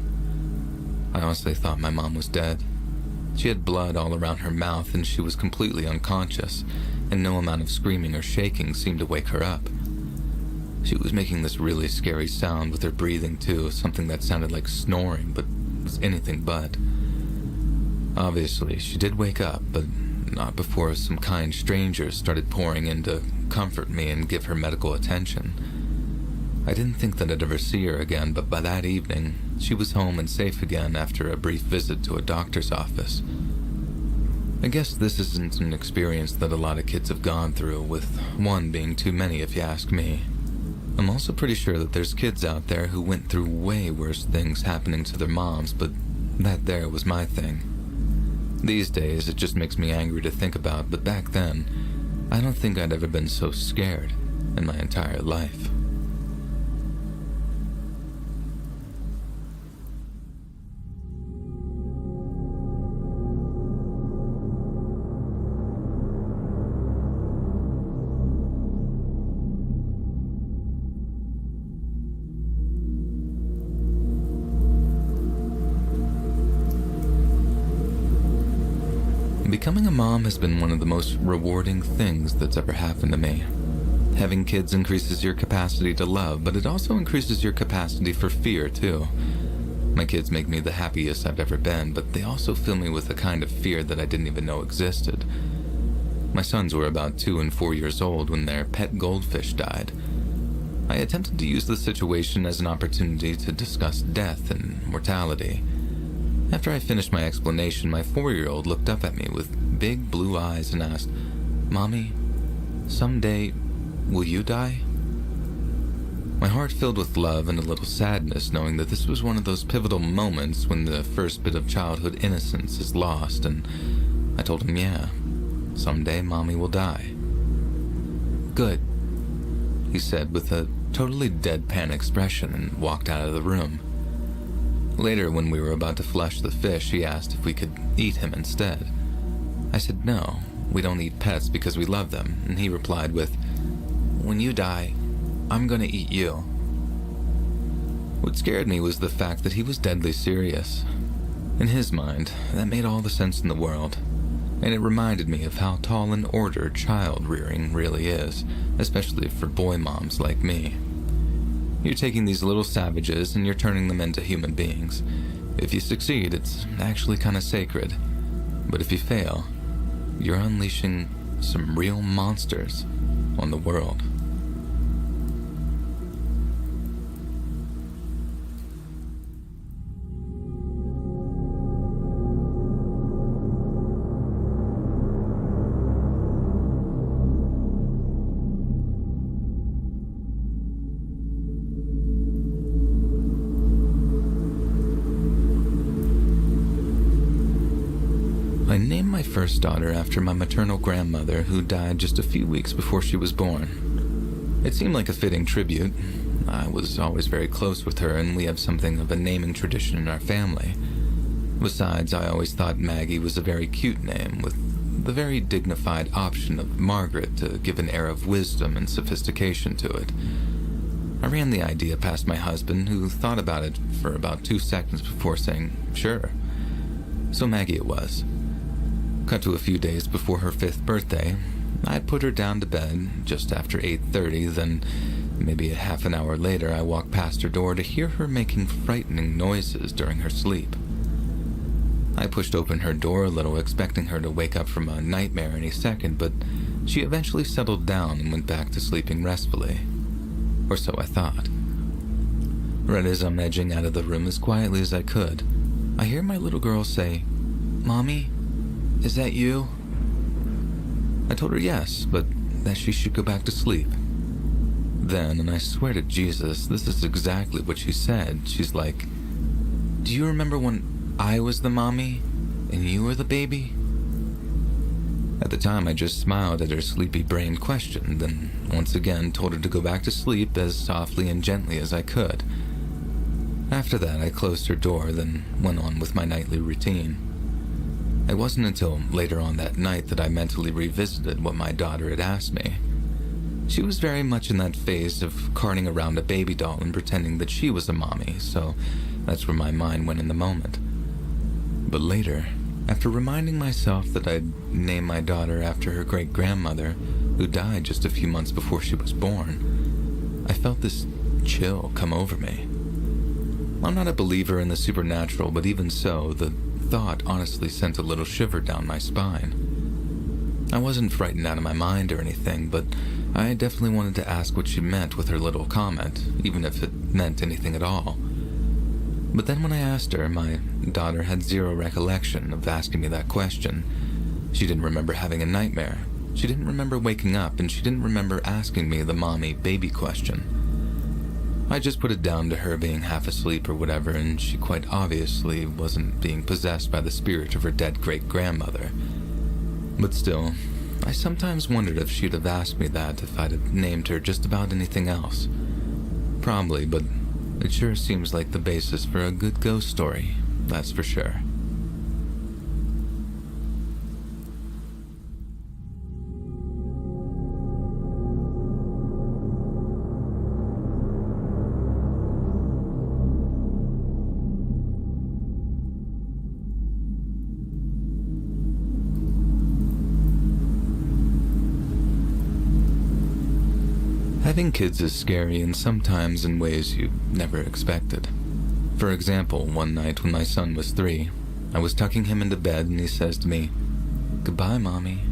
I honestly thought my mom was dead. She had blood all around her mouth and she was completely unconscious, and no amount of screaming or shaking seemed to wake her up. She was making this really scary sound with her breathing too, something that sounded like snoring, but was anything but. Obviously, she did wake up, but not before some kind strangers started pouring in to comfort me and give her medical attention. I didn't think that I'd ever see her again, but by that evening, she was home and safe again after a brief visit to a doctor's office. I guess this isn't an experience that a lot of kids have gone through, with one being too many if you ask me. I'm also pretty sure that there's kids out there who went through way worse things happening to their moms, but that there was my thing. These days, it just makes me angry to think about, but back then, I don't think I'd ever been so scared in my entire life. Becoming a mom has been one of the most rewarding things that's ever happened to me. Having kids increases your capacity to love, but it also increases your capacity for fear, too. My kids make me the happiest I've ever been, but they also fill me with a kind of fear that I didn't even know existed. My sons were about 2 and 4 years old when their pet goldfish died. I attempted to use the situation as an opportunity to discuss death and mortality. After I finished my explanation, my 4-year-old looked up at me with big blue eyes and asked, "Mommy, someday, will you die?" My heart filled with love and a little sadness, knowing that this was one of those pivotal moments when the first bit of childhood innocence is lost, and I told him, yeah, someday Mommy will die. "Good," he said with a totally deadpan expression and walked out of the room. Later, when we were about to flush the fish, he asked if we could eat him instead. I said no, we don't eat pets because we love them, and he replied with, "When you die, I'm gonna eat you." What scared me was the fact that he was deadly serious. In his mind, that made all the sense in the world, and it reminded me of how tall an order child rearing really is, especially for boy moms like me. You're taking these little savages and you're turning them into human beings. If you succeed, it's actually kind of sacred. But if you fail, you're unleashing some real monsters on the world. I named my first daughter after my maternal grandmother, who died just a few weeks before she was born. It seemed like a fitting tribute. I was always very close with her, and we have something of a naming tradition in our family. Besides, I always thought Maggie was a very cute name, with the very dignified option of Margaret to give an air of wisdom and sophistication to it. I ran the idea past my husband, who thought about it for about 2 seconds before saying, sure. So Maggie it was. Cut to a few days before her 5th birthday. I put her down to bed just after 8:30, then maybe a half an hour later I walked past her door to hear her making frightening noises during her sleep. I pushed open her door a little, expecting her to wake up from a nightmare any second, but she eventually settled down and went back to sleeping restfully. Or so I thought. Right as I'm edging out of the room as quietly as I could, I hear my little girl say, "Mommy, is that you?" I told her yes, but that she should go back to sleep. Then, and I swear to Jesus, this is exactly what she said. She's like, "Do you remember when I was the mommy and you were the baby?" At the time, I just smiled at her sleepy-brained question, then once again told her to go back to sleep as softly and gently as I could. After that, I closed her door, then went on with my nightly routine. It wasn't until later on that night that I mentally revisited what my daughter had asked me. She was very much in that phase of carting around a baby doll and pretending that she was a mommy, so that's where my mind went in the moment. But later, after reminding myself that I'd named my daughter after her great-grandmother, who died just a few months before she was born, I felt this chill come over me. I'm not a believer in the supernatural, but even so, the thought honestly sent a little shiver down my spine. I wasn't frightened out of my mind or anything, but I definitely wanted to ask what she meant with her little comment, even if it meant anything at all. But then when I asked her, my daughter had zero recollection of asking me that question. She didn't remember having a nightmare. She didn't remember waking up, and she didn't remember asking me the mommy-baby question. I just put it down to her being half asleep or whatever, and she quite obviously wasn't being possessed by the spirit of her dead great-grandmother. But still, I sometimes wondered if she'd have asked me that if I'd have named her just about anything else. Probably, but it sure seems like the basis for a good ghost story, that's for sure. Having kids is scary and sometimes in ways you never expected. For example, one night when my son was 3, I was tucking him into bed and he says to me, "Goodbye, Mommy."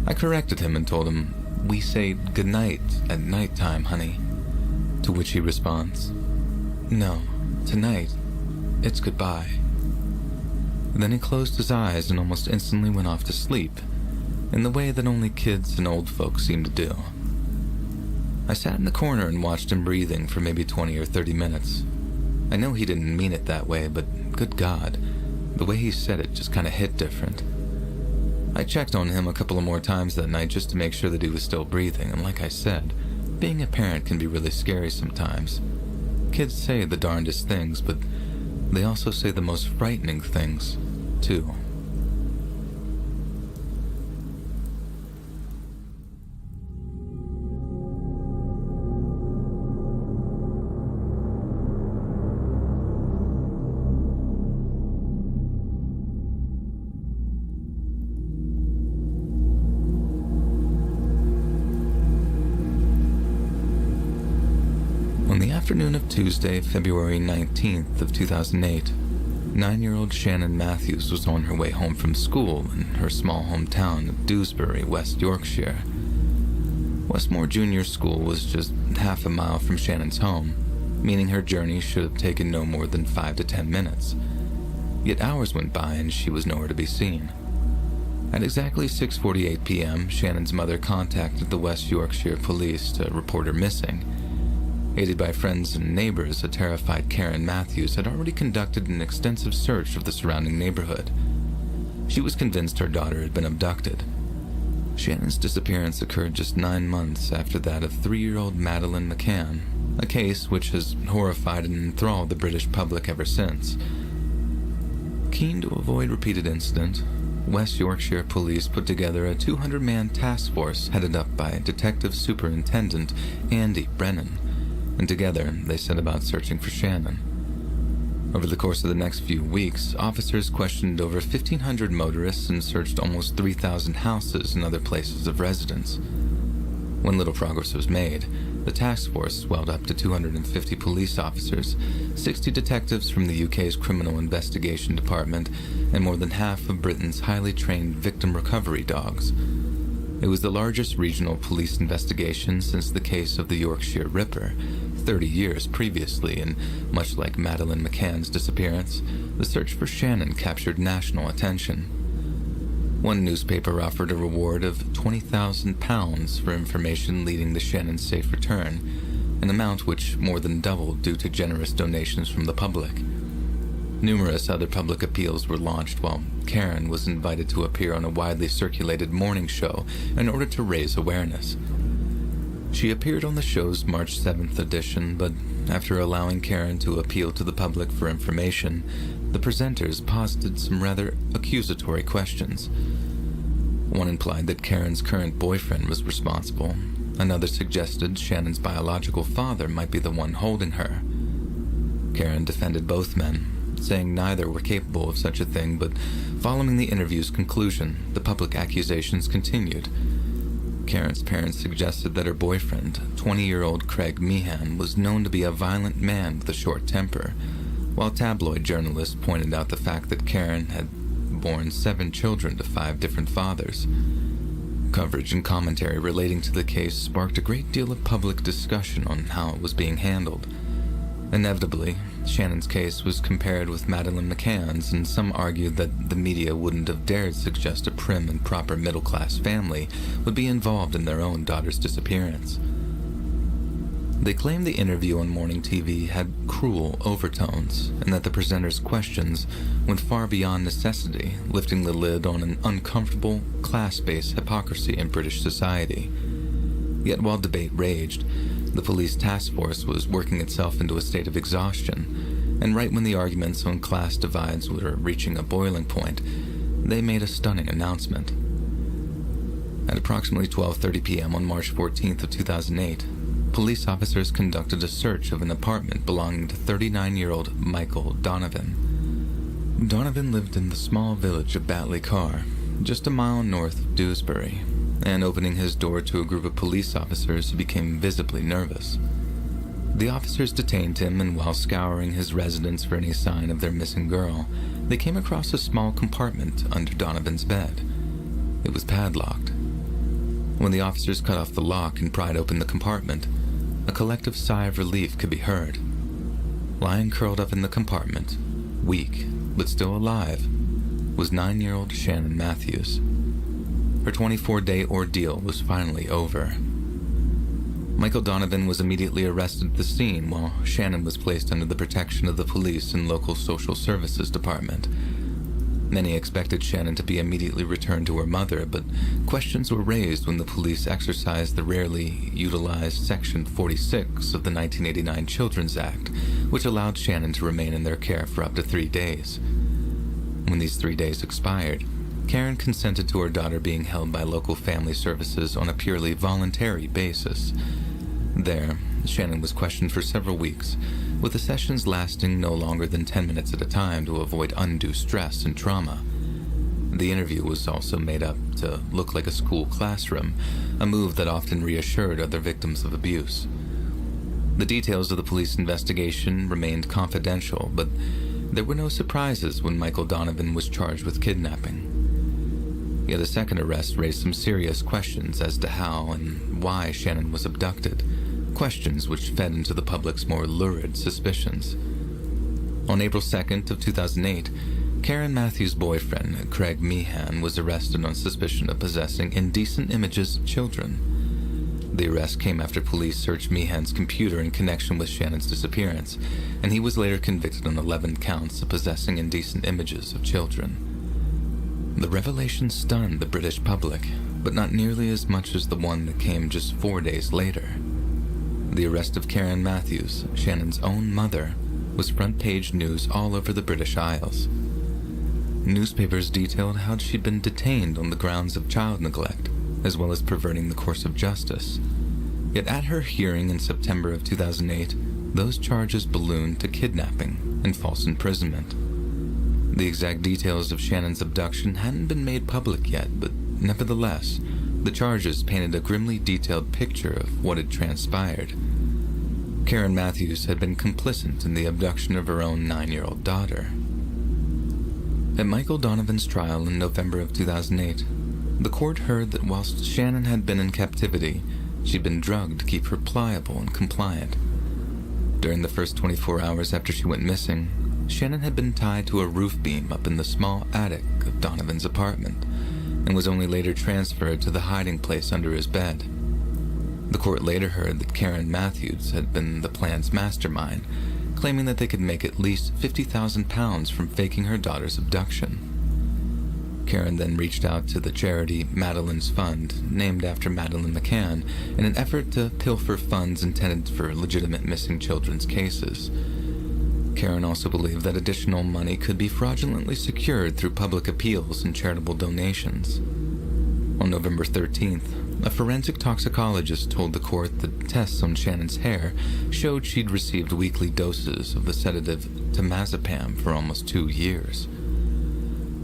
I corrected him and told him, "We say goodnight at nighttime, honey." To which he responds, "No, tonight, it's goodbye." Then he closed his eyes and almost instantly went off to sleep, in the way that only kids and old folks seem to do. I sat in the corner and watched him breathing for maybe 20 or 30 minutes. I know he didn't mean it that way, but good God, the way he said it just kind of hit different. I checked on him a couple of more times that night just to make sure that he was still breathing, and like I said, being a parent can be really scary sometimes. Kids say the darndest things, but they also say the most frightening things, too. Afternoon of Tuesday, February 19th of 2008, 9-year-old Shannon Matthews was on her way home from school in her small hometown of Dewsbury, West Yorkshire. Westmore Junior School was just half a mile from Shannon's home, meaning her journey should have taken no more than 5 to 10 minutes. Yet hours went by and she was nowhere to be seen. At exactly 6:48 p.m., Shannon's mother contacted the West Yorkshire police to report her missing. Aided by friends and neighbors, a terrified Karen Matthews had already conducted an extensive search of the surrounding neighborhood. She was convinced her daughter had been abducted. Shannon's disappearance occurred just 9 months after that of 3-year-old Madeleine McCann, a case which has horrified and enthralled the British public ever since. Keen to avoid repeated incident, West Yorkshire Police put together a 200-man task force headed up by Detective Superintendent Andy Brennan. and together they set about searching for Shannon. Over the course of the next few weeks, officers questioned over 1,500 motorists and searched almost 3,000 houses and other places of residence. When little progress was made, the task force swelled up to 250 police officers, 60 detectives from the UK's Criminal Investigation Department, and more than half of Britain's highly trained victim recovery dogs. It was the largest regional police investigation since the case of the Yorkshire Ripper, 30 years previously, and much like Madeleine McCann's disappearance, the search for Shannon captured national attention. One newspaper offered a reward of £20,000 for information leading to Shannon's safe return, an amount which more than doubled due to generous donations from the public. Numerous other public appeals were launched while Karen was invited to appear on a widely circulated morning show in order to raise awareness. She appeared on the show's March 7th edition, but after allowing Karen to appeal to the public for information, the presenters posited some rather accusatory questions. One implied that Karen's current boyfriend was responsible. Another suggested Shannon's biological father might be the one holding her. Karen defended both men, saying neither were capable of such a thing, but following the interview's conclusion, the public accusations continued. Karen's parents suggested that her boyfriend, 20-year-old Craig Meehan, was known to be a violent man with a short temper, while tabloid journalists pointed out the fact that Karen had borne 7 children to 5 different fathers. Coverage and commentary relating to the case sparked a great deal of public discussion on how it was being handled. Inevitably, Shannon's case was compared with Madeleine McCann's, and some argued that the media wouldn't have dared suggest a prim and proper middle-class family would be involved in their own daughter's disappearance. They claimed the interview on morning TV had cruel overtones, and that the presenter's questions went far beyond necessity, lifting the lid on an uncomfortable, class-based hypocrisy in British society. Yet while debate raged, the police task force was working itself into a state of exhaustion, and right when the arguments on class divides were reaching a boiling point, they made a stunning announcement. At approximately 12:30 p.m. on March 14th of 2008, police officers conducted a search of an apartment belonging to 39-year-old Michael Donovan. Donovan lived in the small village of Batley Carr, just a mile north of Dewsbury, and opening his door to a group of police officers, he became visibly nervous. The officers detained him, and while scouring his residence for any sign of their missing girl, they came across a small compartment under Donovan's bed. It was padlocked. When the officers cut off the lock and pried open the compartment, a collective sigh of relief could be heard. Lying curled up in the compartment, weak but still alive, was 9-year-old Shannon Matthews. Her 24-day ordeal was finally over. Michael Donovan was immediately arrested at the scene, while Shannon was placed under the protection of the police and local social services department. Many expected Shannon to be immediately returned to her mother, but questions were raised when the police exercised the rarely utilized Section 46 of the 1989 Children's Act, which allowed Shannon to remain in their care for up to 3 days. When these 3 days expired, Karen consented to her daughter being held by local family services on a purely voluntary basis. There, Shannon was questioned for several weeks, with the sessions lasting no longer than 10 minutes at a time to avoid undue stress and trauma. The interview was also made up to look like a school classroom, a move that often reassured other victims of abuse. The details of the police investigation remained confidential, but there were no surprises when Michael Donovan was charged with kidnapping. Yet a second arrest raised some serious questions as to how and why Shannon was abducted, questions which fed into the public's more lurid suspicions. On April 2nd of 2008, Karen Matthews' boyfriend, Craig Meehan, was arrested on suspicion of possessing indecent images of children. The arrest came after police searched Meehan's computer in connection with Shannon's disappearance, and he was later convicted on 11 counts of possessing indecent images of children. The revelation stunned the British public, but not nearly as much as the one that came just 4 days later. The arrest of Karen Matthews, Shannon's own mother, was front-page news all over the British Isles. Newspapers detailed how she'd been detained on the grounds of child neglect, as well as perverting the course of justice. Yet at her hearing in September of 2008, those charges ballooned to kidnapping and false imprisonment. The exact details of Shannon's abduction hadn't been made public yet, but nevertheless, the charges painted a grimly detailed picture of what had transpired. Karen Matthews had been complicit in the abduction of her own 9-year-old daughter. At Michael Donovan's trial in November of 2008, the court heard that whilst Shannon had been in captivity, she'd been drugged to keep her pliable and compliant. During the first 24 hours after she went missing, Shannon had been tied to a roof beam up in the small attic of Donovan's apartment and was only later transferred to the hiding place under his bed. The court later heard that Karen Matthews had been the plan's mastermind, claiming that they could make at least £50,000 from faking her daughter's abduction. Karen then reached out to the charity Madeline's Fund, named after Madeleine McCann, in an effort to pilfer funds intended for legitimate missing children's cases. Karen also believed that additional money could be fraudulently secured through public appeals and charitable donations. On November 13th, a forensic toxicologist told the court that tests on Shannon's hair showed she'd received weekly doses of the sedative temazepam for almost 2 years.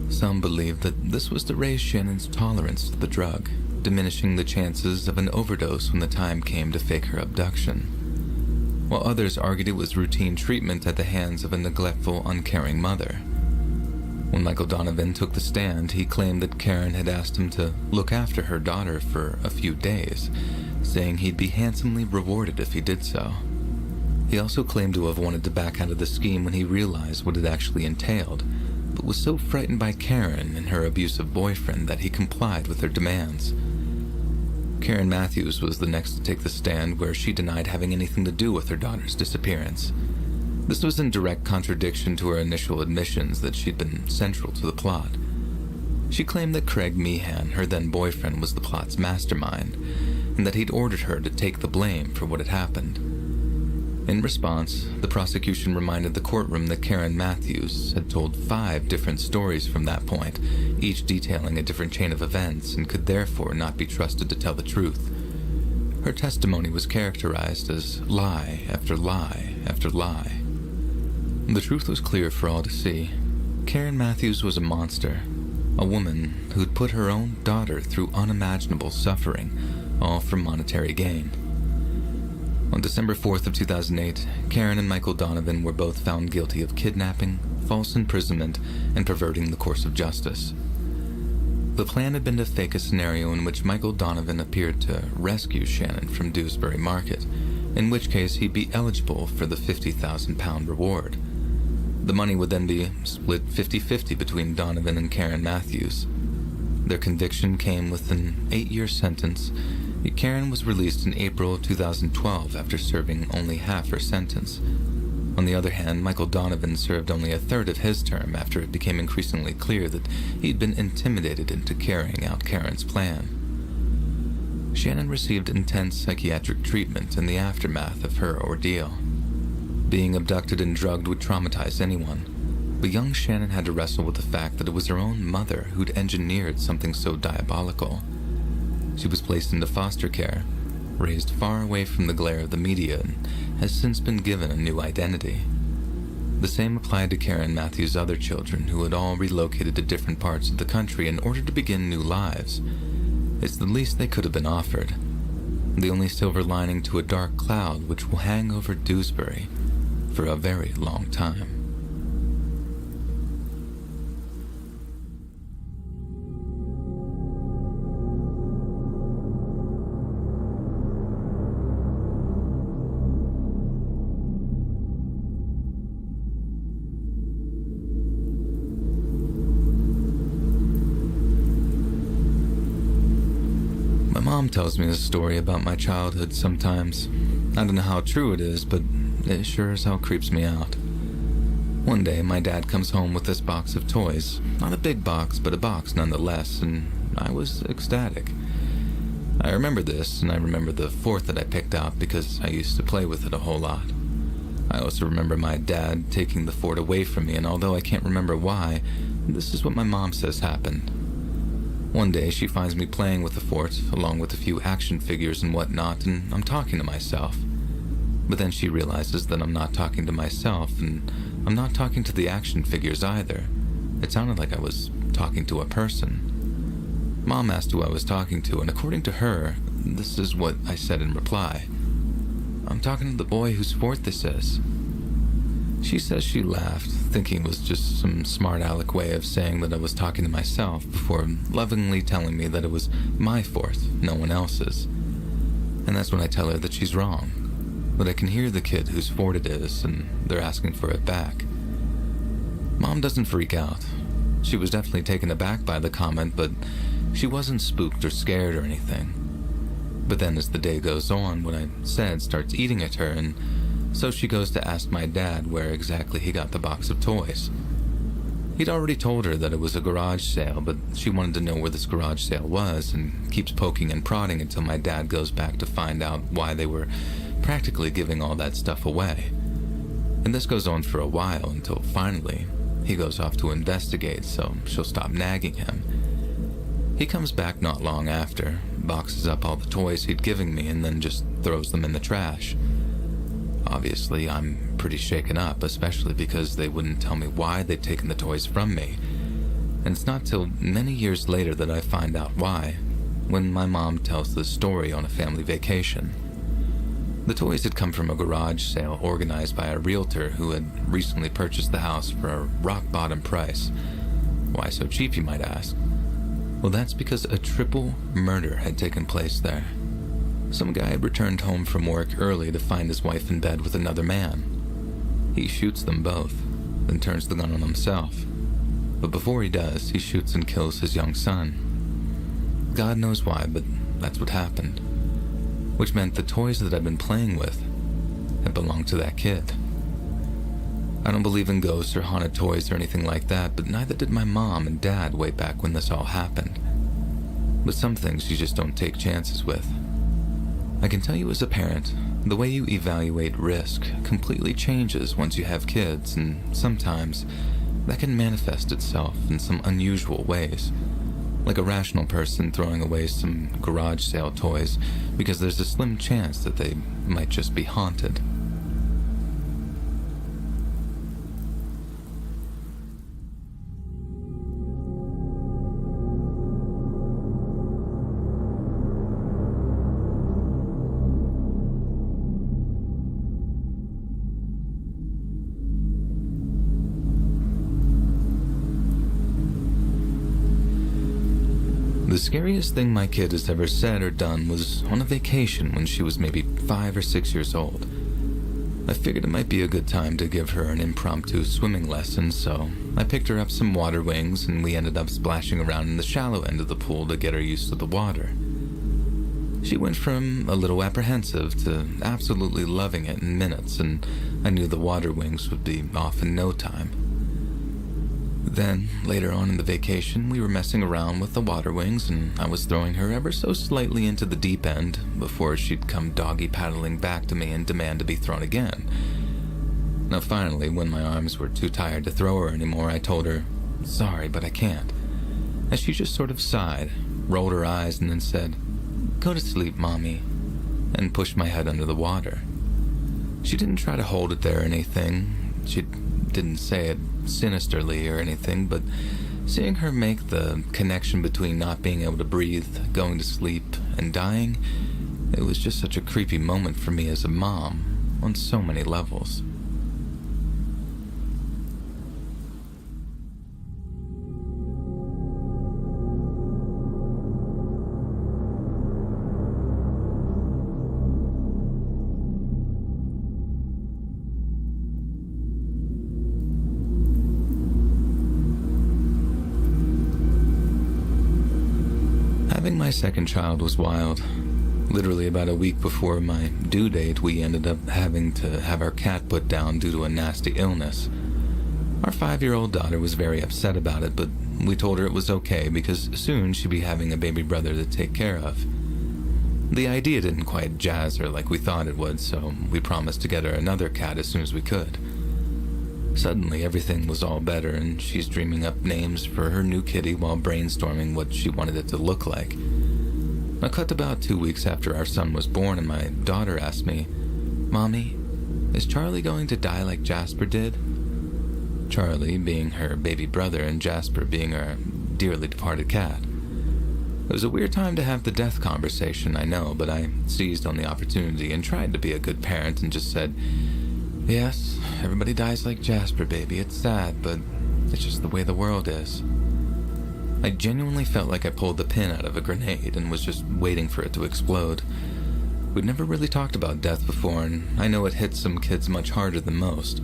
Some believed that this was to raise Shannon's tolerance to the drug, diminishing the chances of an overdose when the time came to fake her abduction, while others argued it was routine treatment at the hands of a neglectful, uncaring mother. When Michael Donovan took the stand, he claimed that Karen had asked him to look after her daughter for a few days, saying he'd be handsomely rewarded if he did so. He also claimed to have wanted to back out of the scheme when he realized what it actually entailed, but was so frightened by Karen and her abusive boyfriend that he complied with their demands. Karen Matthews was the next to take the stand, where she denied having anything to do with her daughter's disappearance. This was in direct contradiction to her initial admissions that she'd been central to the plot. She claimed that Craig Meehan, her then-boyfriend, was the plot's mastermind, and that he'd ordered her to take the blame for what had happened. In response, the prosecution reminded the courtroom that Karen Matthews had told 5 different stories from that point, each detailing a different chain of events, and could therefore not be trusted to tell the truth. Her testimony was characterized as lie after lie after lie. The truth was clear for all to see. Karen Matthews was a monster, a woman who'd put her own daughter through unimaginable suffering, all for monetary gain. On December 4th of 2008, Karen and Michael Donovan were both found guilty of kidnapping, false imprisonment, and perverting the course of justice. The plan had been to fake a scenario in which Michael Donovan appeared to rescue Shannon from Dewsbury Market, in which case he'd be eligible for the £50,000 reward. The money would then be split 50-50 between Donovan and Karen Matthews. Their conviction came with an 8-year sentence. Karen was released in April 2012 after serving only half her sentence. On the other hand, Michael Donovan served only a third of his term after it became increasingly clear that he'd been intimidated into carrying out Karen's plan. Shannon received intense psychiatric treatment in the aftermath of her ordeal. Being abducted and drugged would traumatize anyone, but young Shannon had to wrestle with the fact that it was her own mother who'd engineered something so diabolical. She was placed into foster care, raised far away from the glare of the media, and has since been given a new identity. The same applied to Karen Matthews' other children, who had all relocated to different parts of the country in order to begin new lives. It's the least they could have been offered. The only silver lining to a dark cloud which will hang over Dewsbury for a very long time. Mom tells me this story about my childhood sometimes. I don't know how true it is, but it sure as hell creeps me out. One day, my dad comes home with this box of toys. Not a big box, but a box nonetheless, and I was ecstatic. I remember this, and I remember the fort that I picked out because I used to play with it a whole lot. I also remember my dad taking the fort away from me, and although I can't remember why, this is what my mom says happened. One day, she finds me playing with the fort, along with a few action figures and whatnot, and I'm talking to myself. But then she realizes that I'm not talking to myself, and I'm not talking to the action figures either. It sounded like I was talking to a person. Mom asked who I was talking to, and according to her, this is what I said in reply. I'm talking to the boy whose fort this is. She says she laughed, thinking it was just some smart aleck way of saying that I was talking to myself before lovingly telling me that it was my fort, no one else's. And that's when I tell her that she's wrong, that I can hear the kid whose fort it is, and they're asking for it back. Mom doesn't freak out. She was definitely taken aback by the comment, but she wasn't spooked or scared or anything. But then as the day goes on, what I said starts eating at her, and so she goes to ask my dad where exactly he got the box of toys. He'd already told her that it was a garage sale, but she wanted to know where this garage sale was, and keeps poking and prodding until my dad goes back to find out why they were practically giving all that stuff away. And this goes on for a while until finally he goes off to investigate, so she'll stop nagging him. He comes back not long after, boxes up all the toys he'd given me, and then just throws them in the trash. Obviously, I'm pretty shaken up, especially because they wouldn't tell me why they'd taken the toys from me. And it's not till many years later that I find out why, when my mom tells the story on a family vacation. The toys had come from a garage sale organized by a realtor who had recently purchased the house for a rock-bottom price. Why so cheap, you might ask? Well, that's because a triple murder had taken place there. Some guy had returned home from work early to find his wife in bed with another man. He shoots them both, then turns the gun on himself. But before he does, he shoots and kills his young son. God knows why, but that's what happened. Which meant the toys that I'd been playing with had belonged to that kid. I don't believe in ghosts or haunted toys or anything like that, but neither did my mom and dad way back when this all happened. But some things you just don't take chances with. I can tell you as a parent, the way you evaluate risk completely changes once you have kids, and sometimes that can manifest itself in some unusual ways. Like a rational person throwing away some garage sale toys because there's a slim chance that they might just be haunted. The scariest thing my kid has ever said or done was on a vacation when she was maybe 5 or 6 years old. I figured it might be a good time to give her an impromptu swimming lesson, so I picked her up some water wings and we ended up splashing around in the shallow end of the pool to get her used to the water. She went from a little apprehensive to absolutely loving it in minutes, and I knew the water wings would be off in no time. Then, later on in the vacation, we were messing around with the water wings, and I was throwing her ever so slightly into the deep end before she'd come doggy paddling back to me and demand to be thrown again. Now finally, when my arms were too tired to throw her anymore, I told her, "Sorry, but I can't." As she just sort of sighed, rolled her eyes, and then said, "Go to sleep, Mommy," and pushed my head under the water. She didn't try to hold it there or anything. She didn't say it sinisterly or anything, but seeing her make the connection between not being able to breathe, going to sleep, and dying, it was just such a creepy moment for me as a mom on so many levels. Having my second child was wild. Literally about a week before my due date, we ended up having to have our cat put down due to a nasty illness. Our 5-year-old daughter was very upset about it, but we told her it was okay because soon she'd be having a baby brother to take care of. The idea didn't quite jazz her like we thought it would, so we promised to get her another cat as soon as we could. Suddenly, everything was all better, and she's dreaming up names for her new kitty while brainstorming what she wanted it to look like. I cut about 2 weeks after our son was born, and my daughter asked me, "Mommy, is Charlie going to die like Jasper did?" Charlie being her baby brother and Jasper being our dearly departed cat. It was a weird time to have the death conversation, I know, but I seized on the opportunity and tried to be a good parent and just said, "Yes, everybody dies like Jasper, baby. It's sad, but it's just the way the world is." I genuinely felt like I pulled the pin out of a grenade and was just waiting for it to explode. We'd never really talked about death before, and I know it hits some kids much harder than most.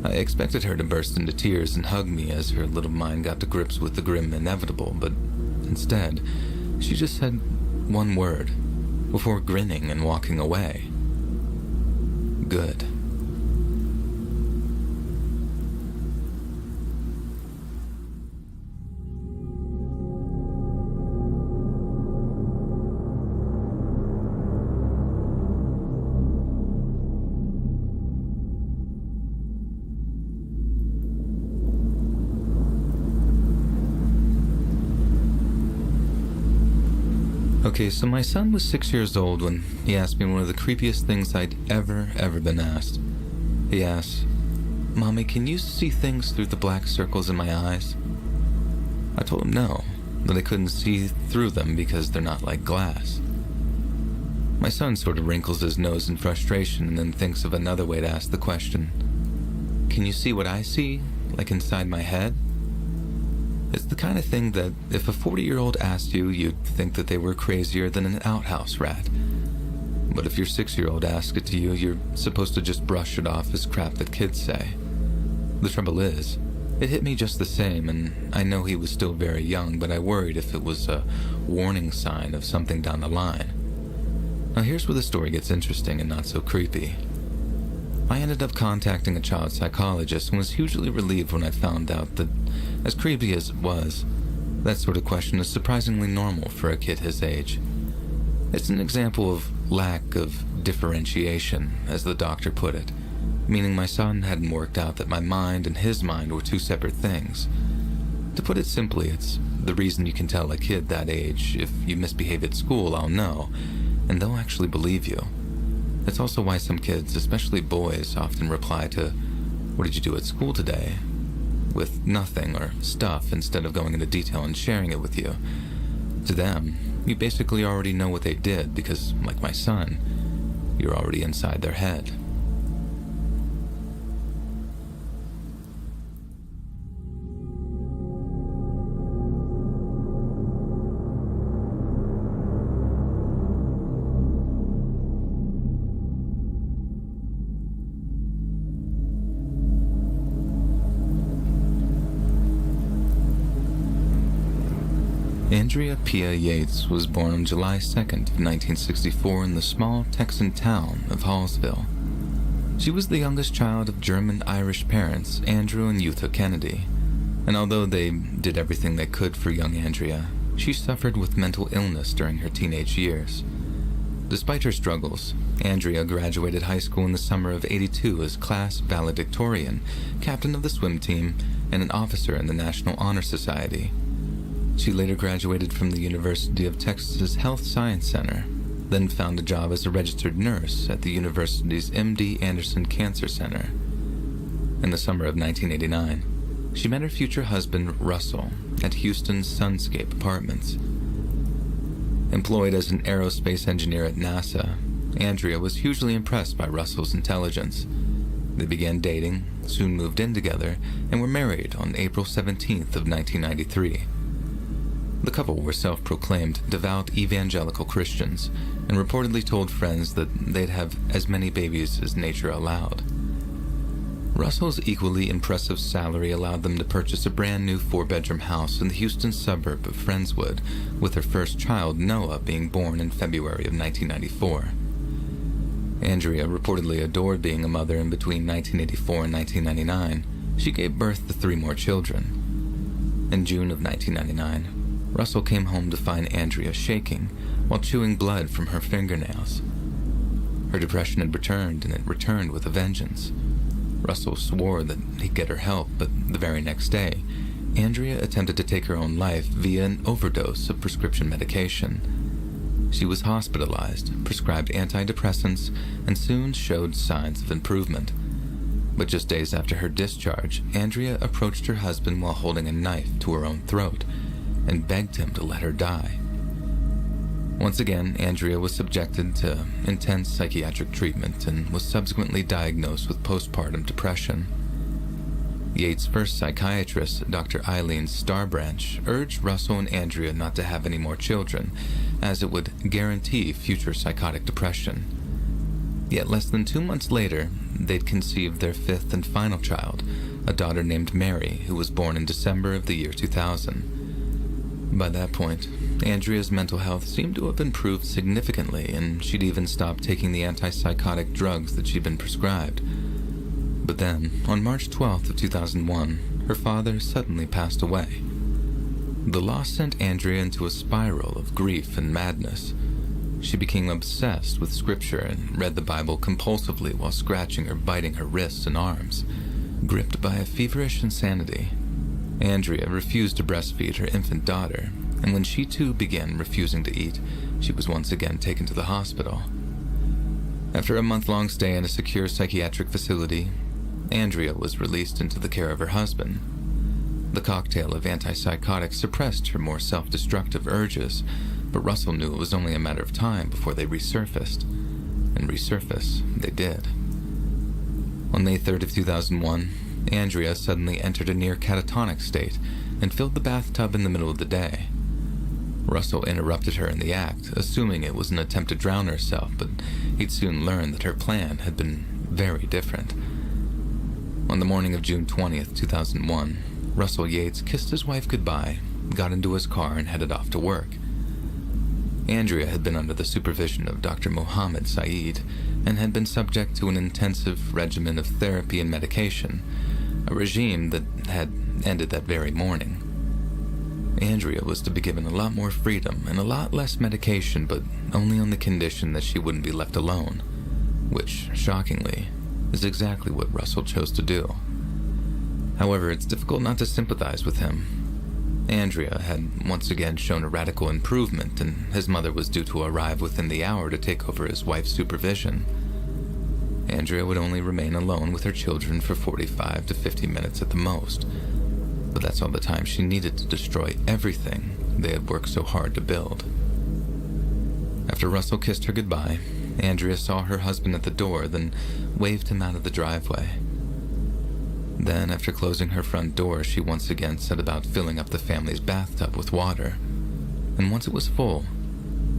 I expected her to burst into tears and hug me as her little mind got to grips with the grim inevitable, but instead, she just said one word before grinning and walking away. Good. Okay, so my son was 6 years old when he asked me one of the creepiest things I'd ever been asked. He asked, "Mommy, can you see things through the black circles in my eyes?" I told him no, that I couldn't see through them because they're not like glass. My son sort of wrinkles his nose in frustration and then thinks of another way to ask the question. "Can you see what I see, like inside my head?" It's the kind of thing that if a 40-year-old asked you, you'd think that they were crazier than an outhouse rat. But if your 6-year-old asks it to you, you're supposed to just brush it off as crap that kids say. The trouble is, it hit me just the same, and I know he was still very young, but I worried if it was a warning sign of something down the line. Now here's where the story gets interesting and not so creepy. I ended up contacting a child psychologist and was hugely relieved when I found out that, as creepy as it was, that sort of question is surprisingly normal for a kid his age. It's an example of lack of differentiation, as the doctor put it, meaning my son hadn't worked out that my mind and his mind were two separate things. To put it simply, it's the reason you can tell a kid that age, if you misbehave at school, I'll know, and they'll actually believe you. It's also why some kids, especially boys, often reply to, "What did you do at school today?" with nothing or stuff instead of going into detail and sharing it with you. To them, you basically already know what they did because, like my son, you're already inside their head. Andrea Pia Yates was born on July 2nd of 1964 in the small Texan town of Hallsville. She was the youngest child of German-Irish parents, Andrew and Eutha Kennedy, and although they did everything they could for young Andrea, she suffered with mental illness during her teenage years. Despite her struggles, Andrea graduated high school in the summer of '82 as class valedictorian, captain of the swim team, and an officer in the National Honor Society. She later graduated from the University of Texas Health Science Center, then found a job as a registered nurse at the university's MD Anderson Cancer Center. In the summer of 1989, she met her future husband, Russell, at Houston's Sunscape Apartments. Employed as an aerospace engineer at NASA, Andrea was hugely impressed by Russell's intelligence. They began dating, soon moved in together, and were married on April 17th of 1993. The couple were self-proclaimed devout evangelical Christians and reportedly told friends that they'd have as many babies as nature allowed. Russell's equally impressive salary allowed them to purchase a brand new 4-bedroom house in the Houston suburb of Friendswood, with their first child, Noah, being born in February of 1994. Andrea reportedly adored being a mother, and between 1984 and 1999, she gave birth to 3 more children. In June of 1999, Russell came home to find Andrea shaking while chewing blood from her fingernails. Her depression had returned, and it returned with a vengeance. Russell swore that he'd get her help, but the very next day, Andrea attempted to take her own life via an overdose of prescription medication. She was hospitalized, prescribed antidepressants, and soon showed signs of improvement. But just days after her discharge, Andrea approached her husband while holding a knife to her own throat and begged him to let her die. Once again, Andrea was subjected to intense psychiatric treatment and was subsequently diagnosed with postpartum depression. Yates' first psychiatrist, Dr. Eileen Starbranch, urged Russell and Andrea not to have any more children, as it would guarantee future psychotic depression. Yet less than 2 months later, they'd conceived their fifth and final child, a daughter named Mary, who was born in December of the year 2000. By that point, Andrea's mental health seemed to have improved significantly, and she'd even stopped taking the antipsychotic drugs that she'd been prescribed. But then, on March 12th of 2001, her father suddenly passed away. The loss sent Andrea into a spiral of grief and madness. She became obsessed with scripture and read the Bible compulsively while scratching or biting her wrists and arms. Gripped by a feverish insanity, Andrea refused to breastfeed her infant daughter, and when she too began refusing to eat, she was once again taken to the hospital. After a month-long stay in a secure psychiatric facility, Andrea was released into the care of her husband. The cocktail of antipsychotics suppressed her more self-destructive urges, but Russell knew it was only a matter of time before they resurfaced. And resurface they did. On May 3rd of 2001, Andrea suddenly entered a near catatonic state and filled the bathtub in the middle of the day. Russell interrupted her in the act, assuming it was an attempt to drown herself, but he'd soon learned that her plan had been very different. On the morning of June 20th, 2001, Russell Yates kissed his wife goodbye, got into his car, and headed off to work. Andrea had been under the supervision of Dr. Mohammed Saeed and had been subject to an intensive regimen of therapy and medication, a regime that had ended that very morning. Andrea was to be given a lot more freedom and a lot less medication, but only on the condition that she wouldn't be left alone, which, shockingly, is exactly what Russell chose to do. However, it's difficult not to sympathize with him. Andrea had once again shown a radical improvement, and his mother was due to arrive within the hour to take over his wife's supervision. Andrea would only remain alone with her children for 45 to 50 minutes at the most, but that's all the time she needed to destroy everything they had worked so hard to build. After Russell kissed her goodbye, Andrea saw her husband at the door, then waved him out of the driveway. Then, after closing her front door, she once again set about filling up the family's bathtub with water. And once it was full,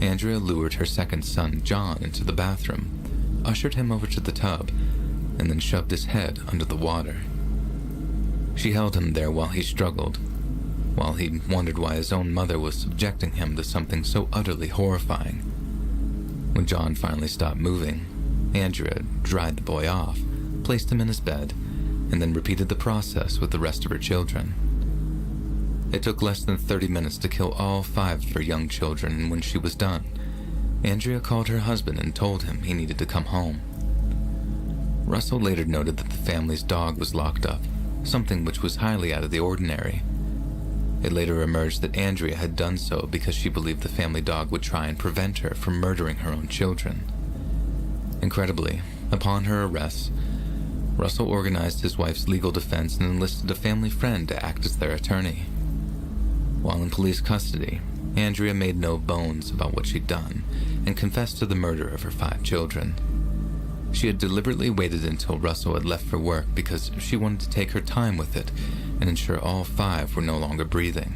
Andrea lured her second son, John, into the bathroom, ushered him over to the tub, and then shoved his head under the water. She held him there while he struggled, while he wondered why his own mother was subjecting him to something so utterly horrifying. When John finally stopped moving, Andrea dried the boy off, placed him in his bed, and then repeated the process with the rest of her children. It took less than 30 minutes to kill all 5 of her young children, and when she was done, Andrea called her husband and told him he needed to come home. Russell later noted that the family's dog was locked up, something which was highly out of the ordinary. It later emerged that Andrea had done so because she believed the family dog would try and prevent her from murdering her own children. Incredibly, upon her arrest, Russell organized his wife's legal defense and enlisted a family friend to act as their attorney. While in police custody, Andrea made no bones about what she'd done and confessed to the murder of her 5 children. She had deliberately waited until Russell had left for work because she wanted to take her time with it and ensure all 5 were no longer breathing.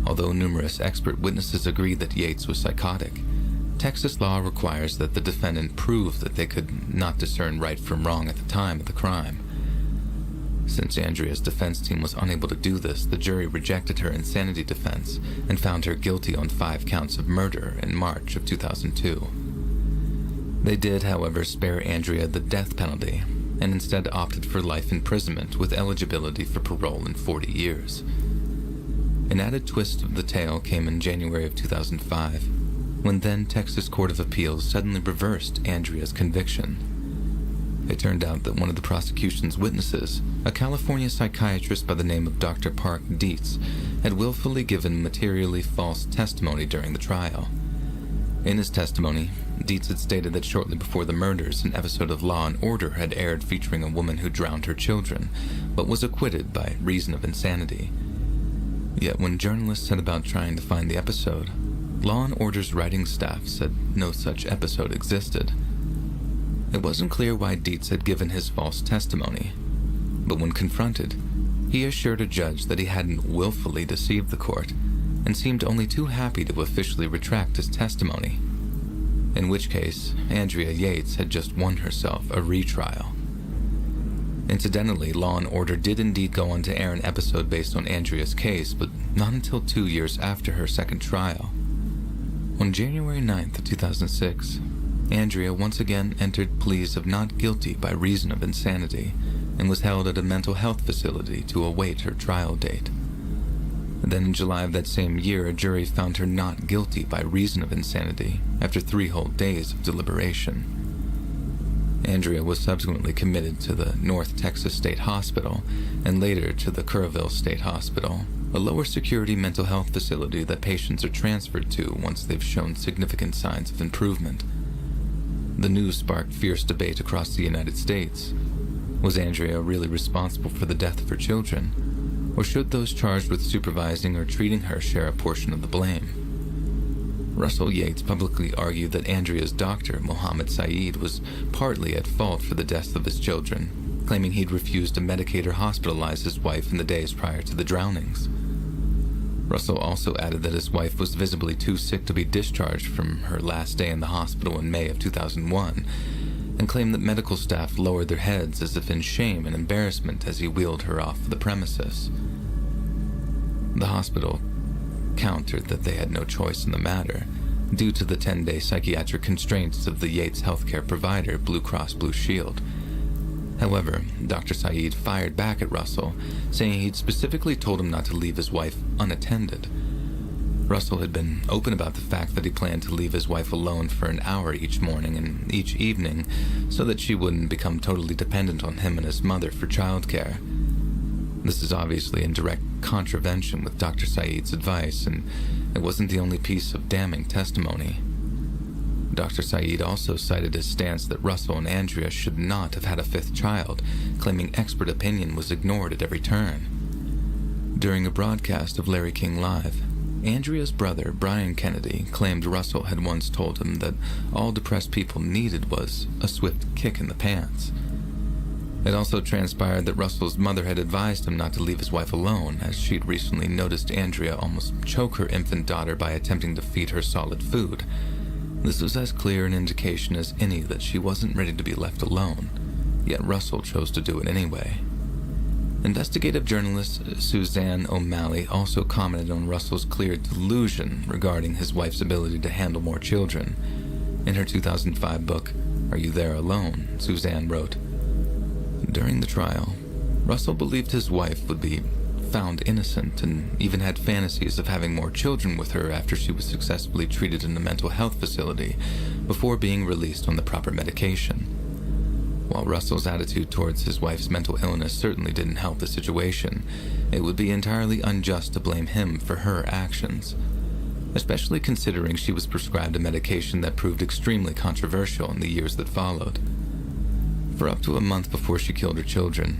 Although numerous expert witnesses agreed that Yates was psychotic, Texas law requires that the defendant prove that they could not discern right from wrong at the time of the crime. Since Andrea's defense team was unable to do this, the jury rejected her insanity defense and found her guilty on 5 counts of murder in March of 2002. They did, however, spare Andrea the death penalty and instead opted for life imprisonment with eligibility for parole in 40 years. An added twist of the tale came in January of 2005, when then Texas Court of Appeals suddenly reversed Andrea's conviction. It turned out that one of the prosecution's witnesses, a California psychiatrist by the name of Dr. Park Dietz, had willfully given materially false testimony during the trial. In his testimony, Dietz had stated that shortly before the murders, an episode of Law and Order had aired featuring a woman who drowned her children, but was acquitted by reason of insanity. Yet when journalists set about trying to find the episode, Law and Order's writing staff said no such episode existed. It wasn't clear why Dietz had given his false testimony, but when confronted, he assured a judge that he hadn't willfully deceived the court and seemed only too happy to officially retract his testimony, in which case Andrea Yates had just won herself a retrial. Incidentally, Law & Order did indeed go on to air an episode based on Andrea's case, but not until 2 years after her second trial. On January 9th of 2006, Andrea once again entered pleas of not guilty by reason of insanity and was held at a mental health facility to await her trial date. Then in July of that same year, a jury found her not guilty by reason of insanity after 3 whole days of deliberation. Andrea was subsequently committed to the North Texas State Hospital and later to the Kerrville State Hospital, a lower security mental health facility that patients are transferred to once they've shown significant signs of improvement. The news sparked fierce debate across the United States. Was Andrea really responsible for the death of her children? Or should those charged with supervising or treating her share a portion of the blame? Russell Yates publicly argued that Andrea's doctor, Mohammed Saeed, was partly at fault for the deaths of his children, claiming he'd refused to medicate or hospitalize his wife in the days prior to the drownings. Russell also added that his wife was visibly too sick to be discharged from her last day in the hospital in May of 2001, and claimed that medical staff lowered their heads as if in shame and embarrassment as he wheeled her off the premises. The hospital countered that they had no choice in the matter, due to the 10-day psychiatric constraints of the Yates healthcare provider, Blue Cross Blue Shield. However, Dr. Saeed fired back at Russell, saying he'd specifically told him not to leave his wife unattended. Russell had been open about the fact that he planned to leave his wife alone for an hour each morning and each evening so that she wouldn't become totally dependent on him and his mother for childcare. This is obviously in direct contravention with Dr. Saeed's advice, and it wasn't the only piece of damning testimony. Dr. Saeed also cited his stance that Russell and Andrea should not have had a 5th child, claiming expert opinion was ignored at every turn. During a broadcast of Larry King Live, Andrea's brother, Brian Kennedy, claimed Russell had once told him that all depressed people needed was a swift kick in the pants. It also transpired that Russell's mother had advised him not to leave his wife alone, as she'd recently noticed Andrea almost choke her infant daughter by attempting to feed her solid food. This was as clear an indication as any that she wasn't ready to be left alone, yet Russell chose to do it anyway. Investigative journalist Suzanne O'Malley also commented on Russell's clear delusion regarding his wife's ability to handle more children. In her 2005 book, Are You There Alone?, Suzanne wrote, "During the trial, Russell believed his wife would be found innocent and even had fantasies of having more children with her after she was successfully treated in a mental health facility before being released on the proper medication. While Russell's attitude towards his wife's mental illness certainly didn't help the situation, it would be entirely unjust to blame him for her actions, especially considering she was prescribed a medication that proved extremely controversial in the years that followed. For up to a month before she killed her children,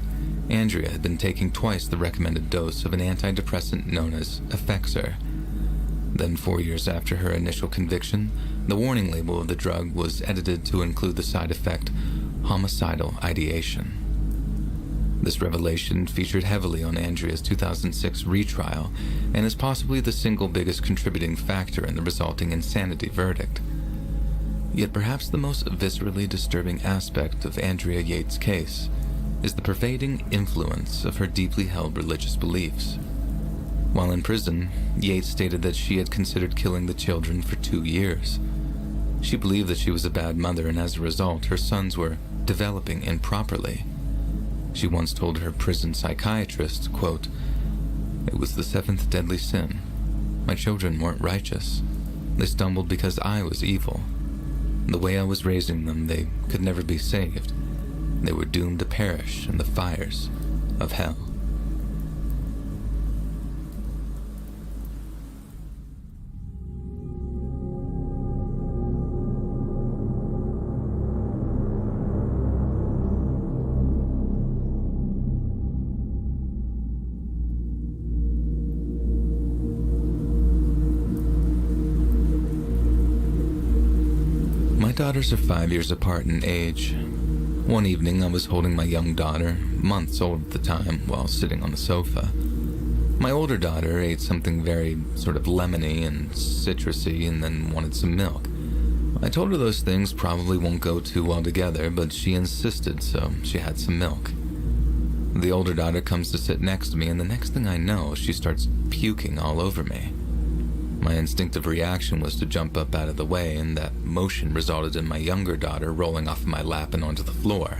Andrea had been taking twice the recommended dose of an antidepressant known as Effexor. Then 4 years after her initial conviction, the warning label of the drug was edited to include the side effect homicidal ideation. This revelation featured heavily on Andrea's 2006 retrial and is possibly the single biggest contributing factor in the resulting insanity verdict. Yet perhaps the most viscerally disturbing aspect of Andrea Yates' case is the pervading influence of her deeply held religious beliefs. While in prison, Yates stated that she had considered killing the children for 2 years. She believed that she was a bad mother, and as a result, her sons were developing improperly. She once told her prison psychiatrist, quote, "It was the 7th deadly sin. My children weren't righteous. They stumbled because I was evil. The way I was raising them, they could never be saved. They were doomed to perish in the fires of hell. My daughters are 5 years apart in age. One evening, I was holding my young daughter, months old at the time, while sitting on the sofa. My older daughter ate something very sort of lemony and citrusy and then wanted some milk. I told her those things probably won't go too well together, but she insisted, so she had some milk. The older daughter comes to sit next to me, and the next thing I know, she starts puking all over me. My instinctive reaction was to jump up out of the way, and that motion resulted in my younger daughter rolling off of my lap and onto the floor.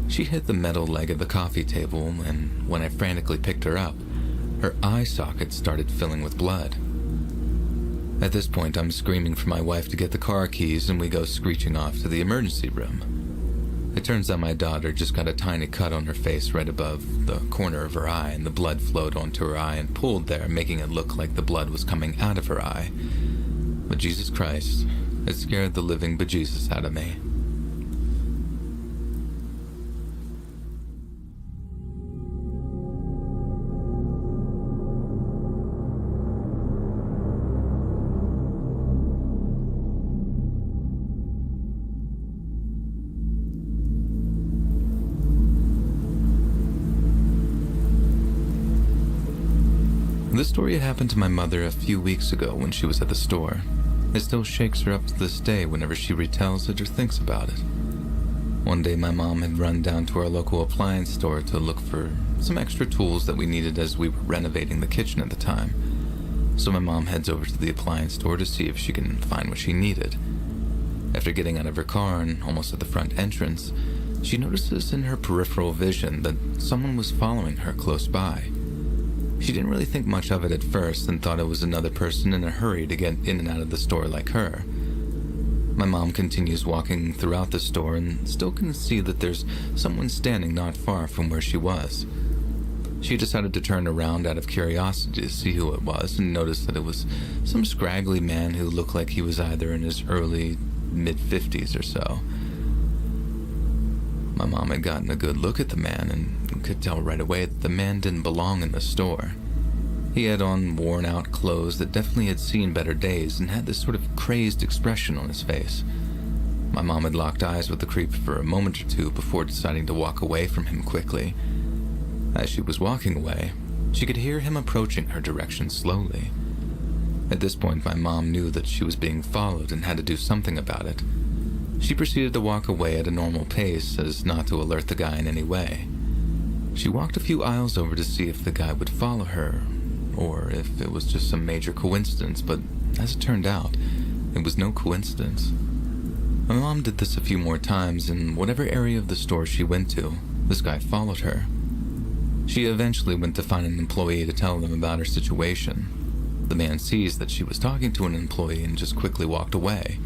She hit the metal leg of the coffee table, and when I frantically picked her up, her eye socket started filling with blood. At this point, I'm screaming for my wife to get the car keys, and we go screeching off to the emergency room. It turns out my daughter just got a tiny cut on her face right above the corner of her eye, and the blood flowed onto her eye and pooled there, making it look like the blood was coming out of her eye. But Jesus Christ, it scared the living bejesus out of me. This story had happened to my mother a few weeks ago when she was at the store. It still shakes her up to this day whenever she retells it or thinks about it. One day my mom had run down to our local appliance store to look for some extra tools that we needed as we were renovating the kitchen at the time. So my mom heads over to the appliance store to see if she can find what she needed. After getting out of her car and almost at the front entrance, she notices in her peripheral vision that someone was following her close by. She didn't really think much of it at first and thought it was another person in a hurry to get in and out of the store like her. My mom continues walking throughout the store and still can see that there's someone standing not far from where she was. She decided to turn around out of curiosity to see who it was and noticed that it was some scraggly man who looked like he was either in his early, mid-50s or so. My mom had gotten a good look at the man and could tell right away that the man didn't belong in the store. He had on worn-out clothes that definitely had seen better days and had this sort of crazed expression on his face. My mom had locked eyes with the creep for a moment or two before deciding to walk away from him quickly. As she was walking away, she could hear him approaching her direction slowly. At this point, my mom knew that she was being followed and had to do something about it. She proceeded to walk away at a normal pace as not to alert the guy in any way. She walked a few aisles over to see if the guy would follow her, or if it was just some major coincidence, but as it turned out, it was no coincidence. My mom did this a few more times, and whatever area of the store she went to, this guy followed her. She eventually went to find an employee to tell them about her situation. The man sees that she was talking to an employee and just quickly walked away.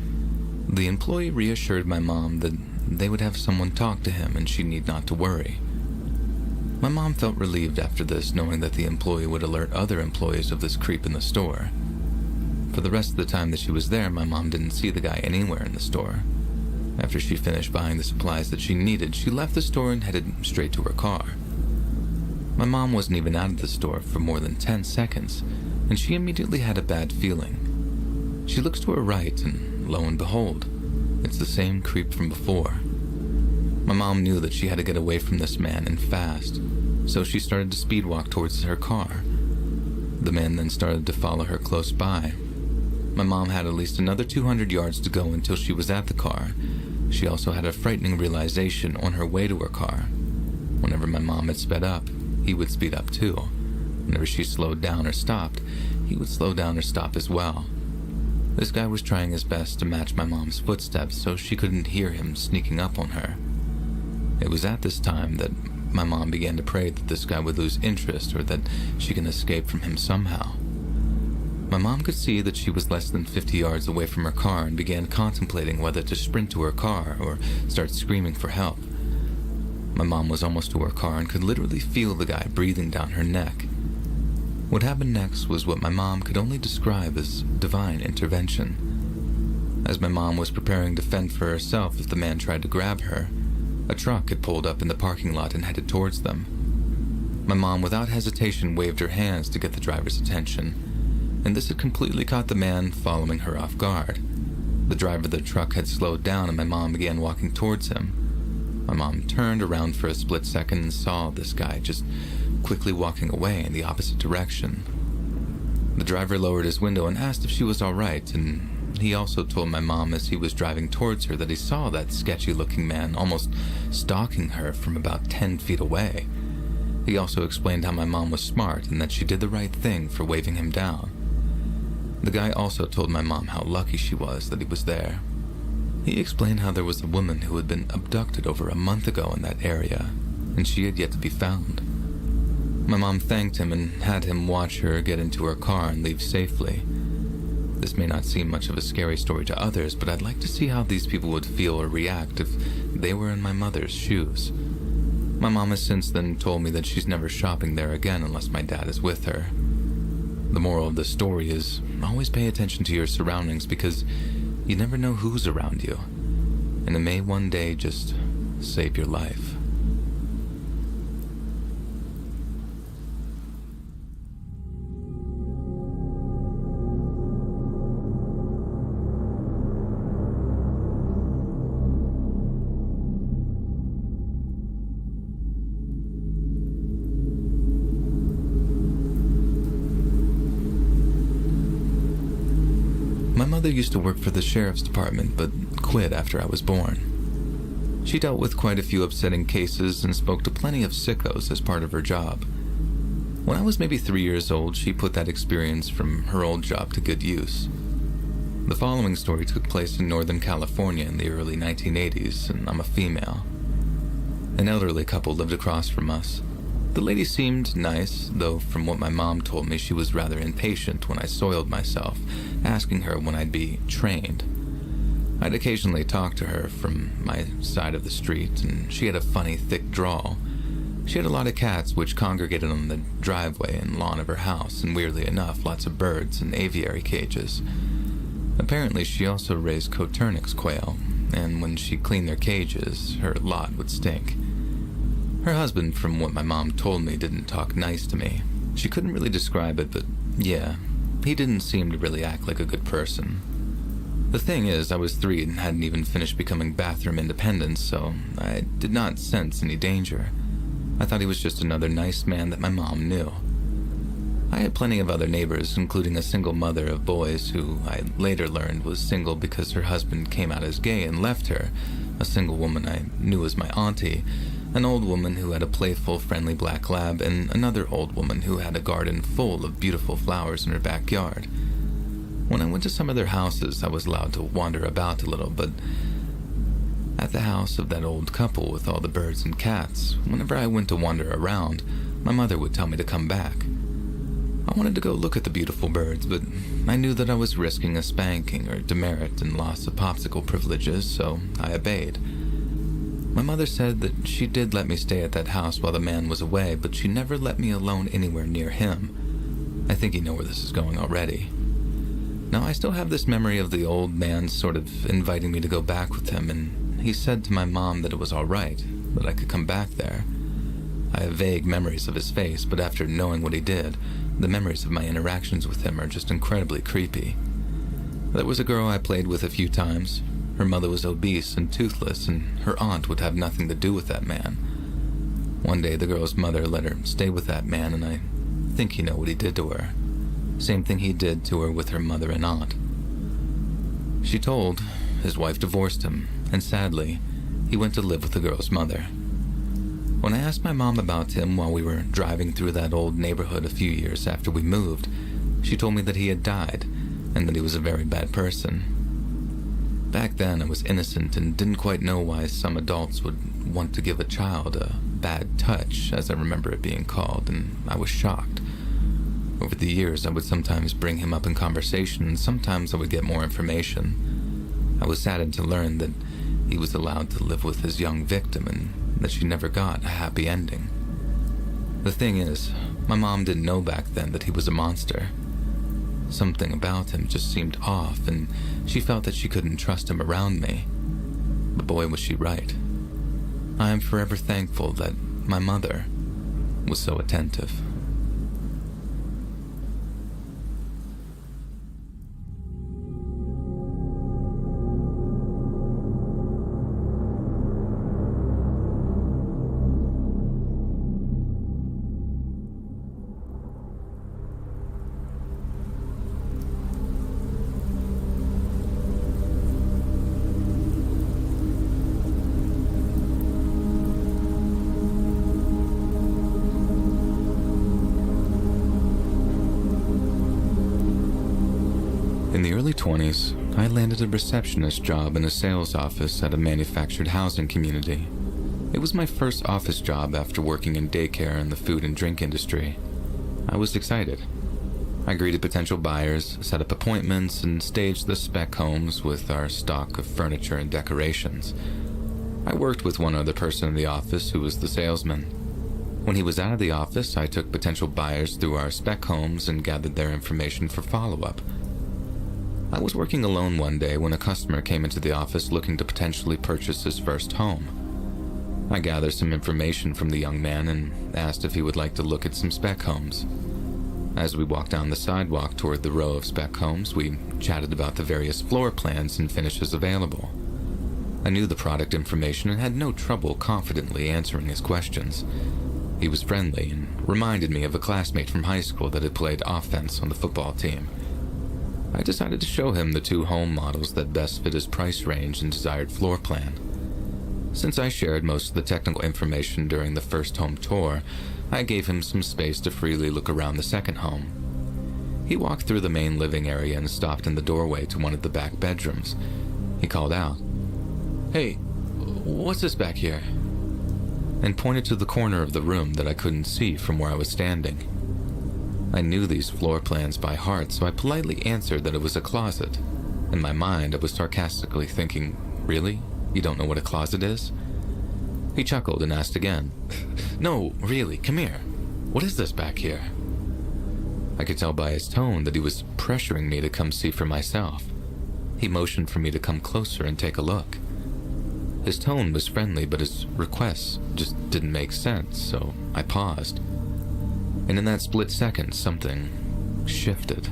The employee reassured my mom that they would have someone talk to him and she need not to worry. My mom felt relieved after this, knowing that the employee would alert other employees of this creep in the store. For the rest of the time that she was there, my mom didn't see the guy anywhere in the store. After she finished buying the supplies that she needed, she left the store and headed straight to her car. My mom wasn't even out of the store for more than 10 seconds, and she immediately had a bad feeling. She looks to her right, and lo and behold, it's the same creep from before. My mom knew that she had to get away from this man and fast, so she started to speed walk towards her car. The man then started to follow her close by. My mom had at least another 200 yards to go until she was at the car. She also had a frightening realization on her way to her car. Whenever my mom had sped up, he would speed up too. Whenever she slowed down or stopped, he would slow down or stop as well. This guy was trying his best to match my mom's footsteps so she couldn't hear him sneaking up on her. It was at this time that my mom began to pray that this guy would lose interest or that she can escape from him somehow. My mom could see that she was less than 50 yards away from her car and began contemplating whether to sprint to her car or start screaming for help. My mom was almost to her car and could literally feel the guy breathing down her neck. What happened next was what my mom could only describe as divine intervention. As my mom was preparing to fend for herself if the man tried to grab her, a truck had pulled up in the parking lot and headed towards them. My mom, without hesitation, waved her hands to get the driver's attention, and this had completely caught the man following her off guard. The driver of the truck had slowed down and my mom began walking towards him. My mom turned around for a split second and saw this guy just quickly walking away in the opposite direction. The driver lowered his window and asked if she was all right, and he also told my mom as he was driving towards her that he saw that sketchy-looking man almost stalking her from about 10 feet away. He also explained how my mom was smart and that she did the right thing for waving him down. The guy also told my mom how lucky she was that he was there. He explained how there was a woman who had been abducted over a month ago in that area, and she had yet to be found. My mom thanked him and had him watch her get into her car and leave safely. This may not seem much of a scary story to others, but I'd like to see how these people would feel or react if they were in my mother's shoes. My mom has since then told me that she's never shopping there again unless my dad is with her. The moral of the story is always pay attention to your surroundings because you never know who's around you, and it may one day just save your life. My mother used to work for the sheriff's department, but quit after I was born. She dealt with quite a few upsetting cases and spoke to plenty of sickos as part of her job. When I was maybe 3 years old, she put that experience from her old job to good use. The following story took place in Northern California in the early 1980s, and I'm a female. An elderly couple lived across from us. The lady seemed nice, though from what my mom told me, she was rather impatient when I soiled myself, asking her when I'd be trained. I'd occasionally talk to her from my side of the street, and she had a funny, thick drawl. She had a lot of cats which congregated on the driveway and lawn of her house, and weirdly enough, lots of birds and aviary cages. Apparently, she also raised Coturnix quail, and when she cleaned their cages, her lot would stink. Her husband, from what my mom told me, didn't talk nice to me. She couldn't really describe it, but yeah, he didn't seem to really act like a good person. The thing is, I was 3 and hadn't even finished becoming bathroom independent, so I did not sense any danger. I thought he was just another nice man that my mom knew. I had plenty of other neighbors, including a single mother of boys who I later learned was single because her husband came out as gay and left her, a single woman I knew as my auntie, an old woman who had a playful, friendly black lab, and another old woman who had a garden full of beautiful flowers in her backyard. When I went to some of their houses, I was allowed to wander about a little, but at the house of that old couple with all the birds and cats, whenever I went to wander around, my mother would tell me to come back. I wanted to go look at the beautiful birds, but I knew that I was risking a spanking or demerit and loss of popsicle privileges, so I obeyed. My mother said that she did let me stay at that house while the man was away, but she never let me alone anywhere near him. I think you know where this is going already. Now, I still have this memory of the old man sort of inviting me to go back with him, and he said to my mom that it was all right, that I could come back there. I have vague memories of his face, but after knowing what he did, the memories of my interactions with him are just incredibly creepy. There was a girl I played with a few times. Her mother was obese and toothless, and her aunt would have nothing to do with that man. One day, the girl's mother let her stay with that man, and I think you know what he did to her. Same thing he did to her with her mother and aunt. She told his wife divorced him, and sadly, he went to live with the girl's mother. When I asked my mom about him while we were driving through that old neighborhood a few years after we moved, she told me that he had died, and that he was a very bad person. Back then, I was innocent and didn't quite know why some adults would want to give a child a bad touch, as I remember it being called, and I was shocked. Over the years, I would sometimes bring him up in conversation, and sometimes I would get more information. I was saddened to learn that he was allowed to live with his young victim, and that she never got a happy ending. The thing is, my mom didn't know back then that he was a monster. Something about him just seemed off, and she felt that she couldn't trust him around me. But boy, was she right. I am forever thankful that my mother was so attentive. In the early 20s, I landed a receptionist job in a sales office at a manufactured housing community. It was my first office job after working in daycare in the food and drink industry. I was excited. I greeted potential buyers, set up appointments, and staged the spec homes with our stock of furniture and decorations. I worked with one other person in the office who was the salesman. When he was out of the office, I took potential buyers through our spec homes and gathered their information for follow-up. I was working alone one day when a customer came into the office looking to potentially purchase his first home. I gathered some information from the young man and asked if he would like to look at some spec homes. As we walked down the sidewalk toward the row of spec homes, we chatted about the various floor plans and finishes available. I knew the product information and had no trouble confidently answering his questions. He was friendly and reminded me of a classmate from high school that had played offense on the football team. I decided to show him the 2 home models that best fit his price range and desired floor plan. Since I shared most of the technical information during the first home tour, I gave him some space to freely look around the second home. He walked through the main living area and stopped in the doorway to one of the back bedrooms. He called out, "Hey, what's this back here?" and pointed to the corner of the room that I couldn't see from where I was standing. I knew these floor plans by heart, so I politely answered that it was a closet. In my mind, I was sarcastically thinking, "Really? You don't know what a closet is?" He chuckled and asked again, "No, really, come here. What is this back here?" I could tell by his tone that he was pressuring me to come see for myself. He motioned for me to come closer and take a look. His tone was friendly, but his requests just didn't make sense, so I paused. And in that split second, something shifted.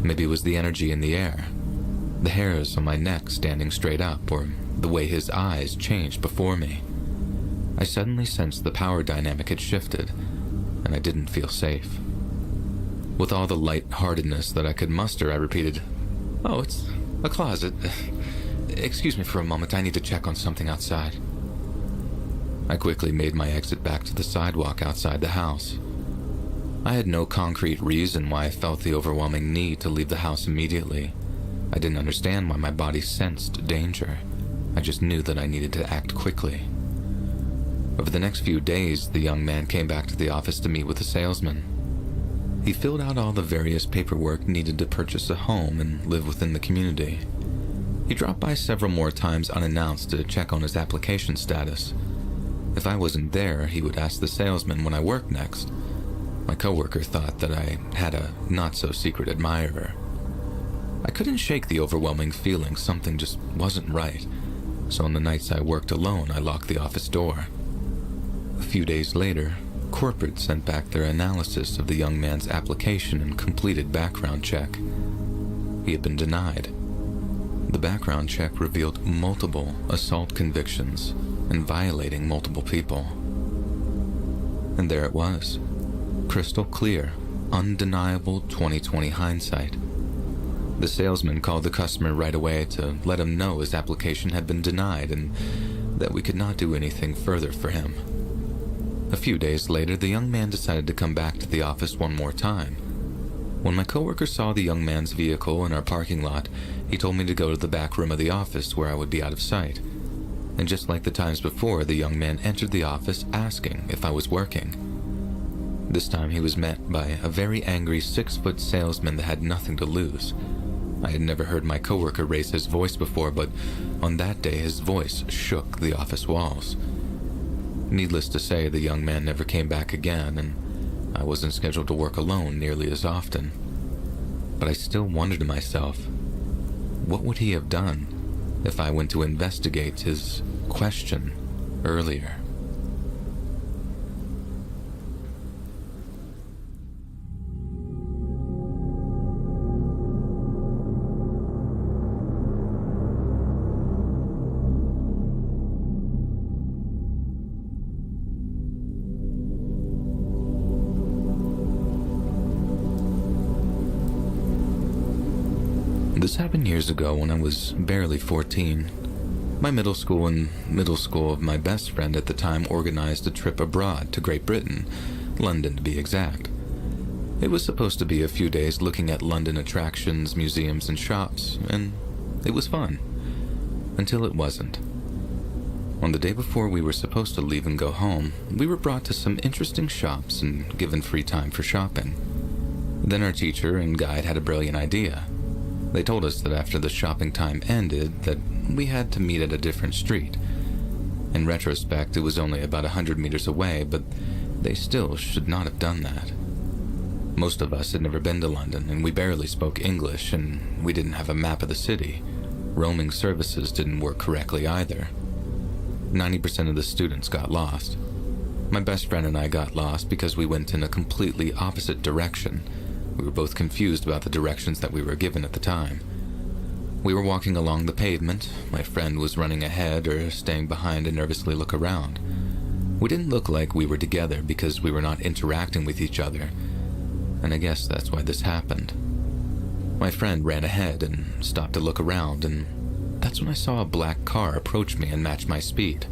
Maybe it was the energy in the air, the hairs on my neck standing straight up, or the way his eyes changed before me. I suddenly sensed the power dynamic had shifted, and I didn't feel safe. With all the light-heartedness that I could muster, I repeated, "Oh, it's a closet. Excuse me for a moment, I need to check on something outside." I quickly made my exit back to the sidewalk outside the house. I had no concrete reason why I felt the overwhelming need to leave the house immediately. I didn't understand why my body sensed danger. I just knew that I needed to act quickly. Over the next few days, the young man came back to the office to meet with the salesman. He filled out all the various paperwork needed to purchase a home and live within the community. He dropped by several more times unannounced to check on his application status. If I wasn't there, he would ask the salesman when I worked next. My coworker thought that I had a not-so-secret admirer. I couldn't shake the overwhelming feeling something just wasn't right, so on the nights I worked alone, I locked the office door. A few days later, corporate sent back their analysis of the young man's application and completed background check. He had been denied. The background check revealed multiple assault convictions and violating multiple people. And there it was. Crystal clear, undeniable 20/20 hindsight. The salesman called the customer right away to let him know his application had been denied and that we could not do anything further for him. A few days later, the young man decided to come back to the office one more time. When my coworker saw the young man's vehicle in our parking lot, he told me to go to the back room of the office where I would be out of sight. And just like the times before, the young man entered the office asking if I was working. This time he was met by a very angry 6-foot salesman that had nothing to lose. I had never heard my coworker raise his voice before, but on that day his voice shook the office walls. Needless to say, the young man never came back again, and I wasn't scheduled to work alone nearly as often. But I still wondered to myself, what would he have done if I went to investigate his question earlier? This happened years ago when I was barely 14. My middle school and middle school of my best friend at the time organized a trip abroad to Great Britain, London to be exact. It was supposed to be a few days looking at London attractions, museums, and shops, and it was fun. Until it wasn't. On the day before we were supposed to leave and go home, we were brought to some interesting shops and given free time for shopping. Then our teacher and guide had a brilliant idea. They told us that after the shopping time ended, that we had to meet at a different street. In retrospect, it was only about 100 meters away, but they still should not have done that. Most of us had never been to London, and we barely spoke English, and we didn't have a map of the city. Roaming services didn't work correctly either. 90% of the students got lost. My best friend and I got lost because we went in a completely opposite direction. We were both confused about the directions that we were given at the time. We were walking along the pavement. My friend was running ahead or staying behind to nervously look around. We didn't look like we were together because we were not interacting with each other, and I guess that's why this happened. My friend ran ahead and stopped to look around, and that's when I saw a black car approach me and match my speed.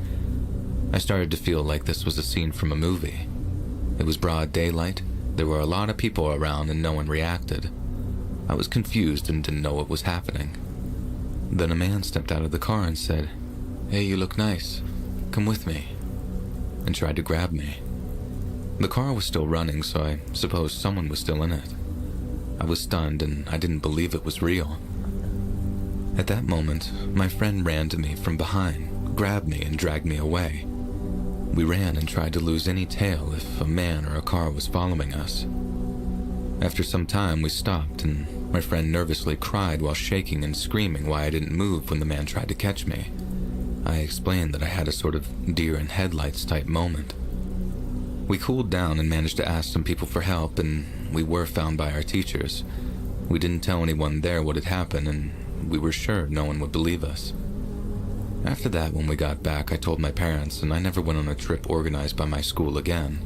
I started to feel like this was a scene from a movie. It was broad daylight. There were a lot of people around and no one reacted. I was confused and didn't know what was happening. Then a man stepped out of the car and said, "Hey, you look nice. Come with me," and tried to grab me. The car was still running, so I suppose someone was still in it. I was stunned and I didn't believe it was real. At that moment, my friend ran to me from behind, grabbed me and dragged me away. We ran and tried to lose any tail if a man or a car was following us. After some time, we stopped, and my friend nervously cried while shaking and screaming why I didn't move when the man tried to catch me. I explained that I had a sort of deer in headlights type moment. We cooled down and managed to ask some people for help, and we were found by our teachers. We didn't tell anyone there what had happened, and we were sure no one would believe us. After that, when we got back, I told my parents, and I never went on a trip organized by my school again.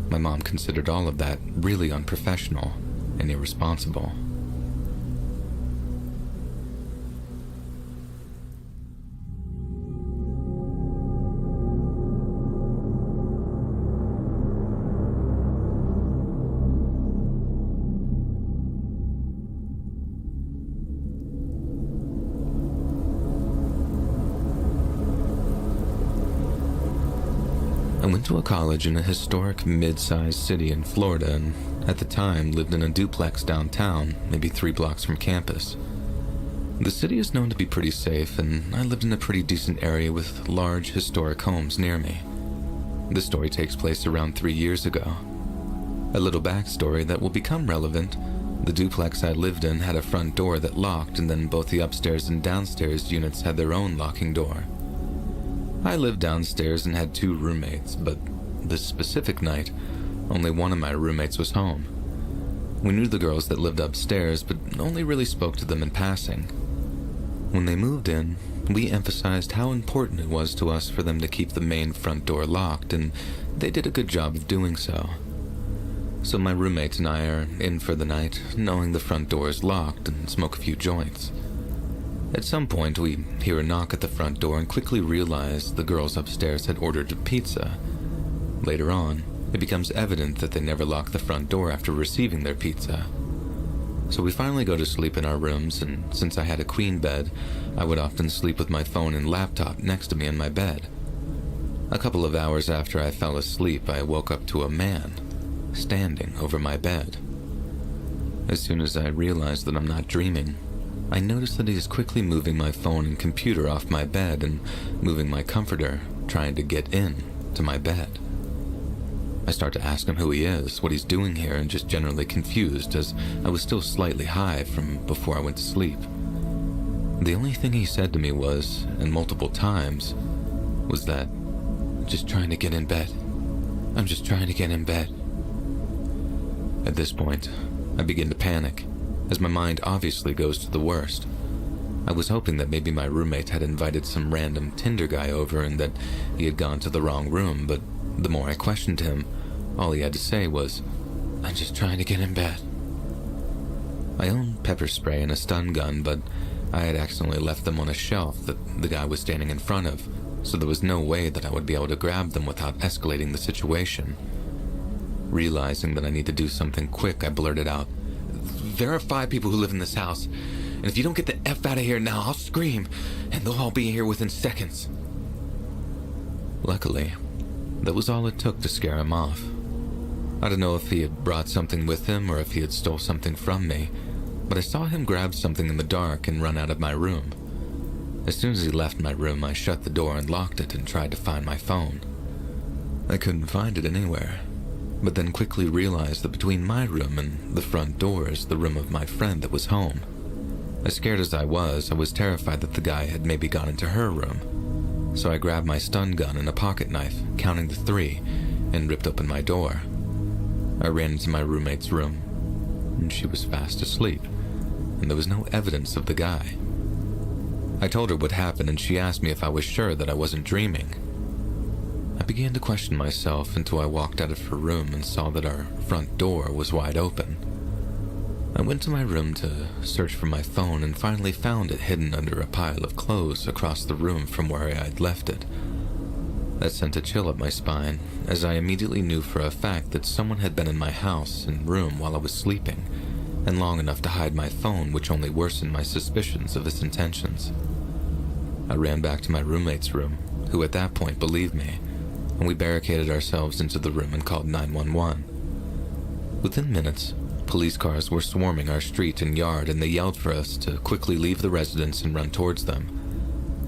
My mom considered all of that really unprofessional and irresponsible. I went to a college in a historic mid-sized city in Florida, and at the time lived in a duplex downtown, maybe 3 blocks from campus. The city is known to be pretty safe, and I lived in a pretty decent area with large historic homes near me. This story takes place around 3 years ago. A little backstory that will become relevant: the duplex I lived in had a front door that locked, and then both the upstairs and downstairs units had their own locking door. I lived downstairs and had 2 roommates, but this specific night, only one of my roommates was home. We knew the girls that lived upstairs, but only really spoke to them in passing. When they moved in, we emphasized how important it was to us for them to keep the main front door locked, and they did a good job of doing so. So my roommate and I are in for the night, knowing the front door is locked, and smoke a few joints. At some point, we hear a knock at the front door and quickly realize the girls upstairs had ordered a pizza. Later on, it becomes evident that they never locked the front door after receiving their pizza. So we finally go to sleep in our rooms, and since I had a queen bed, I would often sleep with my phone and laptop next to me in my bed. A couple of hours after I fell asleep, I woke up to a man standing over my bed. As soon as I realized that I'm not dreaming, I noticed that he is quickly moving my phone and computer off my bed and moving my comforter, trying to get in to my bed. I start to ask him who he is, what he's doing here, and just generally confused as I was still slightly high from before I went to sleep. The only thing he said to me was, and multiple times, was that, "Just trying to get in bed. I'm just trying to get in bed." At this point, I begin to panic, as my mind obviously goes to the worst. I was hoping that maybe my roommate had invited some random Tinder guy over and that he had gone to the wrong room, but the more I questioned him, all he had to say was, "I'm just trying to get in bed." I own pepper spray and a stun gun, but I had accidentally left them on a shelf that the guy was standing in front of, so there was no way that I would be able to grab them without escalating the situation. Realizing that I need to do something quick, I blurted out, "There are 5 people who live in this house, and if you don't get the F out of here now, I'll scream, and they'll all be here within seconds." Luckily, that was all it took to scare him off. I don't know if he had brought something with him or if he had stole something from me, but I saw him grab something in the dark and run out of my room. As soon as he left my room, I shut the door and locked it and tried to find my phone. I couldn't find it anywhere, but then quickly realized that between my room and the front door is the room of my friend that was home. As scared as I was terrified that the guy had maybe gone into her room. So I grabbed my stun gun and a pocket knife, counting to 3, and ripped open my door. I ran into my roommate's room, and she was fast asleep, and there was no evidence of the guy. I told her what happened, and she asked me if I was sure that I wasn't dreaming. I began to question myself until I walked out of her room and saw that our front door was wide open. I went to my room to search for my phone and finally found it hidden under a pile of clothes across the room from where I had left it. That sent a chill up my spine, as I immediately knew for a fact that someone had been in my house and room while I was sleeping, and long enough to hide my phone, which only worsened my suspicions of his intentions. I ran back to my roommate's room, who at that point believed me, and we barricaded ourselves into the room and called 911. Within minutes, police cars were swarming our street and yard, and they yelled for us to quickly leave the residence and run towards them.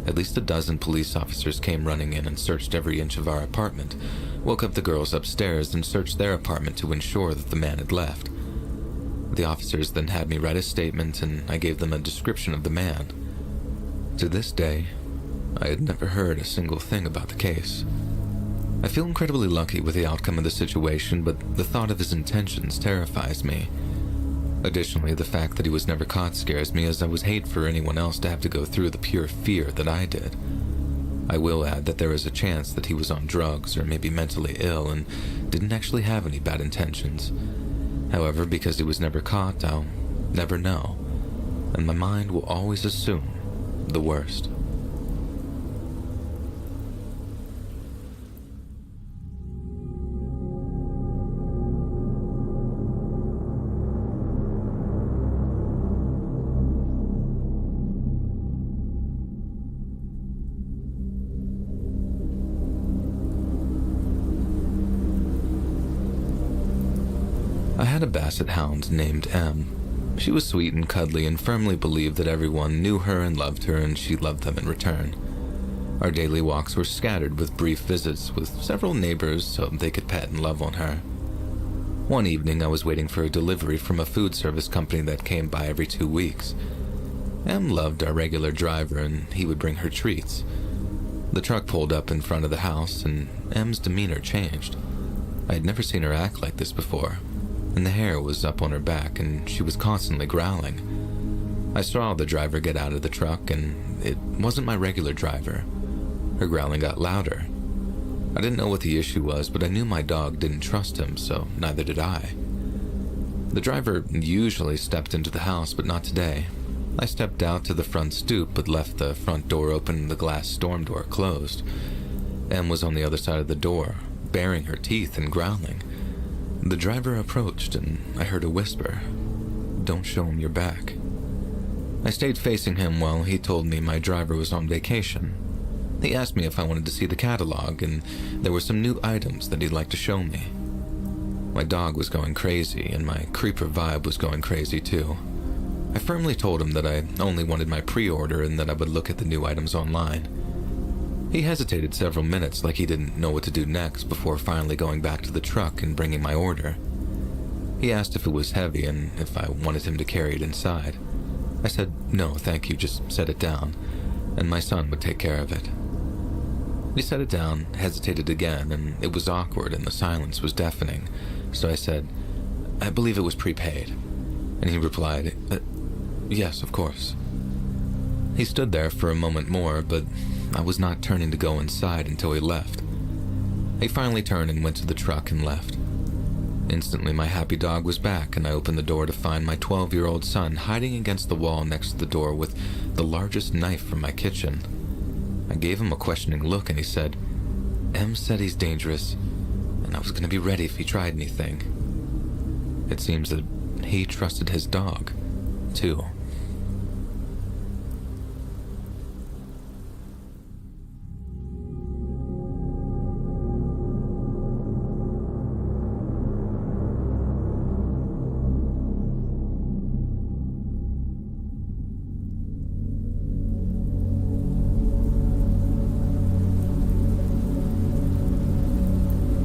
At least a dozen police officers came running in and searched every inch of our apartment, woke up the girls upstairs, and searched their apartment to ensure that the man had left. The officers then had me write a statement, and I gave them a description of the man. To this day, I had never heard a single thing about the case. I feel incredibly lucky with the outcome of the situation, but the thought of his intentions terrifies me. Additionally, the fact that he was never caught scares me, as I would hate for anyone else to have to go through the pure fear that I did. I will add that there is a chance that he was on drugs or maybe mentally ill and didn't actually have any bad intentions. However, because he was never caught, I'll never know, and my mind will always assume the worst. I had a basset hound named M. She was sweet and cuddly and firmly believed that everyone knew her and loved her, and she loved them in return. Our daily walks were scattered with brief visits with several neighbors so they could pet and love on her. One evening, I was waiting for a delivery from a food service company that came by every 2 weeks. M loved our regular driver, and he would bring her treats. The truck pulled up in front of the house, and M's demeanor changed. I had never seen her act like this before, and the hair was up on her back, and she was constantly growling. I saw the driver get out of the truck, and it wasn't my regular driver. Her growling got louder. I didn't know what the issue was, but I knew my dog didn't trust him, so neither did I. The driver usually stepped into the house, but not today. I stepped out to the front stoop, but left the front door open and the glass storm door closed. Em was on the other side of the door, baring her teeth and growling. The driver approached, and I heard a whisper, "Don't show him your back." I stayed facing him while he told me my driver was on vacation. He asked me if I wanted to see the catalog, and there were some new items that he'd like to show me. My dog was going crazy, and my creeper vibe was going crazy too. I firmly told him that I only wanted my pre-order and that I would look at the new items online. He hesitated several minutes like he didn't know what to do next before finally going back to the truck and bringing my order. He asked if it was heavy and if I wanted him to carry it inside. I said, no, thank you, just set it down, and my son would take care of it. He set it down, hesitated again, and it was awkward and the silence was deafening, so I said, I believe it was prepaid. And he replied, yes, of course. He stood there for a moment more, but I was not turning to go inside until he left. He finally turned and went to the truck and left. Instantly, my happy dog was back, and I opened the door to find my 12-year-old son hiding against the wall next to the door with the largest knife from my kitchen. I gave him a questioning look, and he said, Em said he's dangerous, and I was going to be ready if he tried anything. It seems that he trusted his dog, too.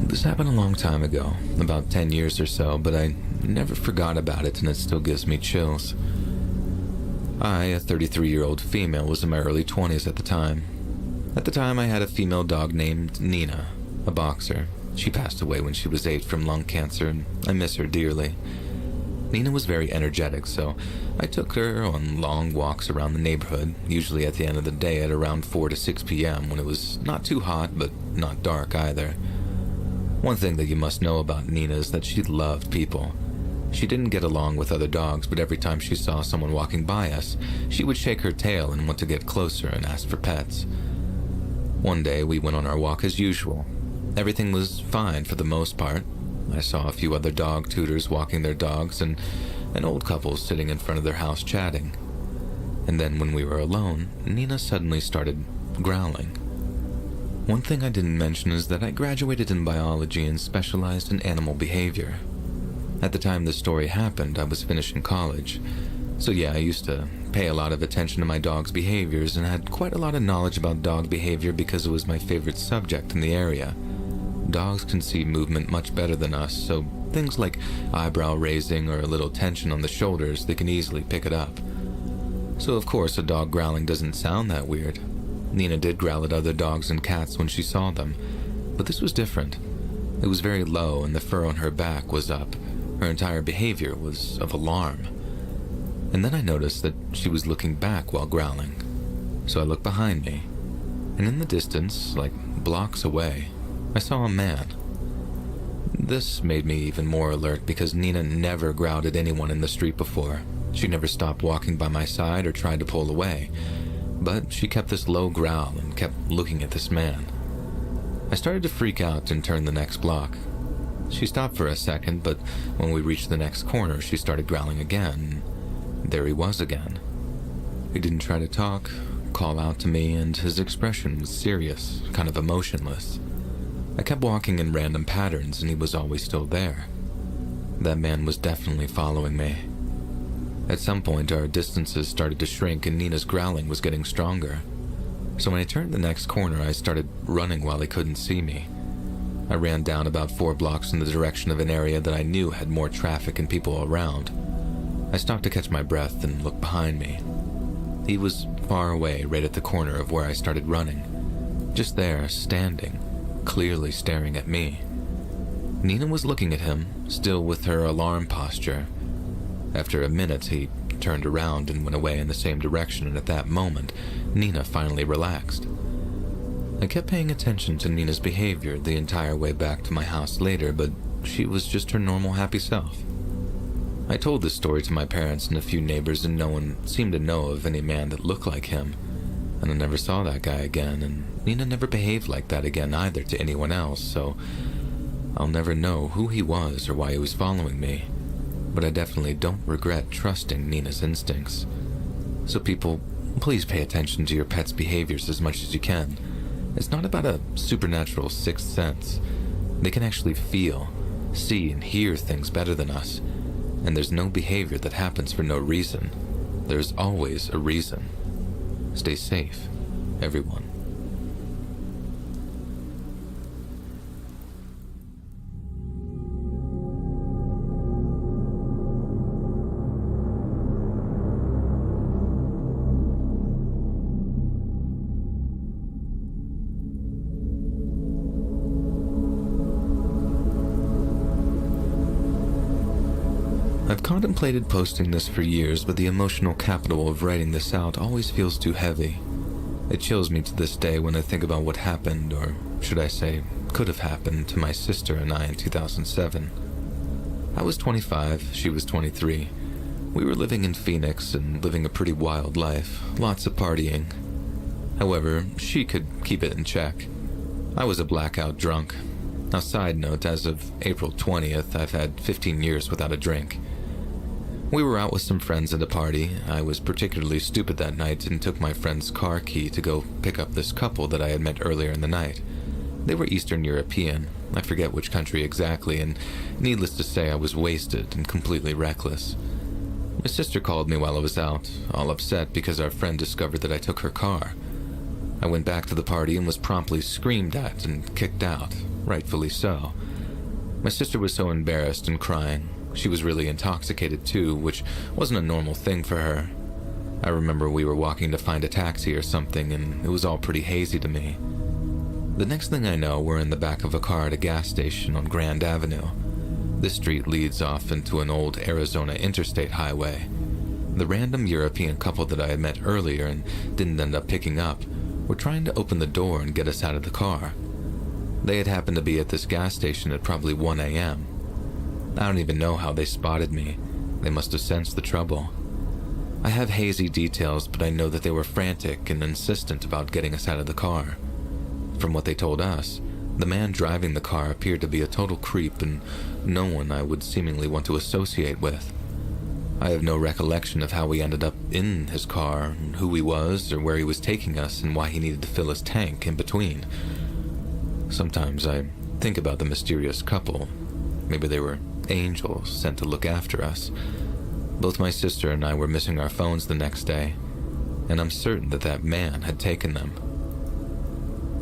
This happened a long time ago, about 10 years or so, but I never forgot about it and it still gives me chills. I, a 33-year-old female, was in my early 20s at the time. At the time, I had a female dog named Nina, a boxer. She passed away when she was 8 from lung cancer, and I miss her dearly. Nina was very energetic, so I took her on long walks around the neighborhood, usually at the end of the day at around 4 to 6 p.m. when it was not too hot, but not dark either. One thing that you must know about Nina is that she loved people. She didn't get along with other dogs, but every time she saw someone walking by us, she would shake her tail and want to get closer and ask for pets. One day, we went on our walk as usual. Everything was fine for the most part. I saw a few other dog tutors walking their dogs and an old couple sitting in front of their house chatting. And then when we were alone, Nina suddenly started growling. One thing I didn't mention is that I graduated in biology and specialized in animal behavior. At the time this story happened, I was finishing college. So yeah, I used to pay a lot of attention to my dog's behaviors and had quite a lot of knowledge about dog behavior because it was my favorite subject in the area. Dogs can see movement much better than us, so things like eyebrow raising or a little tension on the shoulders, they can easily pick it up. So of course a dog growling doesn't sound that weird. Nina did growl at other dogs and cats when she saw them, but this was different. It was very low and the fur on her back was up. Her entire behavior was of alarm. And then I noticed that she was looking back while growling. So I looked behind me, and in the distance, like blocks away, I saw a man. This made me even more alert because Nina never growled at anyone in the street before. She never stopped walking by my side or tried to pull away. But she kept this low growl and kept looking at this man. I started to freak out and turn the next block. She stopped for a second, but when we reached the next corner, she started growling again. There he was again. He didn't try to talk, call out to me, and his expression was serious, kind of emotionless. I kept walking in random patterns, and he was always still there. That man was definitely following me. At some point, our distances started to shrink and Nina's growling was getting stronger. So when I turned the next corner, I started running while he couldn't see me. I ran down about 4 blocks in the direction of an area that I knew had more traffic and people around. I stopped to catch my breath and looked behind me. He was far away, right at the corner of where I started running. Just there, standing, clearly staring at me. Nina was looking at him, still with her alarm posture. After a minute, he turned around and went away in the same direction, and at that moment, Nina finally relaxed. I kept paying attention to Nina's behavior the entire way back to my house later, but she was just her normal, happy self. I told this story to my parents and a few neighbors, and no one seemed to know of any man that looked like him. And I never saw that guy again, and Nina never behaved like that again either to anyone else, so I'll never know who he was or why he was following me. But I definitely don't regret trusting Nina's instincts. So people, please pay attention to your pet's behaviors as much as you can. It's not about a supernatural sixth sense. They can actually feel, see, and hear things better than us. And there's no behavior that happens for no reason. There's always a reason. Stay safe, everyone. I've contemplated posting this for years, but the emotional capital of writing this out always feels too heavy. It chills me to this day when I think about what happened, or should I say, could have happened, to my sister and I in 2007. I was 25, she was 23. We were living in Phoenix and living a pretty wild life, lots of partying. However, she could keep it in check. I was a blackout drunk. Now, side note, as of April 20th, I've had 15 years without a drink. We were out with some friends at a party. I was particularly stupid that night and took my friend's car key to go pick up this couple that I had met earlier in the night. They were Eastern European. I forget which country exactly, and needless to say, I was wasted and completely reckless. My sister called me while I was out, all upset because our friend discovered that I took her car. I went back to the party and was promptly screamed at and kicked out, rightfully so. My sister was so embarrassed and crying. She was really intoxicated too, which wasn't a normal thing for her. I remember we were walking to find a taxi or something, and it was all pretty hazy to me. The next thing I know, we're in the back of a car at a gas station on Grand Avenue. This street leads off into an old Arizona interstate highway. The random European couple that I had met earlier and didn't end up picking up were trying to open the door and get us out of the car. They had happened to be at this gas station at probably 1 a.m. I don't even know how they spotted me. They must have sensed the trouble. I have hazy details, but I know that they were frantic and insistent about getting us out of the car. From what they told us, the man driving the car appeared to be a total creep and no one I would seemingly want to associate with. I have no recollection of how we ended up in his car, and who he was, or where he was taking us, and why he needed to fill his tank in between. Sometimes I think about the mysterious couple. Maybe they were angels sent to look after us. Both my sister and I were missing our phones the next day, and I'm certain that that man had taken them.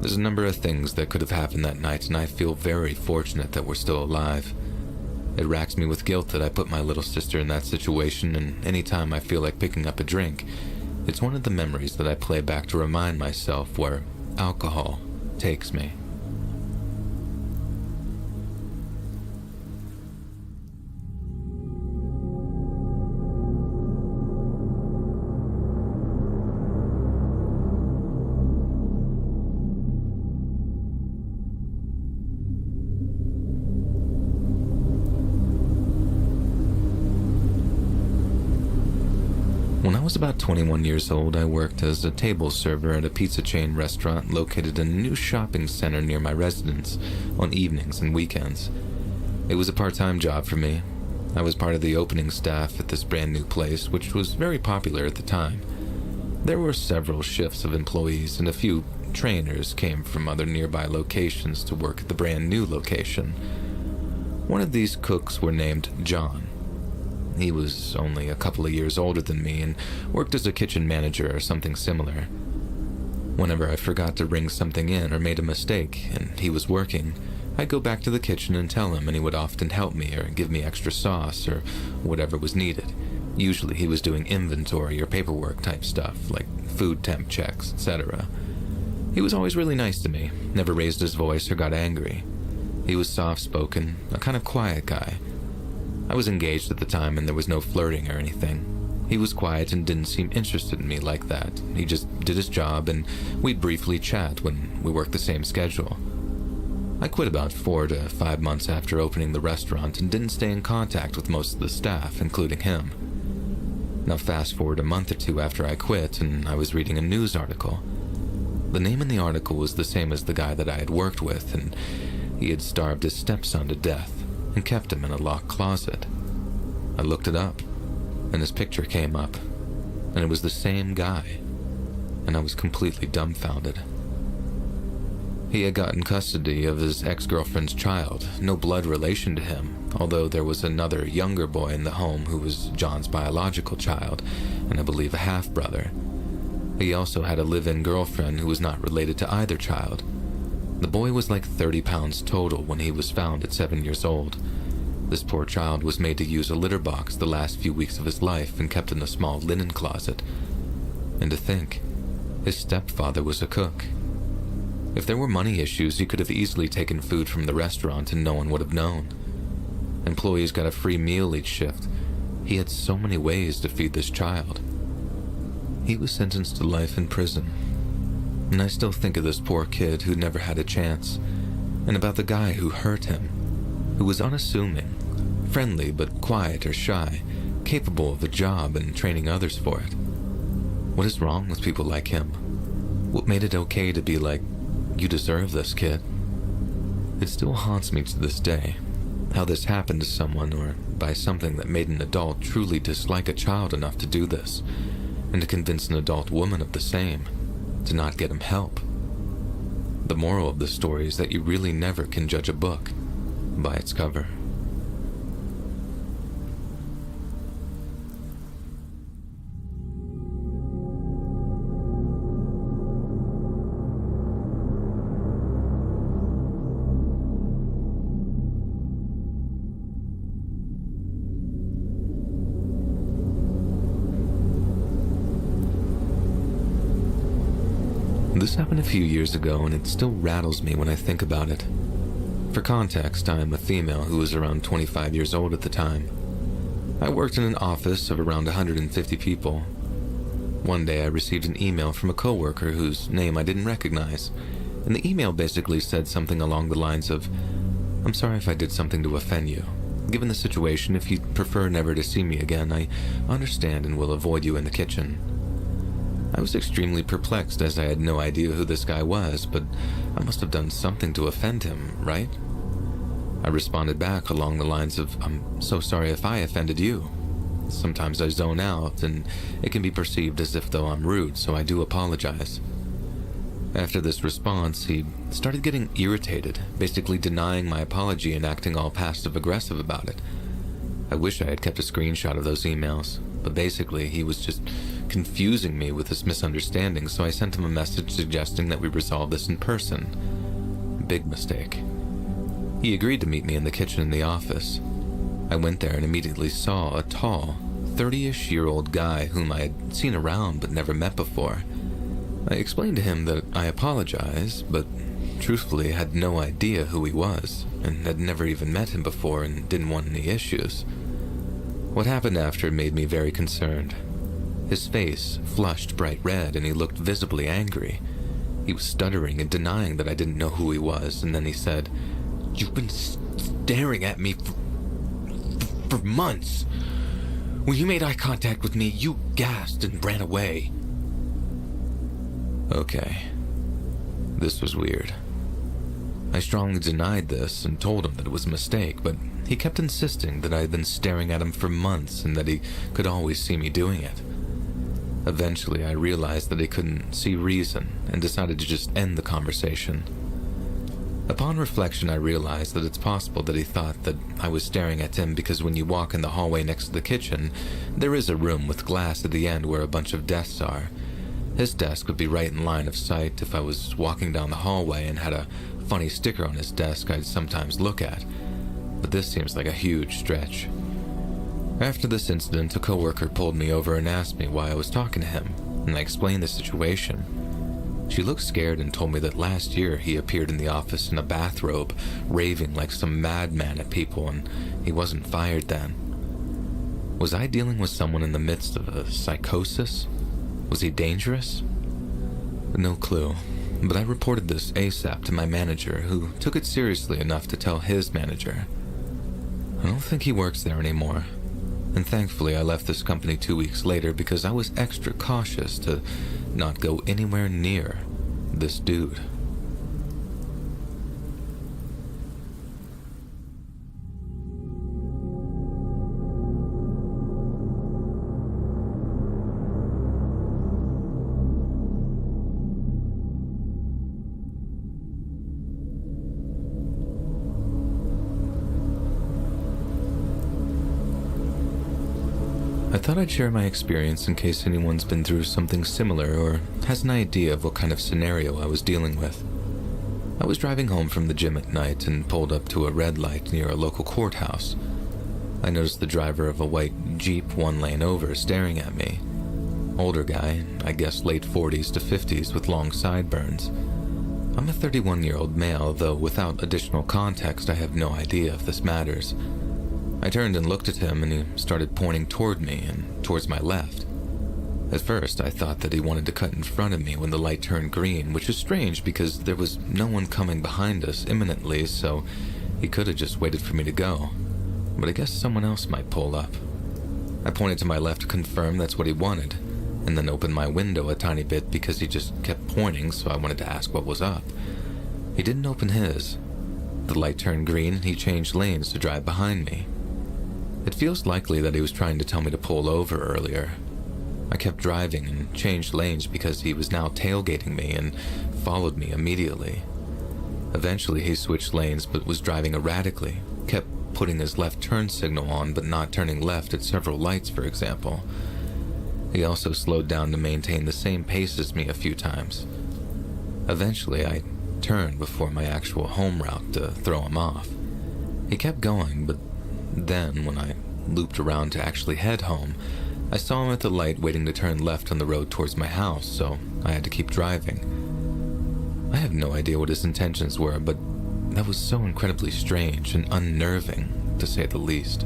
There's a number of things that could have happened that night, and I feel very fortunate that we're still alive. It racks me with guilt that I put my little sister in that situation, and anytime I feel like picking up a drink, it's one of the memories that I play back to remind myself where alcohol takes me. When I was about 21 years old, I worked as a table server at a pizza chain restaurant located in a new shopping center near my residence on evenings and weekends. It was a part-time job for me. I was part of the opening staff at this brand new place, which was very popular at the time. There were several shifts of employees, and a few trainers came from other nearby locations to work at the brand new location. One of these cooks were named John. He was only a couple of years older than me and worked as a kitchen manager or something similar. Whenever I forgot to bring something in or made a mistake and he was working, I'd go back to the kitchen and tell him, and he would often help me or give me extra sauce or whatever was needed. Usually he was doing inventory or paperwork type stuff, like food temp checks, etc. He was always really nice to me, never raised his voice or got angry. He was soft-spoken, a kind of quiet guy. I was engaged at the time and there was no flirting or anything. He was quiet and didn't seem interested in me like that. He just did his job and we'd briefly chat when we worked the same schedule. I quit about 4 to 5 months after opening the restaurant and didn't stay in contact with most of the staff, including him. Now fast forward a month or two after I quit and I was reading a news article. The name in the article was the same as the guy that I had worked with, and he had starved his stepson to death and kept him in a locked closet. I looked it up, and his picture came up, and it was the same guy, and I was completely dumbfounded. He had gotten custody of his ex-girlfriend's child, no blood relation to him, although there was another younger boy in the home who was John's biological child, and I believe a half-brother. He also had a live-in girlfriend who was not related to either child. The boy was like 30 pounds total when he was found at 7 years old. This poor child was made to use a litter box the last few weeks of his life and kept in a small linen closet. And to think, his stepfather was a cook. If there were money issues, he could have easily taken food from the restaurant and no one would have known. Employees got a free meal each shift, He had so many ways to feed this child. He was sentenced to life in prison. And I still think of this poor kid who never had a chance, and about the guy who hurt him, who was unassuming, friendly but quiet or shy, capable of a job and training others for it. What is wrong with people like him? What made it okay to be like, you deserve this, kid? It still haunts me to this day, how this happened to someone or by something that made an adult truly dislike a child enough to do this, and to convince an adult woman of the same, to not get him help. The moral of the story is that you really never can judge a book by its cover. This happened a few years ago, and it still rattles me when I think about it. For context, I am a female who was around 25 years old at the time. I worked in an office of around 150 people. One day I received an email from a coworker whose name I didn't recognize, and the email basically said something along the lines of, "I'm sorry if I did something to offend you. Given the situation, if you'd prefer never to see me again, I understand and will avoid you in the kitchen." I was extremely perplexed as I had no idea who this guy was, but I must have done something to offend him, right? I responded back along the lines of, "I'm so sorry if I offended you. Sometimes I zone out, and it can be perceived as if though I'm rude, so I do apologize." After this response, he started getting irritated, basically denying my apology and acting all passive-aggressive about it. I wish I had kept a screenshot of those emails, but basically he was just confusing me with this misunderstanding, so I sent him a message suggesting that we resolve this in person. Big mistake. He agreed to meet me in the kitchen in the office. I went there and immediately saw a tall, 30-ish-year-old guy whom I had seen around but never met before. I explained to him that I apologized, but truthfully had no idea who he was, and had never even met him before and didn't want any issues. What happened after made me very concerned. His face flushed bright red and he looked visibly angry. He was stuttering and denying that I didn't know who he was, and then he said, "You've been staring at me for months. When you made eye contact with me, you gasped and ran away." Okay. This was weird. I strongly denied this and told him that it was a mistake, but he kept insisting that I had been staring at him for months and that he could always see me doing it. Eventually, I realized that he couldn't see reason and decided to just end the conversation. Upon reflection, I realized that it's possible that he thought that I was staring at him because when you walk in the hallway next to the kitchen, there is a room with glass at the end where a bunch of desks are. His desk would be right in line of sight if I was walking down the hallway and had a funny sticker on his desk I'd sometimes look at, but this seems like a huge stretch. After this incident, a coworker pulled me over and asked me why I was talking to him, and I explained the situation. She looked scared and told me that last year he appeared in the office in a bathrobe, raving like some madman at people, and he wasn't fired then. Was I dealing with someone in the midst of a psychosis? Was he dangerous? No clue, but I reported this ASAP to my manager, who took it seriously enough to tell his manager. I don't think he works there anymore, and thankfully I left this company 2 weeks later because I was extra cautious to not go anywhere near this dude. I thought I'd share my experience in case anyone's been through something similar or has an idea of what kind of scenario I was dealing with. I was driving home from the gym at night and pulled up to a red light near a local courthouse. I noticed the driver of a white Jeep 1 lane over staring at me. Older guy, I guess late 40s to 50s with long sideburns. I'm a 31-year-old male, though without additional context I have no idea if this matters. I turned and looked at him, and he started pointing toward me and towards my left. At first, I thought that he wanted to cut in front of me when the light turned green, which is strange because there was no one coming behind us imminently, so he could have just waited for me to go. But I guess someone else might pull up. I pointed to my left to confirm that's what he wanted, and then opened my window a tiny bit because he just kept pointing, so I wanted to ask what was up. He didn't open his. The light turned green and he changed lanes to drive behind me. It feels likely that he was trying to tell me to pull over earlier. I kept driving and changed lanes because he was now tailgating me and followed me immediately. Eventually he switched lanes but was driving erratically, kept putting his left turn signal on but not turning left at several lights, for example. He also slowed down to maintain the same pace as me a few times. Eventually I turned before my actual home route to throw him off. He kept going, but then when I looped around to actually head home, I saw him at the light waiting to turn left on the road towards my house, so I had to keep driving. I have no idea what his intentions were, but that was so incredibly strange and unnerving, to say the least.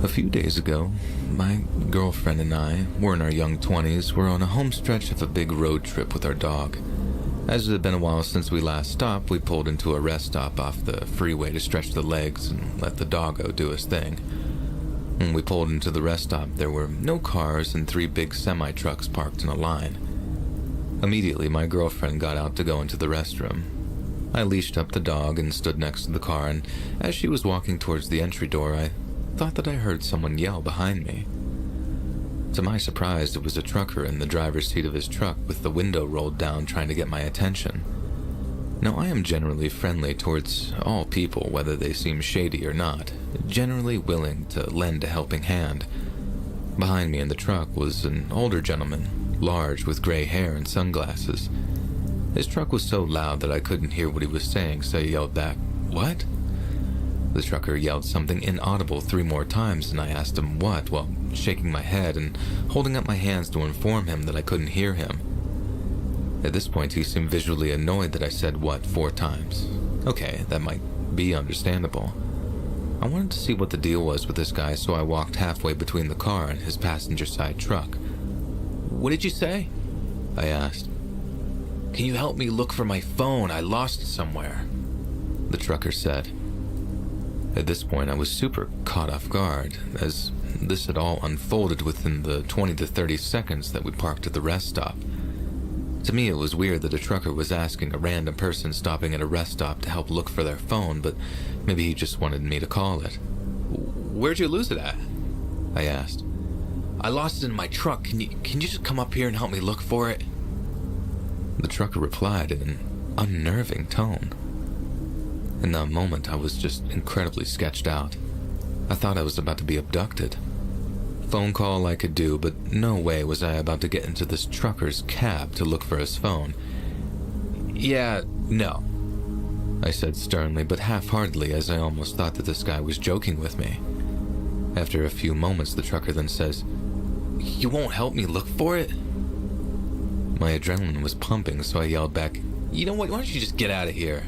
A few days ago, my girlfriend and I, we're in our young 20s, were on a home stretch of a big road trip with our dog. As it had been a while since we last stopped, we pulled into a rest stop off the freeway to stretch the legs and let the doggo do his thing. When we pulled into the rest stop, there were no cars and 3 big semi-trucks parked in a line. Immediately, my girlfriend got out to go into the restroom. I leashed up the dog and stood next to the car, and as she was walking towards the entry door, I thought that I heard someone yell behind me. To my surprise, it was a trucker in the driver's seat of his truck with the window rolled down trying to get my attention. Now, I am generally friendly towards all people, whether they seem shady or not, generally willing to lend a helping hand. Behind me in the truck was an older gentleman, large with gray hair and sunglasses. His truck was so loud that I couldn't hear what he was saying, so I yelled back, "What?" The trucker yelled something inaudible 3 more times, and I asked him what, while shaking my head and holding up my hands to inform him that I couldn't hear him. At this point, he seemed visually annoyed that I said what 4 times. Okay, that might be understandable. I wanted to see what the deal was with this guy, so I walked halfway between the car and his passenger side truck. "What did you say?" I asked. "Can you help me look for my phone? I lost it somewhere," the trucker said. At this point, I was super caught off guard, as this had all unfolded within the 20 to 30 seconds that we parked at the rest stop. To me, it was weird that a trucker was asking a random person stopping at a rest stop to help look for their phone, but maybe he just wanted me to call it. "Where'd you lose it at?" I asked. "I lost it in my truck. Can you just come up here and help me look for it?" The trucker replied in an unnerving tone. In that moment, I was just incredibly sketched out. I thought I was about to be abducted. Phone call I could do, but no way was I about to get into this trucker's cab to look for his phone. "Yeah, no," I said sternly, but half-heartedly, as I almost thought that this guy was joking with me. After a few moments, the trucker then says, "You won't help me look for it?" My adrenaline was pumping, so I yelled back, "You know what, why don't you just get out of here?"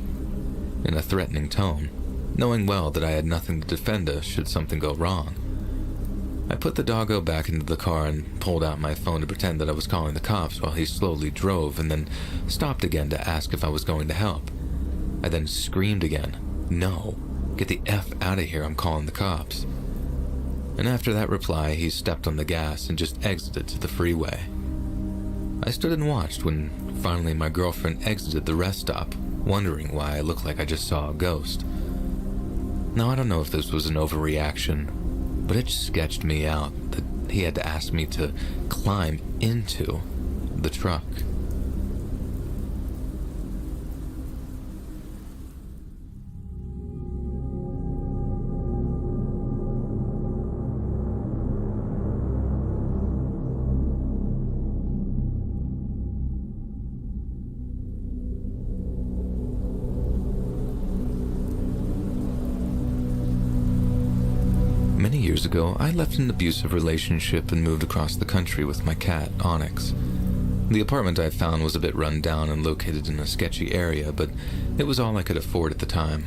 in a threatening tone, knowing well that I had nothing to defend us should something go wrong. I put the doggo back into the car and pulled out my phone to pretend that I was calling the cops while he slowly drove and then stopped again to ask if I was going to help. I then screamed again, "No, get the F out of here, I'm calling the cops." And after that reply, he stepped on the gas and just exited to the freeway. I stood and watched when finally my girlfriend exited the rest stop, wondering why I looked like I just saw a ghost. Now, I don't know if this was an overreaction, but it sketched me out that he had to ask me to climb into the truck. Many years ago, I left an abusive relationship and moved across the country with my cat, Onyx. The apartment I found was a bit run down and located in a sketchy area, but it was all I could afford at the time.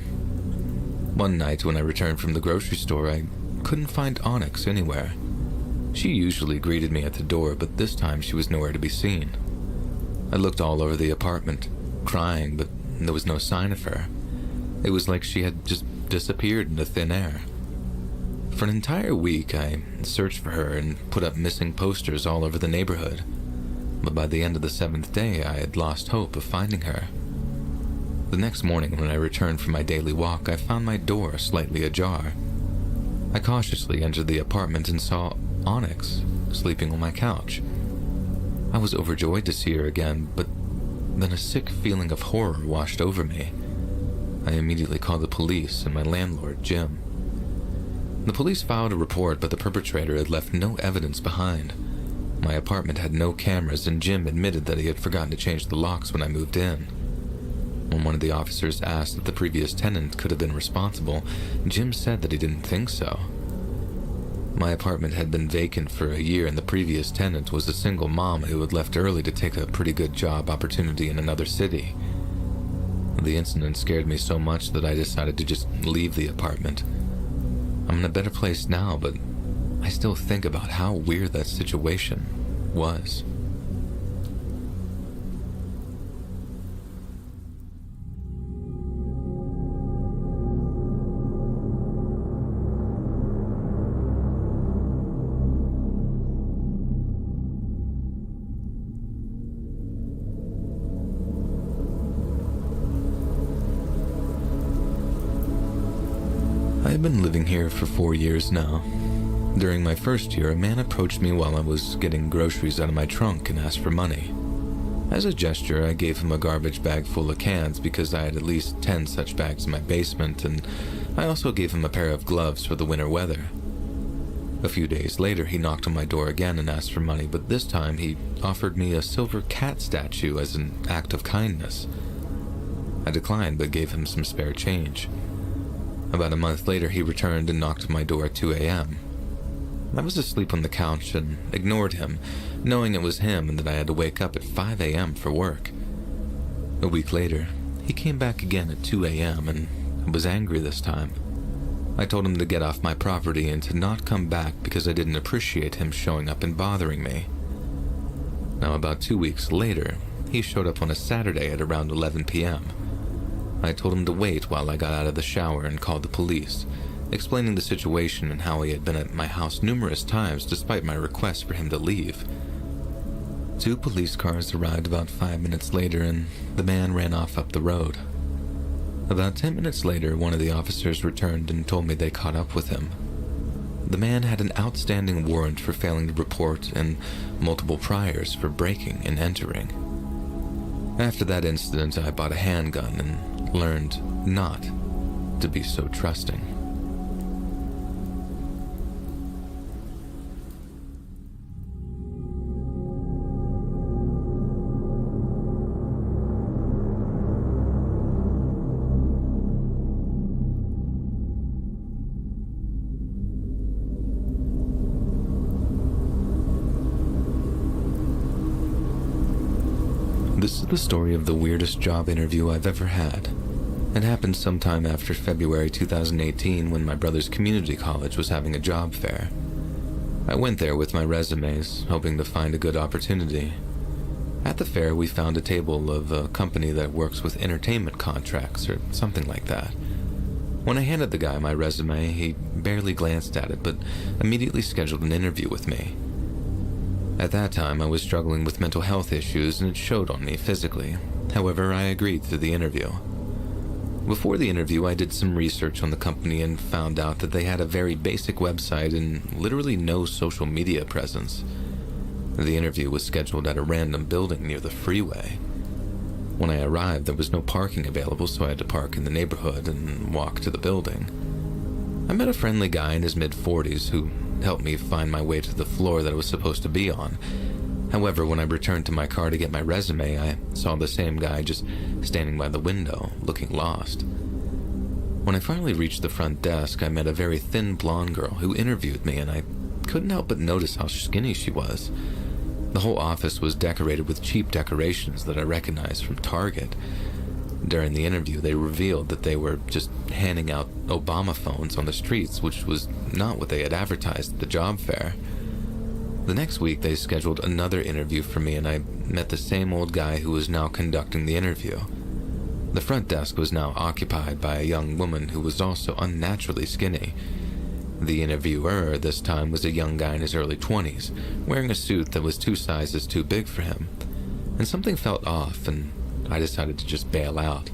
One night when I returned from the grocery store, I couldn't find Onyx anywhere. She usually greeted me at the door, but this time she was nowhere to be seen. I looked all over the apartment, crying, but there was no sign of her. It was like she had just disappeared into thin air. For an entire week, I searched for her and put up missing posters all over the neighborhood. But by the end of the 7th day, I had lost hope of finding her. The next morning, when I returned from my daily walk, I found my door slightly ajar. I cautiously entered the apartment and saw Onyx sleeping on my couch. I was overjoyed to see her again, but then a sick feeling of horror washed over me. I immediately called the police and my landlord, Jim. The police filed a report, but the perpetrator had left no evidence behind. My apartment had no cameras, and Jim admitted that he had forgotten to change the locks when I moved in. When one of the officers asked if the previous tenant could have been responsible, Jim said that he didn't think so. My apartment had been vacant for a year, and the previous tenant was a single mom who had left early to take a pretty good job opportunity in another city. The incident scared me so much that I decided to just leave the apartment. I'm in a better place now, but I still think about how weird that situation was. I have been living here for 4 years now. During my first year, a man approached me while I was getting groceries out of my trunk and asked for money. As a gesture, I gave him a garbage bag full of cans because I had at least 10 such bags in my basement, and I also gave him a pair of gloves for the winter weather. A few days later, he knocked on my door again and asked for money, but this time he offered me a silver cat statue as an act of kindness. I declined, but gave him some spare change. About a month later, he returned and knocked on my door at 2 a.m. I was asleep on the couch and ignored him, knowing it was him and that I had to wake up at 5 a.m. for work. A week later, he came back again at 2 a.m. and was angry this time. I told him to get off my property and to not come back because I didn't appreciate him showing up and bothering me. Now, about 2 weeks later, he showed up on a Saturday at around 11 p.m. I told him to wait while I got out of the shower and called the police, explaining the situation and how he had been at my house numerous times despite my request for him to leave. 2 police cars arrived about 5 minutes later, and the man ran off up the road. About 10 minutes later, one of the officers returned and told me they caught up with him. The man had an outstanding warrant for failing to report and multiple priors for breaking and entering. After that incident, I bought a handgun and learned not to be so trusting. This is the story of the weirdest job interview I've ever had. It happened sometime after February 2018 when my brother's community college was having a job fair. I went there with my resumes, hoping to find a good opportunity. At the fair, we found a table of a company that works with entertainment contracts or something like that. When I handed the guy my resume, he barely glanced at it, but immediately scheduled an interview with me. At that time, I was struggling with mental health issues and it showed on me physically. However, I agreed to the interview. Before the interview, I did some research on the company and found out that they had a very basic website and literally no social media presence. The interview was scheduled at a random building near the freeway. When I arrived, there was no parking available, so I had to park in the neighborhood and walk to the building. I met a friendly guy in his mid-40s who helped me find my way to the floor that I was supposed to be on. However, when I returned to my car to get my resume, I saw the same guy just standing by the window, looking lost. When I finally reached the front desk, I met a very thin blonde girl who interviewed me, and I couldn't help but notice how skinny she was. The whole office was decorated with cheap decorations that I recognized from Target. During the interview, they revealed that they were just handing out Obama phones on the streets, which was not what they had advertised at the job fair. The next week, they scheduled another interview for me, and I met the same old guy who was now conducting the interview. The front desk was now occupied by a young woman who was also unnaturally skinny. The interviewer this time was a young guy in his early 20s, wearing a suit that was 2 sizes too big for him. And something felt off, and I decided to just bail out.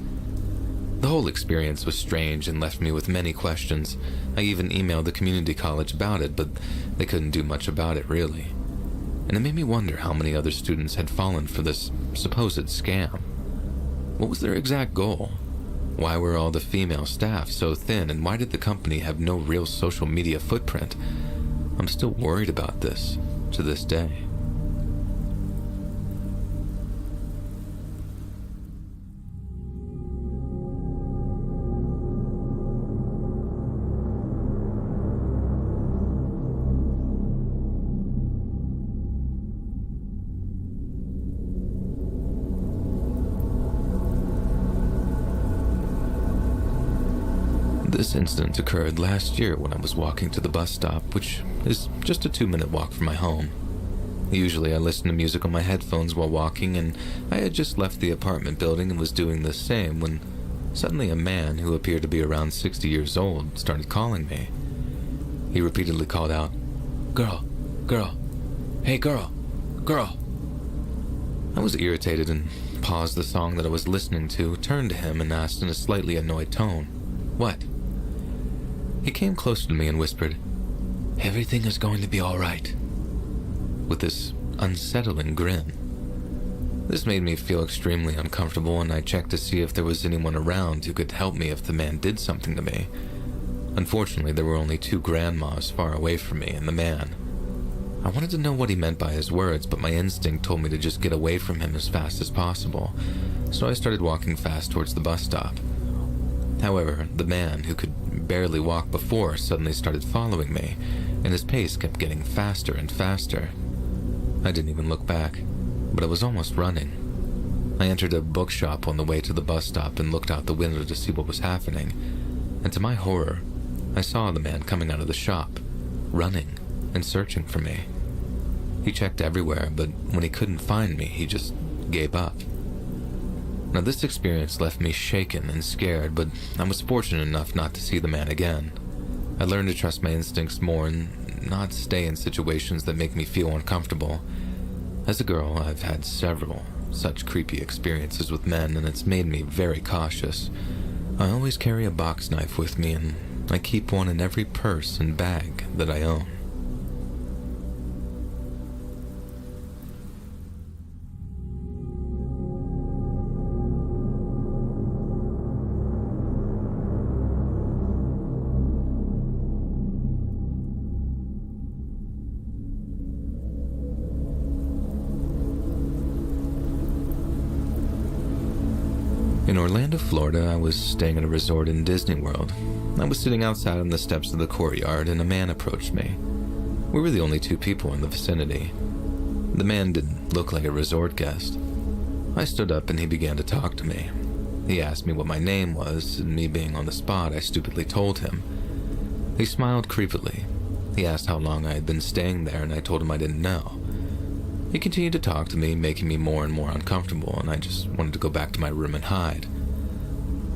The whole experience was strange and left me with many questions. I even emailed the community college about it, but they couldn't do much about it, really. And it made me wonder how many other students had fallen for this supposed scam. What was their exact goal? Why were all the female staff so thin, and why did the company have no real social media footprint? I'm still worried about this to this day. This incident occurred last year when I was walking to the bus stop, which is just a 2-minute walk from my home. Usually I listen to music on my headphones while walking, and I had just left the apartment building and was doing the same when suddenly a man who appeared to be around 60 years old started calling me. He repeatedly called out, "Girl, girl, hey girl, girl." I was irritated and paused the song that I was listening to, turned to him and asked in a slightly annoyed tone, "What?" He came closer to me and whispered, "Everything is going to be all right," with this unsettling grin. This made me feel extremely uncomfortable, and I checked to see if there was anyone around who could help me if the man did something to me. Unfortunately, there were only 2 grandmas far away from me and the man. I wanted to know what he meant by his words, but my instinct told me to just get away from him as fast as possible, so I started walking fast towards the bus stop. However, the man, who could barely walk before, suddenly started following me, and his pace kept getting faster and faster. I didn't even look back, but I was almost running. I entered a bookshop on the way to the bus stop and looked out the window to see what was happening, and to my horror, I saw the man coming out of the shop, running and searching for me. He checked everywhere, but when he couldn't find me, he just gave up. Now, this experience left me shaken and scared, but I was fortunate enough not to see the man again. I learned to trust my instincts more and not stay in situations that make me feel uncomfortable. As a girl, I've had several such creepy experiences with men, and it's made me very cautious. I always carry a box knife with me, and I keep one in every purse and bag that I own. In Orlando, Florida, I was staying at a resort in Disney World. I was sitting outside on the steps of the courtyard, and a man approached me. We were the only 2 people in the vicinity. The man didn't look like a resort guest. I stood up and he began to talk to me. He asked me what my name was, and me being on the spot, I stupidly told him. He smiled creepily. He asked how long I had been staying there, and I told him I didn't know. He continued to talk to me, making me more and more uncomfortable, and I just wanted to go back to my room and hide.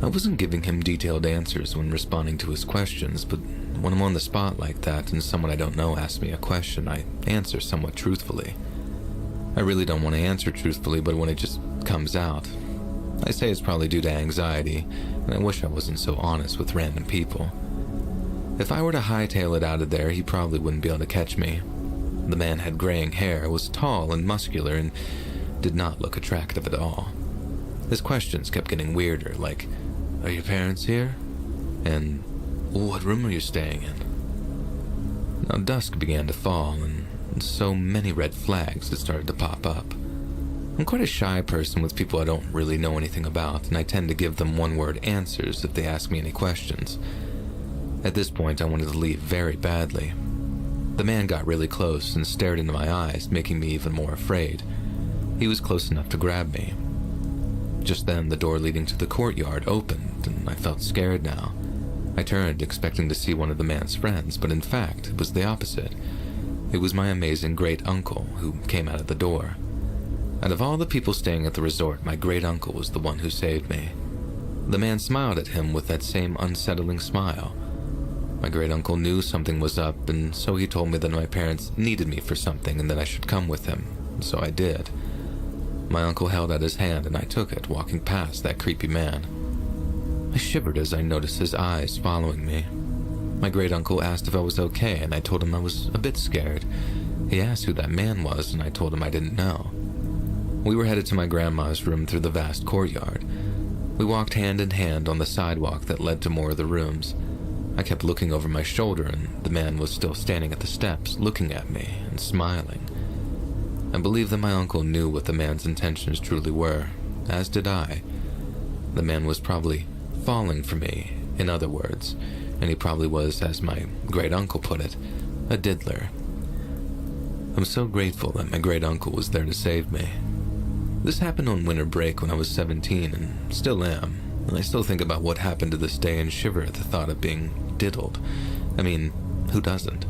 I wasn't giving him detailed answers when responding to his questions, but when I'm on the spot like that and someone I don't know asks me a question, I answer somewhat truthfully. I really don't want to answer truthfully, but when it just comes out, I say it's probably due to anxiety, and I wish I wasn't so honest with random people. If I were to hightail it out of there, he probably wouldn't be able to catch me. The man had graying hair, was tall and muscular, and did not look attractive at all. His questions kept getting weirder, like, "Are your parents here?" And, "What room are you staying in?" Now, dusk began to fall, and so many red flags had started to pop up. I'm quite a shy person with people I don't really know anything about, and I tend to give them one-word answers if they ask me any questions. At this point, I wanted to leave very badly. The man got really close and stared into my eyes, making me even more afraid. He was close enough to grab me. Just then, the door leading to the courtyard opened, and I felt scared now. I turned, expecting to see one of the man's friends, but in fact, it was the opposite. It was my amazing great-uncle who came out of the door. Out of all the people staying at the resort, my great-uncle was the one who saved me. The man smiled at him with that same unsettling smile. My great-uncle knew something was up, and so he told me that my parents needed me for something and that I should come with him, so I did. My uncle held out his hand and I took it, walking past that creepy man. I shivered as I noticed his eyes following me. My great-uncle asked if I was okay, and I told him I was a bit scared. He asked who that man was, and I told him I didn't know. We were headed to my grandma's room through the vast courtyard. We walked hand in hand on the sidewalk that led to more of the rooms. I kept looking over my shoulder, and the man was still standing at the steps, looking at me and smiling. I believe that my uncle knew what the man's intentions truly were, as did I. The man was probably falling for me, in other words, and he probably was, as my great-uncle put it, a diddler. I'm so grateful that my great-uncle was there to save me. This happened on winter break when I was 17, and still am, and I still think about what happened to this day and shiver at the thought of being diddled. I mean, who doesn't?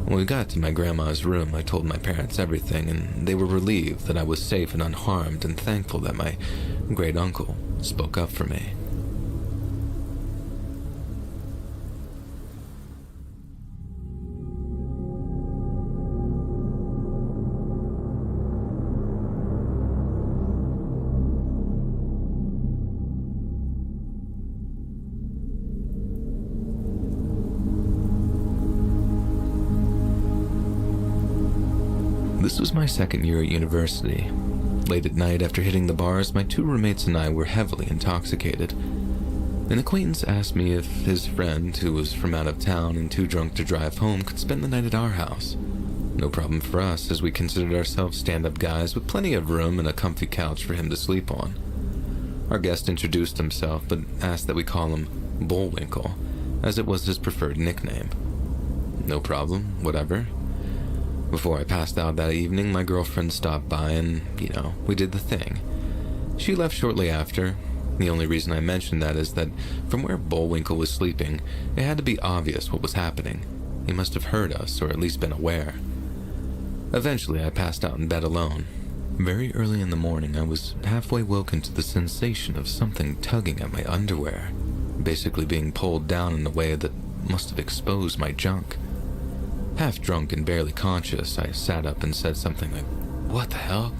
When we got to my grandma's room, I told my parents everything, and they were relieved that I was safe and unharmed, and thankful that my great-uncle spoke up for me. This was my second year at university. Late at night, after hitting the bars, my two roommates and I were heavily intoxicated. An acquaintance asked me if his friend, who was from out of town and too drunk to drive home, could spend the night at our house. No problem for us, as we considered ourselves stand-up guys with plenty of room and a comfy couch for him to sleep on. Our guest introduced himself, but asked that we call him Bullwinkle, as it was his preferred nickname. No problem, whatever. Before I passed out that evening, my girlfriend stopped by and, we did the thing. She left shortly after. The only reason I mentioned that is that from where Bullwinkle was sleeping, it had to be obvious what was happening. He must have heard us, or at least been aware. Eventually, I passed out in bed alone. Very early in the morning, I was halfway woken to the sensation of something tugging at my underwear, basically being pulled down in a way that must have exposed my junk. Half drunk and barely conscious, I sat up and said something like, "What the hell?"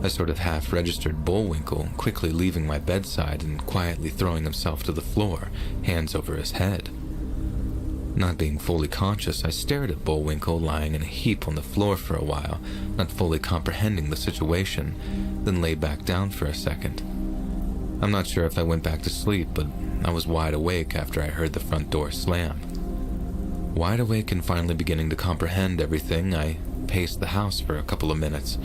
I sort of half-registered Bullwinkle, quickly leaving my bedside and quietly throwing himself to the floor, hands over his head. Not being fully conscious, I stared at Bullwinkle lying in a heap on the floor for a while, not fully comprehending the situation, then lay back down for a second. I'm not sure if I went back to sleep, but I was wide awake after I heard the front door slam. Wide awake and finally beginning to comprehend everything, I paced the house for a couple of minutes,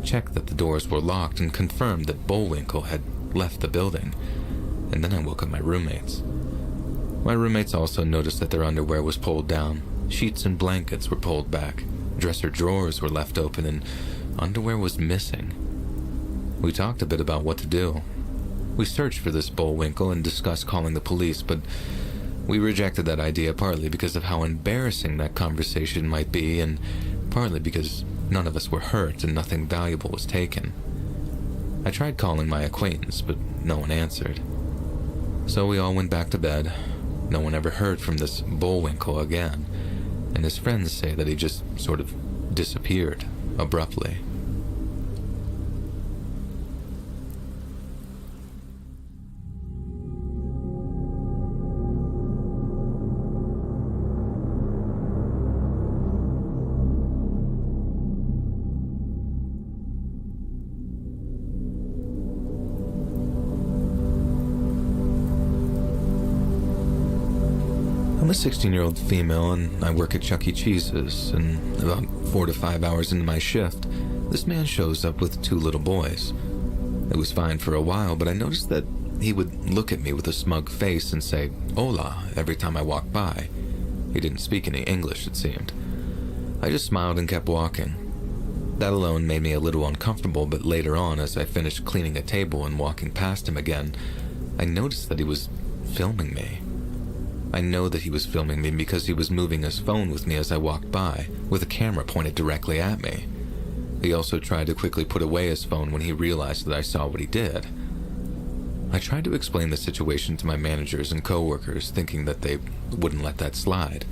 checked that the doors were locked, and confirmed that Bullwinkle had left the building, and then I woke up my roommates. My roommates also noticed that their underwear was pulled down, sheets and blankets were pulled back, dresser drawers were left open, and underwear was missing. We talked a bit about what to do. We searched for this Bullwinkle and discussed calling the police, but we rejected that idea partly because of how embarrassing that conversation might be, and partly because none of us were hurt and nothing valuable was taken. I tried calling my acquaintance, but no one answered. So we all went back to bed. No one ever heard from this Bullwinkle again, and his friends say that he just sort of disappeared abruptly. I'm a 16-year-old female and I work at Chuck E. Cheese's, and about 4 to 5 hours into my shift, This man shows up with 2 little boys. It was fine for a while, but I noticed that he would look at me with a smug face and say, "Hola," every time I walked by. He didn't speak any English, it seemed. I just smiled and kept walking. That alone made me a little uncomfortable, but later on, as I finished cleaning a table and walking past him again, I noticed that he was filming me. I know that he was filming me because he was moving his phone with me as I walked by, with a camera pointed directly at me. He also tried to quickly put away his phone when he realized that I saw what he did. I tried to explain the situation to my managers and coworkers, thinking that they wouldn't let that slide.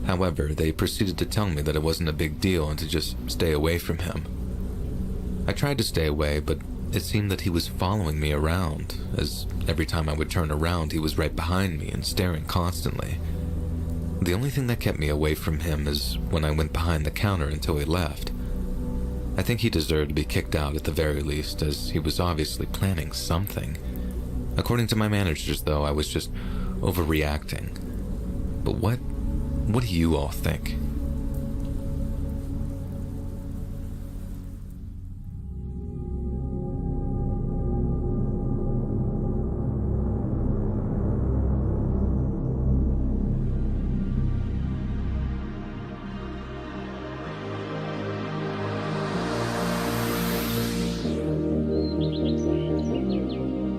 However, they proceeded to tell me that it wasn't a big deal and to just stay away from him. I tried to stay away, but it seemed that he was following me around, as every time I would turn around, he was right behind me and staring constantly. The only thing that kept me away from him is when I went behind the counter until he left. I think he deserved to be kicked out at the very least, as he was obviously planning something. According to my managers, though, I was just overreacting. But what do you all think?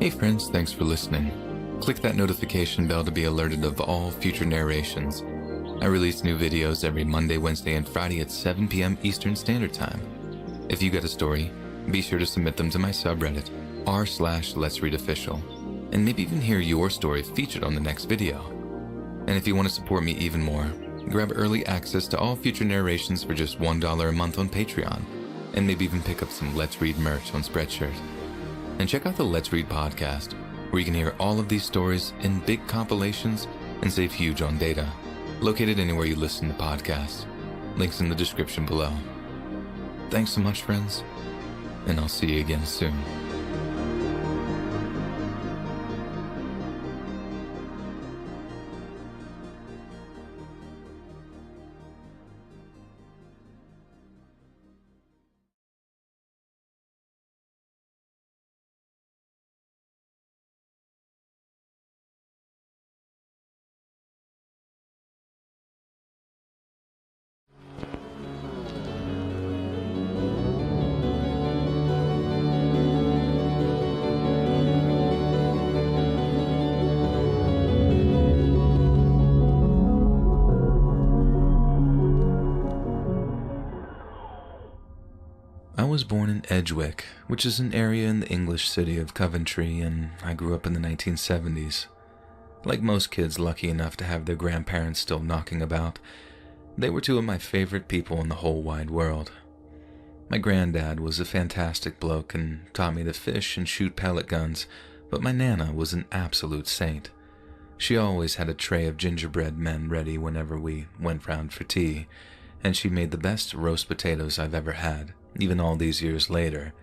Hey friends, thanks for listening. Click that notification bell to be alerted of all future narrations. I release new videos every Monday, Wednesday, and Friday at 7 p.m. Eastern Standard Time. If you got a story, be sure to submit them to my subreddit, r/Let'sReadOfficial, and maybe even hear your story featured on the next video. And if you want to support me even more, grab early access to all future narrations for just $1 a month on Patreon, and maybe even pick up some Let's Read merch on Spreadshirt. And check out the Let's Read podcast, where you can hear all of these stories in big compilations and save huge on data. Located anywhere you listen to podcasts. Links in the description below. Thanks so much, friends, and I'll see you again soon. I was born in Edgewick, which is an area in the English city of Coventry, and I grew up in the 1970s. Like most kids lucky enough to have their grandparents still knocking about, they were 2 of my favorite people in the whole wide world. My granddad was a fantastic bloke and taught me to fish and shoot pellet guns, but my Nana was an absolute saint. She always had a tray of gingerbread men ready whenever we went round for tea, and she made the best roast potatoes I've ever had, even all these years later.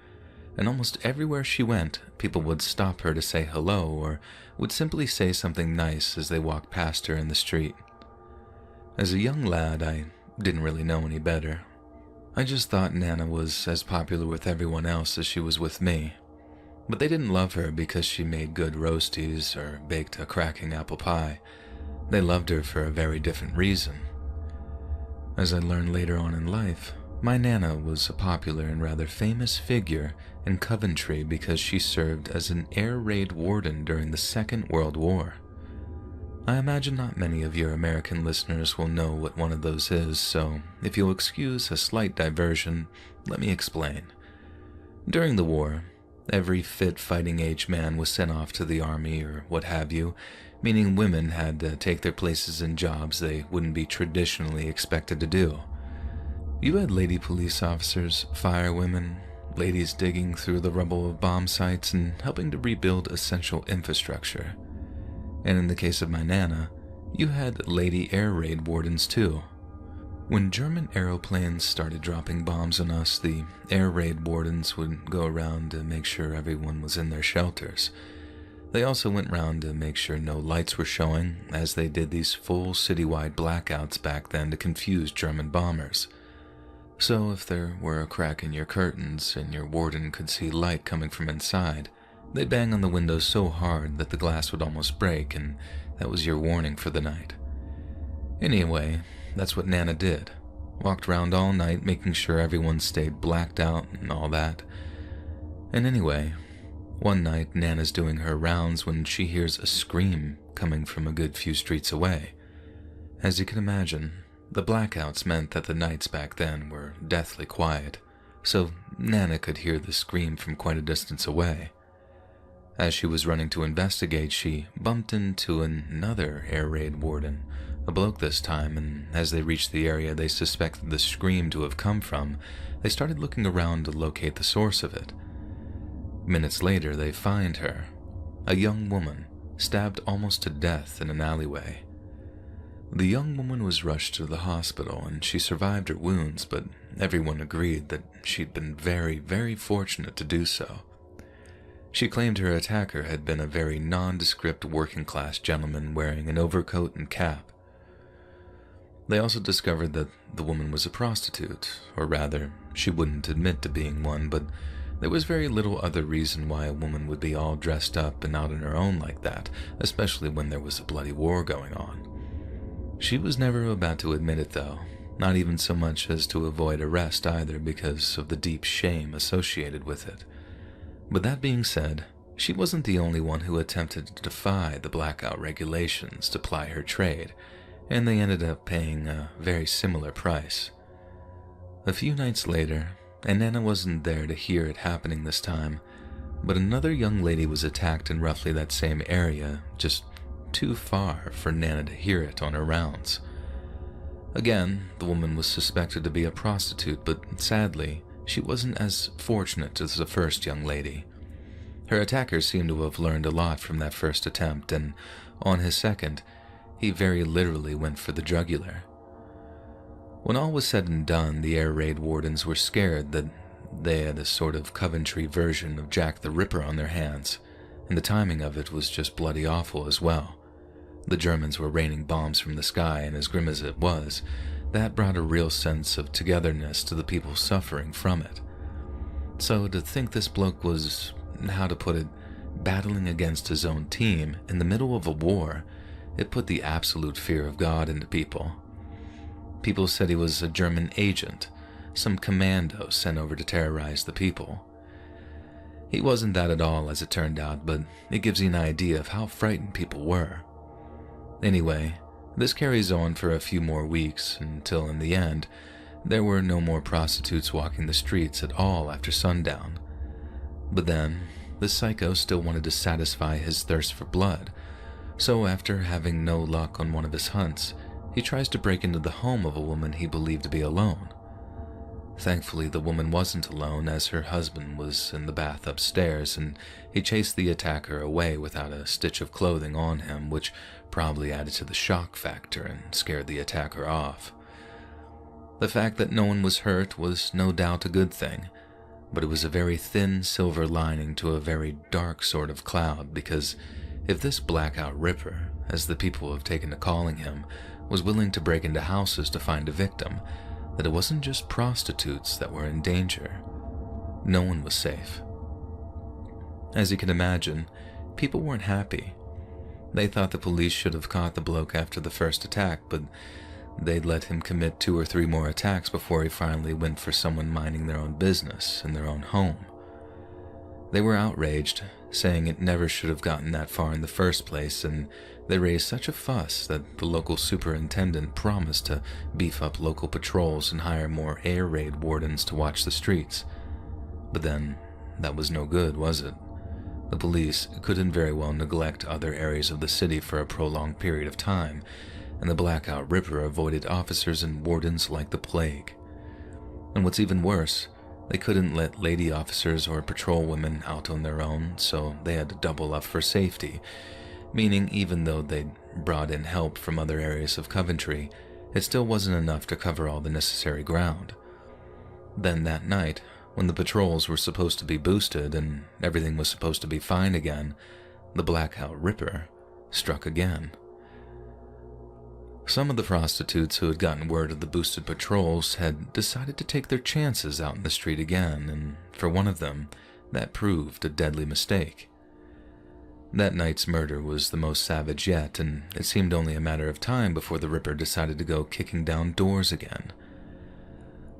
And almost everywhere she went, people would stop her to say hello or would simply say something nice as they walked past her in the street. As a young lad, I didn't really know any better. I just thought Nana was as popular with everyone else as she was with me. But they didn't love her because she made good roasties or baked a cracking apple pie. They loved her for a very different reason. As I learned later on in life, my Nana was a popular and rather famous figure in Coventry because she served as an air raid warden during the Second World War. I imagine not many of your American listeners will know what one of those is, so if you'll excuse a slight diversion, let me explain. During the war, every fit fighting-age man was sent off to the army or what have you, meaning women had to take their places in jobs they wouldn't be traditionally expected to do. You had lady police officers, firewomen, ladies digging through the rubble of bomb sites and helping to rebuild essential infrastructure. And in the case of my Nana, you had lady air raid wardens too. When German aeroplanes started dropping bombs on us, the air raid wardens would go around to make sure everyone was in their shelters. They also went round to make sure no lights were showing, as they did these full citywide blackouts back then to confuse German bombers. So if there were a crack in your curtains and your warden could see light coming from inside, they'd bang on the windows so hard that the glass would almost break, and that was your warning for the night. Anyway, that's what Nana did. Walked around all night making sure everyone stayed blacked out and all that. And anyway, one night Nana's doing her rounds when she hears a scream coming from a good few streets away. As you can imagine, the blackouts meant that the nights back then were deathly quiet, so Nana could hear the scream from quite a distance away. As she was running to investigate, she bumped into another air raid warden, a bloke this time, and as they reached the area they suspected the scream to have come from, they started looking around to locate the source of it. Minutes later, they find her, a young woman, stabbed almost to death in an alleyway. The young woman was rushed to the hospital and she survived her wounds, but everyone agreed that she'd been very, very fortunate to do so. She claimed her attacker had been a very nondescript working-class gentleman wearing an overcoat and cap. They also discovered that the woman was a prostitute, or rather, she wouldn't admit to being one, but there was very little other reason why a woman would be all dressed up and out on her own like that, especially when there was a bloody war going on. She was never about to admit it, though, not even so much as to avoid arrest either because of the deep shame associated with it. But that being said, she wasn't the only one who attempted to defy the blackout regulations to ply her trade, and they ended up paying a very similar price. A few nights later, and Nana wasn't there to hear it happening this time, but another young lady was attacked in roughly that same area, just too far for Nana to hear it on her rounds. Again, the woman was suspected to be a prostitute, but sadly, she wasn't as fortunate as the first young lady. Her attacker seemed to have learned a lot from that first attempt, and on his second, he very literally went for the jugular. When all was said and done, the air raid wardens were scared that they had a sort of Coventry version of Jack the Ripper on their hands, and the timing of it was just bloody awful as well. The Germans were raining bombs from the sky, and as grim as it was, that brought a real sense of togetherness to the people suffering from it. So to think this bloke was, how to put it, battling against his own team in the middle of a war, it put the absolute fear of God into people. People said he was a German agent, some commando sent over to terrorize the people. He wasn't that at all, as it turned out, but it gives you an idea of how frightened people were. Anyway, this carries on for a few more weeks until, in the end, there were no more prostitutes walking the streets at all after sundown. But then, the psycho still wanted to satisfy his thirst for blood, so after having no luck on one of his hunts, he tries to break into the home of a woman he believed to be alone. Thankfully, the woman wasn't alone, as her husband was in the bath upstairs, and he chased the attacker away without a stitch of clothing on him, which probably added to the shock factor and scared the attacker off. The fact that no one was hurt was no doubt a good thing, but it was a very thin silver lining to a very dark sort of cloud, because if this blackout ripper, as the people have taken to calling him, was willing to break into houses to find a victim, that it wasn't just prostitutes that were in danger. No one was safe. As you can imagine, people weren't happy. They thought the police should have caught the bloke after the first attack, but they'd let him commit 2 or 3 more attacks before he finally went for someone minding their own business in their own home. They were outraged, saying it never should have gotten that far in the first place, and they raised such a fuss that the local superintendent promised to beef up local patrols and hire more air raid wardens to watch the streets. But then, that was no good, was it? The police couldn't very well neglect other areas of the city for a prolonged period of time, and the blackout ripper avoided officers and wardens like the plague. And what's even worse, they couldn't let lady officers or patrol women out on their own, so they had to double up for safety, meaning even though they'd brought in help from other areas of Coventry, it still wasn't enough to cover all the necessary ground. Then that night, when the patrols were supposed to be boosted and everything was supposed to be fine again, the blackout ripper struck again. Some of the prostitutes who had gotten word of the boosted patrols had decided to take their chances out in the street again, and for one of them, that proved a deadly mistake. That night's murder was the most savage yet, and it seemed only a matter of time before the Ripper decided to go kicking down doors again.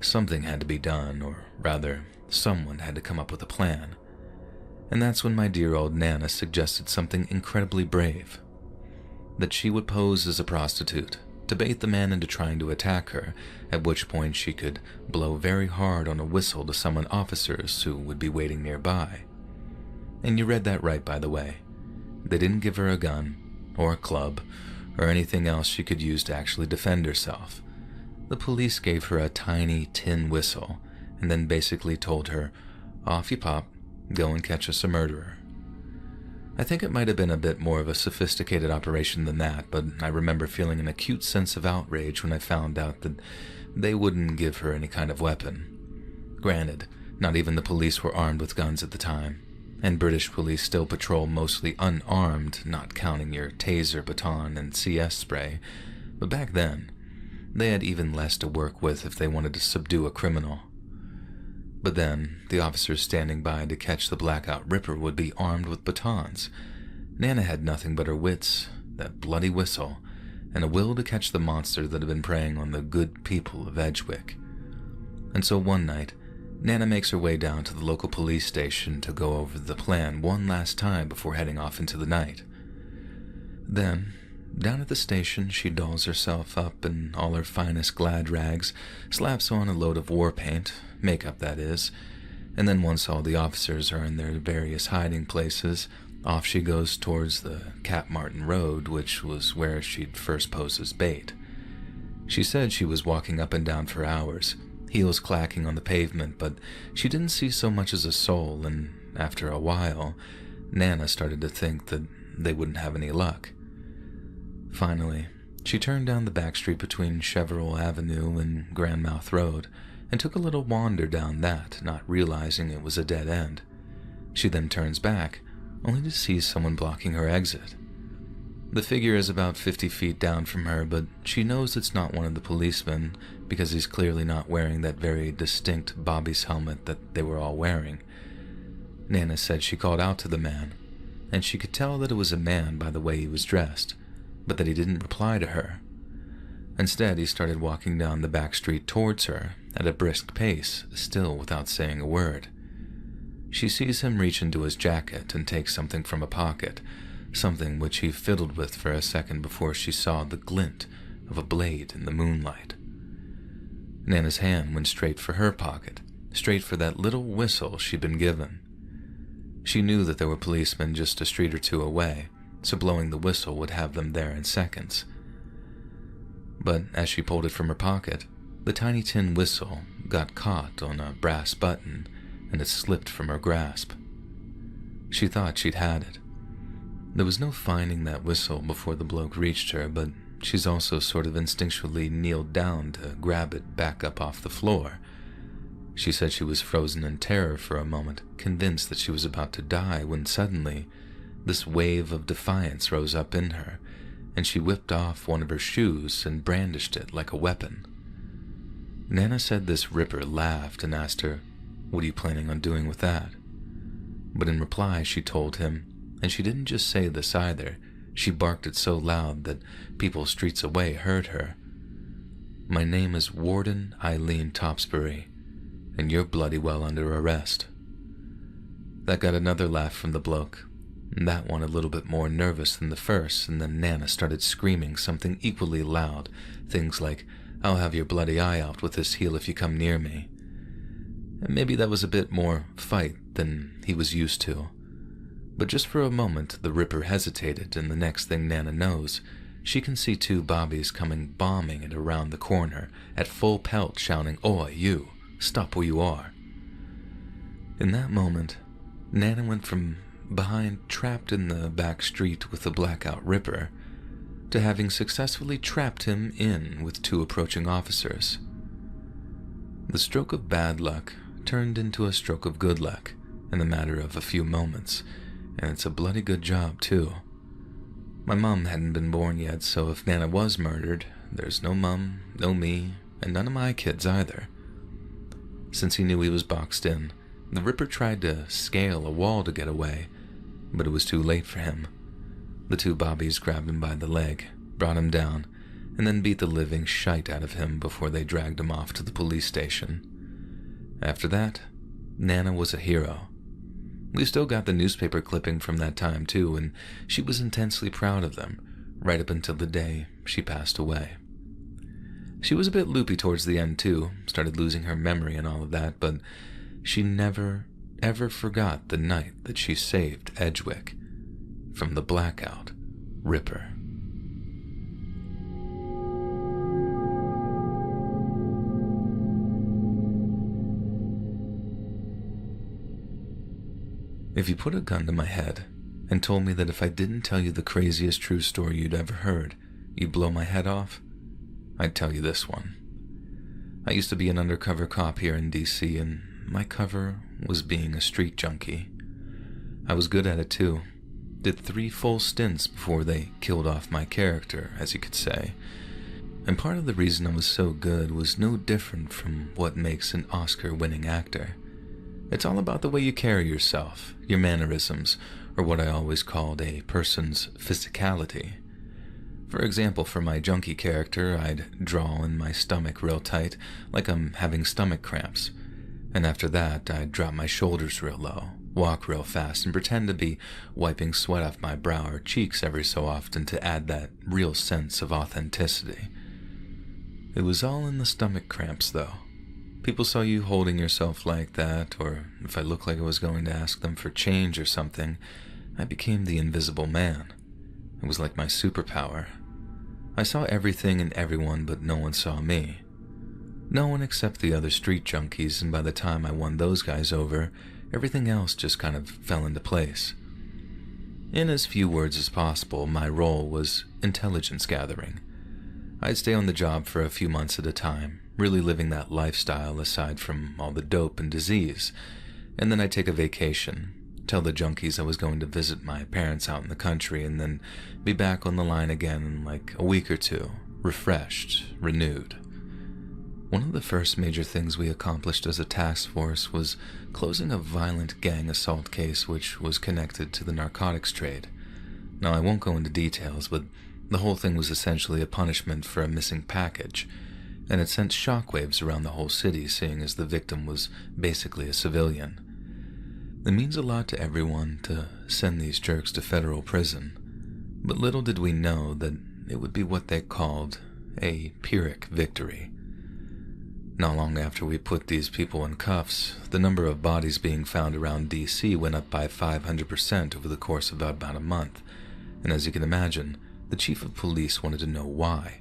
Something had to be done, or rather, someone had to come up with a plan. And that's when my dear old Nana suggested something incredibly brave. That she would pose as a prostitute, to bait the man into trying to attack her, at which point she could blow very hard on a whistle to summon officers who would be waiting nearby. And you read that right, by the way. They didn't give her a gun, or a club, or anything else she could use to actually defend herself. The police gave her a tiny tin whistle, and then basically told her, "Off you pop, go and catch us a murderer." I think it might have been a bit more of a sophisticated operation than that, but I remember feeling an acute sense of outrage when I found out that they wouldn't give her any kind of weapon. Granted, not even the police were armed with guns at the time, and British police still patrol mostly unarmed, not counting your taser, baton, and CS spray, but back then, they had even less to work with if they wanted to subdue a criminal. But then, the officers standing by to catch the Blackout Ripper would be armed with batons. Nana had nothing but her wits, that bloody whistle, and a will to catch the monster that had been preying on the good people of Edgewick. And so one night, Nana makes her way down to the local police station to go over the plan one last time before heading off into the night. Then, down at the station, she dolls herself up in all her finest glad rags, slaps on a load of war paint, makeup that is, and then once all the officers are in their various hiding places, off she goes towards the Cap Martin Road, which was where she'd first posed as bait. She said she was walking up and down for hours, heels clacking on the pavement, but she didn't see so much as a soul, and after a while, Nana started to think that they wouldn't have any luck. Finally, she turned down the back street between Cheverell Avenue and Grandmouth Road, and took a little wander down that, not realizing it was a dead end. She then turns back, only to see someone blocking her exit. The figure is about 50 feet down from her, but she knows it's not one of the policemen because he's clearly not wearing that very distinct Bobby's helmet that they were all wearing. Nana said she called out to the man, and she could tell that it was a man by the way he was dressed, but that he didn't reply to her. Instead, he started walking down the back street towards her at a brisk pace, still without saying a word. She sees him reach into his jacket and take something from a pocket, something which he fiddled with for a second before she saw the glint of a blade in the moonlight. Nana's hand went straight for her pocket, straight for that little whistle she'd been given. She knew that there were policemen just a street or two away, so blowing the whistle would have them there in seconds. But as she pulled it from her pocket, the tiny tin whistle got caught on a brass button, and it slipped from her grasp. She thought she'd had it. There was no finding that whistle before the bloke reached her, but she's also sort of instinctually kneeled down to grab it back up off the floor. She said she was frozen in terror for a moment, convinced that she was about to die, when suddenly this wave of defiance rose up in her, and she whipped off one of her shoes and brandished it like a weapon. Nana said this Ripper laughed and asked her, "What are you planning on doing with that?" But in reply she told him, and she didn't just say this either, she barked it so loud that people streets away heard her. "My name is Warden Eileen Topsbury, and you're bloody well under arrest." That got another laugh from the bloke, and that one a little bit more nervous than the first, and then Nana started screaming something equally loud, things like, "I'll have your bloody eye out with this heel if you come near me." And maybe that was a bit more fight than he was used to. But just for a moment, the Ripper hesitated, and the next thing Nana knows, she can see two bobbies coming bombing it around the corner, at full pelt shouting, "Oi, you! Stop where you are!" In that moment, Nana went from behind trapped in the back street with the Blackout Ripper, to having successfully trapped him in with two approaching officers. The stroke of bad luck turned into a stroke of good luck in the matter of a few moments, and it's a bloody good job, too. My mom hadn't been born yet, so if Nana was murdered, there's no mom, no me, and none of my kids either. Since he knew he was boxed in, the Ripper tried to scale a wall to get away, but it was too late for him. The two bobbies grabbed him by the leg, brought him down, and then beat the living shite out of him before they dragged him off to the police station. After that, Nana was a hero. We still got the newspaper clipping from that time too, and she was intensely proud of them, right up until the day she passed away. She was a bit loopy towards the end too, started losing her memory and all of that, but she never, ever forgot the night that she saved Edgewick from the blackout Ripper. If you put a gun to my head and told me that if I didn't tell you the craziest true story you'd ever heard, you'd blow my head off, I'd tell you this one. I used to be an undercover cop here in DC, and my cover was being a street junkie. I was good at it too. Did 3 full stints before they killed off my character, as you could say. And part of the reason I was so good was no different from what makes an Oscar-winning actor. It's all about the way you carry yourself, your mannerisms, or what I always called a person's physicality. For example, for my junkie character, I'd draw in my stomach real tight, like I'm having stomach cramps. And after that, I'd drop my shoulders real low, walk real fast, and pretend to be wiping sweat off my brow or cheeks every so often to add that real sense of authenticity. It was all in the stomach cramps, though. People saw you holding yourself like that, or if I looked like I was going to ask them for change or something, I became the invisible man. It was like my superpower. I saw everything and everyone, but no one saw me. No one except the other street junkies, and by the time I won those guys over, everything else just kind of fell into place. In as few words as possible, my role was intelligence gathering. I'd stay on the job for a few months at a time, really living that lifestyle aside from all the dope and disease, and then I'd take a vacation, tell the junkies I was going to visit my parents out in the country, and then be back on the line again in like a week or two, refreshed, renewed. One of the first major things we accomplished as a task force was closing a violent gang assault case which was connected to the narcotics trade. Now, I won't go into details, but the whole thing was essentially a punishment for a missing package, and it sent shockwaves around the whole city, seeing as the victim was basically a civilian. It means a lot to everyone to send these jerks to federal prison, but little did we know that it would be what they called a Pyrrhic victory. Not long after we put these people in cuffs, the number of bodies being found around DC went up by 500% over the course of about a month, and as you can imagine, the chief of police wanted to know why.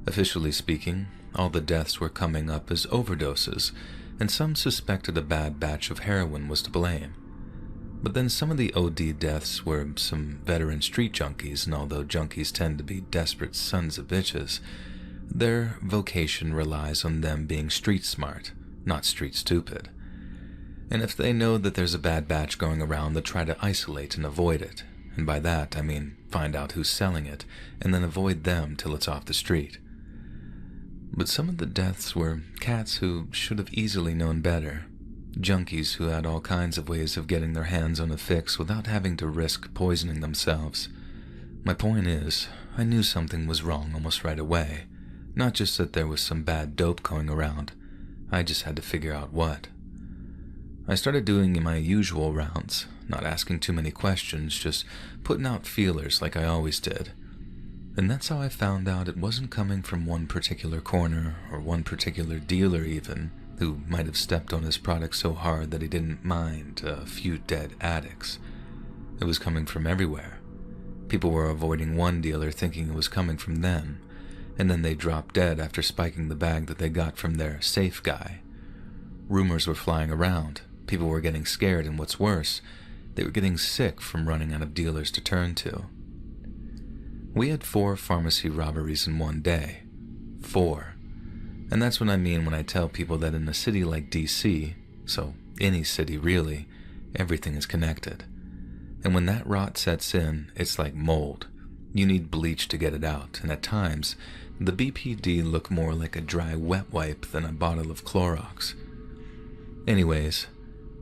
Officially speaking, all the deaths were coming up as overdoses, and some suspected a bad batch of heroin was to blame. But then some of the OD deaths were some veteran street junkies, and although junkies tend to be desperate sons of bitches, their vocation relies on them being street smart, not street stupid. And if they know that there's a bad batch going around, they'll try to isolate and avoid it. And by that, I mean find out who's selling it, and then avoid them till it's off the street. But some of the deaths were cats who should have easily known better. Junkies who had all kinds of ways of getting their hands on a fix without having to risk poisoning themselves. My point is, I knew something was wrong almost right away. Not just that there was some bad dope going around. I just had to figure out what. I started doing my usual rounds, not asking too many questions, just putting out feelers like I always did. And that's how I found out it wasn't coming from one particular corner or one particular dealer even, who might have stepped on his product so hard that he didn't mind a few dead addicts. It was coming from everywhere. People were avoiding one dealer thinking it was coming from them, and then they dropped dead after spiking the bag that they got from their safe guy. Rumors were flying around, people were getting scared, and what's worse, they were getting sick from running out of dealers to turn to. We had 4 pharmacy robberies in one day. 4. And that's what I mean when I tell people that in a city like DC, so any city really, everything is connected. And when that rot sets in, it's like mold. You need bleach to get it out, and at times, the BPD looked more like a dry wet wipe than a bottle of Clorox. Anyways,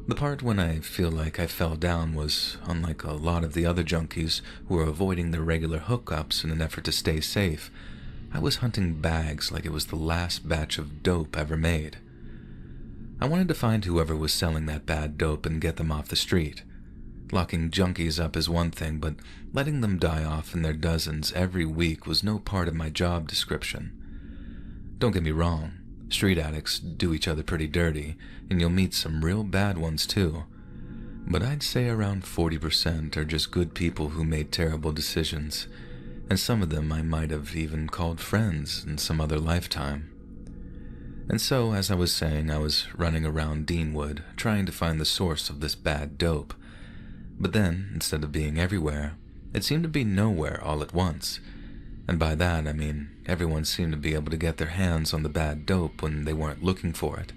the part when I feel like I fell down was, unlike a lot of the other junkies who were avoiding their regular hookups in an effort to stay safe, I was hunting bags like it was the last batch of dope ever made. I wanted to find whoever was selling that bad dope and get them off the street. Locking junkies up is one thing, but letting them die off in their dozens every week was no part of my job description. Don't get me wrong, street addicts do each other pretty dirty, and you'll meet some real bad ones too. But I'd say around 40% are just good people who made terrible decisions, and some of them I might have even called friends in some other lifetime. And so, as I was saying, I was running around Deanwood trying to find the source of this bad dope. But then, instead of being everywhere, it seemed to be nowhere all at once. And by that, I mean everyone seemed to be able to get their hands on the bad dope when they weren't looking for it.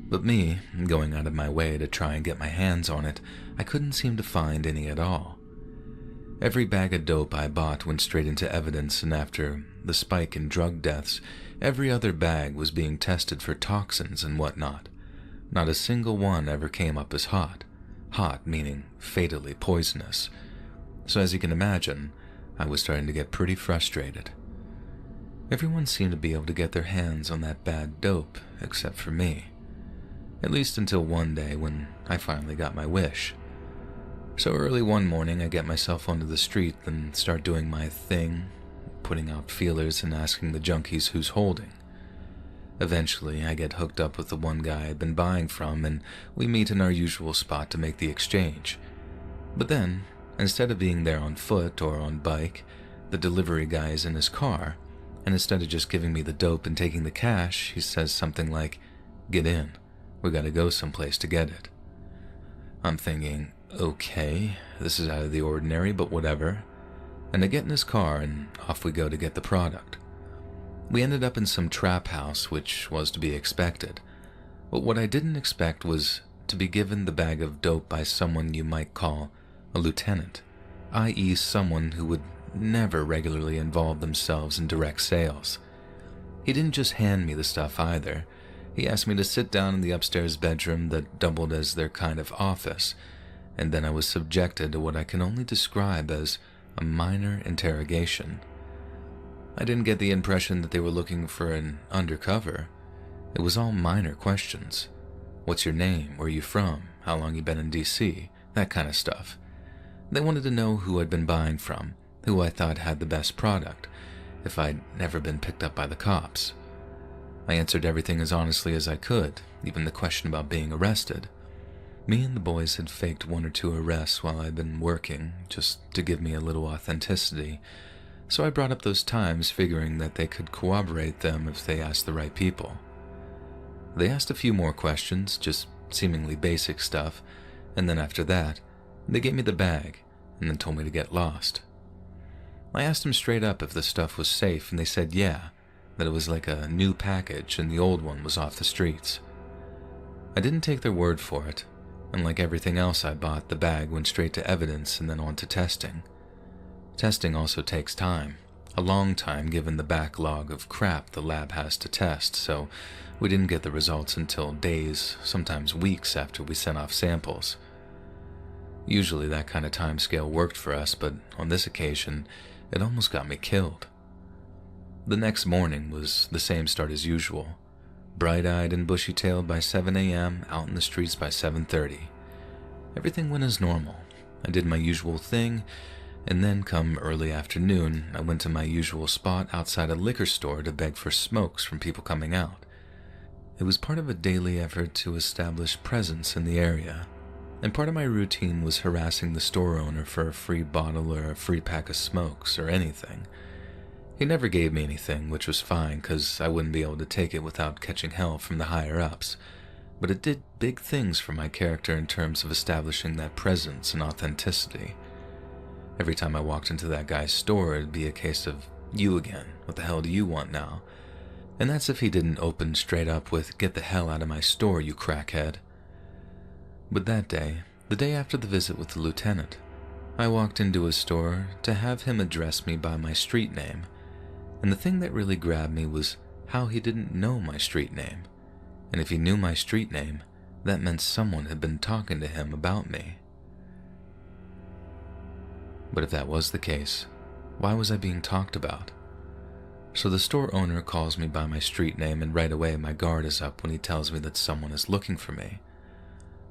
But me, going out of my way to try and get my hands on it, I couldn't seem to find any at all. Every bag of dope I bought went straight into evidence, and after the spike in drug deaths, every other bag was being tested for toxins and whatnot. Not a single one ever came up as hot. Hot meaning fatally poisonous. So as you can imagine, I was starting to get pretty frustrated. Everyone seemed to be able to get their hands on that bad dope, except for me. At least until one day when I finally got my wish. So early one morning, I get myself onto the street and start doing my thing, putting out feelers and asking the junkies who's holding. Eventually, I get hooked up with the one guy I'd been buying from, and we meet in our usual spot to make the exchange. But then, instead of being there on foot or on bike, the delivery guy is in his car, and instead of just giving me the dope and taking the cash, he says something like, "Get in, we gotta go someplace to get it." I'm thinking, okay, this is out of the ordinary, but whatever. And I get in his car, and off we go to get the product. We ended up in some trap house, which was to be expected. But what I didn't expect was to be given the bag of dope by someone you might call a lieutenant, i.e. someone who would never regularly involve themselves in direct sales. He didn't just hand me the stuff either. He asked me to sit down in the upstairs bedroom that doubled as their kind of office, and then I was subjected to what I can only describe as a minor interrogation. I didn't get the impression that they were looking for an undercover. It was all minor questions. What's your name? Where are you from? How long you been in DC? That kind of stuff. They wanted to know who I'd been buying from, who I thought had the best product, if I'd never been picked up by the cops. I answered everything as honestly as I could, even the question about being arrested. Me and the boys had faked 1 or 2 arrests while I'd been working, just to give me a little authenticity, so I brought up those times figuring that they could corroborate them if they asked the right people. They asked a few more questions, just seemingly basic stuff, and then after that, they gave me the bag and then told me to get lost. I asked them straight up if the stuff was safe, and they said yeah, that it was like a new package and the old one was off the streets. I didn't take their word for it, and like everything else I bought, the bag went straight to evidence and then on to testing. Testing also takes time, a long time given the backlog of crap the lab has to test, so we didn't get the results until days, sometimes weeks after we sent off samples. Usually that kind of timescale worked for us, but on this occasion, it almost got me killed. The next morning was the same start as usual. Bright-eyed and bushy-tailed by 7 a.m., out in the streets by 7:30. Everything went as normal. I did my usual thing, and then come early afternoon, I went to my usual spot outside a liquor store to beg for smokes from people coming out. It was part of a daily effort to establish presence in the area, and part of my routine was harassing the store owner for a free bottle or a free pack of smokes or anything. He never gave me anything, which was fine because I wouldn't be able to take it without catching hell from the higher-ups, but it did big things for my character in terms of establishing that presence and authenticity. Every time I walked into that guy's store, it'd be a case of, "You again, what the hell do you want now?" And that's if he didn't open straight up with, "Get the hell out of my store, you crackhead." But that day, the day after the visit with the lieutenant, I walked into a store to have him address me by my street name, and the thing that really grabbed me was how he didn't know my street name. And if he knew my street name, that meant someone had been talking to him about me. But if that was the case, why was I being talked about? So the store owner calls me by my street name, and right away my guard is up when he tells me that someone is looking for me.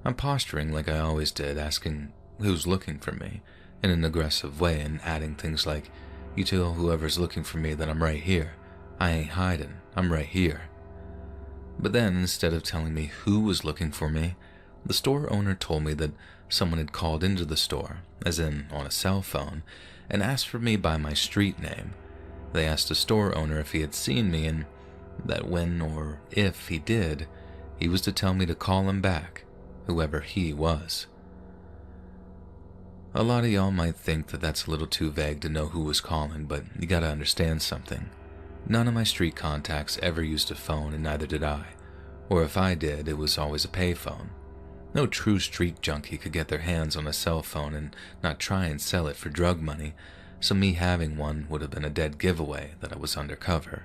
I'm posturing like I always did, asking who's looking for me in an aggressive way and adding things like, "You tell whoever's looking for me that I'm right here. I ain't hiding, I'm right here." But then, instead of telling me who was looking for me, the store owner told me that someone had called into the store, as in on a cell phone, and asked for me by my street name. They asked the store owner if he had seen me, and that when or if he did, he was to tell me to call him back, whoever he was. A lot of y'all might think that that's a little too vague to know who was calling, but you gotta understand something. None of my street contacts ever used a phone, and neither did I. Or if I did, it was always a payphone. No true street junkie could get their hands on a cell phone and not try and sell it for drug money, so me having one would have been a dead giveaway that I was undercover.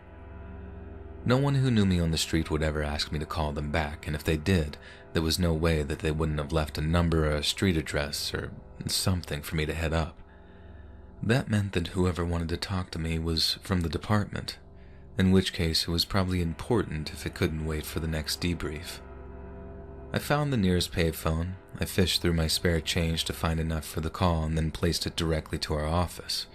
No one who knew me on the street would ever ask me to call them back, and if they did, there was no way that they wouldn't have left a number or a street address or something for me to head up. That meant that whoever wanted to talk to me was from the department, in which case it was probably important if it couldn't wait for the next debrief. I found the nearest payphone, I fished through my spare change to find enough for the call, and then placed it directly to our office.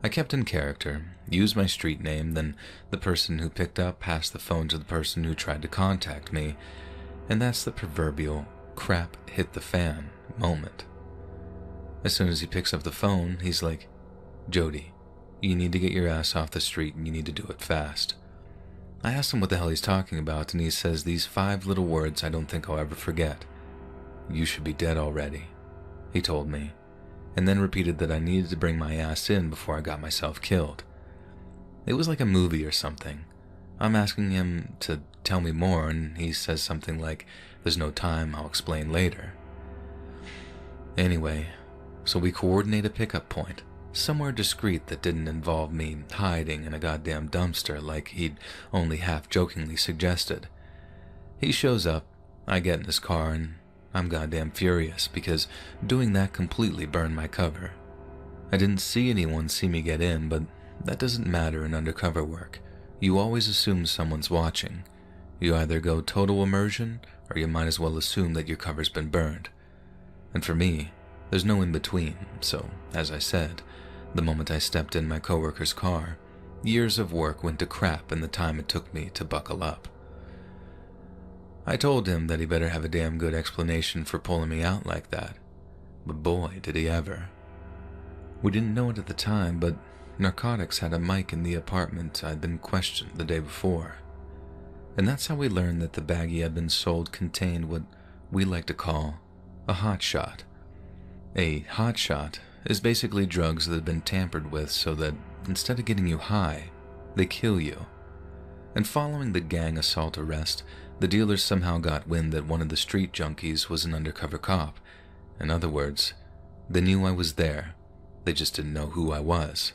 I kept in character, used my street name, then the person who picked up passed the phone to the person who tried to contact me, and that's the proverbial crap hit the fan moment. As soon as he picks up the phone, he's like, "Jody, you need to get your ass off the street and you need to do it fast." I asked him what the hell he's talking about, and he says these 5 little words I don't think I'll ever forget. "You should be dead already," he told me, and then repeated that I needed to bring my ass in before I got myself killed. It was like a movie or something. I'm asking him to tell me more, and he says something like, "There's no time, I'll explain later." Anyway, so we coordinate a pickup point, somewhere discreet that didn't involve me hiding in a goddamn dumpster like he'd only half-jokingly suggested. He shows up, I get in his car, and I'm goddamn furious because doing that completely burned my cover. I didn't see anyone see me get in, but that doesn't matter in undercover work. You always assume someone's watching. You either go total immersion, or you might as well assume that your cover's been burned. And for me, there's no in-between, so, as I said, the moment I stepped in my coworker's car, years of work went to crap in the time it took me to buckle up. I told him that he better have a damn good explanation for pulling me out like that, but boy, did he ever. We didn't know it at the time, but narcotics had a mic in the apartment I'd been questioned the day before. And that's how we learned that the baggie had been sold contained what we like to call a hot shot. A hot shot is basically drugs that have been tampered with so that instead of getting you high, they kill you. And following the gang assault arrest, the dealers somehow got wind that one of the street junkies was an undercover cop. In other words, they knew I was there, they just didn't know who I was.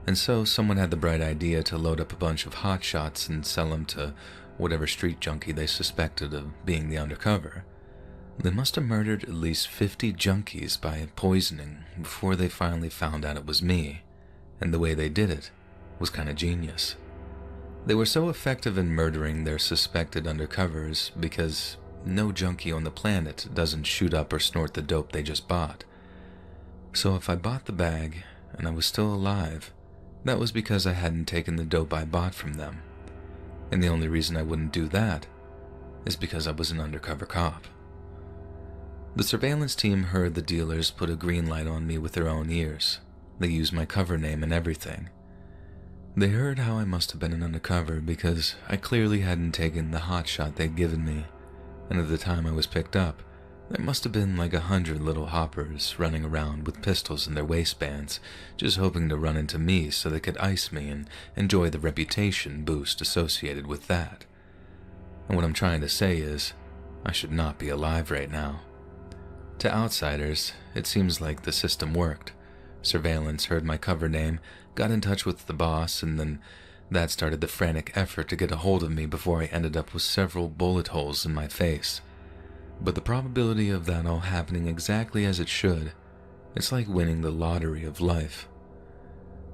And so someone had the bright idea to load up a bunch of hot shots and sell them to whatever street junkie they suspected of being the undercover. They must have murdered at least 50 junkies by poisoning before they finally found out it was me, and the way they did it was kind of genius. They were so effective in murdering their suspected undercovers because no junkie on the planet doesn't shoot up or snort the dope they just bought. So if I bought the bag and I was still alive, that was because I hadn't taken the dope I bought from them. And the only reason I wouldn't do that is because I was an undercover cop. The surveillance team heard the dealers put a green light on me with their own ears. They used my cover name and everything. They heard how I must have been an undercover because I clearly hadn't taken the hot shot they'd given me, and at the time I was picked up, there must have been like 100 little hoppers running around with pistols in their waistbands, just hoping to run into me so they could ice me and enjoy the reputation boost associated with that. And what I'm trying to say is, I should not be alive right now. To outsiders, it seems like the system worked. Surveillance heard my cover name, got in touch with the boss, and then that started the frantic effort to get a hold of me before I ended up with several bullet holes in my face. But the probability of that all happening exactly as it should, it's like winning the lottery of life.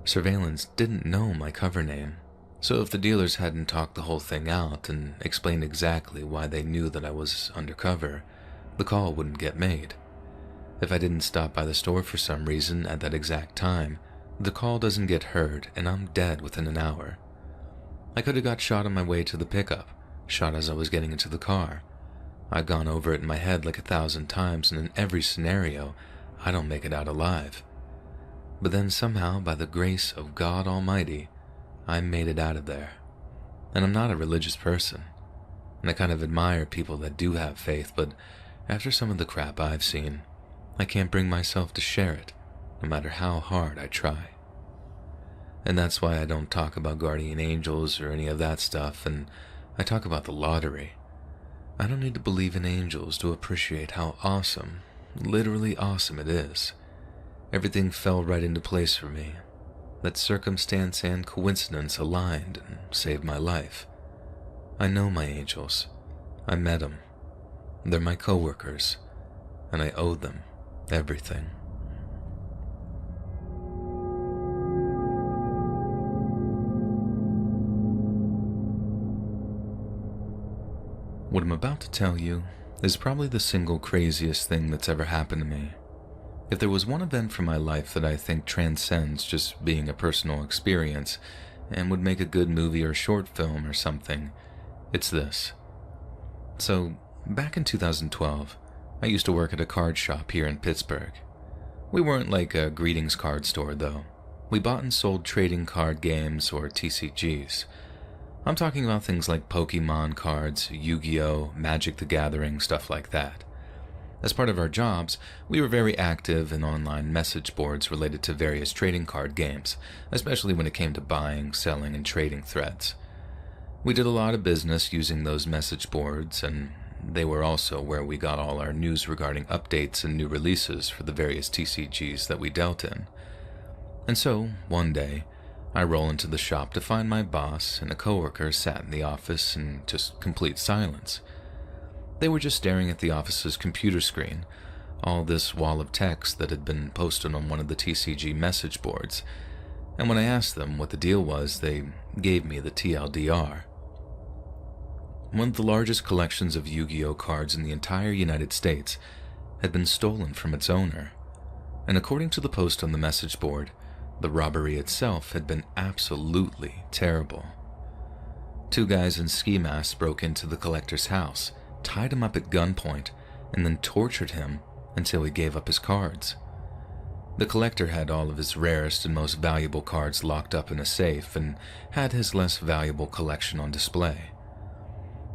Surveillance didn't know my cover name, so if the dealers hadn't talked the whole thing out and explained exactly why they knew that I was undercover, the call wouldn't get made. If I didn't stop by the store for some reason at that exact time, the call doesn't get heard and I'm dead within an hour. I could have got shot on my way to the pickup, shot as I was getting into the car. I've gone over it in my head like 1,000 times, and in every scenario, I don't make it out alive. But then somehow, by the grace of God Almighty, I made it out of there. And I'm not a religious person, and I kind of admire people that do have faith, but after some of the crap I've seen, I can't bring myself to share it, no matter how hard I try. And that's why I don't talk about guardian angels or any of that stuff, and I talk about the lottery. I don't need to believe in angels to appreciate how awesome, literally awesome it is. Everything fell right into place for me. That circumstance and coincidence aligned and saved my life. I know my angels. I met them. They're my coworkers, and I owe them everything. What I'm about to tell you is probably the single craziest thing that's ever happened to me. If there was one event from my life that I think transcends just being a personal experience and would make a good movie or short film or something, it's this. So, back in 2012, I used to work at a card shop here in Pittsburgh. We weren't like a greetings card store, though. We bought and sold trading card games, or TCGs. I'm talking about things like Pokemon cards, Yu-Gi-Oh!, Magic the Gathering, stuff like that. As part of our jobs, we were very active in online message boards related to various trading card games, especially when it came to buying, selling, and trading threads. We did a lot of business using those message boards, and they were also where we got all our news regarding updates and new releases for the various TCGs that we dealt in. And so, one day, I roll into the shop to find my boss and a coworker sat in the office in just complete silence. They were just staring at the office's computer screen, all this wall of text that had been posted on one of the TCG message boards, and when I asked them what the deal was, they gave me the TLDR. One of the largest collections of Yu-Gi-Oh! Cards in the entire United States had been stolen from its owner, and according to the post on the message board, the robbery itself had been absolutely terrible. 2 guys in ski masks broke into the collector's house, tied him up at gunpoint, and then tortured him until he gave up his cards. The collector had all of his rarest and most valuable cards locked up in a safe and had his less valuable collection on display.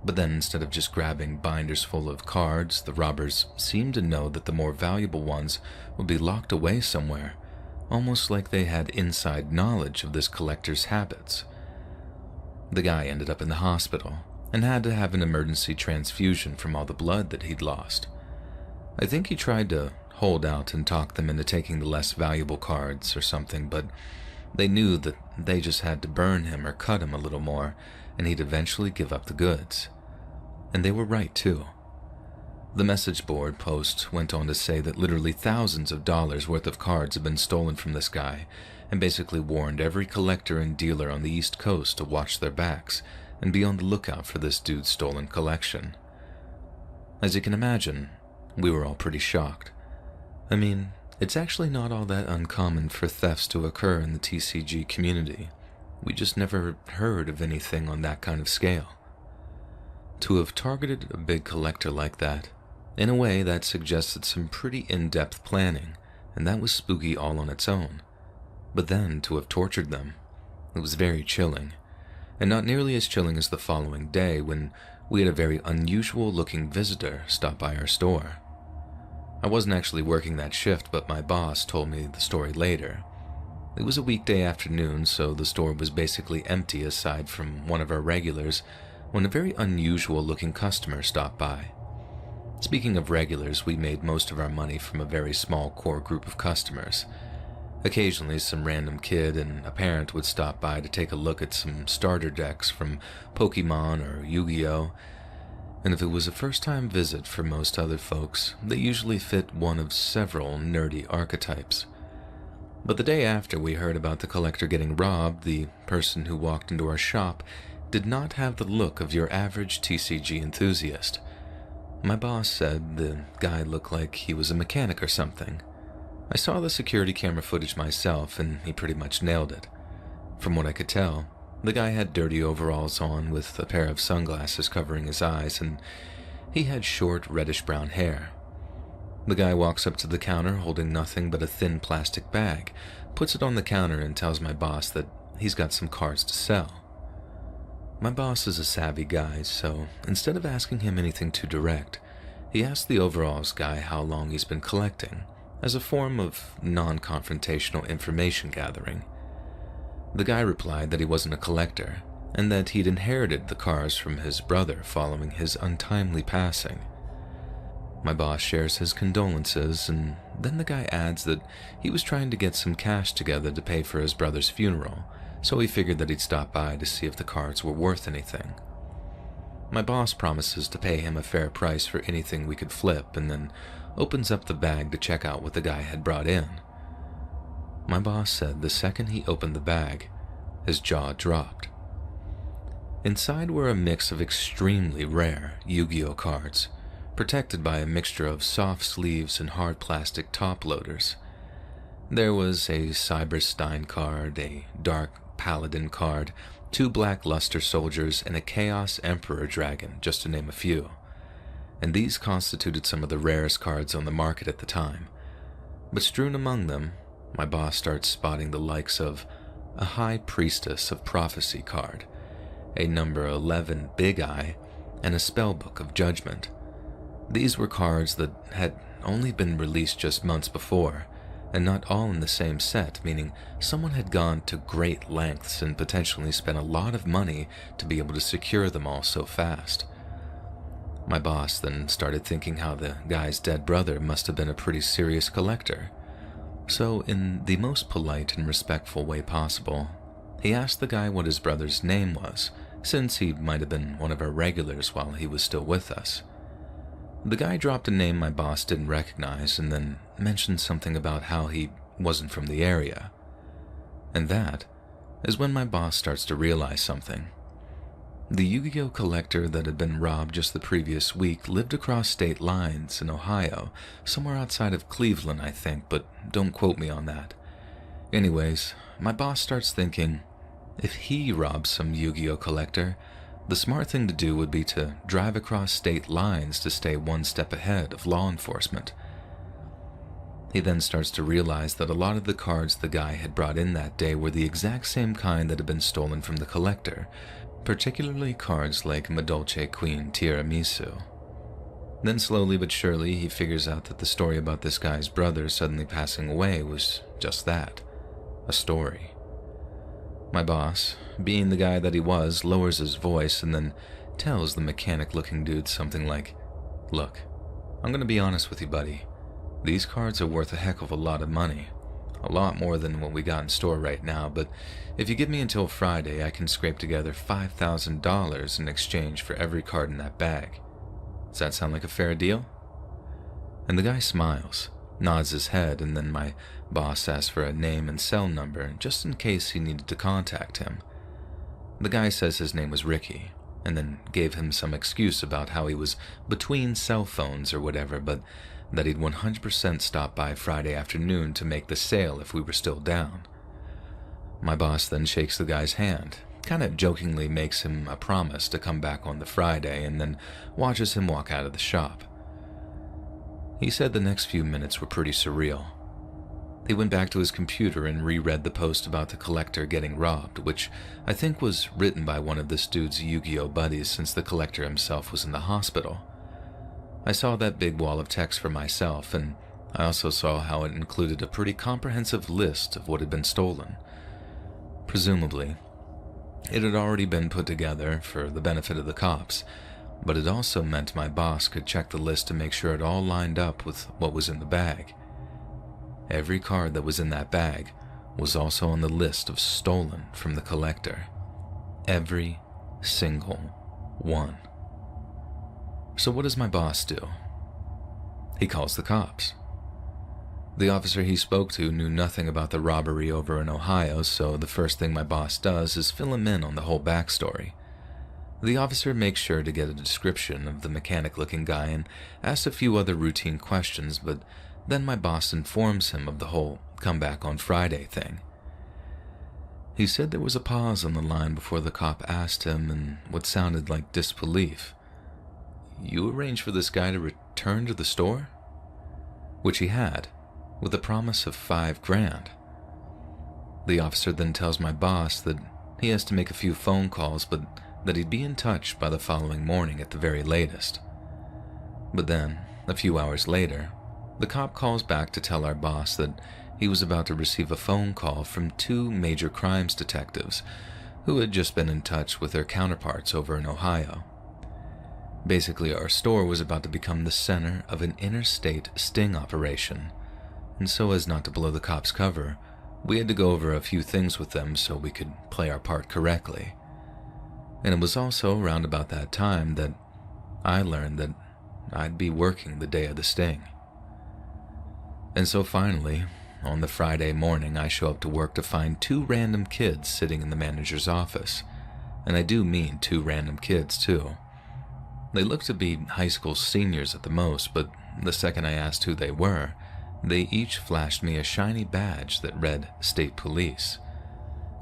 But then instead of just grabbing binders full of cards, the robbers seemed to know that the more valuable ones would be locked away somewhere, almost like they had inside knowledge of this collector's habits. The guy ended up in the hospital and had to have an emergency transfusion from all the blood that he'd lost. I think he tried to hold out and talk them into taking the less valuable cards or something, but they knew that they just had to burn him or cut him a little more, and he'd eventually give up the goods. And they were right, too. The message board post went on to say that literally thousands of dollars worth of cards had been stolen from this guy, and basically warned every collector and dealer on the East Coast to watch their backs and be on the lookout for this dude's stolen collection. As you can imagine, we were all pretty shocked. I mean, it's actually not all that uncommon for thefts to occur in the TCG community. We just never heard of anything on that kind of scale. To have targeted a big collector like that, in a way that suggested some pretty in-depth planning, and that was spooky all on its own. But then to have tortured them, it was very chilling. And not nearly as chilling as the following day when we had a very unusual-looking visitor stop by our store. I wasn't actually working that shift, but my boss told me the story later. It was a weekday afternoon, so the store was basically empty aside from one of our regulars when a very unusual-looking customer stopped by. Speaking of regulars, we made most of our money from a very small core group of customers. Occasionally, some random kid and a parent would stop by to take a look at some starter decks from Pokemon or Yu-Gi-Oh! And if it was a first-time visit for most other folks, they usually fit one of several nerdy archetypes. But the day after we heard about the collector getting robbed, the person who walked into our shop did not have the look of your average TCG enthusiast. My boss said the guy looked like he was a mechanic or something. I saw the security camera footage myself, and he pretty much nailed it. From what I could tell, the guy had dirty overalls on with a pair of sunglasses covering his eyes, and he had short reddish-brown hair. The guy walks up to the counter holding nothing but a thin plastic bag, puts it on the counter, and tells my boss that he's got some cards to sell. My boss is a savvy guy, so instead of asking him anything too direct, he asked the overalls guy how long he's been collecting, as a form of non-confrontational information gathering. The guy replied that he wasn't a collector, and that he'd inherited the cars from his brother following his untimely passing. My boss shares his condolences, and then the guy adds that he was trying to get some cash together to pay for his brother's funeral, so he figured that he'd stop by to see if the cards were worth anything. My boss promises to pay him a fair price for anything we could flip, and then opens up the bag to check out what the guy had brought in. My boss said the second he opened the bag, his jaw dropped. Inside were a mix of extremely rare Yu-Gi-Oh cards, protected by a mixture of soft sleeves and hard plastic top loaders. There was a Cyberstein card, a Dark Paladin card, 2 Black Luster Soldiers, and a Chaos Emperor Dragon, just to name a few. And these constituted some of the rarest cards on the market at the time. But strewn among them, my boss starts spotting the likes of a High Priestess of Prophecy card, a number 11 Big Eye, and a Spellbook of Judgment. These were cards that had only been released just months before, and not all in the same set, meaning someone had gone to great lengths and potentially spent a lot of money to be able to secure them all so fast. My boss then started thinking how the guy's dead brother must have been a pretty serious collector. So, in the most polite and respectful way possible, he asked the guy what his brother's name was, since he might have been one of our regulars while he was still with us. The guy dropped a name my boss didn't recognize and then mentioned something about how he wasn't from the area. And that is when my boss starts to realize something. The Yu-Gi-Oh collector that had been robbed just the previous week lived across state lines in Ohio, somewhere outside of Cleveland, I think, but don't quote me on that. Anyways, my boss starts thinking, if he robs some Yu-Gi-Oh collector, the smart thing to do would be to drive across state lines to stay one step ahead of law enforcement. He then starts to realize that a lot of the cards the guy had brought in that day were the exact same kind that had been stolen from the collector, particularly cards like Madolche Queen Tiramisu. Then slowly but surely he figures out that the story about this guy's brother suddenly passing away was just that, a story. My boss, being the guy that he was, lowers his voice and then tells the mechanic-looking dude something like, "Look, I'm gonna be honest with you, buddy. These cards are worth a heck of a lot of money. A lot more than what we got in store right now, but if you give me until Friday, I can scrape together $5,000 in exchange for every card in that bag. Does that sound like a fair deal?" And the guy smiles, nods his head, and then my boss asks for a name and cell number just in case he needed to contact him. The guy says his name was Ricky, and then gave him some excuse about how he was between cell phones or whatever, but that he'd 100% stop by Friday afternoon to make the sale if we were still down. My boss then shakes the guy's hand, kind of jokingly makes him a promise to come back on the Friday, and then watches him walk out of the shop. He said the next few minutes were pretty surreal. He went back to his computer and reread the post about the collector getting robbed, which I think was written by one of this dude's Yu-Gi-Oh buddies since the collector himself was in the hospital. I saw that big wall of text for myself, and I also saw how it included a pretty comprehensive list of what had been stolen. Presumably, it had already been put together for the benefit of the cops, but it also meant my boss could check the list to make sure it all lined up with what was in the bag. Every card that was in that bag was also on the list of stolen from the collector. Every single one. So what does my boss do? He calls the cops. The officer he spoke to knew nothing about the robbery over in Ohio, so the first thing my boss does is fill him in on the whole backstory. The officer makes sure to get a description of the mechanic-looking guy and asks a few other routine questions, but then my boss informs him of the whole come back on Friday thing. He said there was a pause on the line before the cop asked him in what sounded like disbelief, "You arranged for this guy to return to the store?" Which he had, with a promise of $5,000. The officer then tells my boss that he has to make a few phone calls, but that he'd be in touch by the following morning at the very latest. But then, a few hours later, the cop calls back to tell our boss that he was about to receive a phone call from 2 major crimes detectives who had just been in touch with their counterparts over in Ohio. Basically, our store was about to become the center of an interstate sting operation, and so as not to blow the cops' cover, we had to go over a few things with them so we could play our part correctly. And it was also around about that time that I learned that I'd be working the day of the sting. And so finally, on the Friday morning, I show up to work to find 2 random kids sitting in the manager's office. And I do mean 2 random kids, too. They looked to be high school seniors at the most, but the second I asked who they were, they each flashed me a shiny badge that read State Police.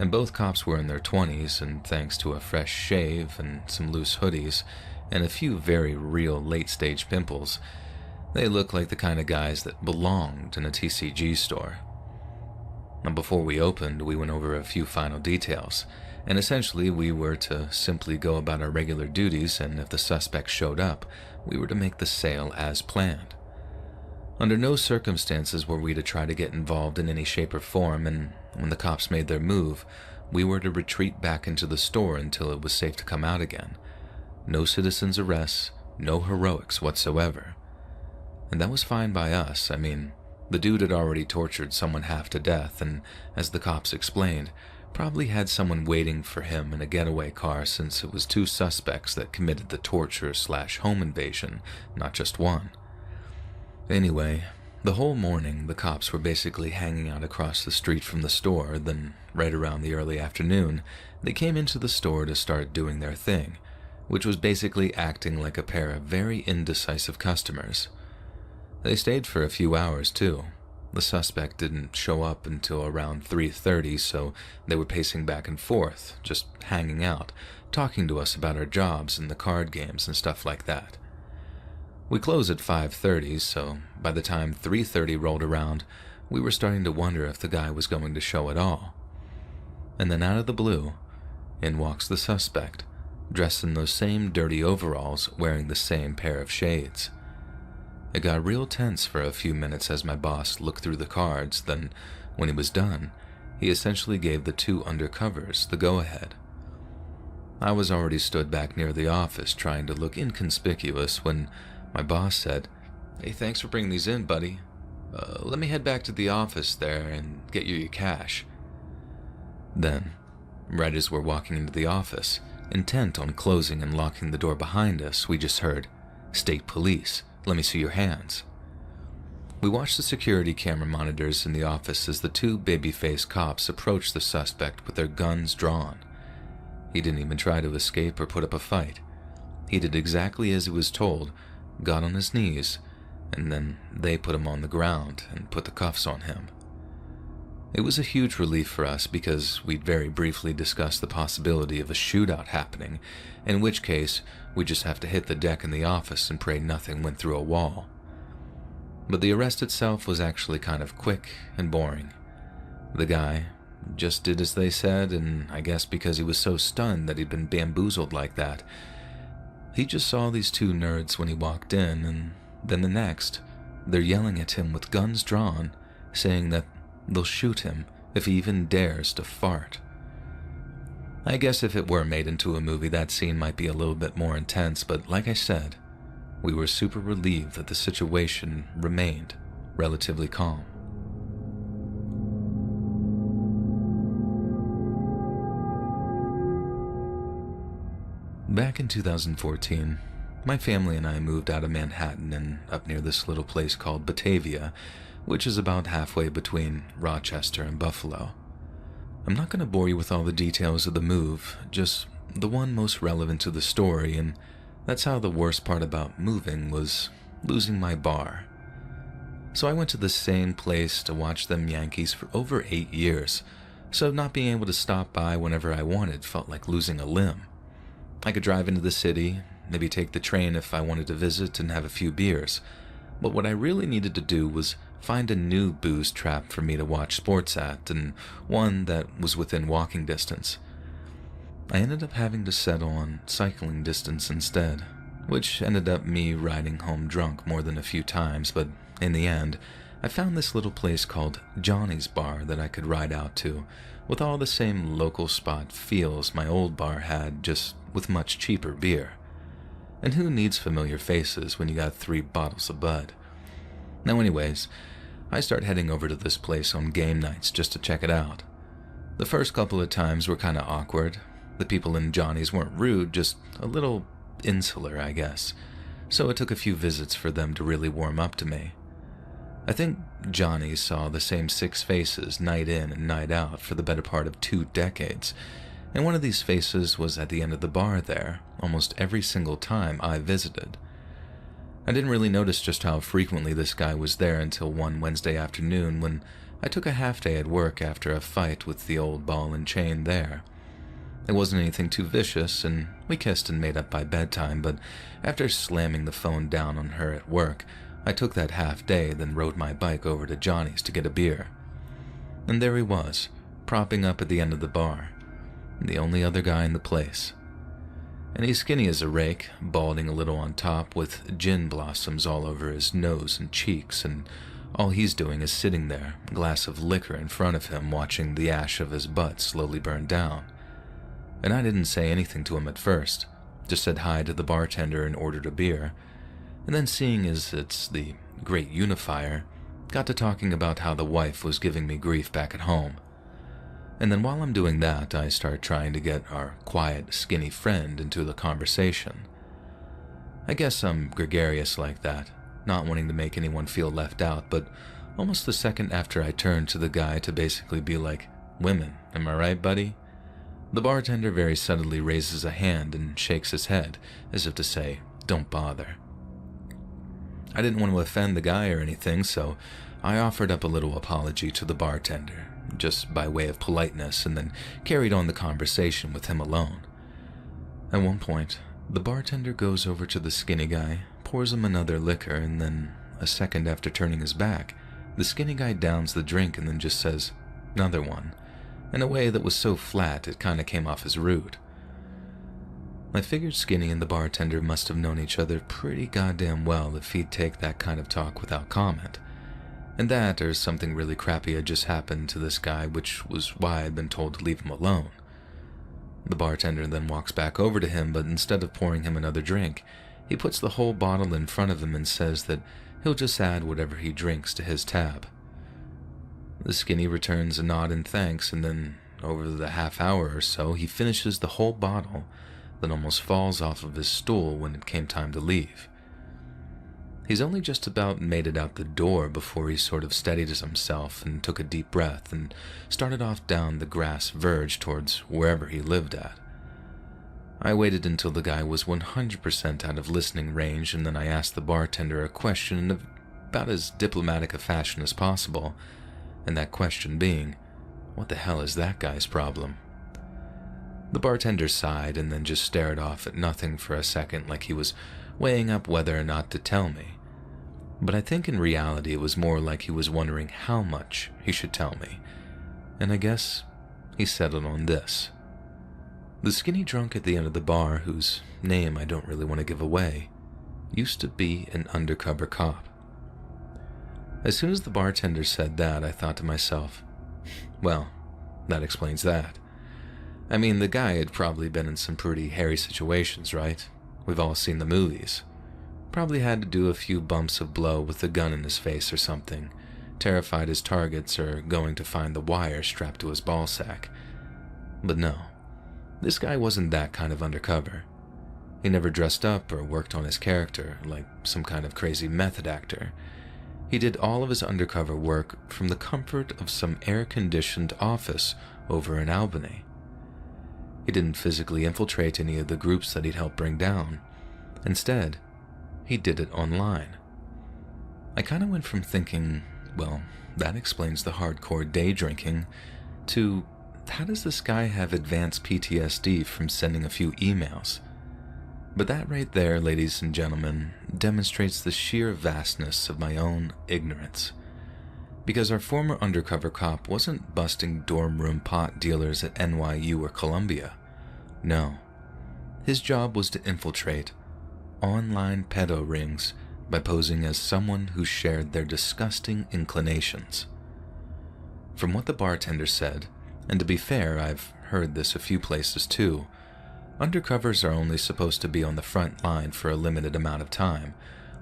And both cops were in their 20s, and thanks to a fresh shave and some loose hoodies, and a few very real late-stage pimples, they looked like the kind of guys that belonged in a TCG store. Now, before we opened, we went over a few final details, and essentially we were to simply go about our regular duties, and if the suspect showed up, we were to make the sale as planned. Under no circumstances were we to try to get involved in any shape or form, and when the cops made their move, we were to retreat back into the store until it was safe to come out again. No citizens' arrests, no heroics whatsoever. And that was fine by us. I mean, the dude had already tortured someone half to death, and as the cops explained, probably had someone waiting for him in a getaway car since it was 2 suspects that committed the torture/home invasion, not just one. Anyway, the whole morning, the cops were basically hanging out across the street from the store, then right around the early afternoon, they came into the store to start doing their thing, which was basically acting like a pair of very indecisive customers. They stayed for a few hours, too. The suspect didn't show up until around 3:30, so they were pacing back and forth, just hanging out, talking to us about our jobs and the card games and stuff like that. We closed at 5:30, so by the time 3:30 rolled around, we were starting to wonder if the guy was going to show at all. And then out of the blue, in walks the suspect, dressed in those same dirty overalls, wearing the same pair of shades. It got real tense for a few minutes as my boss looked through the cards, then, when he was done, he essentially gave the 2 undercovers the go-ahead. I was already stood back near the office trying to look inconspicuous when my boss said, "Hey, thanks for bringing these in, buddy. Let me head back to the office there and get you your cash." Then, right as we're walking into the office, intent on closing and locking the door behind us, we just heard, "State Police, let me see your hands." We watched the security camera monitors in the office as the 2 baby-faced cops approached the suspect with their guns drawn. He didn't even try to escape or put up a fight. He did exactly as he was told, got on his knees, and then they put him on the ground and put the cuffs on him. It was a huge relief for us because we'd very briefly discussed the possibility of a shootout happening, in which case we'd just have to hit the deck in the office and pray nothing went through a wall. But the arrest itself was actually kind of quick and boring. The guy just did as they said, and I guess because he was so stunned that he'd been bamboozled like that, he just saw these 2 nerds when he walked in, and then the next, they're yelling at him with guns drawn, saying that they'll shoot him if he even dares to fart. I guess if it were made into a movie, that scene might be a little bit more intense, but like I said, we were super relieved that the situation remained relatively calm. Back in 2014, my family and I moved out of Manhattan and up near this little place called Batavia, which is about halfway between Rochester and Buffalo. I'm not going to bore you with all the details of the move, just the one most relevant to the story, and that's how the worst part about moving was losing my bar. So I went to the same place to watch them Yankees for over 8 years, so not being able to stop by whenever I wanted felt like losing a limb. I could drive into the city, maybe take the train if I wanted to visit and have a few beers, but what I really needed to do was find a new booze trap for me to watch sports at, and one that was within walking distance. I ended up having to settle on cycling distance instead, which ended up me riding home drunk more than a few times, but in the end, I found this little place called Johnny's Bar that I could ride out to, with all the same local spot feels my old bar had, just with much cheaper beer. And who needs familiar faces when you got 3 bottles of Bud? Now anyways, I start heading over to this place on game nights just to check it out. The first couple of times were kinda awkward. The people in Johnny's weren't rude, just a little insular, I guess. So it took a few visits for them to really warm up to me. I think Johnny saw the same 6 faces night in and night out for the better part of 2 decades, and one of these faces was at the end of the bar there, almost every single time I visited. I didn't really notice just how frequently this guy was there until one Wednesday afternoon when I took a half day at work after a fight with the old ball and chain there. It wasn't anything too vicious, and we kissed and made up by bedtime, but after slamming the phone down on her at work, I took that half day, then rode my bike over to Johnny's to get a beer. And there he was, propping up at the end of the bar, the only other guy in the place. And he's skinny as a rake, balding a little on top, with gin blossoms all over his nose and cheeks, and all he's doing is sitting there, a glass of liquor in front of him, watching the ash of his butt slowly burn down. And I didn't say anything to him at first, just said hi to the bartender and ordered a beer, and then seeing as it's the great unifier, got to talking about how the wife was giving me grief back at home. And then while I'm doing that, I start trying to get our quiet, skinny friend into the conversation. I guess I'm gregarious like that, not wanting to make anyone feel left out, but almost the second after I turned to the guy to basically be like, "Women, am I right, buddy?" The bartender very subtly raises a hand and shakes his head, as if to say, "Don't bother." I didn't want to offend the guy or anything, so I offered up a little apology to the bartender, just by way of politeness, and then carried on the conversation with him alone. At one point, the bartender goes over to the skinny guy, pours him another liquor, and then, a second after turning his back, the skinny guy downs the drink and then just says, "Another one," in a way that was so flat it kinda came off as rude. I figured Skinny and the bartender must have known each other pretty goddamn well if he'd take that kind of talk without comment. And that, or something really crappy had just happened to this guy, which was why I'd been told to leave him alone. The bartender then walks back over to him, but instead of pouring him another drink, he puts the whole bottle in front of him and says that he'll just add whatever he drinks to his tab. The Skinny returns a nod and thanks, and then, over the half hour or so, he finishes the whole bottle, then almost falls off of his stool when it came time to leave. He's only just about made it out the door before he sort of steadied himself and took a deep breath and started off down the grass verge towards wherever he lived at. I waited until the guy was 100% out of listening range, and then I asked the bartender a question in about as diplomatic a fashion as possible, and that question being, what the hell is that guy's problem? The bartender sighed and then just stared off at nothing for a second like he was weighing up whether or not to tell me. But I think in reality it was more like he was wondering how much he should tell me. And I guess he settled on this. The skinny drunk at the end of the bar, whose name I don't really want to give away, used to be an undercover cop. As soon as the bartender said that, I thought to myself, well, that explains that. I mean, the guy had probably been in some pretty hairy situations, right? We've all seen the movies. Probably had to do a few bumps of blow with a gun in his face or something, terrified his targets are going to find the wire strapped to his ballsack. But no, this guy wasn't that kind of undercover. He never dressed up or worked on his character like some kind of crazy method actor. He did all of his undercover work from the comfort of some air-conditioned office over in Albany. He didn't physically infiltrate any of the groups that he'd helped bring down. Instead, he did it online. I kind of went from thinking, well, that explains the hardcore day drinking, to how does this guy have advanced PTSD from sending a few emails? But that right there, ladies and gentlemen, demonstrates the sheer vastness of my own ignorance. Because our former undercover cop wasn't busting dorm room pot dealers at NYU or Columbia. No. His job was to infiltrate online pedo rings by posing as someone who shared their disgusting inclinations. From what the bartender said, and to be fair, I've heard this a few places too, undercovers are only supposed to be on the front line for a limited amount of time,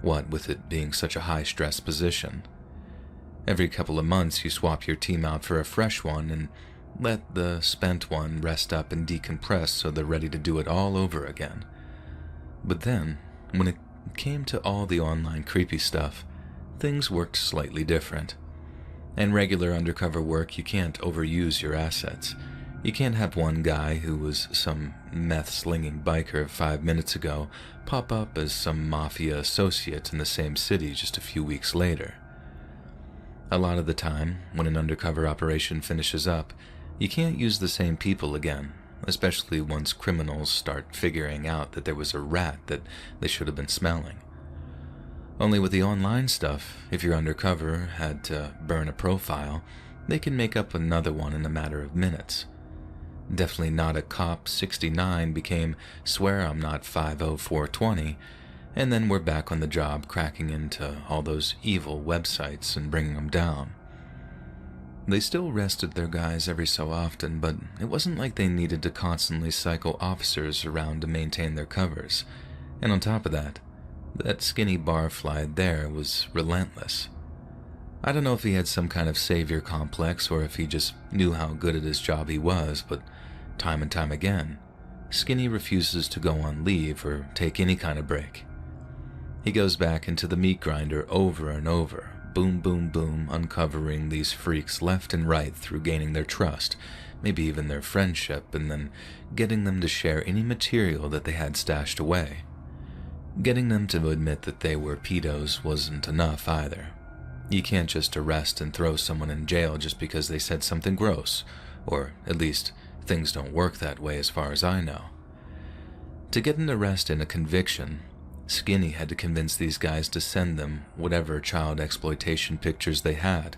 what with it being such a high-stress position. Every couple of months you swap your team out for a fresh one and let the spent one rest up and decompress so they're ready to do it all over again. But then, when it came to all the online creepy stuff, things worked slightly different. In regular undercover work, you can't overuse your assets. You can't have one guy who was some meth-slinging biker 5 minutes ago pop up as some mafia associate in the same city just a few weeks later. A lot of the time, when an undercover operation finishes up, you can't use the same people again, especially once criminals start figuring out that there was a rat that they should have been smelling. Only with the online stuff, if your undercover had to burn a profile, they can make up another one in a matter of minutes. Definitely not a cop 69 became swear I'm not 50420, and then we're back on the job cracking into all those evil websites and bringing them down. They still arrested their guys every so often, but it wasn't like they needed to constantly cycle officers around to maintain their covers. And on top of that skinny barfly there was relentless. I don't know if he had some kind of savior complex or if he just knew how good at his job he was, but time and time again, Skinny refuses to go on leave or take any kind of break. He goes back into the meat grinder over and over, boom, boom, boom, uncovering these freaks left and right through gaining their trust, maybe even their friendship, and then getting them to share any material that they had stashed away. Getting them to admit that they were pedos wasn't enough either. You can't just arrest and throw someone in jail just because they said something gross, or at least things don't work that way as far as I know. To get an arrest and a conviction, Skinny had to convince these guys to send them whatever child exploitation pictures they had,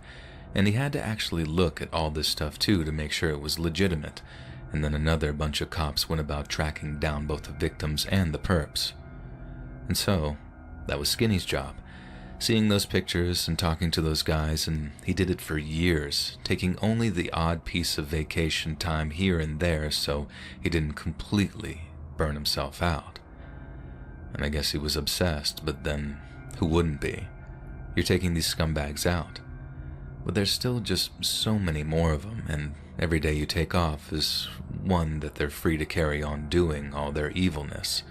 and he had to actually look at all this stuff too to make sure it was legitimate, and then another bunch of cops went about tracking down both the victims and the perps. And so, that was Skinny's job, seeing those pictures and talking to those guys, and he did it for years, taking only the odd piece of vacation time here and there so he didn't completely burn himself out. And I guess he was obsessed, but then who wouldn't be? You're taking these scumbags out. But there's still just so many more of them, and every day you take off is one that they're free to carry on doing all their evilness.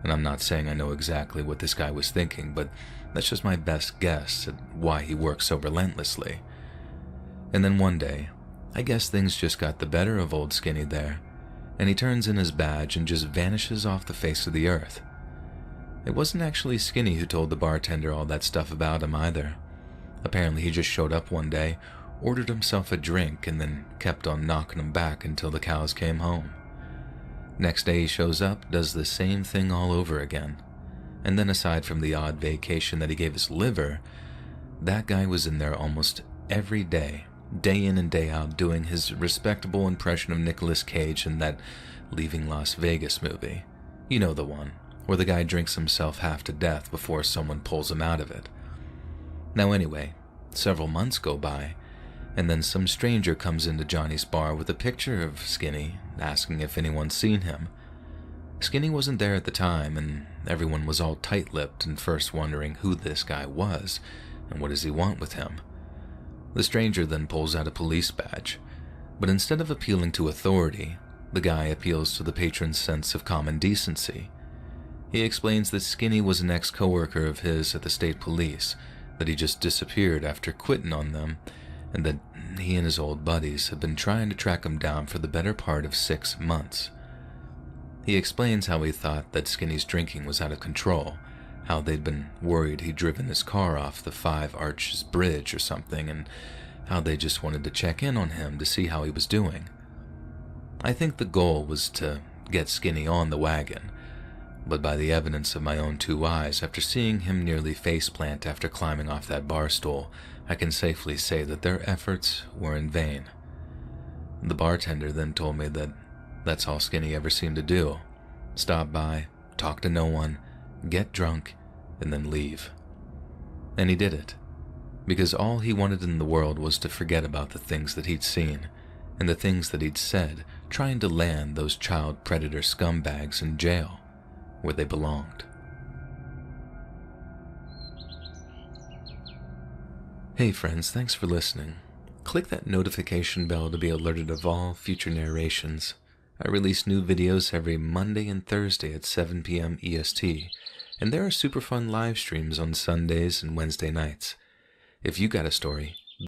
And I'm not saying I know exactly what this guy was thinking, but that's just my best guess at why he works so relentlessly. And then one day, I guess things just got the better of old Skinny there, and he turns in his badge and just vanishes off the face of the earth. It wasn't actually Skinny who told the bartender all that stuff about him either. Apparently he just showed up one day, ordered himself a drink, and then kept on knocking him back until the cows came home. Next day he shows up, does the same thing all over again. And then aside from the odd vacation that he gave his liver, that guy was in there almost every day, day in and day out, doing his respectable impression of Nicolas Cage in that Leaving Las Vegas movie. You know the one, where the guy drinks himself half to death before someone pulls him out of it. Now anyway, several months go by, And then some stranger comes into Johnny's bar with a picture of Skinny, asking if anyone's seen him. Skinny wasn't there at the time, and everyone was all tight-lipped and first wondering who this guy was and what does he want with him. The stranger then pulls out a police badge, but instead of appealing to authority, the guy appeals to the patron's sense of common decency. He explains that Skinny was an ex-coworker of his at the state police, that he just disappeared after quitting on them, and that he and his old buddies have been trying to track him down for the better part of 6 months. He explains how he thought that Skinny's drinking was out of control, how they'd been worried he'd driven his car off the Five Arches Bridge or something, and how they just wanted to check in on him to see how he was doing. I think the goal was to get Skinny on the wagon, but by the evidence of my own 2 eyes, after seeing him nearly faceplant after climbing off that bar stool, I can safely say that their efforts were in vain. The bartender then told me that that's all Skinny ever seemed to do. Stop by, talk to no one, get drunk, and then leave. And he did it, because all he wanted in the world was to forget about the things that he'd seen, and the things that he'd said, trying to land those child predator scumbags in jail, where they belonged. Hey friends, thanks for listening. Click that notification bell to be alerted of all future narrations. I release new videos every Monday and Thursday at 7 p.m. EST, and there are super fun live streams on Sundays and Wednesday nights. If you got a story,